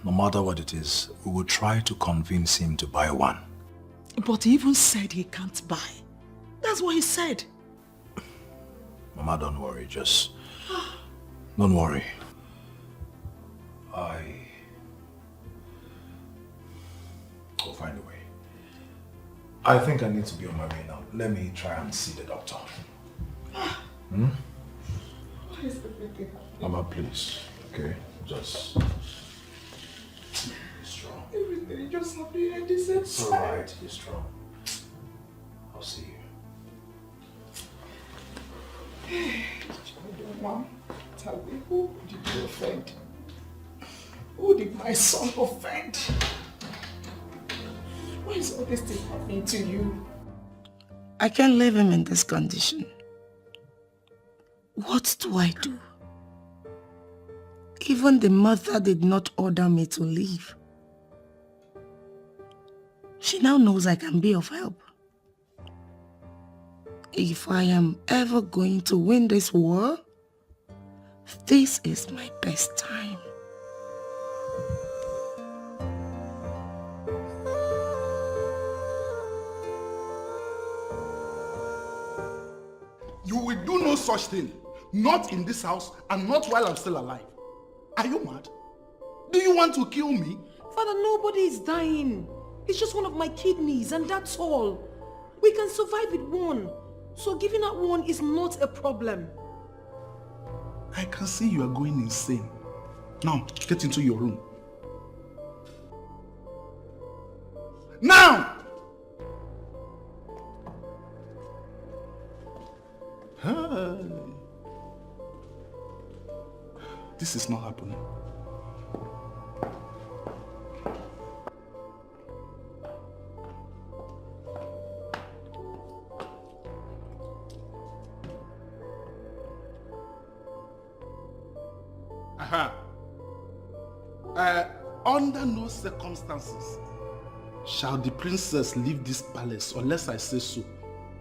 no matter what it is, we will try to convince him to buy one. But he even said he can't buy. That's what he said. Mama, don't worry, just... don't worry. I'll find a way. I think I need to be on my way now. Let me try and see the doctor. Why is everything happening? Mama, please. Okay? Just... be strong. Everything just happening at the same It's time. alright, be strong. I'll see you. Mom, tell me, who did you offend? Who did my son offend? Why is all this thing happening to you? I can't leave him in this condition. What do I do? Even the mother did not order me to leave. She now knows I can be of help. If I am ever going to win this war, this is my best time. You will do no such thing. Not in this house and not while I'm still alive. Are you mad? Do you want to kill me? Father, nobody is dying. It's just one of my kidneys and that's all. We can survive with one. So giving out one is not a problem. I can see you are going insane. Now, get into your room. Now! This is not happening. Under no circumstances shall the princess leave this palace unless I say so.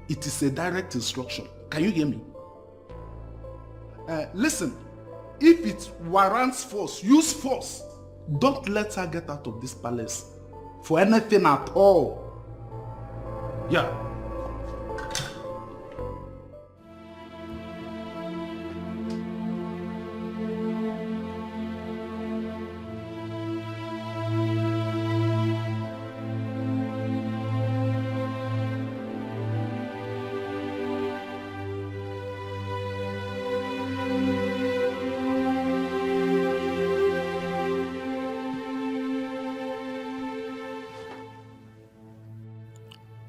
It is a direct instruction. Can you hear me? Listen, if it warrants force, use force. Don't let her get out of this palace for anything at all. Yeah.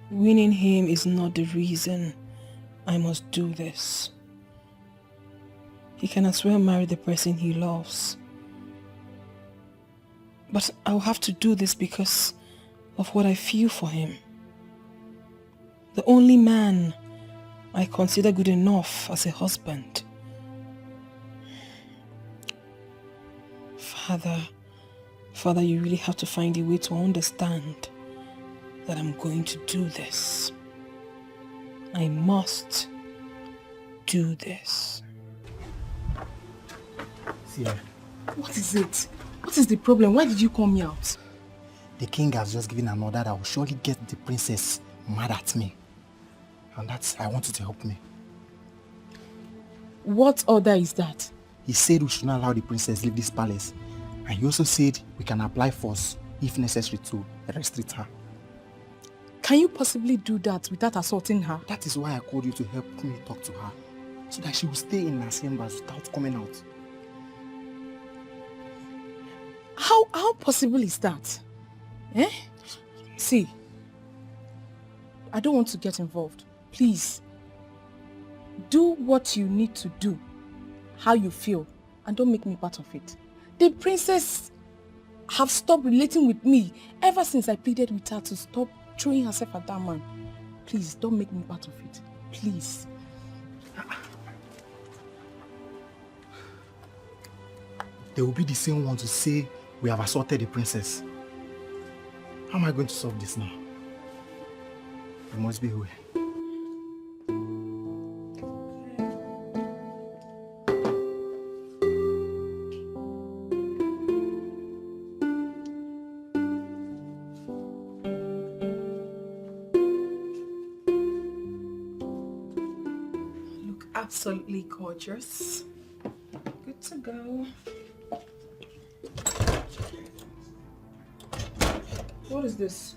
Winning him is not the reason I must do this. He can as well marry the person he loves. But I'll have to do this because of what I feel for him. The only man I consider good enough as a husband. Father, you really have to find a way to understand that I'm going to do this. I must do this. Sierra. What is it? What is the problem? Why did you call me out? The king has just given an order that will surely get the princess mad at me. And I want you to help me. What order is that? He said we should not allow the princess leave this palace. And he also said we can apply force, if necessary, to restrict her. Can you possibly do that without assaulting her? That is why I called you to help me talk to her, so that she will stay in her chambers without coming out. How possible is that? Eh? See, I don't want to get involved. Please, do what you need to do, how you feel, and don't make me part of it. The princess have stopped relating with me ever since I pleaded with her to stop throwing herself at that man. Please, don't make me part of it. Please. They will be the same one to say we have assaulted the princess. How am I going to solve this now? There must be a way. Absolutely gorgeous. Good to go. What is this?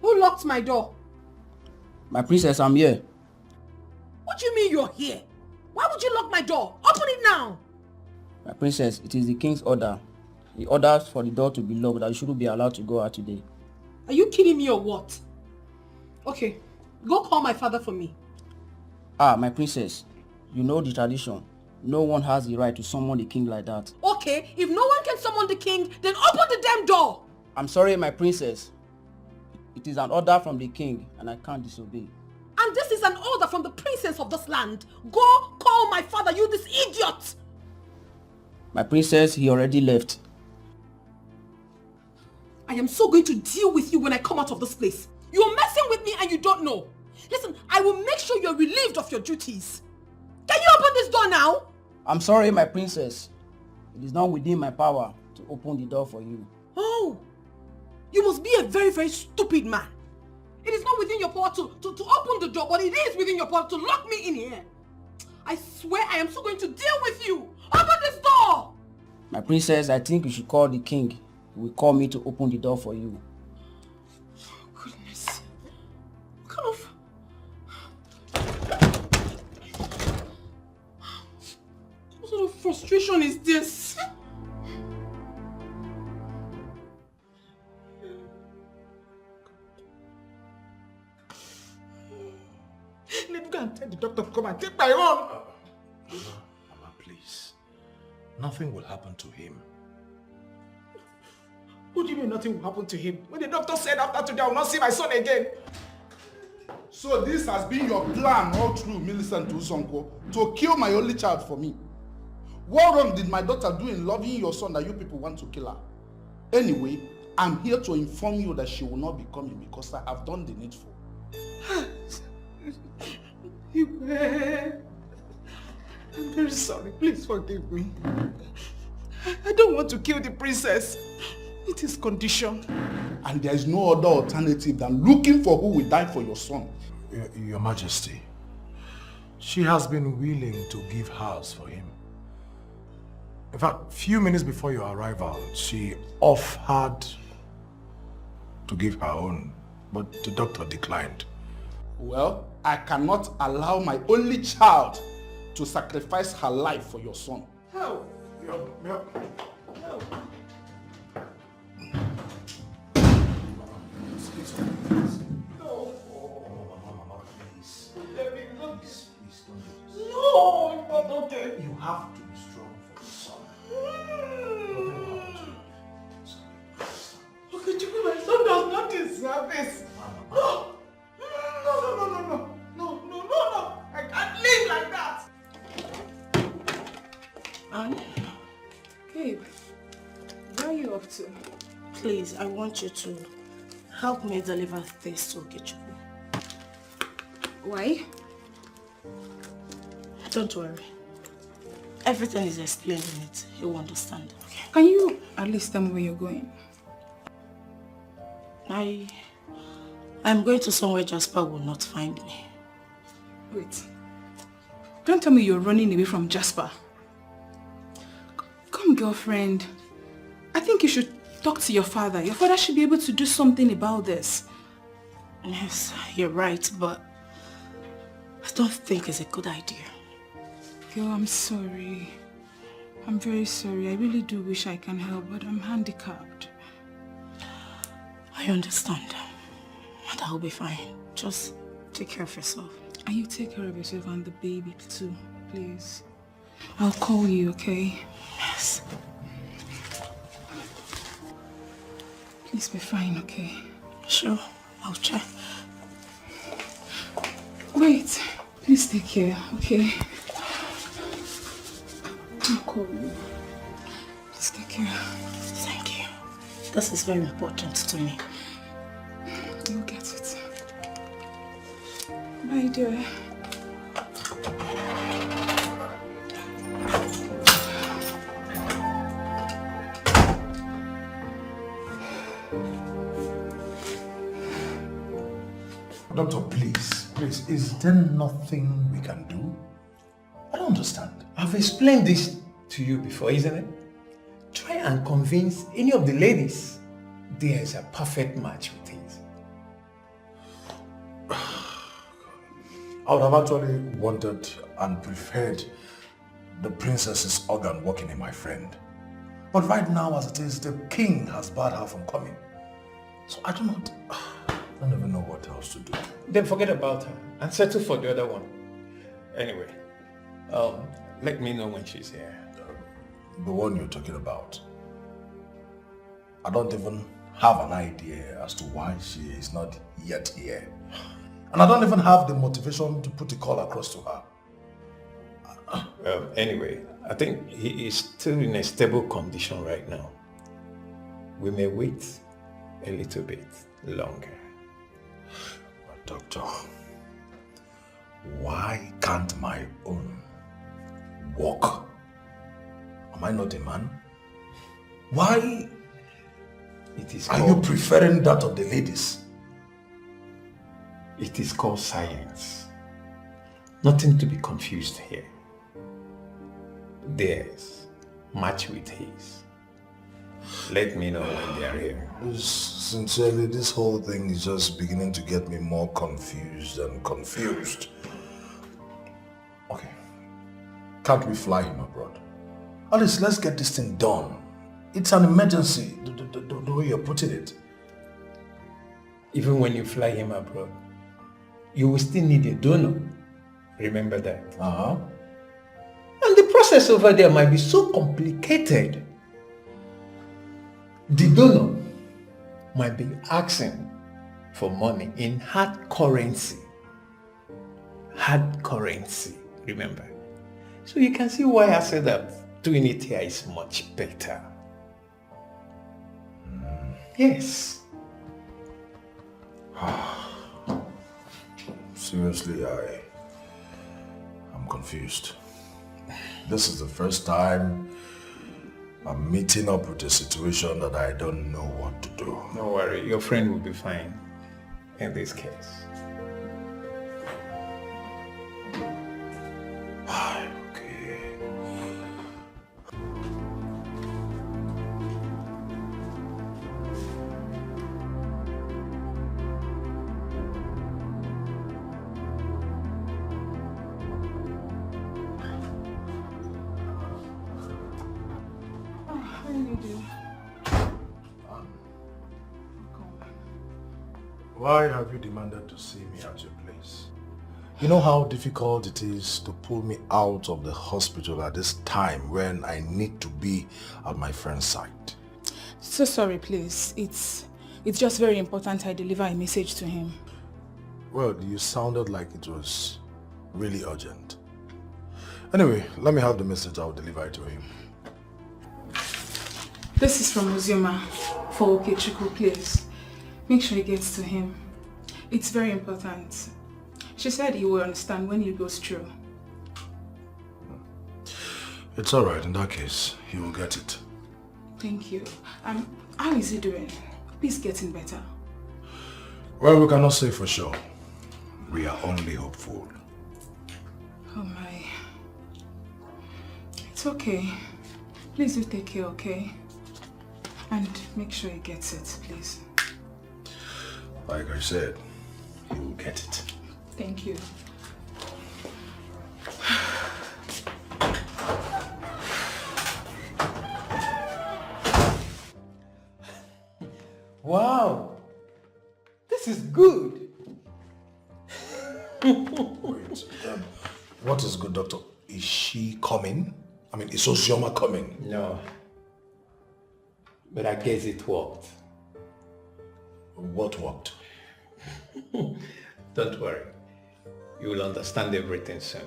Who locked my door? My princess, I'm here. What do you mean you're here? Why would you lock my door? Open it now! My princess, it is the king's order. He orders for the door to be locked, that you shouldn't be allowed to go out today. Are you kidding me or what? Okay, go call my father for me. Ah, my princess, you know the tradition. No one has the right to summon the king like that. Okay, if no one can summon the king, then open the damn door! I'm sorry, my princess. It is an order from the king, and I can't disobey. And this is an order from the princess of this land. Go call my father, you this idiot! My princess, he already left. I am so going to deal with you when I come out of this place. You're messing done with me and you don't know. Listen, I will make sure you're relieved of your duties. Can you open this door now? I'm sorry, my princess. It is not within my power to open the door for you. Oh, you must be a very, very stupid man. It is not within your power to open the door, but it is within your power to lock me in here. I swear I am still going to deal with you. Open this door! My princess, I think you should call the king. He will call me to open the door for you. Goodness. What kind of... What sort of frustration is this? Let me go and tell the doctor to come and take my own. Mama, please. Nothing will happen to him. What do you mean nothing will happen to him? When the doctor said after today I will not see my son again. So this has been your plan all through, Millicent Usonko, to kill my only child for me. What wrong did my daughter do in loving your son that you people want to kill her? Anyway, I'm here to inform you that she will not be coming because I have done the needful. I'm very sorry. Please forgive me. I don't want to kill the princess. It is conditioned. And there is no other alternative than looking for who will die for your son. Your Majesty, she has been willing to give hers for him. In fact, few minutes before your arrival, she offered to give her own, but the doctor declined. Well, I cannot allow my only child to sacrifice her life for your son. Help! Help. No, not okay. You have to be strong for the son. Nothing will happen to you. Okay, Chukwu, my son does not deserve this. No. I can't live like that. Anne? Gabe, where are you up to? Please, I want you to help me deliver this to Okechukwu. Why? Don't worry. Everything is explained in it. He will understand. Okay. Can you at least tell me where you're going? I'm going to somewhere Jasper will not find me. Wait. Don't tell me you're running away from Jasper. Come, girlfriend. I think you should talk to your father. Your father should be able to do something about this. Yes, you're right, but I don't think it's a good idea. Girl, I'm sorry. I'm very sorry. I really do wish I can help, but I'm handicapped. I understand. And I'll be fine. Just take care of yourself. And you take care of yourself and the baby too, please. I'll call you, okay? Yes. Please be fine, okay? Sure, I'll try. Wait, please take care, okay? I'll call you. Please take care. Thank you. This is very important to me. You'll get it. Bye, dear. Doctor, please, is there nothing we can do? I don't understand. I've explained this to you before, isn't it? Try and convince any of the ladies there is a perfect match with things. I would have actually wanted and preferred the princess's organ working in my friend. But right now, as it is, the king has barred her from coming. So I don't even know what else to do. Then forget about her and settle for the other one. Anyway, let me know when she's here. The one you're talking about. I don't even have an idea as to why she is not yet here. And I don't even have the motivation to put a call across to her. Anyway, I think he is still in a stable condition right now. We may wait a little bit longer. Doctor, why can't my own walk? Am I not a man? Why are you preferring that of the ladies? It is called science. Nothing to be confused here. Theirs match with his. Let me know when they are here. Sincerely, this whole thing is just beginning to get me more confused and confused. Okay. Can't we fly him abroad? At least let's get this thing done. It's an emergency, the way you're putting it. Even when you fly him abroad, you will still need a donor. Remember that. And the process over there might be so complicated. The donor might be asking for money in hard currency. Hard currency, remember. So you can see why I said that doing it here is much better. Yes. Seriously, I'm confused. This is the first time I'm meeting up with a situation that I don't know what to do. Don't worry, your friend will be fine in this case. Why have you demanded to see me at your place? You know how difficult it is to pull me out of the hospital at this time when I need to be at my friend's side. So sorry, please. It's just very important I deliver a message to him. Well, you sounded like it was really urgent. Anyway, let me have the message. I'll deliver it to him. This is from Uzoma for Etiko, please. Make sure it gets to him. It's very important. She said he will understand when he goes through. It's alright, in that case, he will get it. Thank you. How is he doing? He's getting better. Well, we cannot say for sure. We are only hopeful. Oh my. It's okay. Please do take care, okay? And make sure he gets it, please. Like I said, he will get it. Thank you. Wow! This is good! Wait, what is good, doctor? Is she coming? I mean, is Ozioma coming? No. But I guess it worked. What worked? Don't worry. You will understand everything soon.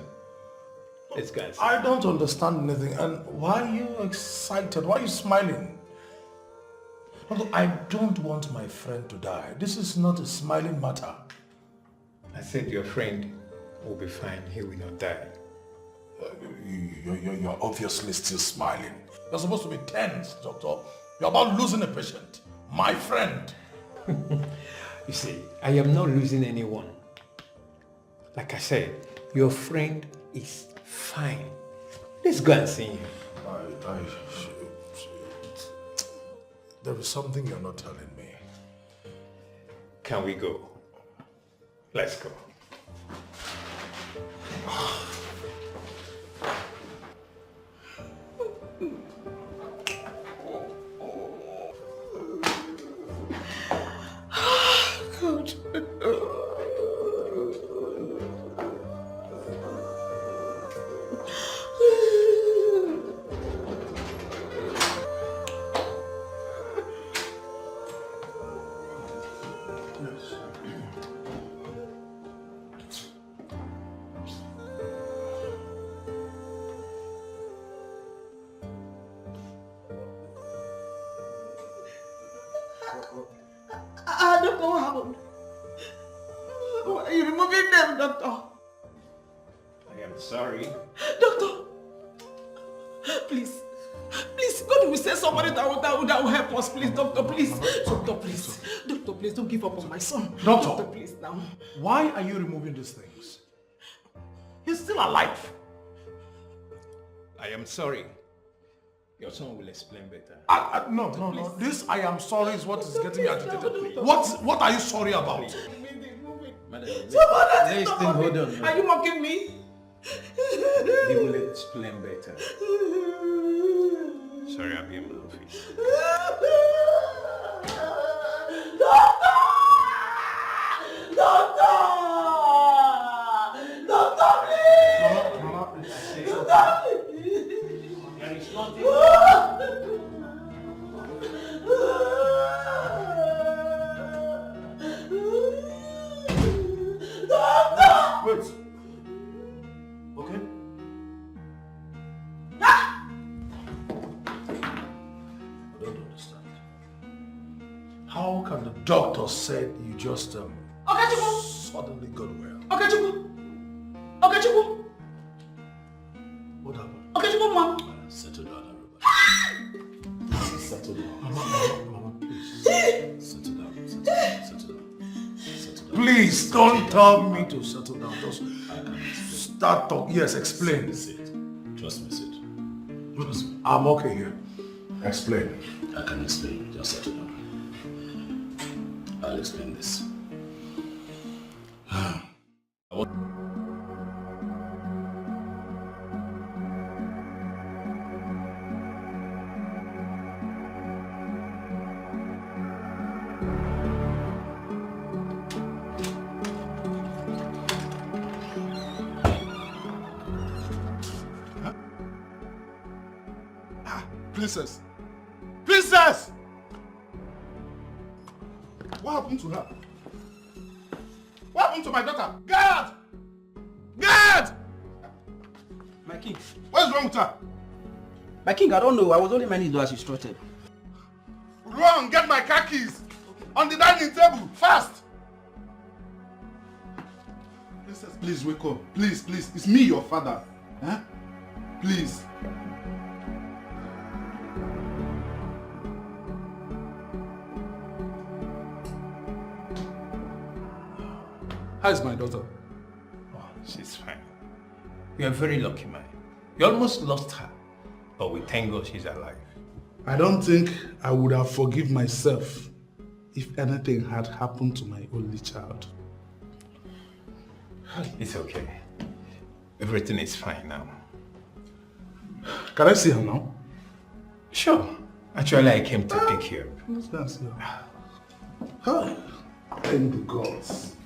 Let's go and see. I don't understand anything. And why are you excited? Why are you smiling? Look, I don't want my friend to die. This is not a smiling matter. I said your friend will be fine. He will not die. You're obviously still smiling. You're supposed to be tense, doctor. You're about losing a patient. My friend. You see, I am not losing anyone. Like I said, your friend is fine. Let's go and see him. There is something you're not telling me. Can we go? Let's go. God. I don't know what happened. Why are you removing them, doctor? I am sorry. Doctor, please, God will send somebody that will help us, please, doctor, please. Doctor, please. Doctor, please, don't give up on my son. Doctor, please, now. Why are you removing these things? He's still alive. I am sorry. Your son will explain better. No. This I am sorry is what is getting me agitated. What are you sorry about? Hold on. Are you mocking me? He will explain better. Sorry, I'll be in my office. Doctor, please! Mama, There is nothing. Wait. Okay. I don't understand. How can the doctor say you just suddenly got well? Okechukwu. What happened? Okechukwu, mom. Settle down, everybody. Settle down. Mama, please. Settle down. Please don't tell me to settle down. Just start talking. Yes, explain. Trust me, Sid. Trust me. I'm okay here. Explain. I can explain. Just settle down. I'll explain this. Princess! What happened to her? What happened to my daughter? Guard! My king. What's wrong with her? My king, I don't know. I was only minding to as instructed. Run, get my car keys. On the dining table, fast. Princess, please wake up. Please. It's me, your father. Huh? Please. How's my daughter? Oh, she's fine. You are very lucky, man. You almost lost her, but we thank God she's alive. I don't think I would have forgiven myself if anything had happened to my only child. It's okay. Everything is fine now. Can I see her now? Sure. Actually, I came to pick you up. Let's go and see her. Hi. Thank the gods.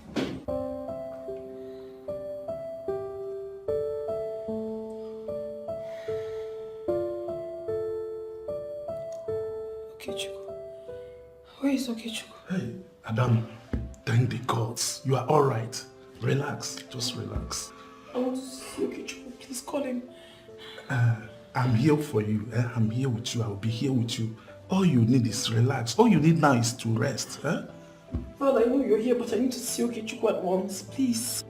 Okechukwu. Where is Okechukwu? Hey, Adam, thank the gods. You are all right. Relax. Just relax. I want to see Okechukwu. Please call him. I'm here for you. I'm here with you. I'll be here with you. All you need is relax. All you need now is to rest. Father, I know you're here, but I need to see Okechukwu at once. Please.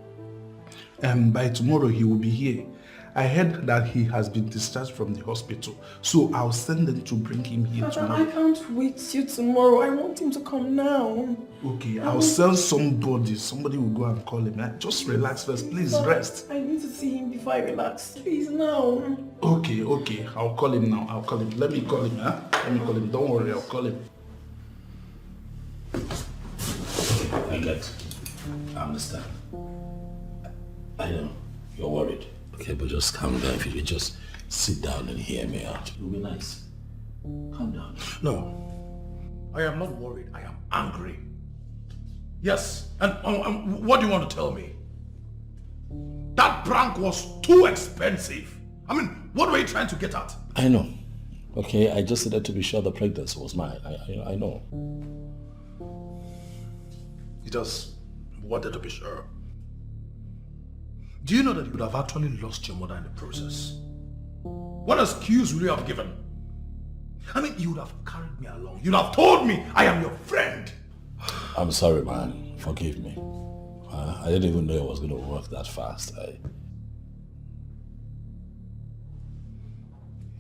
By tomorrow he will be here. I heard that he has been discharged from the hospital, so I'll send them to bring him here Father, tomorrow. I can't wait till tomorrow. I want him to come now. Okay, I'll send somebody. Somebody will go and call him. Just relax first. Please Father, rest. I need to see him before I relax. Please, now. Okay. I'll call him now. Let me call him. Let me call him. Don't worry, I'll call him. I get. I understand. I know. You're worried. Okay, but just calm down. If you just sit down and hear me out, it'll be nice. Calm down. No, I am not worried. I am angry. Yes, and what do you want to tell me? That prank was too expensive. I mean, what were you trying to get at? I know. Okay, I just needed to be sure the pregnancy was mine. I know. You just wanted to be sure. Do you know that you would have actually lost your mother in the process? What excuse would you have given? I mean, you would have carried me along. You'd have told me I am your friend. I'm sorry, man. Forgive me. I didn't even know it was going to work that fast. You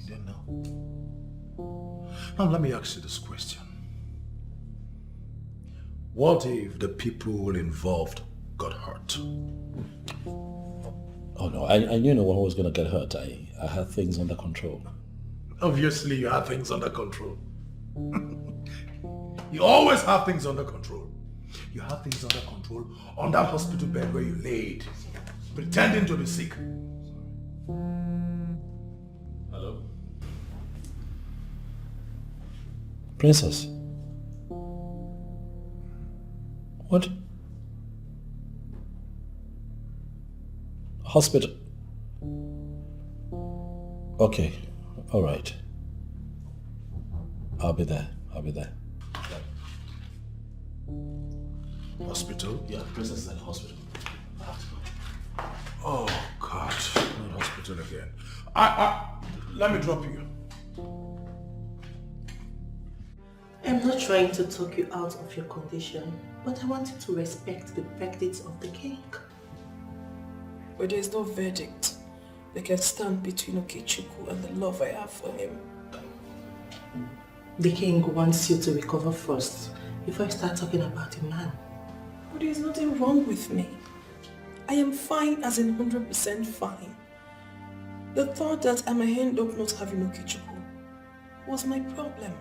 didn't know? Now let me ask you this question. What if the people involved got hurt? Oh no, I knew no one was going to get hurt. I had things under control. Obviously you had things under control. You always have things under control. You have things under control on that hospital bed where you laid, pretending to be sick. Hello? Princess? What? Hospital? Okay, all right. I'll be there. Hospital? Yeah, Princess is at the hospital. Oh God, not hospital again. Let me drop you. I'm not trying to talk you out of your condition, but I want you to respect the verdict of the king. But there is no verdict that can stand between Okechukwu and the love I have for him. The king wants you to recover first before you start talking about a man. But there is nothing wrong with me. I am fine, as in 100% fine. The thought that I might end up not having Okechukwu was my problem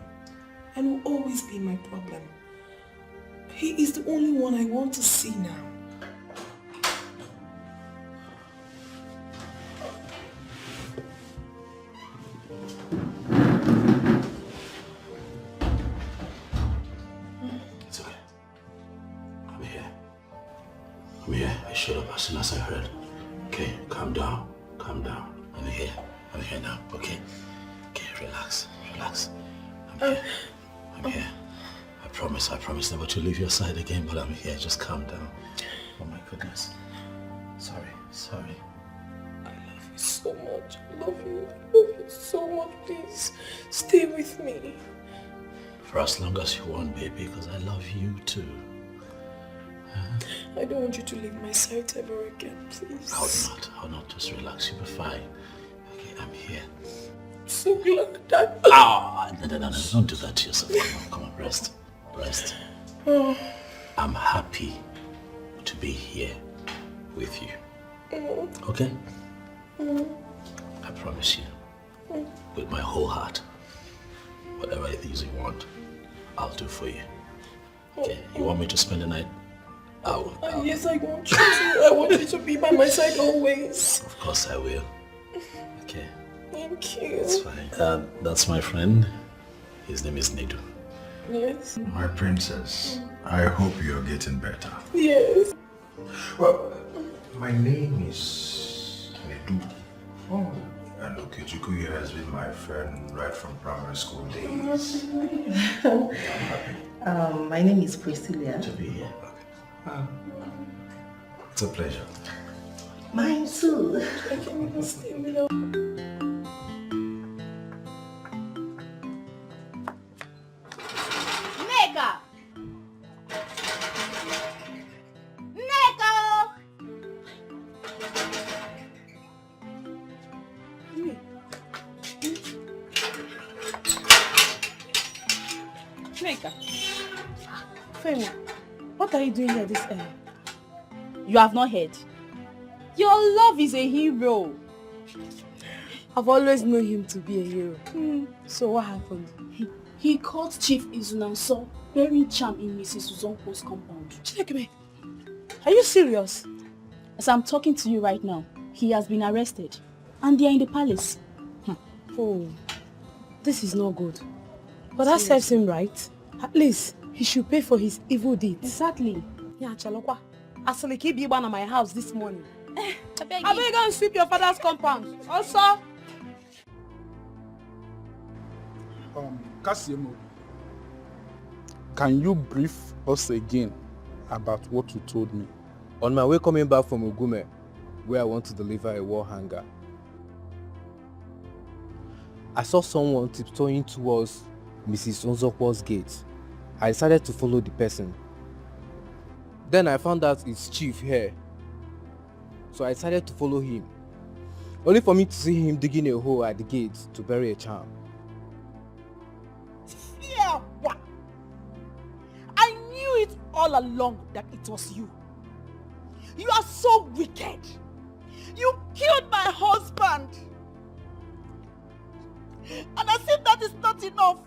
and will always be my problem. He is the only one I want to see now. It's okay. I'm here. I showed up as soon as I heard. Okay, calm down. I'm here now, okay? Okay, relax. I'm here. I promise never to leave your side again, but I'm here. Just calm down. Oh my goodness. Sorry. I love you so much. I love you so much. Please, stay with me. For as long as you want, baby, because I love you too. I don't want you to leave my side ever again, please. I'll not. Just relax. You'll be fine. Okay, I'm here. I'm so glad that... No. Don't do that to yourself. Come on, rest. I'm happy to be here with you. Okay? I promise you, with my whole heart, whatever it is you want, I'll do for you. Okay? You want me to spend the night? Yes, I want you to. I want you to be by my side always. Of course I will. Okay. Thank you. That's fine. That's my friend. His name is Nedu. Yes. My princess, I hope you're getting better. Yes. Well, my name is Nedu. And Okechukwu here has been my friend right from primary school days. My name is Priscilla. To be here. It's a pleasure. Mine too. I can't even stay without... Femi, what are you doing here this early? You have not heard. Your love is a hero. I've always known him to be a hero. So what happened? He caught Chief Izunanso bearing charm in Mrs. Uzonko's compound. Chinekeme, are you serious? As I'm talking to you right now, he has been arrested. And they are in the palace. Oh, this is not good. But that serves him right. At least, he should pay for his evil deeds. Exactly. Yeah, Chalokwa. Asole keep you at my house this morning. I beg you go and sweep your father's compound. Also. Kasiemo, can you brief us again about what you told me? On my way coming back from Ugume, where I want to deliver a wall hanger, I saw someone tiptoeing towards Mrs. Onzokwo's gate. I decided to follow the person. Then I found out it's Chief here. So I decided to follow him. Only for me to see him digging a hole at the gate to bury a charm. Yeah, what? I knew it all along that it was you. You are so wicked. You killed my husband. And as if that is not enough,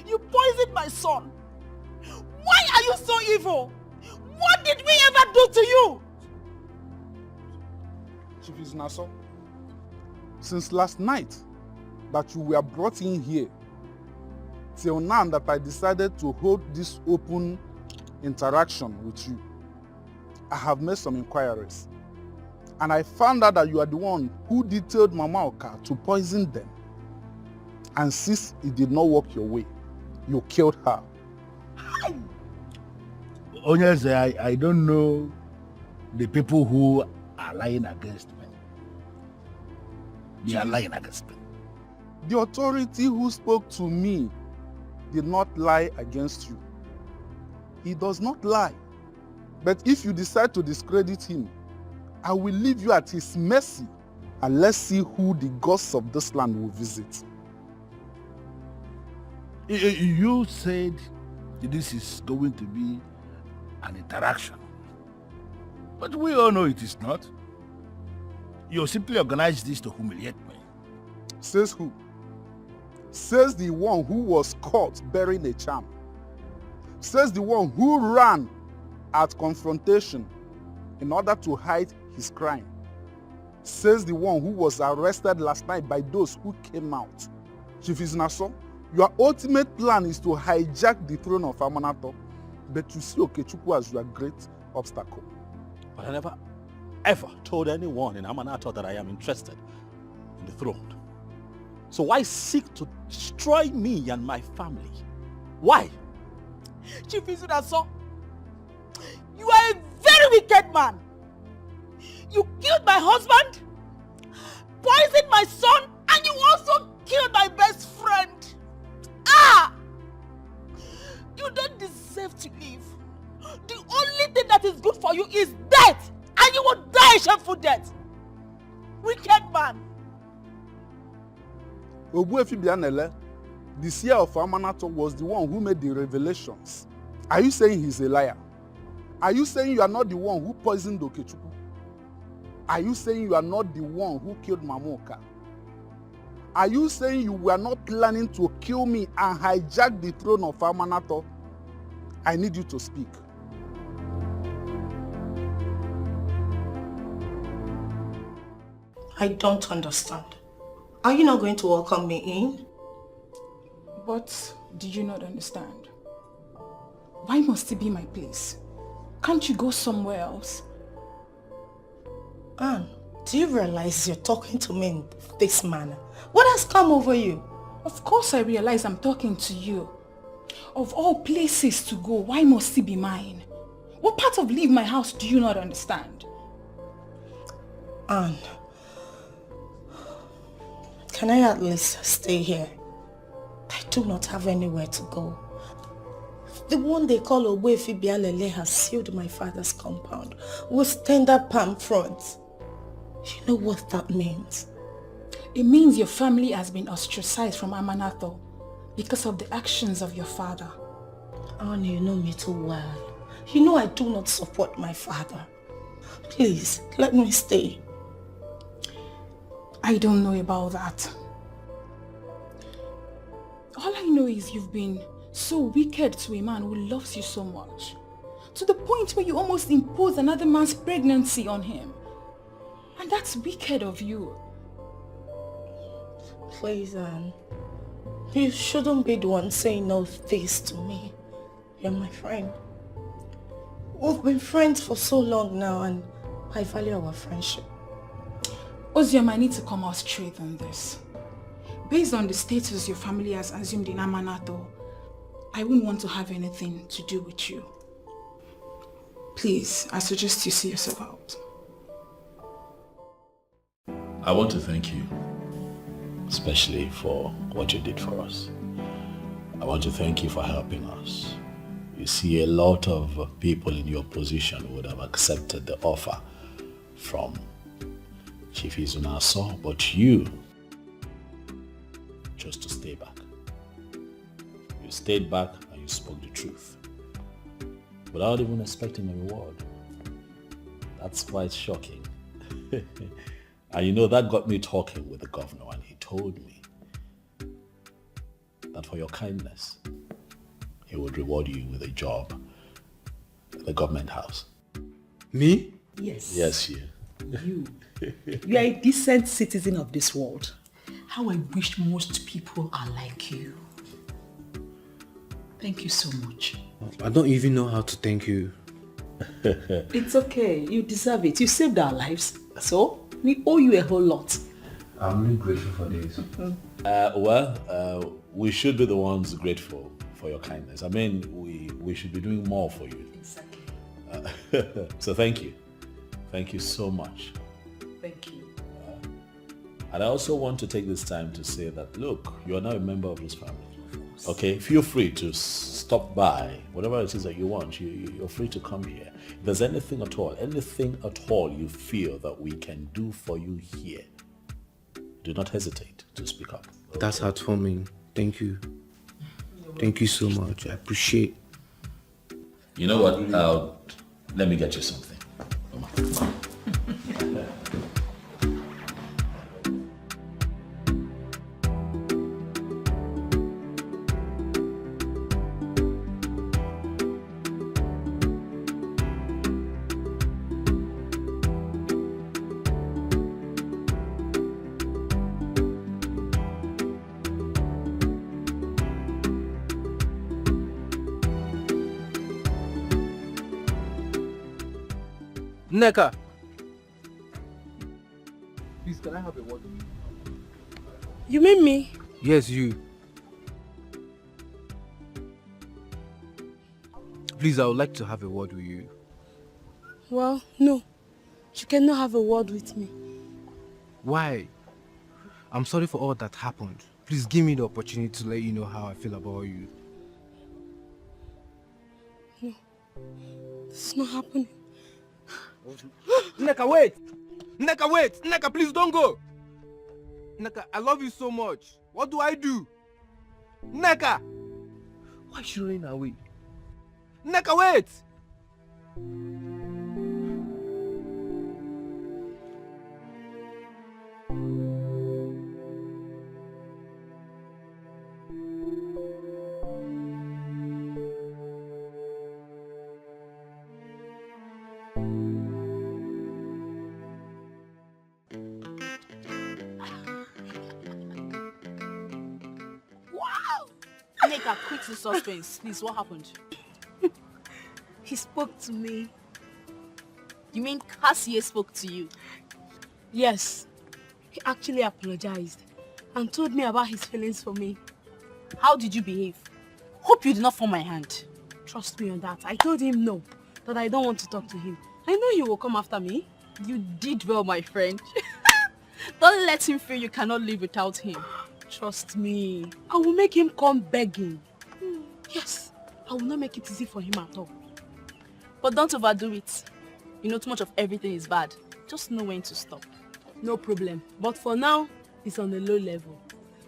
you poisoned my son. Why are you so evil? What did we ever do to you? Chief Izunaso, since last night that you were brought in here, till now that I decided to hold this open interaction with you, I have made some inquiries. And I found out that you are the one who detailed Mama Oka to poison them. And since it did not work your way, you killed her. Onyeze, I don't know the people who are lying against me. They are lying against me. The authority who spoke to me did not lie against you. He does not lie. But if you decide to discredit him, I will leave you at his mercy, and let's see who the gods of this land will visit. You said this is going to be an interaction. But we all know it is not. You simply organized this to humiliate me. Says who? Says the one who was caught burying a charm. Says the one who ran at confrontation in order to hide his crime. Says the one who was arrested last night by those who came out. Chief Izunaso, your ultimate plan is to hijack the throne of Amanato, but you see Okechukwu as your great obstacle. But I never ever told anyone in Amanato that I am interested in the throne. So why seek to destroy me and my family? Why? Chief Izunaso, you are a very wicked man. You killed my husband, poisoned my son, and you also killed my best friend. Ah! You don't deserve to live. The only thing that is good for you is death, and you will die a shameful death. Wicked man. Ogbuefi Bianele, the seer of Amanato, was the one who made the revelations. Are you saying he's a liar? Are you saying you are not the one who poisoned Okechukwu? Are you saying you are not the one who killed Mamoka? Are you saying you were not planning to kill me and hijack the throne of Amanato? I need you to speak. I don't understand. Are you not going to welcome me in? But do you not understand? Why must it be my place? Can't you go somewhere else? Anne, do you realize you're talking to me in this manner? What has come over you? Of course I realize I'm talking to you. Of all places to go, why must it be mine? What part of leave my house do you not understand? Anne, can I at least stay here? I do not have anywhere to go. The one they call Ogbuefi Bialele has sealed my father's compound with tender palm fronds. You know what that means? It means your family has been ostracized from Amanato because of the actions of your father. Anne, you know me too well. You know I do not support my father. Please, let me stay. I don't know about that. All I know is you've been so wicked to a man who loves you so much, to the point where you almost impose another man's pregnancy on him. And that's wicked of you. Please, Anne. You shouldn't be the one saying all this to me. You're my friend. We've been friends for so long now, and I value our friendship. Ozioma, I need to come out straight on this. Based on the status your family has assumed in Amanato, I wouldn't want to have anything to do with you. Please, I suggest you see yourself out. I want to thank you, especially for what you did for us. I want to thank you for helping us. You see, a lot of people in your position would have accepted the offer from Chief Izunaso, but you chose to stay back. You stayed back and you spoke the truth without even expecting a reward. That's quite shocking. And you know, that got me talking with the governor, and he told me that for your kindness, he would reward you with a job at the government house. Me? Yes. Yes, you. You. You are a decent citizen of this world. How I wish most people are like you. Thank you so much. I don't even know how to thank you. It's okay. You deserve it. You saved our lives. So, we owe you a whole lot. I'm really grateful for this. We should be the ones grateful for your kindness. I mean, we should be doing more for you. Exactly. So thank you. Thank you so much. Thank you. And I also want to take this time to say that, look, you are now a member of this family. Okay, feel free to stop by, whatever it is that you want. You're free to come here. If there's anything at all you feel that we can do for you here, do not hesitate to speak up. Okay? That's heartwarming. Thank you. Thank you so much. I appreciate. You know what? Let me get you something. Come on. Nneka! Please, can I have a word with you? You mean me? Yes, you. Please, I would like to have a word with you. Well, no. You cannot have a word with me. Why? I'm sorry for all that happened. Please give me the opportunity to let you know how I feel about you. No. This is not happening. Nneka, wait! Nneka, wait! Nneka, please don't go! Nneka, I love you so much. What do I do? Nneka! Why is she running away? Nneka, wait! Nneka, quick to suspense. Please, what happened? He spoke to me. You mean Cassie spoke to you? Yes. He actually apologized and told me about his feelings for me. How did you behave? Hope you did not form my hand. Trust me on that. I told him no, that I don't want to talk to him. I know he will come after me. You did well, my friend. Don't let him feel you cannot live without him. Trust me. I will make him come begging. Yes, I will not make it easy for him at all. But don't overdo it. You know, too much of everything is bad. Just know when to stop. No problem. But for now, it's on a low level.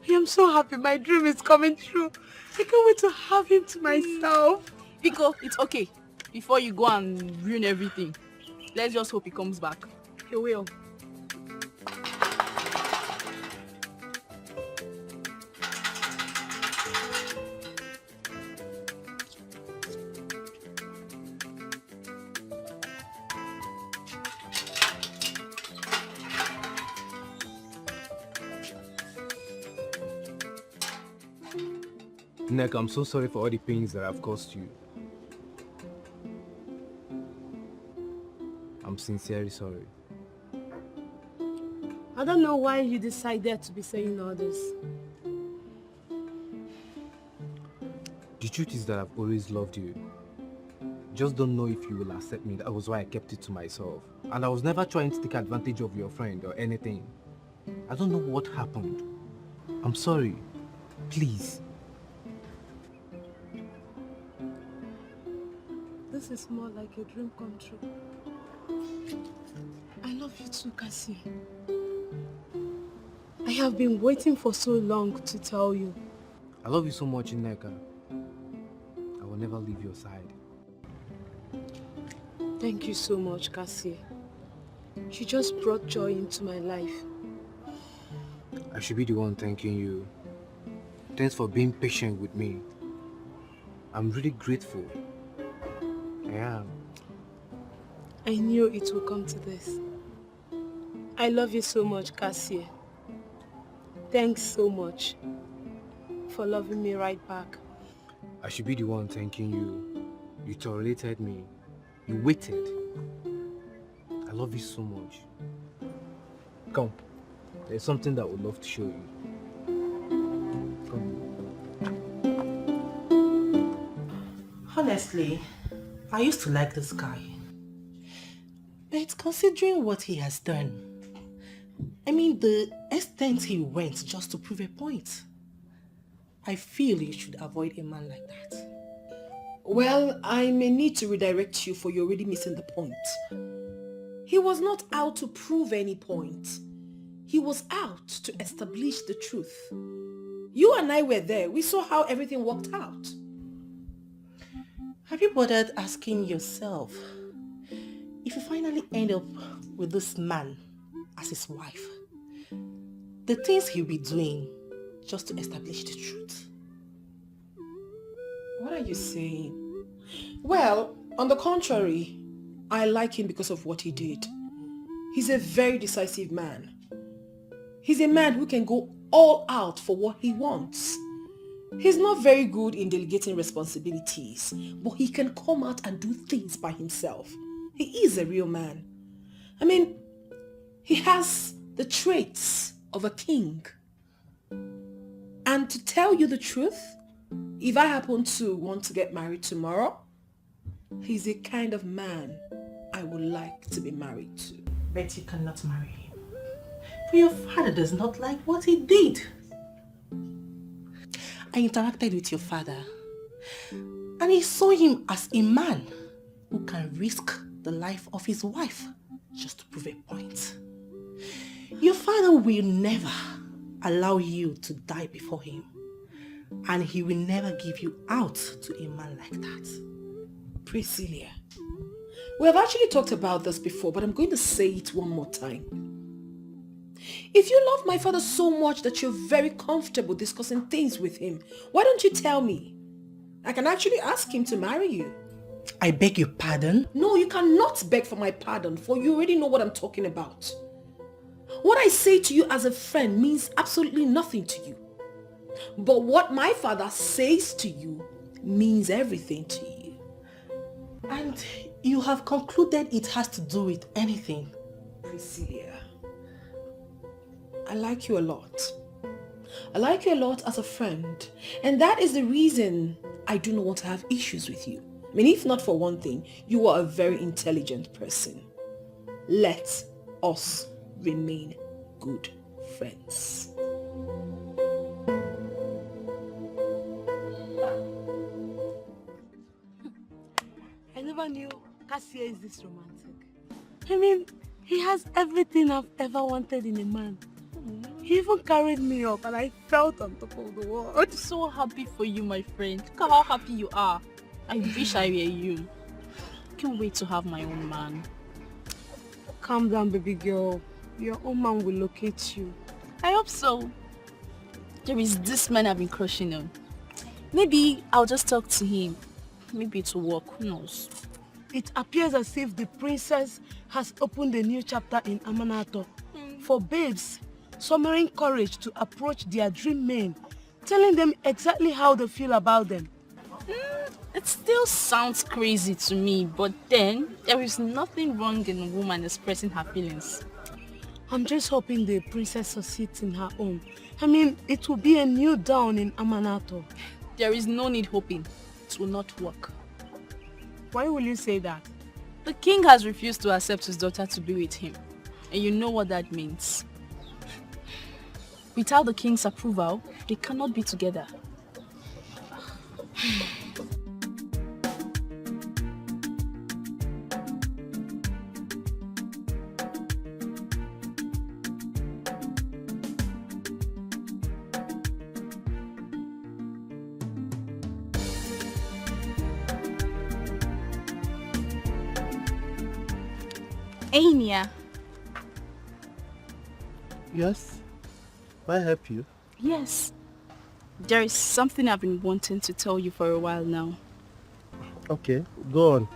I am so happy. My dream is coming true. I can't wait to have him to myself. Etiko, it's okay. Before you go and ruin everything, let's just hope he comes back. He will. Nneka, I'm so sorry for all the pains that I've caused you. I'm sincerely sorry. I don't know why you decided to be saying all this. The truth is that I've always loved you. Just don't know if you will accept me. That was why I kept it to myself. And I was never trying to take advantage of your friend or anything. I don't know what happened. I'm sorry. Please. this is more like a dream come true. I love you too, Cassie. I have been waiting for so long to tell you. I love you so much, Nneka. I will never leave your side. Thank you so much, Cassie. You just brought joy into my life. I should be the one thanking you. Thanks for being patient with me. I'm really grateful. I am. I knew it would come to this. I love you so much, Cassie. Thanks so much for loving me right back. I should be the one thanking you. You tolerated me. You waited. I love you so much. Come. There's something that I would love to show you. Honestly, I used to like this guy. But considering what he has done, I mean the extent he went just to prove a point, I feel you should avoid a man like that. Well, I may need to redirect you for you're already missing the point. He was not out to prove any point. He was out to establish the truth. You and I were there. We saw how everything worked out. Have you bothered asking yourself, if you finally end up with this man as his wife, the things he'll be doing just to establish the truth? What are you saying? Well, on the contrary, I like him because of what he did. He's a very decisive man. He's a man who can go all out for what he wants. He's not very good in delegating responsibilities, but he can come out and do things by himself. He is a real man. I mean, he has the traits of a king. And to tell you the truth, if I happen to want to get married tomorrow, he's the kind of man I would like to be married to. Bet you cannot marry him. For your father does not like what he did. I interacted with your father and he saw him as a man who can risk the life of his wife just to prove a point. Your father will never allow you to die before him, and he will never give you out to a man like that. Priscilla, we have actually talked about this before, but I'm going to say it one more time. If you love my father so much that you're very comfortable discussing things with him, why don't you tell me? I can actually ask him to marry you. I beg your pardon? No, you cannot beg for my pardon, for you already know what I'm talking about. What I say to you as a friend means absolutely nothing to you. But what my father says to you means everything to you. And you have concluded it has to do with anything. Priscilla, I like you a lot. I like you a lot as a friend. And that is the reason I do not want to have issues with you. I mean, if not for one thing, you are a very intelligent person. Let us remain good friends. I never knew Cassie is this romantic. I mean, he has everything I've ever wanted in a man. He even carried me up and I felt on top of the world. I'm so happy for you, my friend. Look at how happy you are. I wish I were you. Can't wait to have my own man. Calm down, baby girl. Your own man will locate you. I hope so. There is this man I've been crushing on. Maybe I'll just talk to him. Maybe it will work. Who knows? It appears as if the princess has opened a new chapter in Amanato for babes summoning courage to approach their dream men, telling them exactly how they feel about them. It still sounds crazy to me, but then there is nothing wrong in a woman expressing her feelings. I'm just hoping the princess succeeds in her own. I mean, it will be a new dawn in Amanato. There is no need hoping. It will not work. Why will you say that? The king has refused to accept his daughter to be with him. And you know what that means. Without the king's approval, they cannot be together. Ania. Yes? May I help you? Yes. There is something I've been wanting to tell you for a while now. Okay, go on.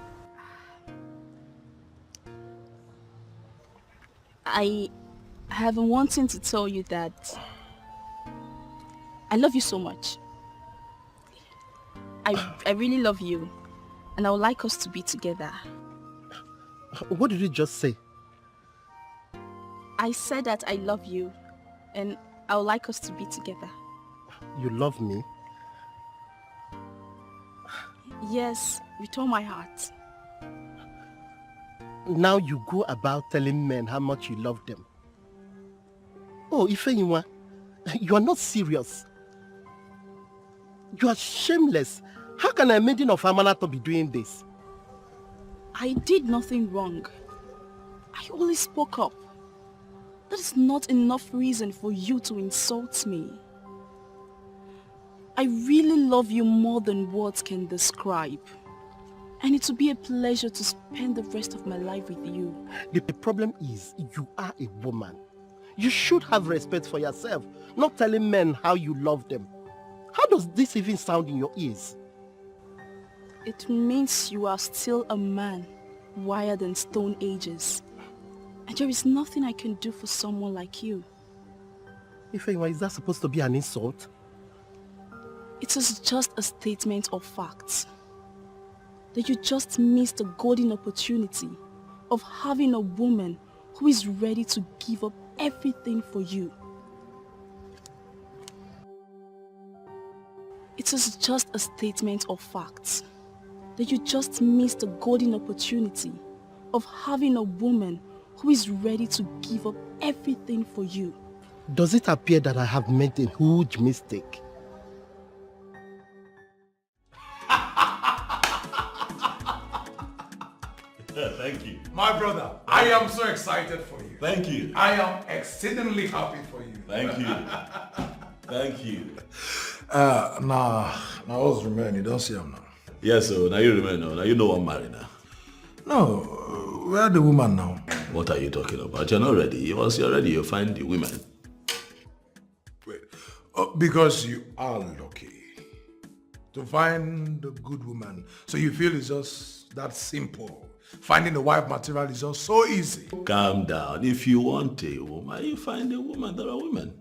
I have been wanting to tell you that I love you so much. I really love you, and I would like us to be together. What did you just say? I said that I love you, and I would like us to be together. You love me? Yes, with all my heart. Now you go about telling men how much you love them. Oh, Ifeyinwa, you are not serious. You are shameless. How can a maiden of Amanato be doing this? I did nothing wrong. I only spoke up. That is not enough reason for you to insult me. I really love you more than words can describe. And it will be a pleasure to spend the rest of my life with you. The problem is, you are a woman. You should have respect for yourself, not telling men how you love them. How does this even sound in your ears? It means you are still a man, wired in stone ages. And there is nothing I can do for someone like you. Ifeyinwa, is that supposed to be an insult? It is just a statement of facts. That you just missed a golden opportunity of having a woman who is ready to give up everything for you. It is just a statement of facts. That you just missed a golden opportunity of having a woman who is ready to give up everything for you. Does it appear that I have made a huge mistake? Thank you. My brother, I am so excited for you. Thank you. I am exceedingly happy for you. Thank you. Thank you. Now what's remaining? You don't see him now. Yes, so now you remember, now you know I'm married now. No, where the woman now? What are you talking about? You're not ready. Once you're ready, you'll find the women. Wait, because you are lucky to find a good woman. So you feel it's just that simple. Finding a wife material is just so easy. Calm down. If you want a woman, you find a woman. There are women.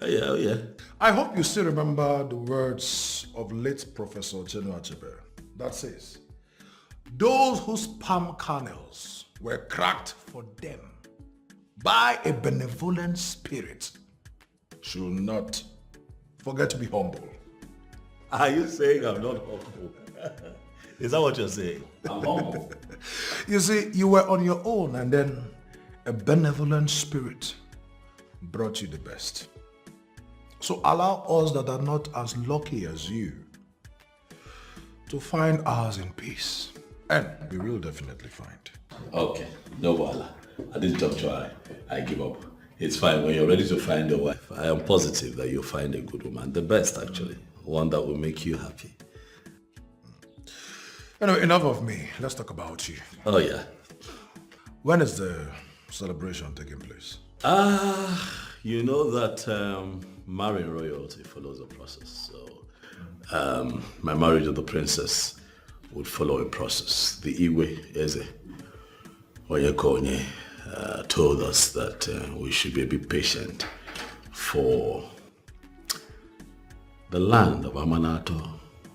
Oh yeah. I hope you still remember the words of late Professor Chenua Achebe. That says, those whose palm kernels were cracked for them by a benevolent spirit should not forget to be humble. Are you saying I'm not humble? Is that what you're saying? I'm humble. You see, you were on your own and then a benevolent spirit brought you the best. So allow us that are not as lucky as you to find ours in peace. And we will definitely find. Okay, no bother. At this juncture, I give up. It's fine. When you're ready to find a wife, I am positive that you'll find a good woman. The best, actually. One that will make you happy. Anyway, enough of me. Let's talk about you. Oh, yeah. When is the celebration taking place? You know that marrying royalty follows a process. So, my marriage with the princess would follow a process. The Iwe Eze Oyekonye told us that we should be a bit patient for the land of Amanato.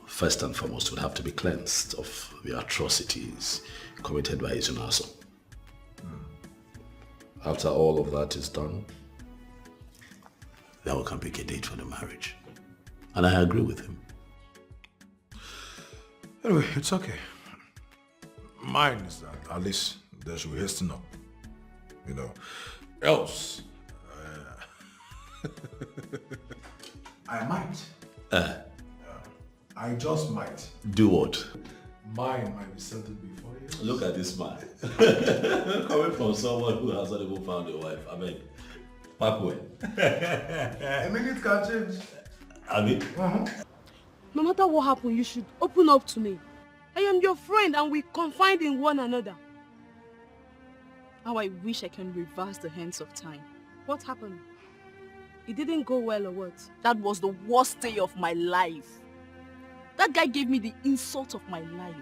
First and foremost, would have to be cleansed of the atrocities committed by Izunaso. After all of that is done, then we can pick a date for the marriage. And I agree with him. Anyway, it's okay. Mine is that at least they should hasten up. You know, else I might. I just might. Do what? Mine might be settled before you. Look at this man. Coming from someone who has not even found a wife. I mean, back when? A minute can change. I mean? No matter what happened, you should open up to me. I am your friend and we confide in one another. How I wish I can reverse the hands of time. What happened? It didn't go well or what? That was the worst day of my life. That guy gave me the insult of my life.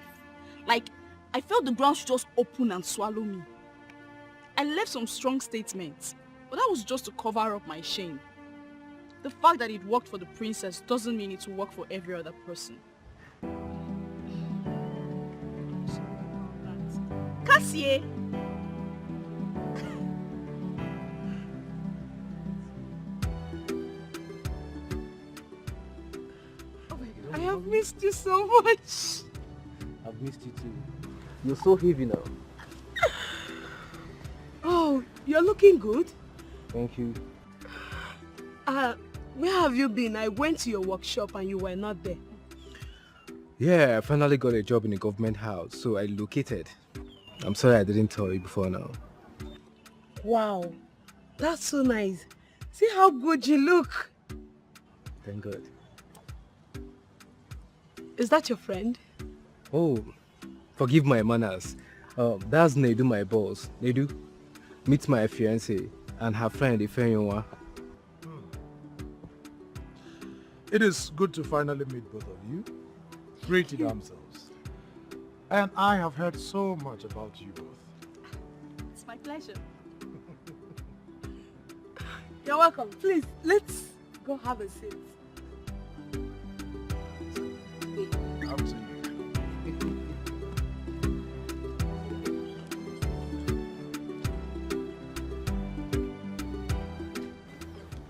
Like, I felt the ground should just open and swallow me. I left some strong statements, but that was just to cover up my shame. The fact that it worked for the princess doesn't mean it will work for every other person. Cassie! I have missed you so much. I've missed you too. You're so heavy now. Oh, you're looking good. Thank you. Where have you been? I went to your workshop and you were not there. Yeah, I finally got a job in a government house, so I located. I'm sorry I didn't tell you before now. Wow, that's so nice. See how good you look. Thank God. Is that your friend? Oh, forgive my manners. That's Nedu, my boss. Nedu, meet my fiancée and her friend Ifeanyiwa. It is good to finally meet both of you. Pretty damsels. And I have heard so much about you both. It's my pleasure. You're welcome. Please, let's go have a seat.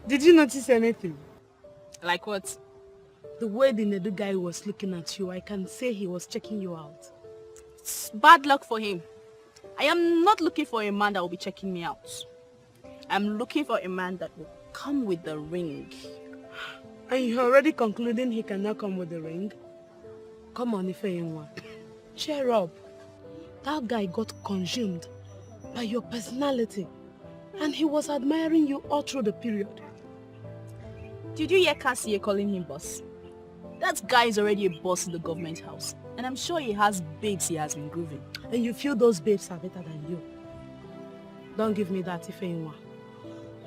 Did you notice anything? Like what? The way the Nedu guy was looking at you, I can say he was checking you out. It's bad luck for him. I am not looking for a man that will be checking me out. I'm looking for a man that will come with the ring. And you're already concluding he cannot come with the ring? Come on, Ifeanyiwa. Cheer up. That guy got consumed by your personality. And he was admiring you all through the period. Did you hear Cassie calling him boss? That guy is already a boss in the government house. And I'm sure he has babes he has been grooving. And you feel those babes are better than you. Don't give me that, Ifeanyiwa.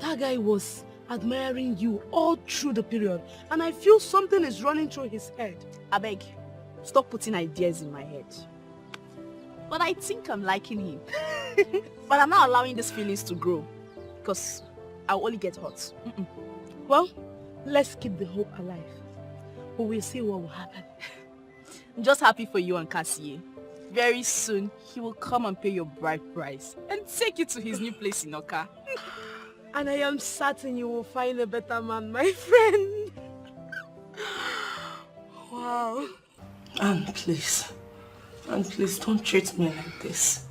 That guy was admiring you all through the period. And I feel something is running through his head. I beg, stop putting ideas in my head. But I think I'm liking him. But I'm not allowing these feelings to grow. Because I'll only get hurt. Well, let's keep the hope alive. But we'll see what will happen. I'm just happy for you and Cassie. Very soon, he will come and pay your bride price and take you to his new place in Oka. And I am certain you will find a better man, my friend. Wow. And please don't treat me like this.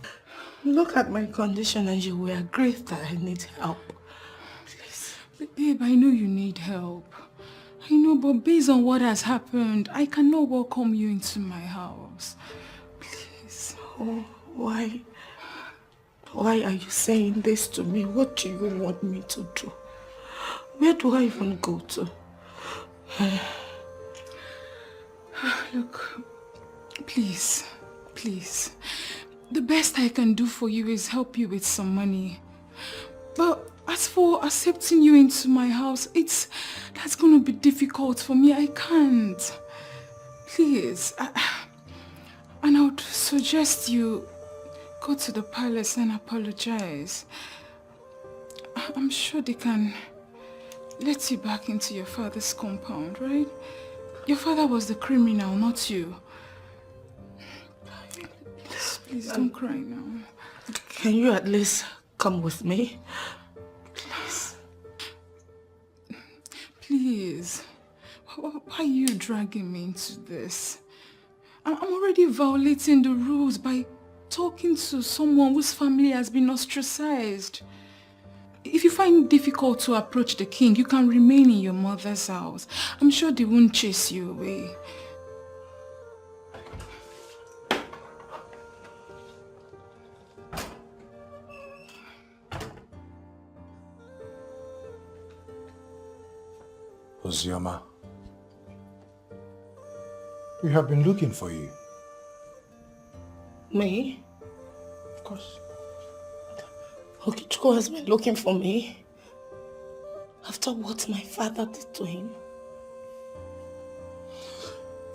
Look at my condition and you will agree that I need help. Please. But babe, I know you need help. I know, but based on what has happened, I cannot welcome you into my house. Please. Oh, why? Why are you saying this to me? What do you want me to do? Where do I even go to? Look, please. The best I can do for you is help you with some money. But as for accepting you into my house, that's going to be difficult for me. I can't. Please. And I would suggest you go to the palace and apologize. I'm sure they can let you back into your father's compound, right? Your father was the criminal, not you. Please don't cry now. Can you at least come with me? Please. Please. Why are you dragging me into this? I'm already violating the rules by talking to someone whose family has been ostracized. If you find it difficult to approach the king, you can remain in your mother's house. I'm sure they won't chase you away. Ozioma, we have been looking for you. Me? Of course. Okechukwu has been looking for me after what my father did to him.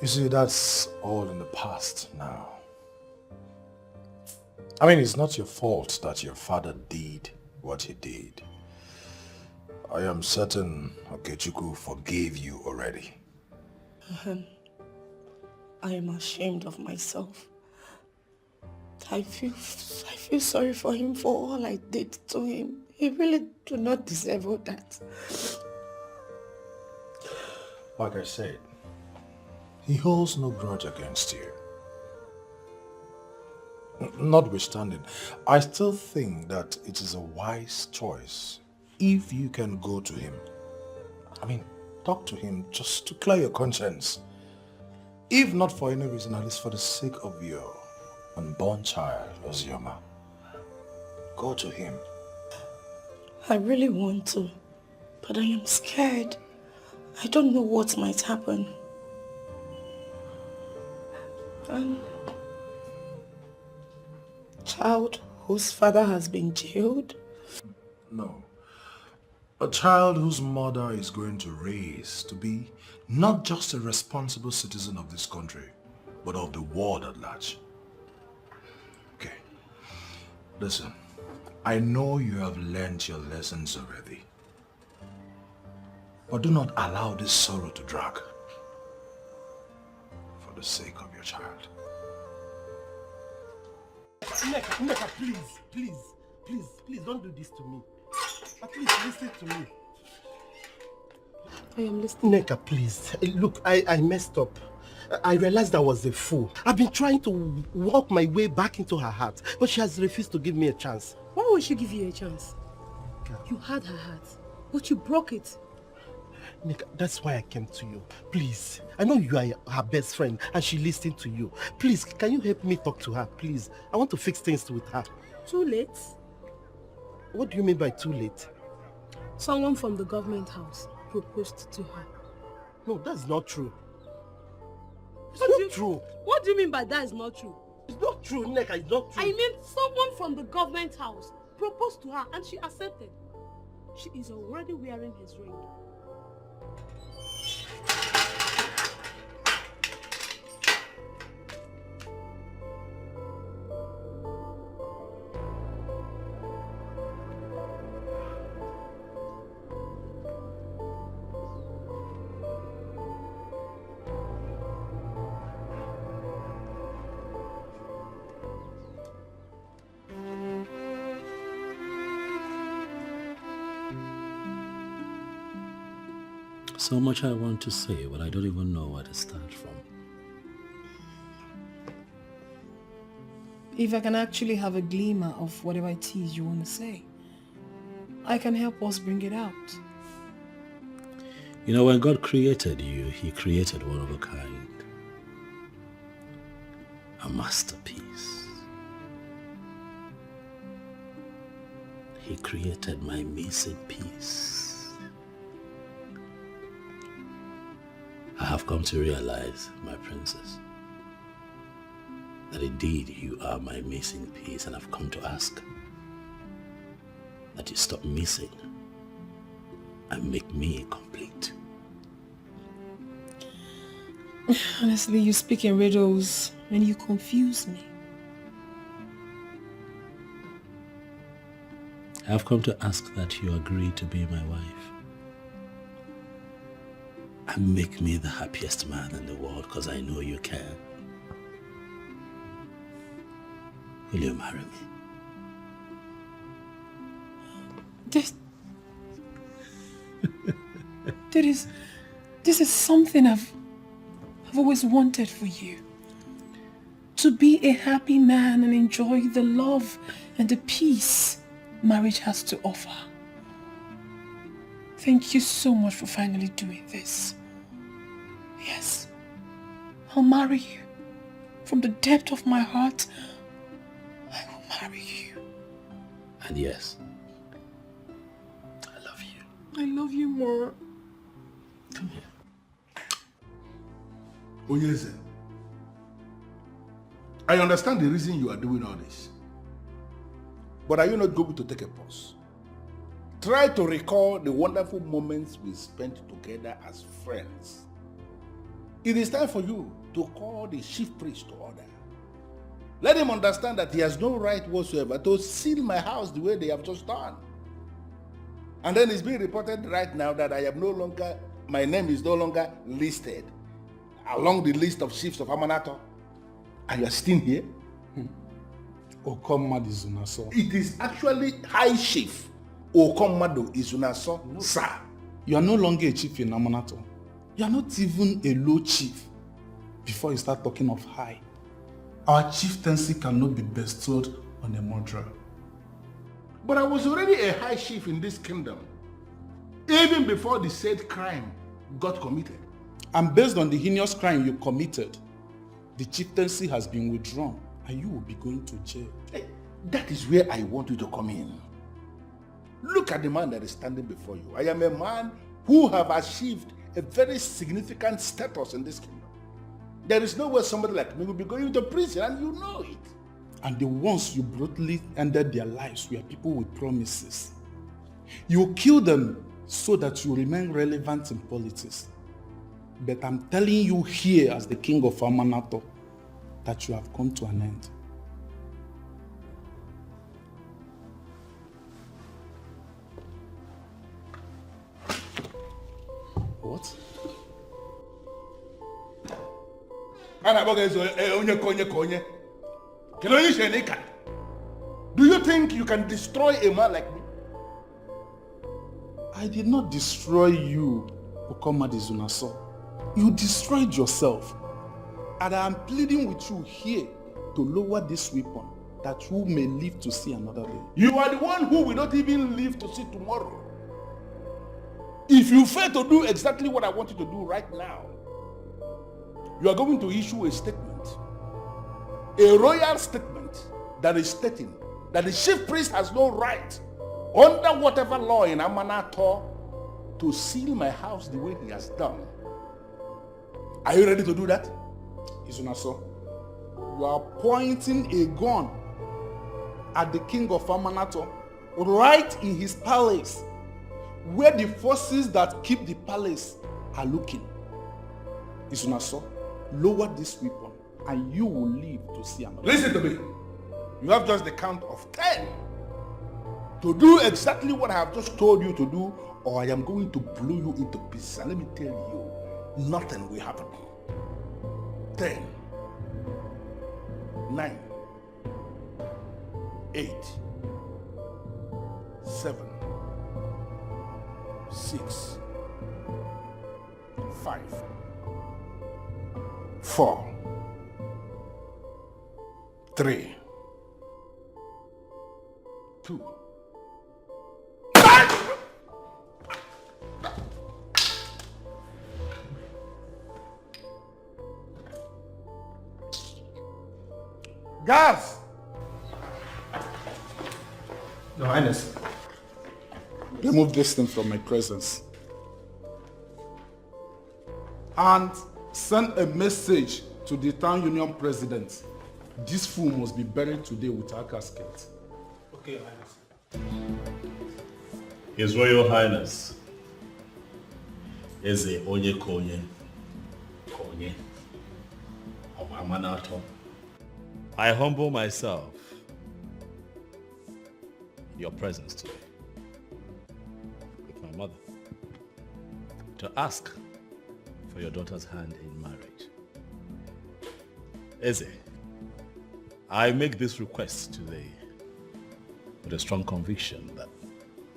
You see, that's all in the past now. I mean, it's not your fault that your father did what he did. I am certain Okechukwu forgave you already. I am ashamed of myself. I feel sorry for him for all I did to him. He really do not deserve all that. Like I said, he holds no grudge against you. Notwithstanding, I still think that it is a wise choice if you can go to him. I mean, talk to him just to clear your conscience. If not for any reason, at least for the sake of your unborn child, Ozioma. Go to him. I really want to, but I am scared. I don't know what might happen. Child whose father has been jailed? No. A child whose mother is going to raise to be not just a responsible citizen of this country, but of the world at large. Okay. Listen, I know you have learned your lessons already. But do not allow this sorrow to drag. For the sake of your child. Nneka, please, don't do this to me. Please, listen to me. I am listening. Nneka, please. Look, I messed up. I realized I was a fool. I've been trying to walk my way back into her heart, but she has refused to give me a chance. Why would she give you a chance? You had her heart, but you broke it. Nneka, that's why I came to you. Please, I know you are her best friend and she listened to you. Please, can you help me talk to her, please? I want to fix things with her. Too late? What do you mean by too late? Someone from the government house proposed to her. No, that's not true. It's not true. What do you mean by that is not true? It's not true, Nneka, it's not true. I mean, someone from the government house proposed to her and she accepted. She is already wearing his ring. So much I want to say, but I don't even know where to start from. If I can actually have a glimmer of whatever it is you want to say, I can help us bring it out. You know, when God created you, He created one of a kind. A masterpiece. He created my missing piece. I have come to realize, my princess, that indeed you are my missing piece, and I've come to ask that you stop missing and make me complete. Honestly, you speak in riddles and you confuse me. I have come to ask that you agree to be my wife and make me the happiest man in the world, because I know you can. Will you marry me? This is something I've always wanted for you. To be a happy man and enjoy the love and the peace marriage has to offer. Thank you so much for finally doing this. Yes, I'll marry you. From the depth of my heart, I will marry you. And yes, I love you. I love you more. Come here. Onyeze, I understand the reason you are doing all this. But are you not going to take a pause? Try to recall the wonderful moments we spent together as friends. It is time for you to call the chief priest to order. Let him understand that he has no right whatsoever to seal my house the way they have just done. And then it's being reported right now that my name is no longer listed along the list of chiefs of Amanato. And you are still here? Okomadu Izunaso. It is actually High Chief Okomadu Izunaso, no. Sir. You are no longer a chief in Amanato. You are not even a low chief before you start talking of high. Our chieftaincy cannot be bestowed on a murderer. But I was already a high chief in this kingdom, even before the said crime got committed. And based on the heinous crime you committed, the chieftaincy has been withdrawn and you will be going to jail. Hey, that is where I want you to come in. Look at the man that is standing before you. I am a man who have achieved a very significant status in this kingdom. There is no way somebody like me will be going to prison, and you know it. And the ones you brutally ended their lives were people with promises. You kill them so that you remain relevant in politics. But I'm telling you here as the king of Amanato that you have come to an end. What? Do you think you can destroy a man like me? I did not destroy you, Okomadu Izunaso. You destroyed yourself. And I am pleading with you here to lower this weapon that you may live to see another day. You are the one who will not even live to see tomorrow. If you fail to do exactly what I want you to do right now, you are going to issue a statement, a royal statement that is stating that the chief priest has no right, under whatever law in Amanato, to seal my house the way he has done. Are you ready to do that? Izunaso, you are pointing a gun at the king of Amanato right in his palace, where the forces that keep the palace are looking. Izunaso, lower this weapon and you will live to see another. Listen to me. You have just the count of 10 to do exactly what I have just told you to do, or I am going to blow you into pieces. And let me tell you, nothing will happen. 10, 9, 8, 7, 6, 5, 4, 3, 2. Gas! Your Highness, remove this thing from my presence. And send a message to the town union president. This fool must be buried today without casket. Okay, Your Highness. His Royal Highness Eze Onye Konye of Amanato. I humble myself in your presence today with my mother to ask for your daughter's hand in marriage. Eze, I make this request today with a strong conviction that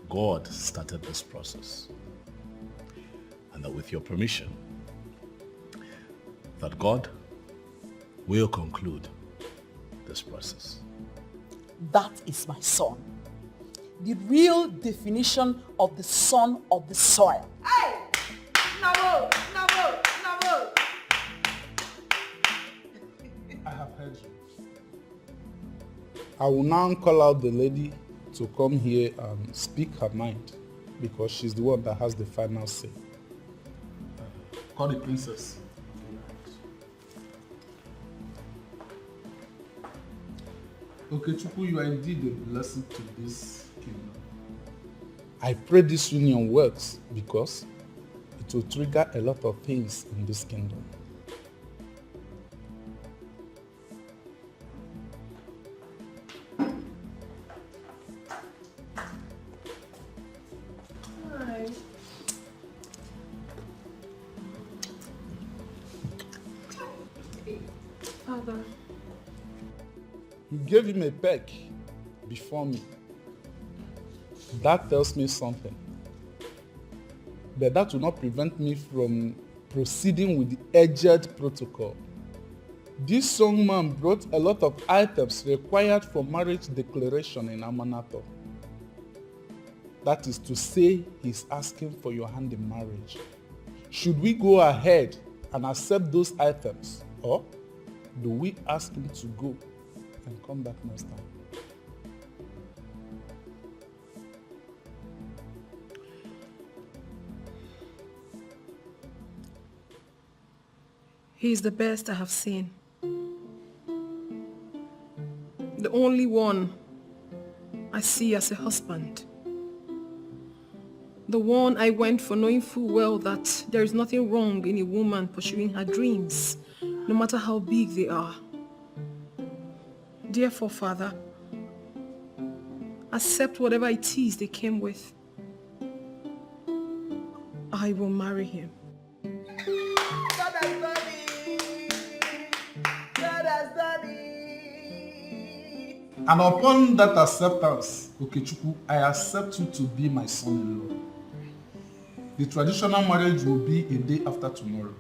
God started this process and that with your permission, that God will conclude this process. That is my son. The real definition of the son of the soil. Hey! Nabo! Nabo! Nabo! I have heard you. I will now call out the lady to come here and speak her mind because she's the one that has the final say. Call the princess. Okay, Chukwu, you are indeed a blessing to this kingdom. I pray this union works because it will trigger a lot of things in this kingdom. Hi. Father. You gave him a peck before me. That tells me something. But that will not prevent me from proceeding with the edged protocol. This young man brought a lot of items required for marriage declaration in Amanato. That is to say, he's asking for your hand in marriage. Should we go ahead and accept those items, or do we ask him to go and come back next time? He is the best I have seen. The only one I see as a husband. The one I went for, knowing full well that there is nothing wrong in a woman pursuing her dreams, no matter how big they are. Therefore, Father, accept whatever it is they came with. I will marry him. God has done it. God has done it. And upon that acceptance, Okechukwu, I accept you to be my son-in-law. The traditional marriage will be a day after tomorrow.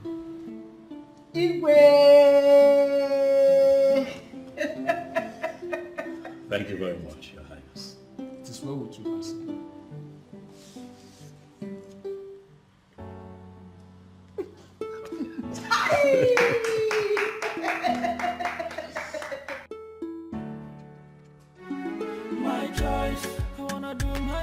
Igwe! Thank you very much, Your Highness. It is well with you, my son. My choice, I wanna do my